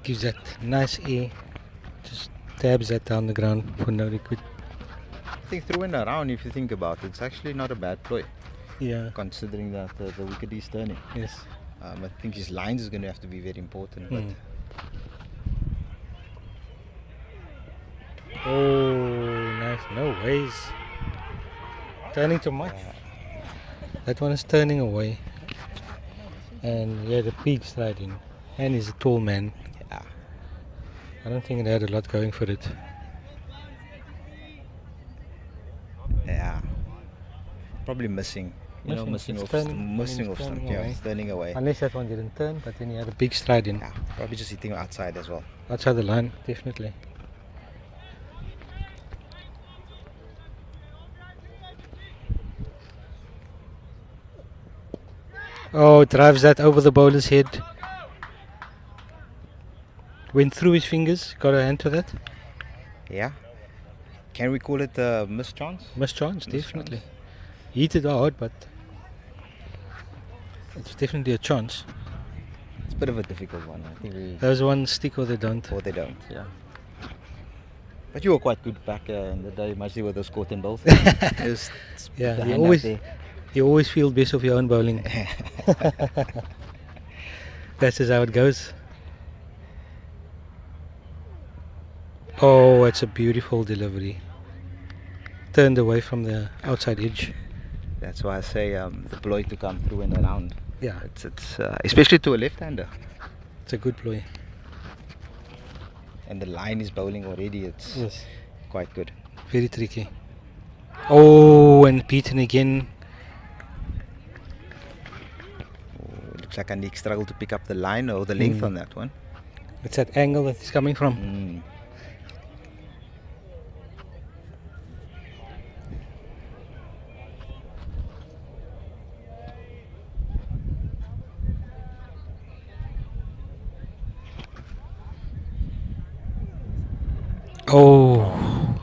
Gives that nice air. Just tabs that down the ground for no liquid. I think through and around, if you think about it, it's actually not a bad ploy, Yeah. considering that the wicket is turning. Yes. I think his lines is going to have to be very important. But Oh, nice. No ways. Turning too much. That one is turning away. And he had a big stride in. And he's a tall man. yeah, I don't think it had a lot going for it. yeah, probably missing. You know, Missing. missing It's off, turning- missing it's off some, turning yeah, away. it's turning away. Unless that one didn't turn, but then he had a big stride in. Yeah, probably just hitting outside as well. Outside the line, definitely. Oh, drives that over the bowler's head. Went through his fingers. Got a hand to that. Yeah. Can we call it a mischance? Missed chance, Missed definitely. chance. He hit it hard, but it's definitely a chance. It's a bit of a difficult one. I think we, Those ones stick or they don't. or they don't. Yeah. But you were quite good back in the day, mostly with those caught in both. Just Yeah, the you hand out always- there. You always feel best of your own bowling. That's just how it goes. Oh, it's a beautiful delivery. Turned away from the outside edge. That's why I say the ploy to come through and around. Yeah, It's especially to a left-hander, it's a good ploy. and the line is bowling already. It's Yes. quite good. Very tricky. Oh, and beaten again. Oh, looks like Anik struggled to pick up the line or the length on that one. It's that angle that it's coming from. Mm. Oh,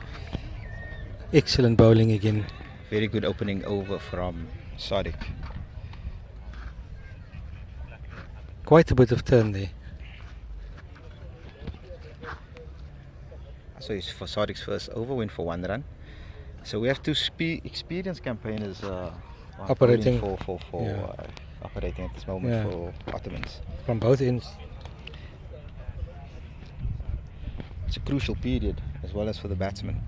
excellent bowling again. Very good opening over from Sadiq. Quite a bit of turn there. So it's for Sadiq's first over, went for 1 run. So we have two experienced campaigners Operating. for Yeah. operating at this moment Yeah. for Ottomans. From both ends. It's a crucial period as well as for the batsmen.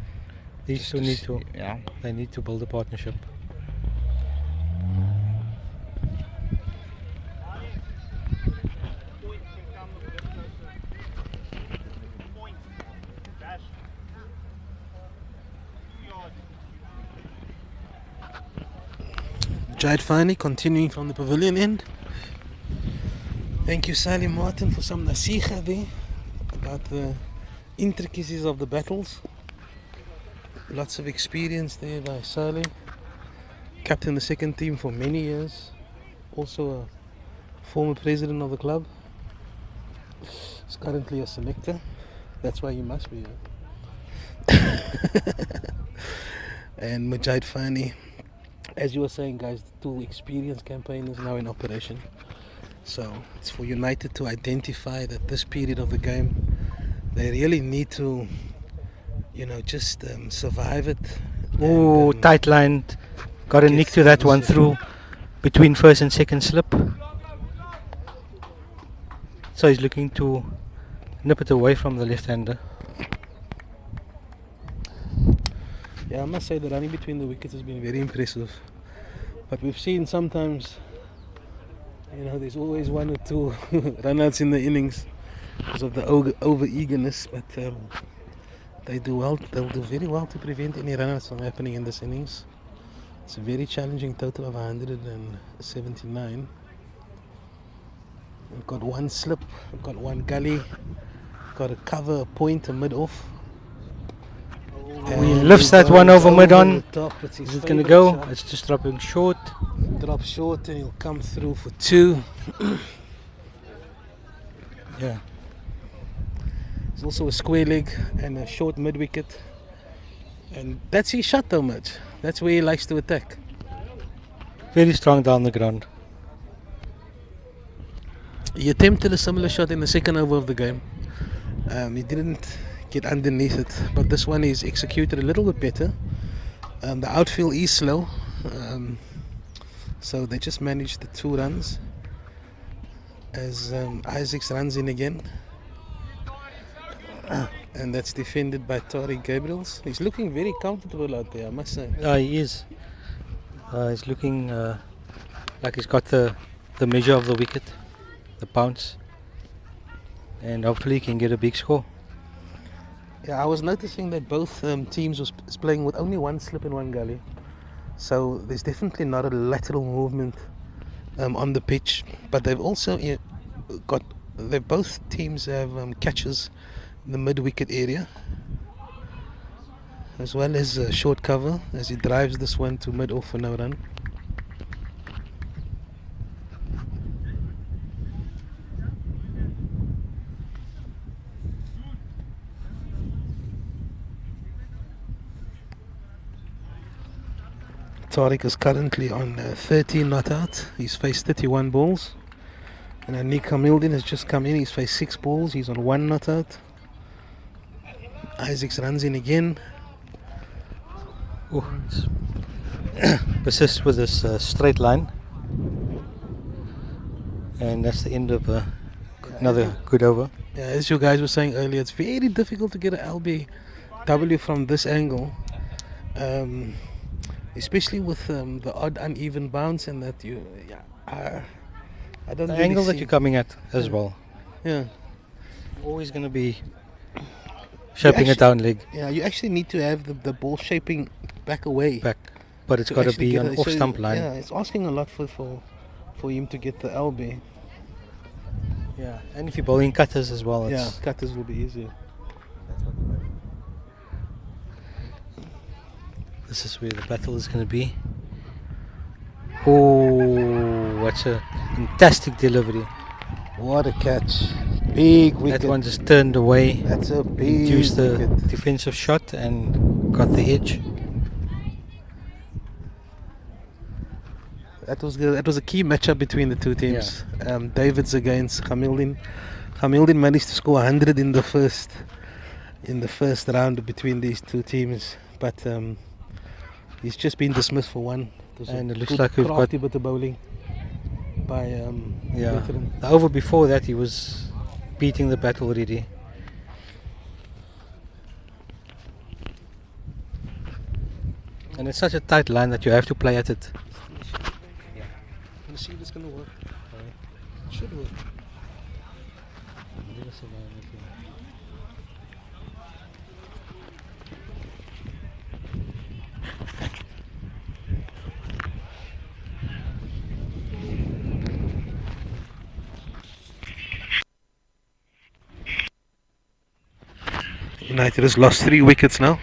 These Just two need to. yeah. They need to build a partnership. Jade finally continuing from the pavilion end. Thank you, Sally Martin, for some nasiha there about the intricacies of the battles. Lots of experience there by Sally. Captain the second team for many years. Also a former president of the club. He's currently a selector. That's why he must be here. And Mujahid Fani, as you were saying, guys, the two experienced campaigners now in operation. So it's for United to identify that this period of the game, they really need to, just survive it. Oh, and, tight lined. Got a get nick to that one position. through between first and second slip. So he's looking to nip it away from the left-hander. Yeah, I must say the running between the wickets has been very impressive. But we've seen sometimes, there's always one or two run-outs in the innings because of the over eagerness. But they do well. They'll do very well to prevent any run-outs from happening in this innings. It's a very challenging total of 179. We've got one slip, we've got one gully, got a cover, a point, a mid-off. He lifts that one over mid-on. Is Is it going to go? It's just dropping short. Drop short and he'll come through for 2. Yeah. There's also a square leg and a short mid wicket. And that's his shot though, much. That's where he likes to attack. Very strong down the ground. He attempted a similar shot in the second over of the game. He didn't get underneath it, but this one is executed a little bit better. The outfield is slow, so they just managed the 2 runs as Isaacs runs in again. And that's defended by Tariq Gabriels. He's looking very comfortable out there, I must say. He is. He's looking like he's got the measure of the wicket, the bounce, and hopefully he can get a big score. Yeah, I was noticing that both teams was playing with only one slip and one gully, so there's definitely not a lateral movement on the pitch. But they've also both teams have catches in the mid wicket area, as well as short cover as he drives this one to mid off for no run. Tariq is currently on 13 not out. He's faced 31 balls. And Anik Hamildin has just come in. He's faced 6 balls. He's on 1 not out. Isaacs runs in again. Persists with this straight line. And that's the end of another good over. Yeah, as you guys were saying earlier, it's very difficult to get an LBW from this angle. Especially with the odd uneven bounce and that I don't The really angle that see- you're coming at as well. Yeah. Always going to be shaping a down leg Yeah, you actually need to have the ball shaping back away. back, but it's to got to actually be get on a- off so, stump line. Yeah, it's asking a lot for him to get the LB. Yeah, and if you're bowling cutters as well, Yeah, it's cutters will be easier. this is where the battle is going to be. Oh, that's a fantastic delivery. What a catch. Big wicket. That one just turned away, That's a big induced the wicket. defensive shot and got the edge. That was good. That was a key matchup between the two teams. Davids against Hamildin. Hamildin managed to score 100 in the first round between these two teams, but he's just been dismissed for one. And it looks good like we've got- crafty bit of bowling by Yeah, veteran. the over before that he was beating the bat already. And it's such a tight line that you have to play at it. Let's see if it's gonna work. It should work. United has lost 3 wickets now.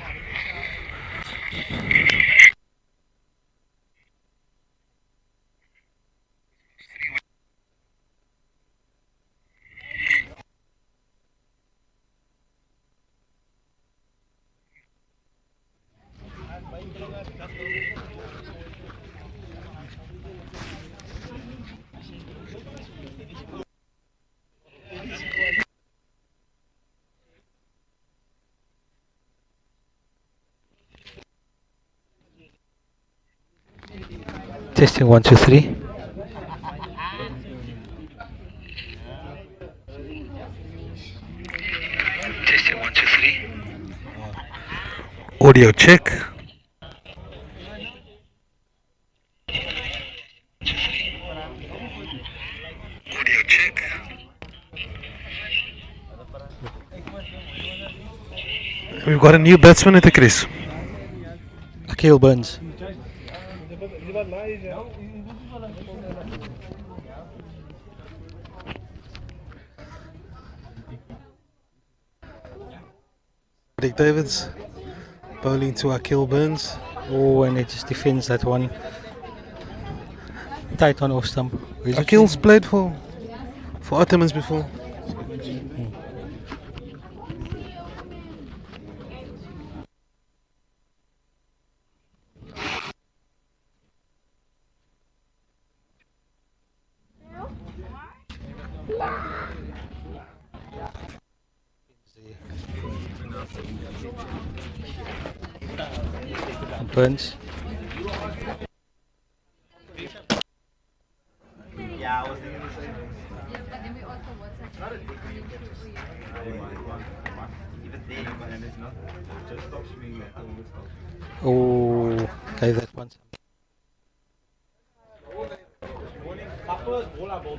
Testing 1, 2, 3. Testing 1, 2, 3. Audio check. Audio check. We've got a new batsman at the crease. Akil Burns. Dick Davids bowling to Akil Burns. Oh, and it just defends that one. Tight on off stump. Akil's played for Ottomans before. Burns. Yeah, I was thinking the same thing. Even there, and it's not. Just stop swinging. Oh, okay, that one.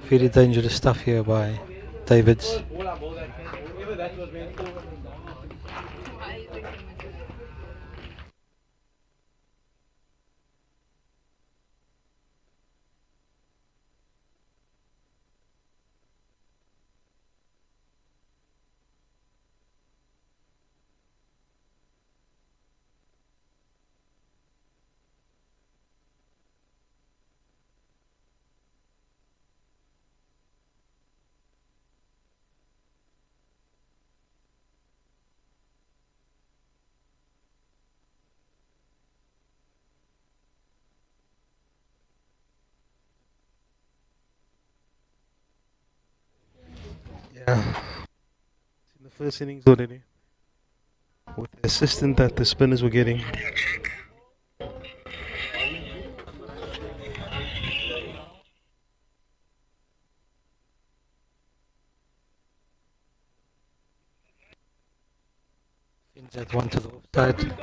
Very dangerous stuff here by Davids. Yeah. In the first innings already. With the assistant that the spinners were getting. Fins that one to the offside.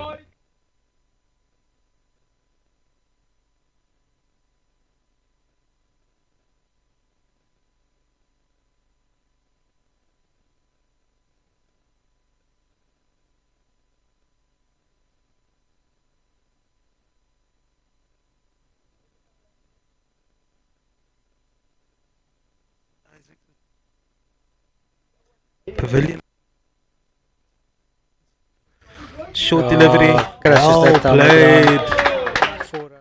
Pavilion. Short delivery. Crashes Well that down the played. ground. 4 runs.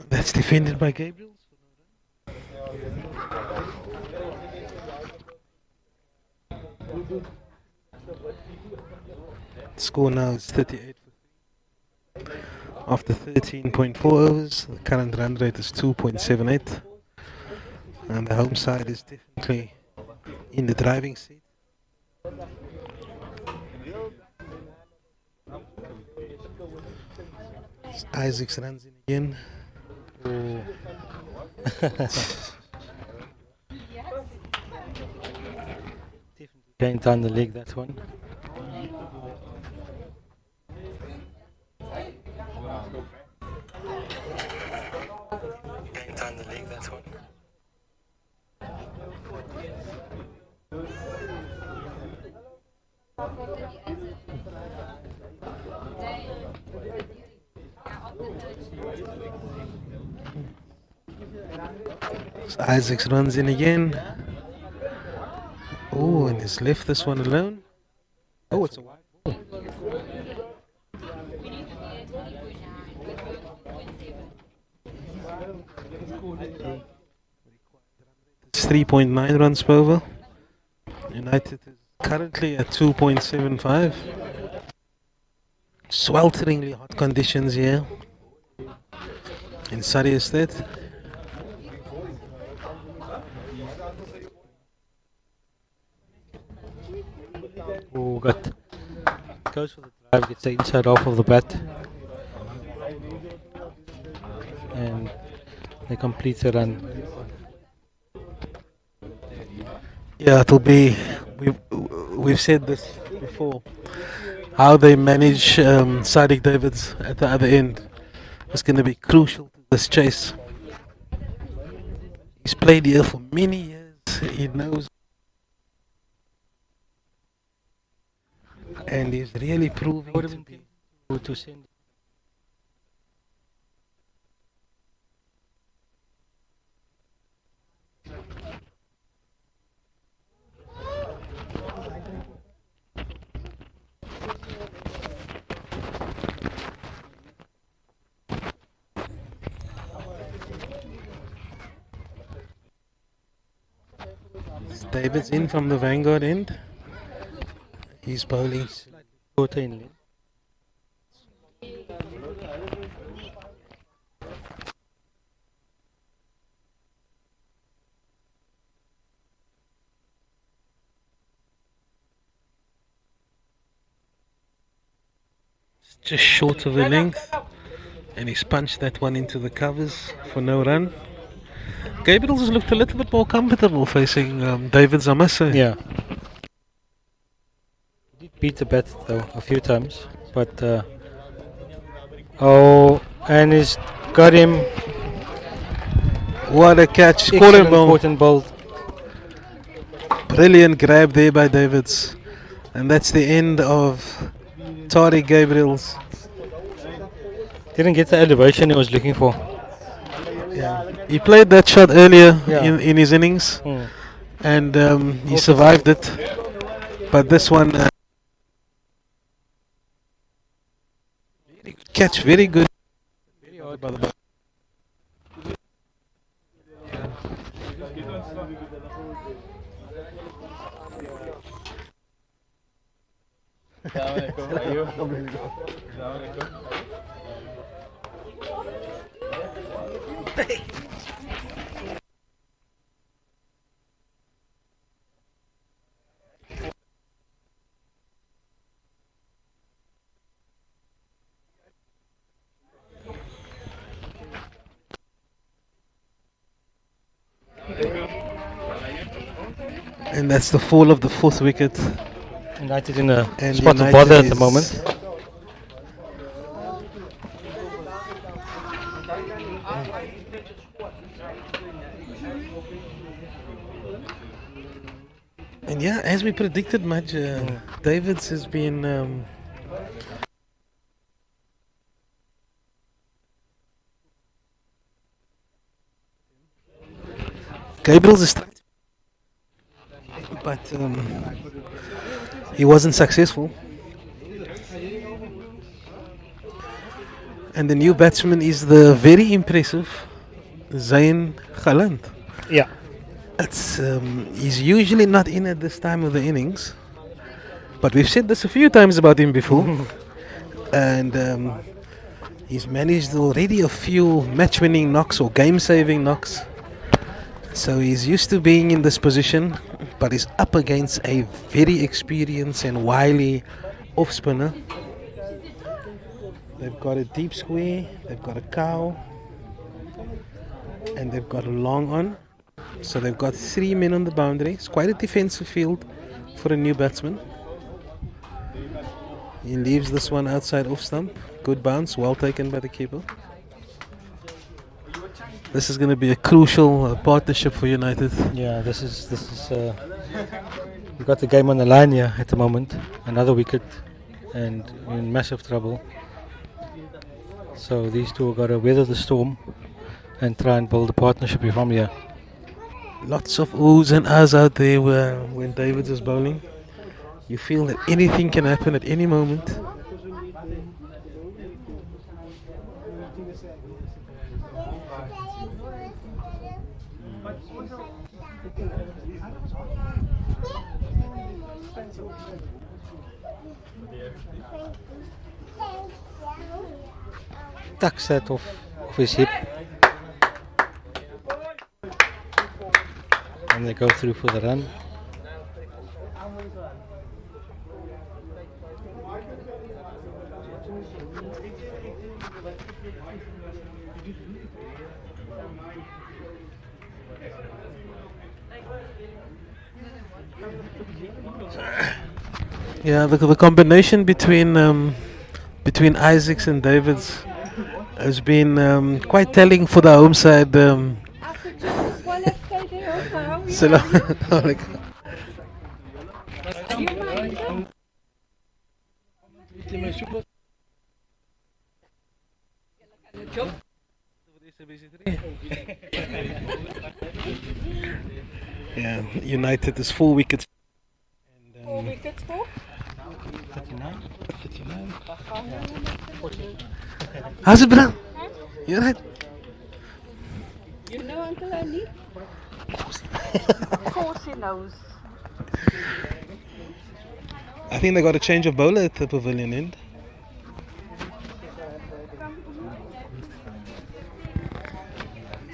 That's defended by Gabriel. Score now is 38 after 13.4 overs. The current run rate is 2.78, and the home side is definitely in the driving seat. Isaacs runs in again. Going down the leg, that one. Going down the leg, that one. Isaacs runs in again. Oh, and he's left this one alone. Oh, it's a wide ball. It's 3.9 runs per over. United is currently at 2.75. Swelteringly hot conditions here in Surrey Estate. Oh, got goes for the drive, gets the inside half of the bat, and they complete the run. Yeah, it'll be. We've said this before. How they manage Sadiq Davids at the other end is going to be crucial to this chase. He's played here for many years. He knows, and he's really proving Would to have be. been to send. Davids in from the Vanguard end. He's bowling. Shorter in length. Just short of the length, and he's punched that one into the covers for no run. Gabriel's has looked a little bit more comfortable facing Davids, I must say. Yeah. He did beat the bat though a few times, but oh, and he's got him. What a catch! Caught Excellent him ball. important ball. Brilliant grab there by Davids, and that's the end of Tariq Gabriel's. Didn't get the elevation he was looking for. Yeah. He played that shot earlier Yeah. in his innings, Mm. and he survived it. But this one, very good catch, very good. And that's the fall of the fourth wicket. United in a And spot of United bother at the is- moment. And yeah, as we predicted, Maj, Davids has been Gabriel's is but he wasn't successful. And the new batsman is the very impressive Zayn Khaland. Yeah. It's he's usually not in at this time of the innings, but we've said this a few times about him before, and he's managed already a few match-winning knocks or game-saving knocks. So he's used to being in this position, but he's up against a very experienced and wily off-spinner. They've got a deep square, they've got a cow, and they've got a long on. So they've got 3 men on the boundary. It's quite a defensive field for a new batsman. He leaves this one outside off stump. Good bounce, well taken by the keeper. This is going to be a crucial partnership for United. Yeah, this is we've got the game on the line here at the moment. Another wicket, and in massive trouble. So these two have got to weather the storm and try and build a partnership from here. Lots of oohs and ahs out there when Davids is bowling. You feel that anything can happen at any moment. Tucks that off his hip. And they go through for the run. Yeah, the combination between Isaacs and Davids has been quite telling for the home side. Salam alaikum. Yeah, United is 4 wickets. And, 4 wickets for? 39. How's it, bro? You alright? You know Uncle Andy? Of course he knows. I think they got a change of bowler at the pavilion end.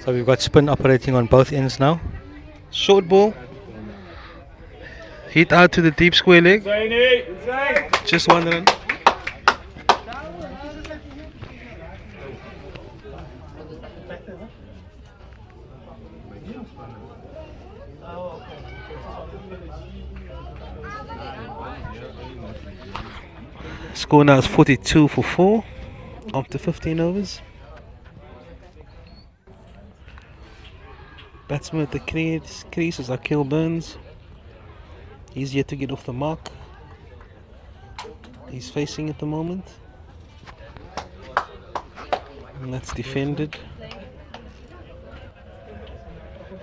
So we've got spin operating on both ends now. Short ball. Hit out to the deep square leg. Just 1 run. Score now is 42 for 4 after 15 overs. Batsman at the crease is Akil Burns. He's yet to get off the mark. He's facing at the moment. And that's defended.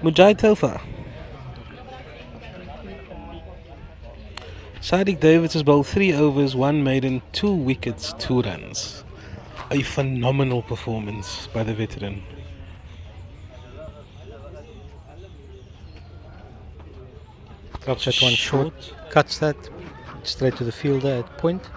Mujahid Tofa. Sadiq Davids has bowled 3 overs, 1 maiden, 2 wickets, 2 runs. A phenomenal performance by the veteran. Drops that one short, cuts that straight to the fielder at point.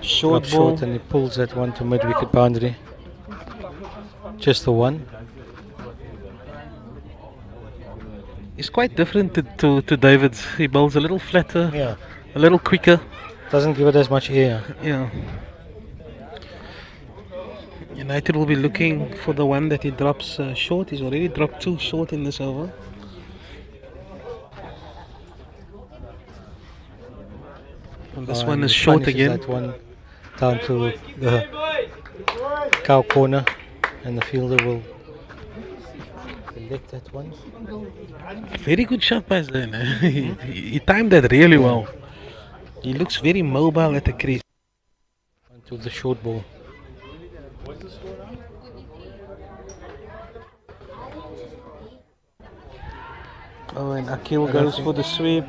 Short Up ball. short, and he pulls that one to mid-wicket boundary. Just the one. He's quite different to Davids. He bowls a little flatter, Yeah. a little quicker. Doesn't give it as much air. Yeah. United will be looking for the one that he drops short. He's already dropped 2 short in this over. And this one And is he short punishes again. That one down to the cow corner, and the fielder will select that one. Very good shot by Zain. He timed that really well. He looks very mobile at the crease. Onto the short ball. Oh, and Akil goes for the sweep.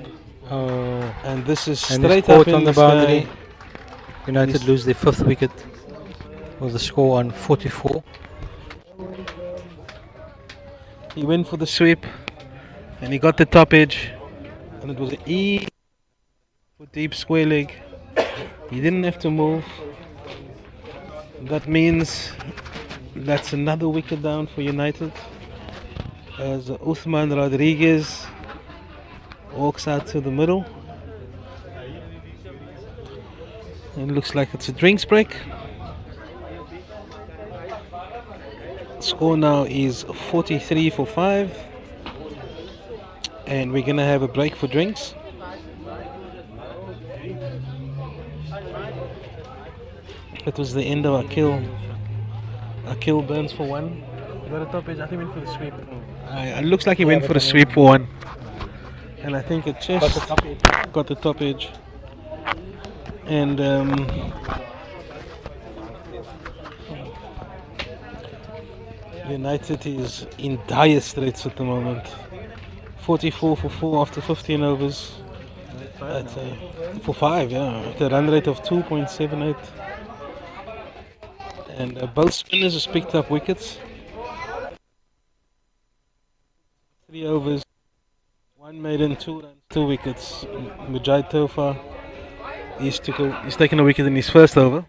And this is And straight it's caught up in on the sky. boundary. United He's- lose their 5th wicket with the score on 44. He went for the sweep and he got the top edge, and it was an E for deep square leg. He didn't have to move. That means that's another wicket down for United as Uthman Rodriguez walks out to the middle. It looks like it's a drinks break. Score now is 43 for 5, and we're gonna have a break for drinks. That was the end of Akil Burns for 1. Got a top edge. I think he went for the sweep. It looks like he went for the sweep for 1, and I think it just got the top edge. And United is in dire straits at the moment. 44 for 4 after 15 overs. For 5, yeah. At a run rate of 2.78. And both spinners has picked up wickets. 3 overs, 1 maiden, 2 runs, 2 wickets. Mujahid Tofa, he's taken a wicket in his first over.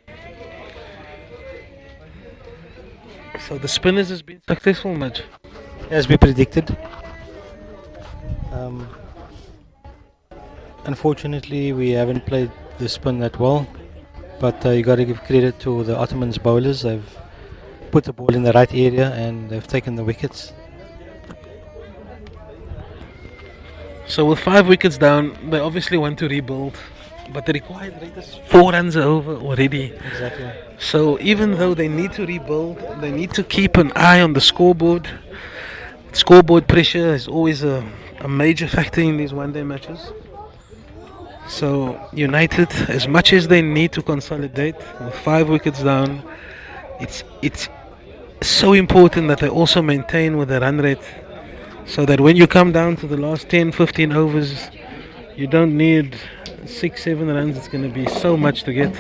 So the spinners has been successful, much. As we predicted. Unfortunately, we haven't played the spin that well, but you got to give credit to the Ottoman's bowlers. They've put the ball in the right area and they've taken the wickets. So with 5 wickets down, they obviously want to rebuild, but the required rate is 4 runs over already. Exactly. So even though they need to rebuild, they need to keep an eye on the scoreboard. Scoreboard pressure is always a major factor in these one-day matches. So United, as much as they need to consolidate, with 5 wickets down, it's so important that they also maintain with the run rate, so that when you come down to the last 10-15 overs, you don't need 6-7 runs. It's going to be so much to get.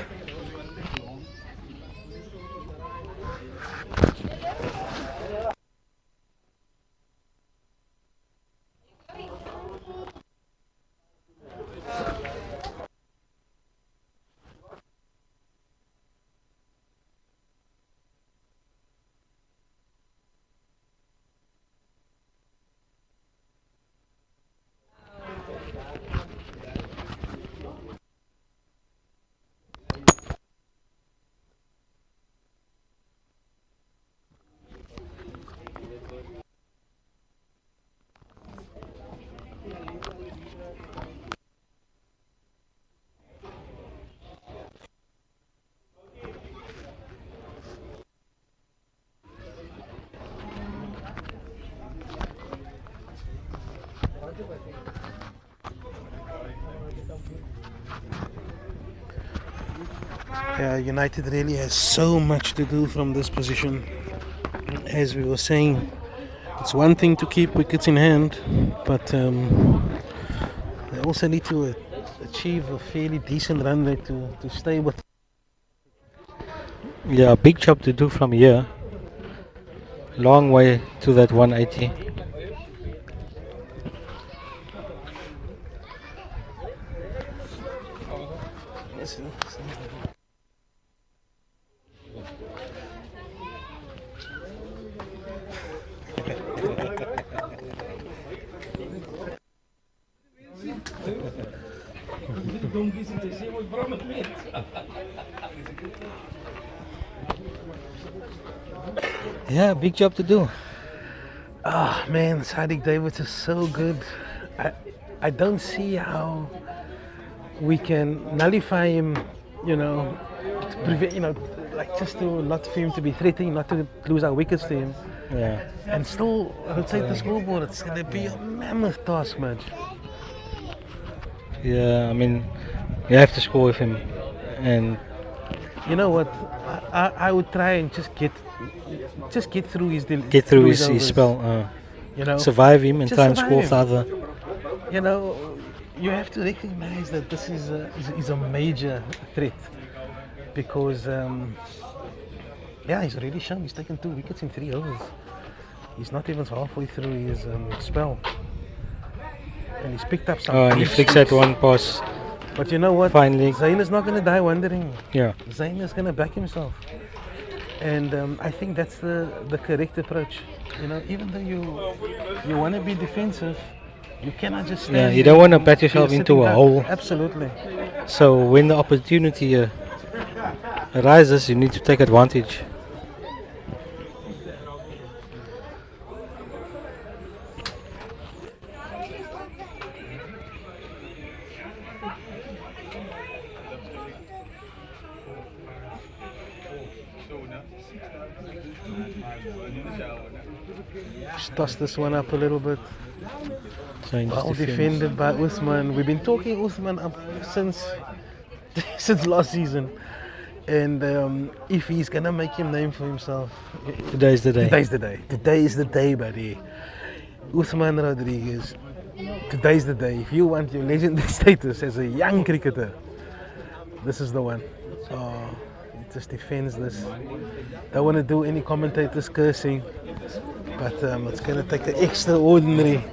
United really has so much to do from this position. As we were saying, it's one thing to keep wickets in hand, but they also need to achieve a fairly decent run rate to stay with. Yeah, big job to do from here. Long way to that 180. Yeah, big job to do. Ah, man, Sadiq Davids is so good. I don't see how we can nullify him, to prevent, like just to not for him to be threatening, not to lose our wickets to him. Yeah. And still outside the scoreboard, it's going to be a mammoth task, man. Yeah, I mean, you have to score with him, and you know what? I would try and just get through his his spell. Survive him and try and score with the other. You have to recognize that this is a major threat, because he's already shown he's taken 2 wickets in 3 overs. He's not even halfway through his spell, and he's picked up some. Oh, and he flicks that one pass. But you know what? Finally, Zayn is not going to die wondering. Yeah. Zayn is going to back himself, and I think that's the correct approach. Even though you want to be defensive, you cannot just stand. Yeah, you don't want to bat yourself into a hole. Absolutely. So when the opportunity arises, you need to take advantage. Just toss this one up a little bit. Well defended by Uthman. We've been talking Uthman up since last season, and if he's gonna make him name for himself, today's the day. Today's the day. Today is the day, buddy. Uthman Rodriguez. Today's the day. If you want your legendary status as a young cricketer, this is the one. He just defends this. Don't want to do any commentators cursing, but it's gonna take the extraordinary.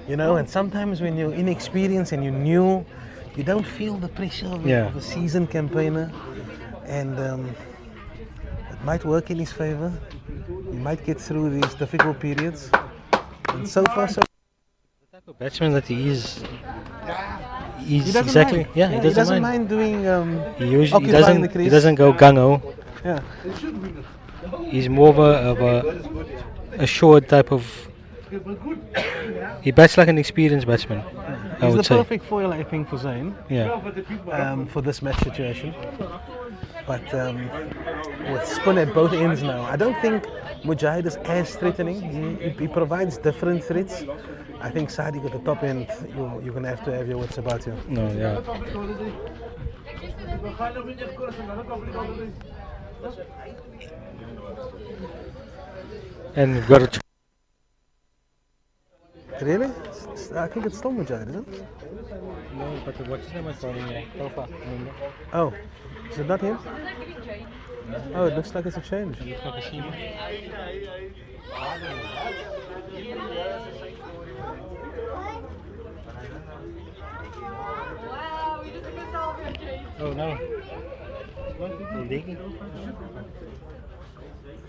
And sometimes when you're inexperienced and you're new, you don't feel the pressure of a seasoned campaigner, and it might work in his favor. he might get through these difficult periods. And so far, so The type of batsman that he is. he He's doesn't exactly. mind. Yeah, he doesn't mind. doing He usually occupying the he crease. doesn't go gung-ho. Yeah, He's more of a assured type of. He bats like an experienced batsman. I he's the would say. perfect foil, I think, for Zayn. Yeah. For this match situation. But with spin at both ends now, I don't think Mujahid is as threatening. He provides different threats. I think Sadiq at the top end, you're going to have your wits about you. No. Yeah. And we've got a. Really? I think it's still Mujahid, isn't it? No, but what's his name is Tofa. Oh, is it not him? Oh, it looks like it's a change. Oh no.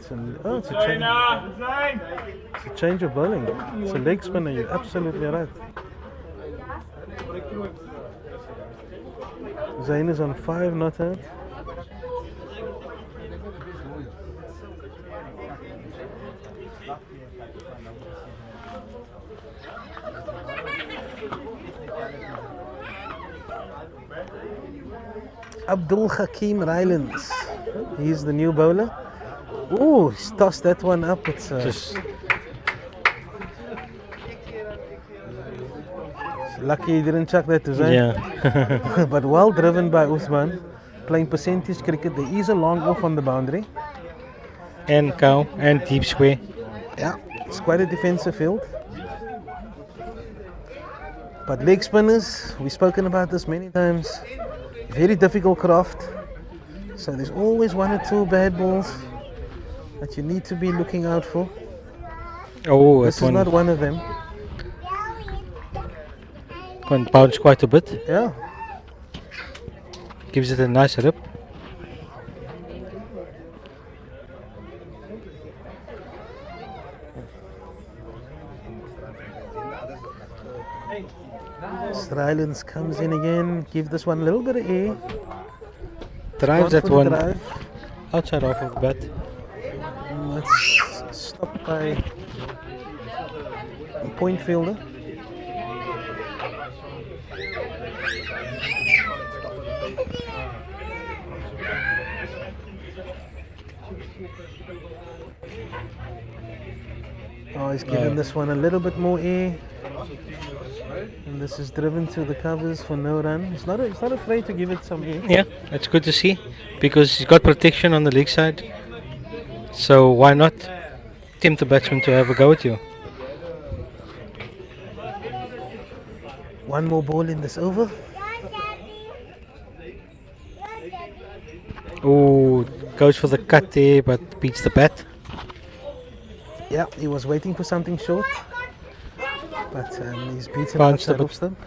It's a change. It's a change of bowling. It's a leg spinner. You're absolutely right. Zayn is on 5 not out. Abdul Hakim Rylands. He's the new bowler. Ooh, he's tossed that one up. It's lucky he didn't chuck that to Zayn. Yeah. But well driven by Uthman. Playing percentage cricket. There is a long off on the boundary. And cow and deep square. Yeah, it's quite a defensive field. But leg spinners, we've spoken about this many times. Very difficult craft. So there's always 1 or 2 bad balls that you need to be looking out for. Oh, This is not one of them. Can bounce quite a bit. Yeah. Gives it a nice rip. Rylands comes in again. Give this one a little bit of air. Drives Gone that for the one drive. outside off of the bat. That's stopped by a point fielder. Oh, he's given this one a little bit more air. And this is driven to the covers for no run. He's not afraid to give it some air. Yeah, that's good to see because he's got protection on the leg side. So why not tempt the batsman to have a go at you? One more ball in this over. Oh, goes for the cut there but beats the bat. Yeah, he was waiting for something short. But he's beaten Bounced a outside bit off stump.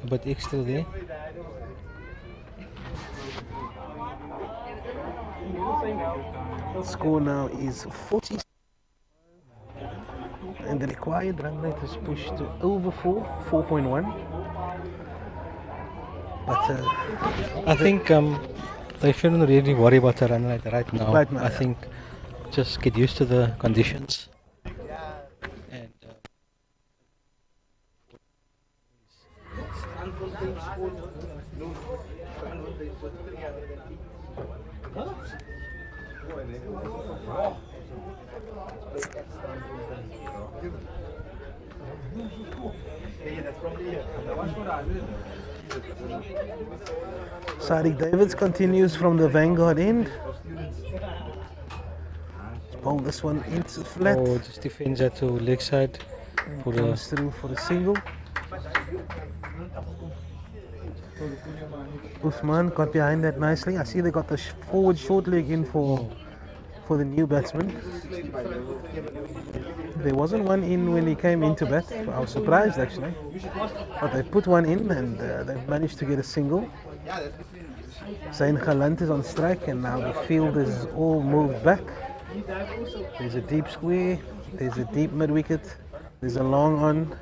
a bit extra there. Score now is 40. And the required run rate is pushed to over 4.1. But I think they shouldn't really worry about the run rate right now. Right now, I yeah. think just get used to the conditions. And Sadiq Davids continues from the vanguard end. Bowl this one into flat. oh, just defends that to leg side for the Comes through for a single. Uthman got behind that nicely. I see they got the forward short leg in for the new batsman. There wasn't one in when he came into bat. I was surprised actually. But they put one in and they've managed to get a single. Zayn Khalant is on strike and now the field is all moved back. There's a deep square. There's a deep mid wicket. There's a long on.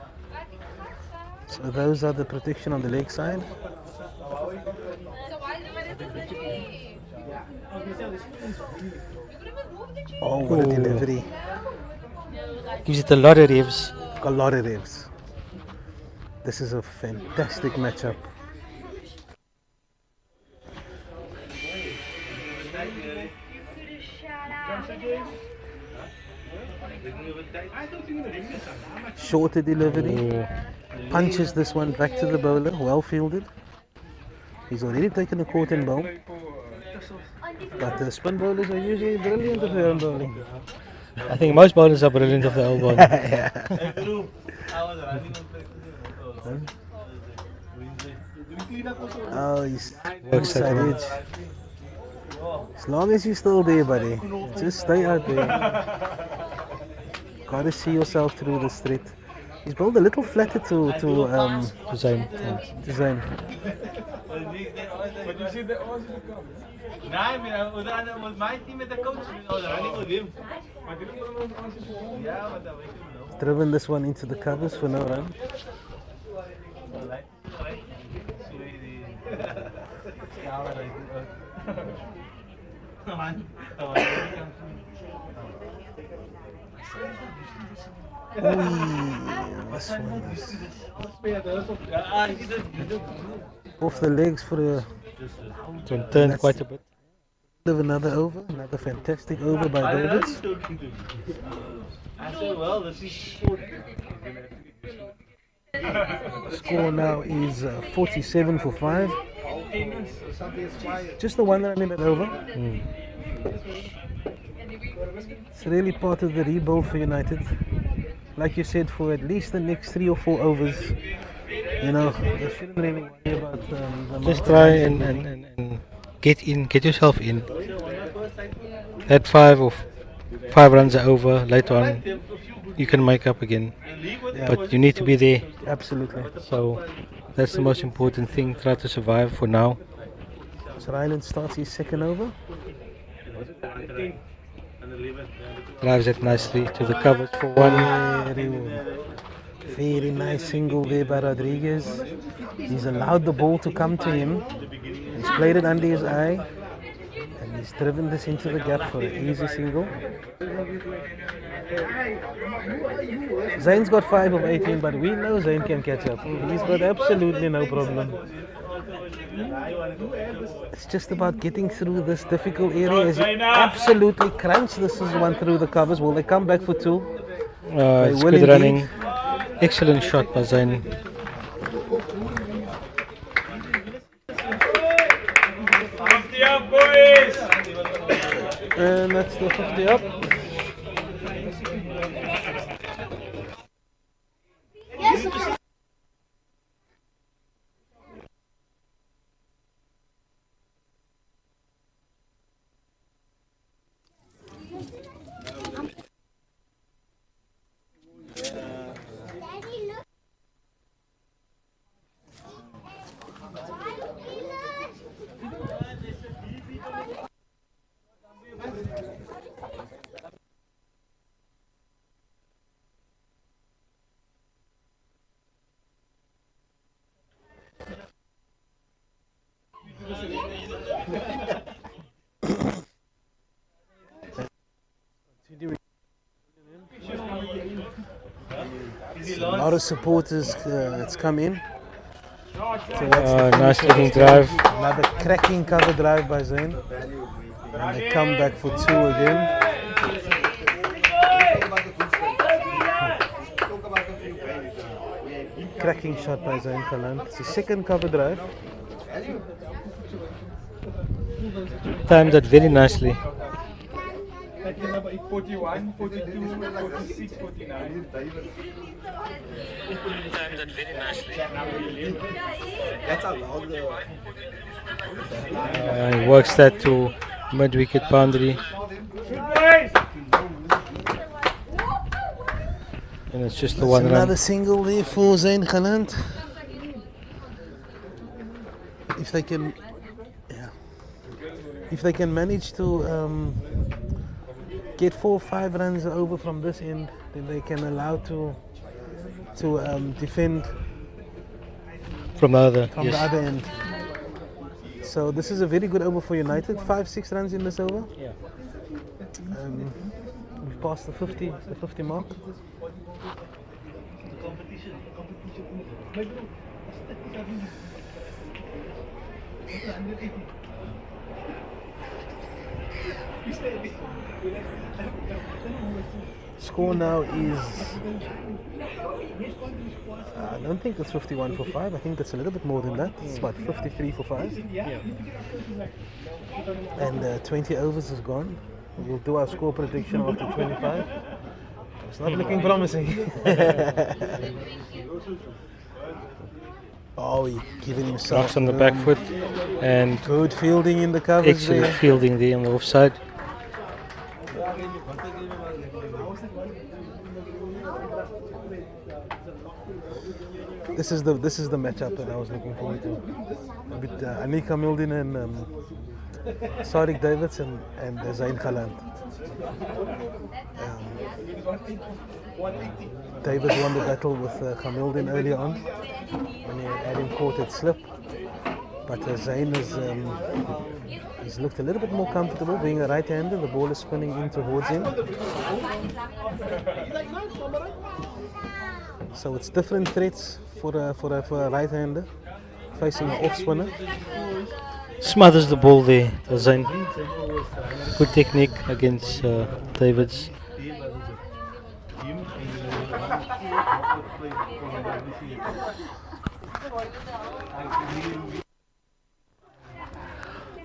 So those are the protection on the leg side. Oh, what a Ooh. delivery. Gives it a lot of revs. A lot of revs. This is a fantastic matchup. Shorter delivery. Punches this one back to the bowler. Well fielded. He's already taken a caught and bowl. But the spin bowlers are usually brilliant at their own bowling. I think most bowlers are brilliant of their own bowling. Oh, he's Works that side well. edge. As long as you're still there, buddy, just stay out there. Gotta see yourself through this threat. He's bowled a little flatter to Zane. Zane. Driven this one into the covers for no run. This one is off the legs for a Turned quite a bit. another over, another fantastic over by Davids. Score now is 47 for 5. Just the one run in that over. It's really part of the rebuild for United. Like you said, for at least the next 3 or 4 overs, you know, they shouldn't really worry about the Just try and get yourself in. That 5 runs are over. Later on, you can make up again. Yeah. But you need to be there. Absolutely. So that's the most important thing. Try to survive for now. So Ryland starts his second over. Drives it nicely to the covers for 1. Very nice single there by Rodriguez. He's allowed the ball to come to him. He's played it under his eye. And he's driven this into the gap for an easy single. Zane's got 5 of 18, but we know Zane can catch up. He's got absolutely no problem. It's just about getting through this difficult area. As he absolutely crunched this one through the covers. Will they come back for 2? It's will good indeed. running. Excellent shot by Zane. And that's the 50 up. A lot of supporters that's come in. So that's the Nice finish of looking this game. drive. Another cracking cover drive by Zane. And they come back for 2 again. Cracking shot by Zane Khalan. It's the second cover drive. Timed that very nicely. He works that to mid-wicket boundary. And it's just the That's one another run. single there for Zane Khalan. If they can, yeah, if they can manage to get 4 or 5 runs over from this end, then they can allow to defend From the other, from the other end. So this is a very good over for United. 5-6 runs in this over. Yeah. We've passed the 50 mark. Score now is, I don't think it's 51 for 5. I think it's a little bit more than that. It's about 53 for 5. Yeah. And 20 overs is gone. We'll do our score prediction after 25. It's not looking promising. Oh, he giving himself Knocks on the back foot and good fielding in the covers excellent there. fielding there on the offside. This is the matchup that I was looking forward to. With Anika Mildin and Sadiq Davids and Zain Khalan. Davids won the battle with Khamildin early on when he had him caught at slip. But Zain he's looked a little bit more comfortable being a right-hander. The ball is spinning in towards him. So it's different threats for a right-hander facing an off-spinner. Smothers the ball there, Zain. Good technique against Davids.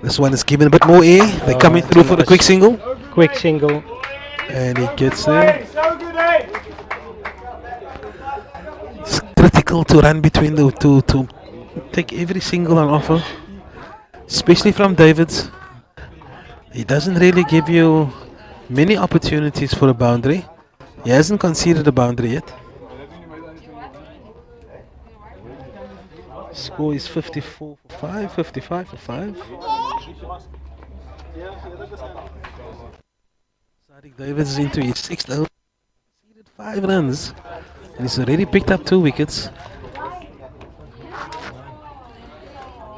This one is given a bit more air. They're coming through for the quick single. Quick single. And he gets there. It's critical to run between the two, to take every single on offer, especially from Davids. He doesn't really give you many opportunities for a boundary. He hasn't conceded a boundary yet. Score is 54 for 5, 55 for 5. Sadiq Davids is into his 6th over. Conceded 5 runs. And he's already picked up 2 wickets.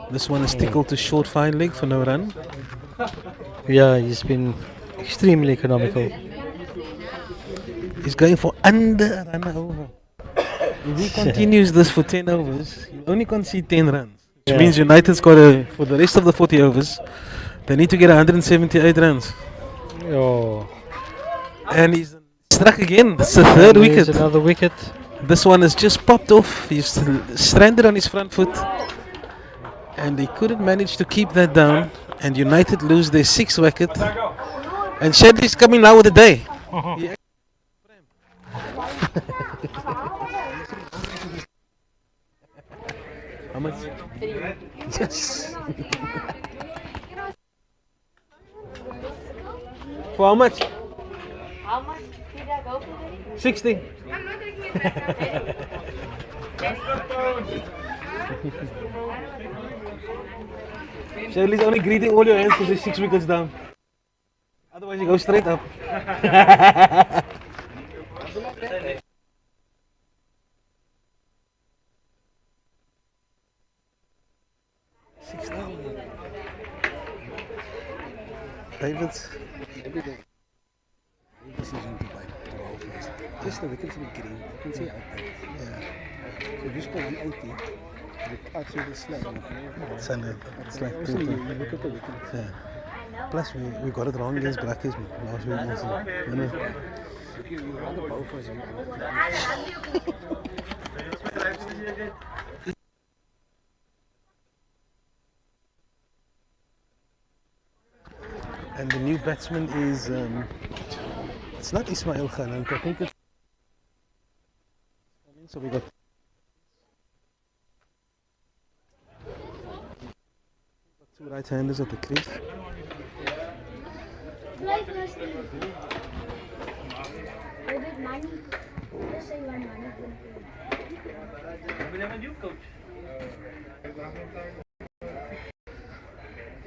This one is tickled to short fine leg for no run. Yeah, he's been extremely economical. He's going for under a run over. If he continues this for 10 overs, he'll only concede 10 runs. Which means United's got for the rest of the 40 overs, they need to get 178 runs. Oh. And he's struck again. It's the 3rd wicket. Another wicket. This one has just popped off. He's stranded on his front foot. And he couldn't manage to keep that down. And United lose their 6th wicket. And Shadley's coming now with the day. How much? Yes. For how much? How much did I go for? 60. Shirley's only greeting all your hands because there's 6 wickets down. Otherwise you go straight up. Davids. Just the wickets will be green. You can see out there. Yeah. So if you score 180, look out through the slab. It's like Also, you look at the wickets. Yeah. Plus we got it wrong against Brackies last week also. You know. You rather bow for us. And the new batsman is it's not Ismail Khan, I think it's so we got 2 right-handers at the crease.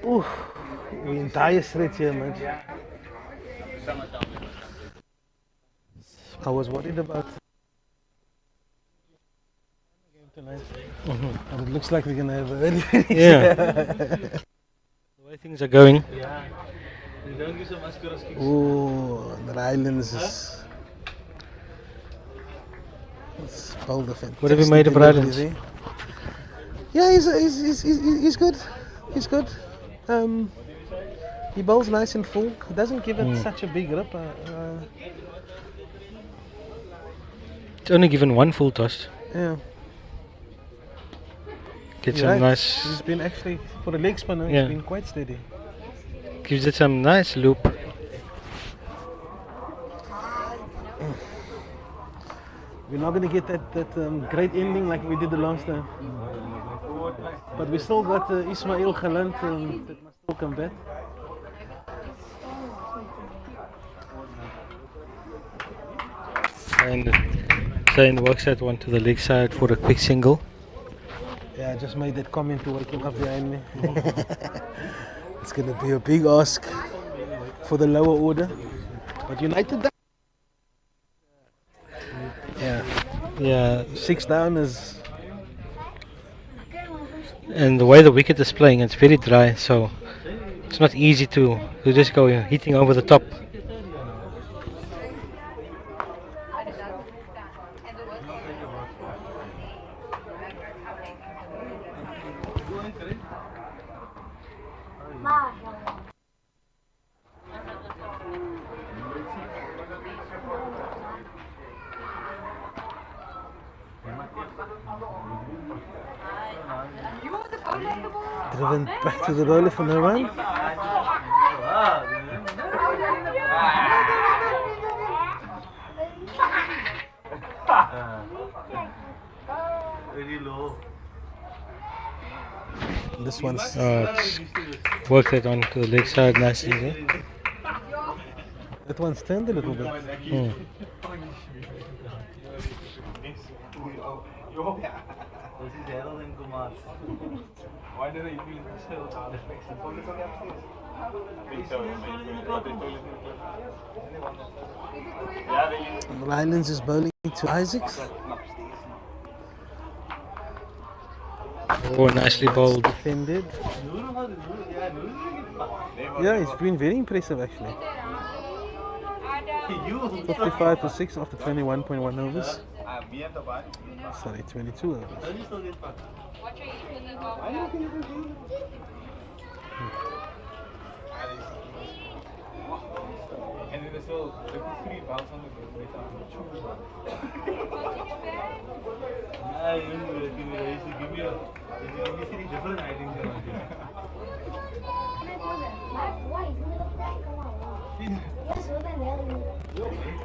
Ooh, we in dire straits here, man. I was worried about tonight. And it looks like we're gonna have a early finish. Yeah. The way things are going. Oh, the Islands is. It's bowled a What have you made of fantastic Rylands? delivery there. Yeah, he's good. He's good. He bowls nice and full. He doesn't give it such a big rip. It's only given one full toss. Yeah. Gets You're some right. nice. He's been actually, for the leg spinner, Yeah. he's been quite steady. Gives it some nice loop. We're not going to get that great ending like we did the last time. But we still got Ismail Galant that must still come back. And Zane works that one to the leg side for a quick single. Yeah, I just made that comment to wake him up behind me. It's going to be a big ask for the lower order. But United, Yeah. 6 down is. And the way the wicket is playing, it's very dry, so it's not easy to just go hitting over the top. Driven back to the bowler for no run. This one's Work that on to the leg side nicely there. that one's turned a little bit. Why did I feel myself out of place? Rylands is bowling to Isaacs. Oh, nicely bowled. Defended. Yeah, it's been very impressive actually. 55 for 6 after 21.1 overs. Sorry, 22 overs. And then as well, the 3 bounce on the different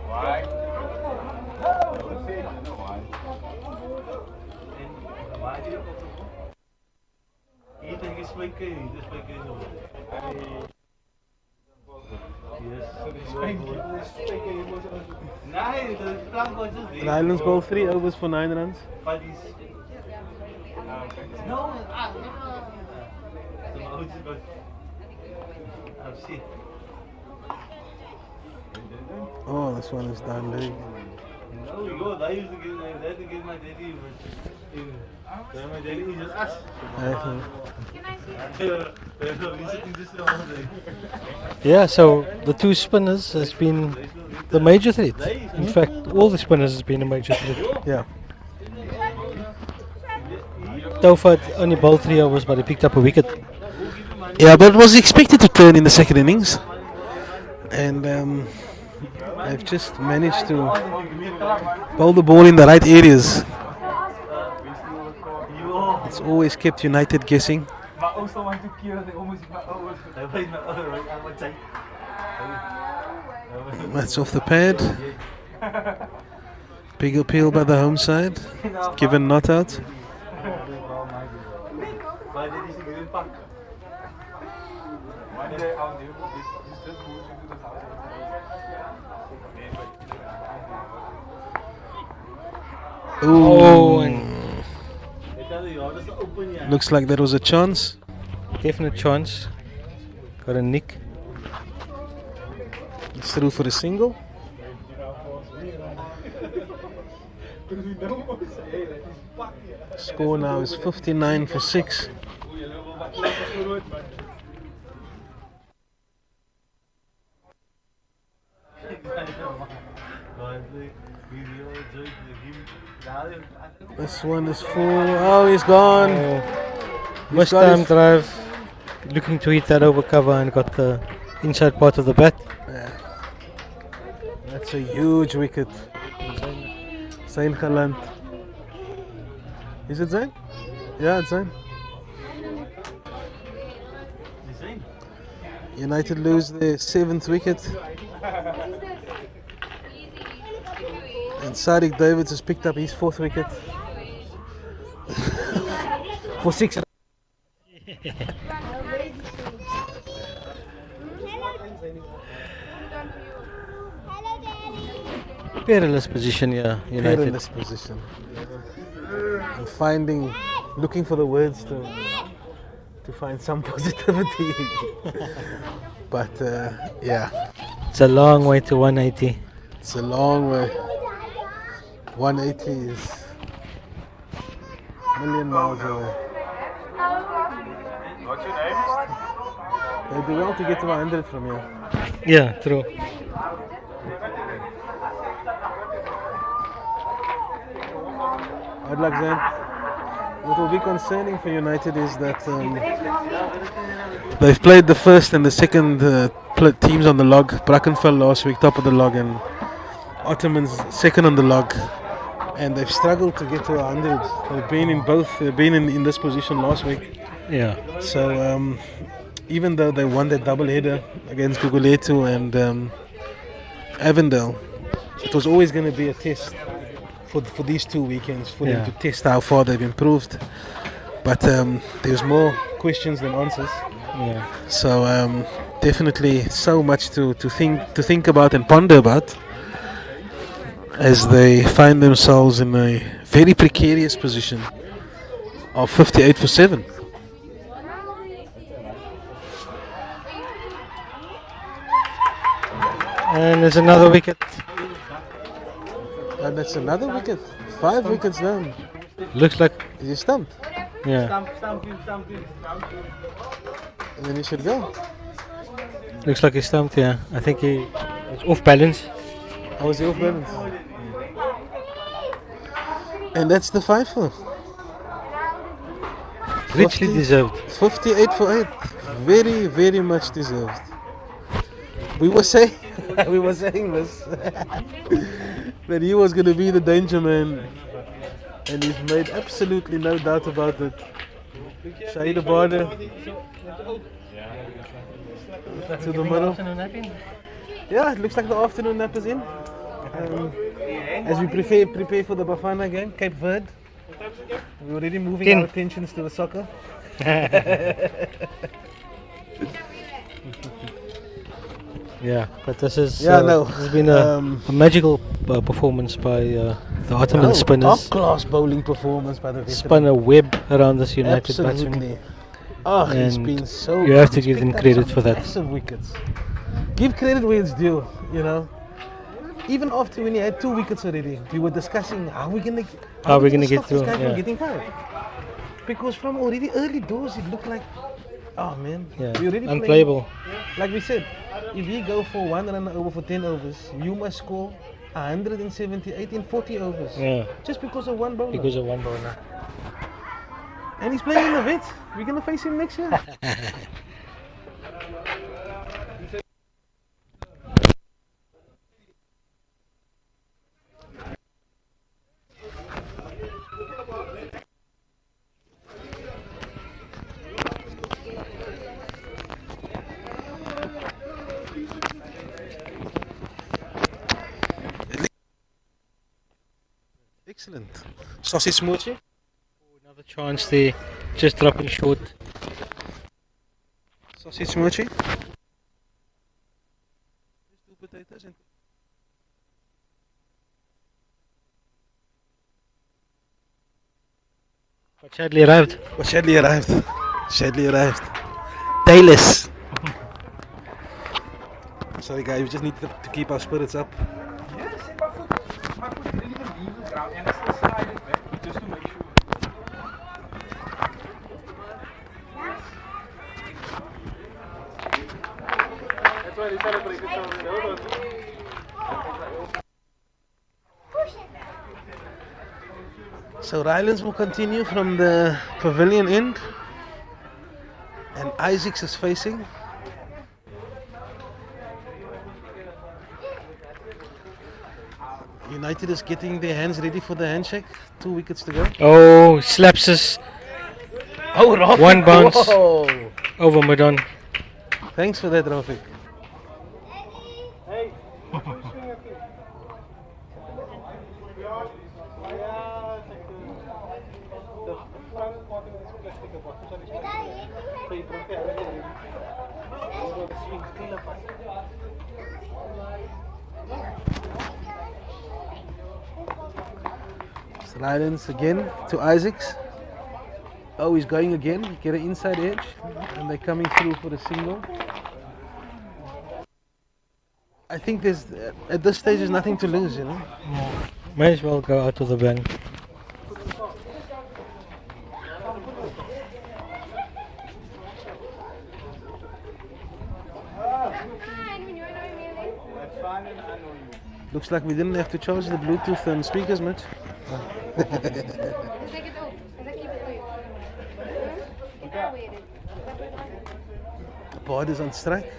Why? Rylands bowled 3 overs for 9 runs. Oh, this one is down leg. Yeah, so the two spinners has been the major threat. In fact, all the spinners has been a major threat. Yeah. Taufa only bowled 3 overs, but he picked up a wicket. Yeah, but it was expected to turn in the second innings. And I've just managed to bowl the ball in the right areas. It's always kept United guessing. That's off the pad. Big appeal by the home side. Given not out. Oh, looks like there was a chance. Definite chance. Got a nick. It's through for a single. Score now is 59 for 6. This one is full. Oh, he's gone. Missed time drive. Looking to hit that over cover and got the inside part of the bat. Yeah. That's a huge wicket. Zain Khalant. Is it Zain? Yeah, it's Zain. United lose their 7th wicket. And Sadiq Davids has picked up his 4th wicket. For 6. Perilous position, yeah. United. Perilous position. And looking for the words to find some positivity. But yeah. It's a long way to 180. It's a long way. 180 is a million miles away. What's your name? They do well to get to 100 from here. Yeah, true. Good luck, Zain. What will be concerning for United is that they've played the first and the second teams on the log. Brackenfell last week, top of the log, and Ottoman's second on the log. And they've struggled to get to 100. They've been in both. They've been in this position last week. Yeah. So even though they won their double header against Guguletu and Avondale, it was always going to be a test for these 2 weekends for them to test how far they've improved. But there's more questions than answers. Yeah. So definitely so much to think about and ponder about as they find themselves in a very precarious position of 58 for 7. And there's another wicket. And that's another wicket. 5 wickets down. Looks like. Is he stumped? Yeah. And then he should go. Looks like he's stumped, yeah. I think he's off balance. How is he off balance? And that's the FIFA. Richly deserved. 58 for 8. Very, very much deserved. We were saying this that he was going to be the danger man, and he's made absolutely no doubt about it. Shahid Abada to the middle. Yeah, it looks like the afternoon nap is in. As we prepare for the Bafana game, Cape Verde. We're already moving our attentions to the soccer. Yeah, but this is this has been a magical performance by the Ottoman spinners. Top-class bowling performance by the veteran. Spun a web around this United batsman. Oh, he's been so you have to give him credit for that. Massive wickets. Give credit where it's due, you know. Even after when he had 2 wickets already, we were discussing how we're gonna get through. This guy from getting 5. Because from already early doors, it looked like, oh man, yeah, we're already unplayable. Playing, like we said, if we go for 1 run over for 10 overs, you must score 178 in 40 overs. Yeah. Just because of one bowler. Because of one bowler. And he's playing in the vet. We're gonna face him next year. Excellent. Sausage smoochie. Another chance there, just dropping short. Sausage smoochie. But Shadley arrived. Shadley arrived. Tayless. Sorry guys, we just need to keep our spirits up. Yes, my foot really can leave the ground and I still slide it back just to make sure. That's why they celebrate it. So Rylands will continue from the pavilion end, and Isaacs is facing. United is getting their hands ready for the handshake. 2 wickets to go. Oh, slaps us. Oh, Rafik. One bounce Whoa. over mid-on. Thanks for that, Rafik. Rylands again to Isaacs. Oh, he's going again. Get an inside edge, and they're coming through for the single. I think there's at this stage there's nothing to lose, you know. Might as well go out of the bang. Looks like we didn't have to charge the Bluetooth speakers much. Board is on strike.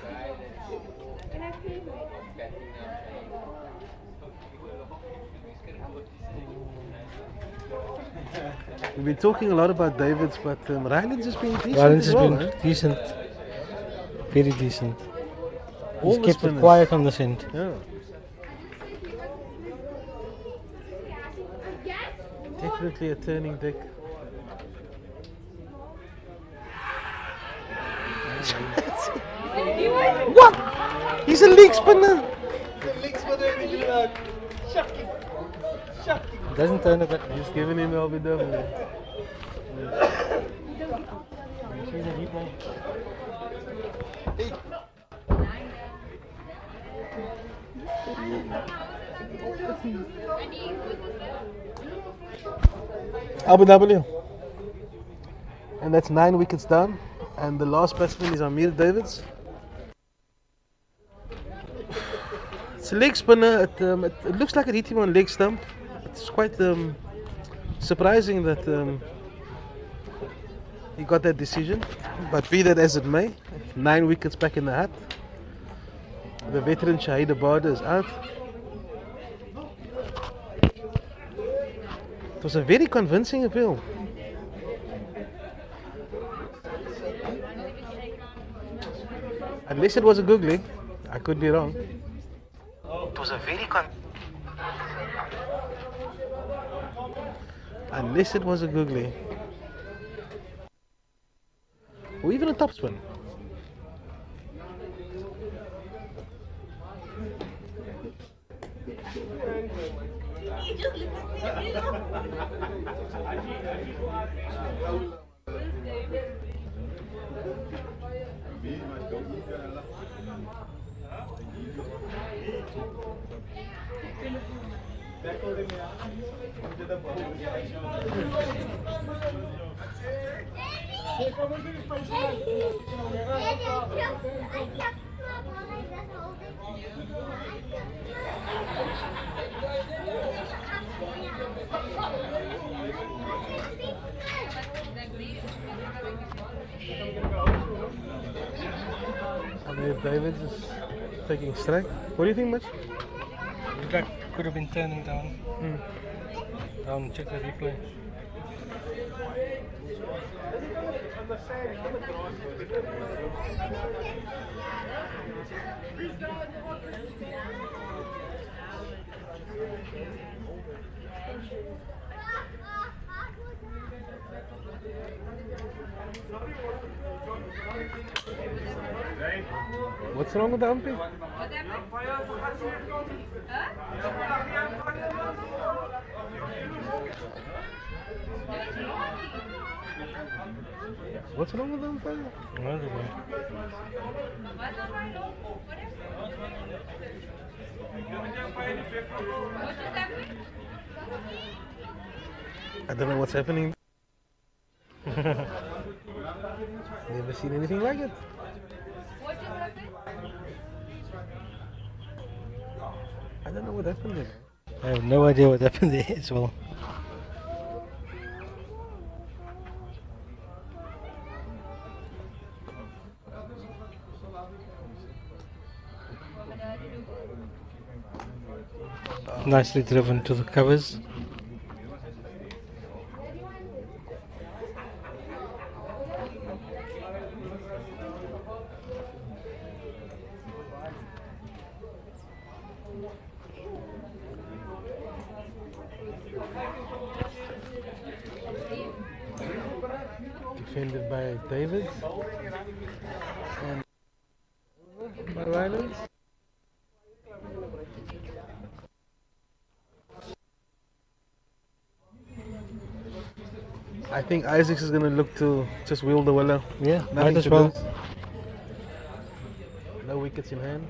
We've been talking a lot about Davids, but Rylands has been decent. Rylands has as well, been decent. Very decent. All He's the kept it spinners. quiet on this end. Yeah. Definitely a turning deck. What? He's a leg spinner. Doesn't turn a bit. He's giving him LBW. Abu Dhabi. And that's 9 wickets down. And the last batsman is Amir Davids. It's a leg spinner. It looks like it hit him on leg stump. It's quite surprising that he got that decision. But be that as it may, 9 wickets back in the hat. The veteran Shahid Abada is out. It was a very convincing appeal. Unless it was a googly, I could be wrong. It was a very unless it was a googly. Or even a topspin. Davids is taking strike. What do you think, Mitch? That could have been turning down. Down, check the replay. What's wrong with the umpire? What's wrong with the umpire? I don't know. I don't know what's happening. Never seen anything like it. I don't know what happened there. I have no idea what happened there as well. Nicely driven to the covers. Defended by David and by Rylands. I think Isaacs is going to look to just wheel the willow. Yeah, Nothing might as to well. lose. No wickets in hand.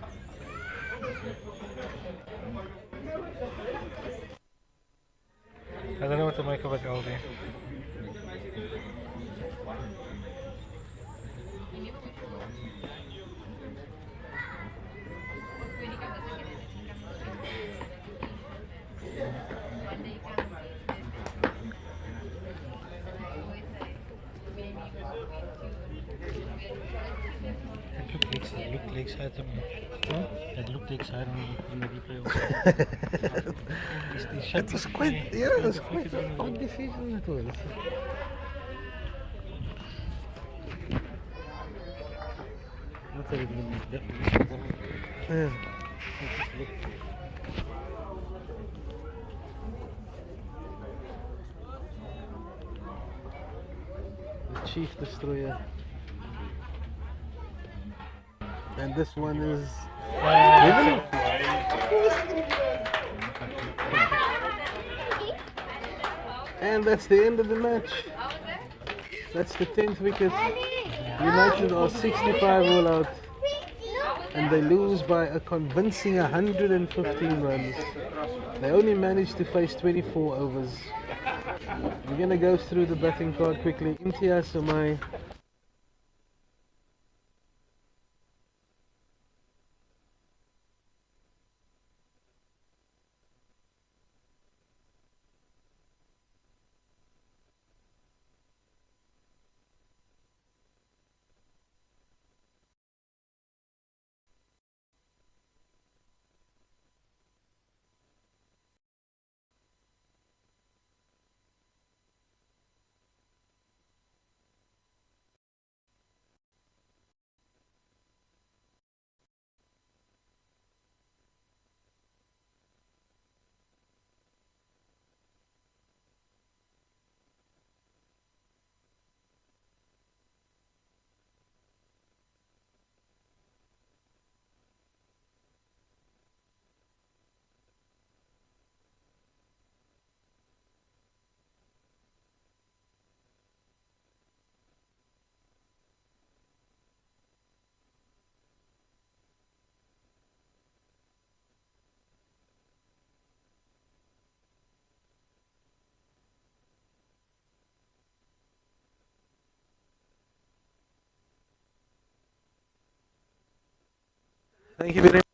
I don't know what to make of it, Aldi. It looked exciting. It looked exciting in the replay also. It was quite, yeah, it was quite an odd decision it was. Not that it was definitely. Yeah. The Chief Destroyer. And this one is given. And that's the end of the match. That's the 10th wicket. United are 65 all out. And they lose by a convincing 115 runs. They only managed to face 24 overs. We're going to go through the batting card quickly. Imtiaz Samai. Thank you very much.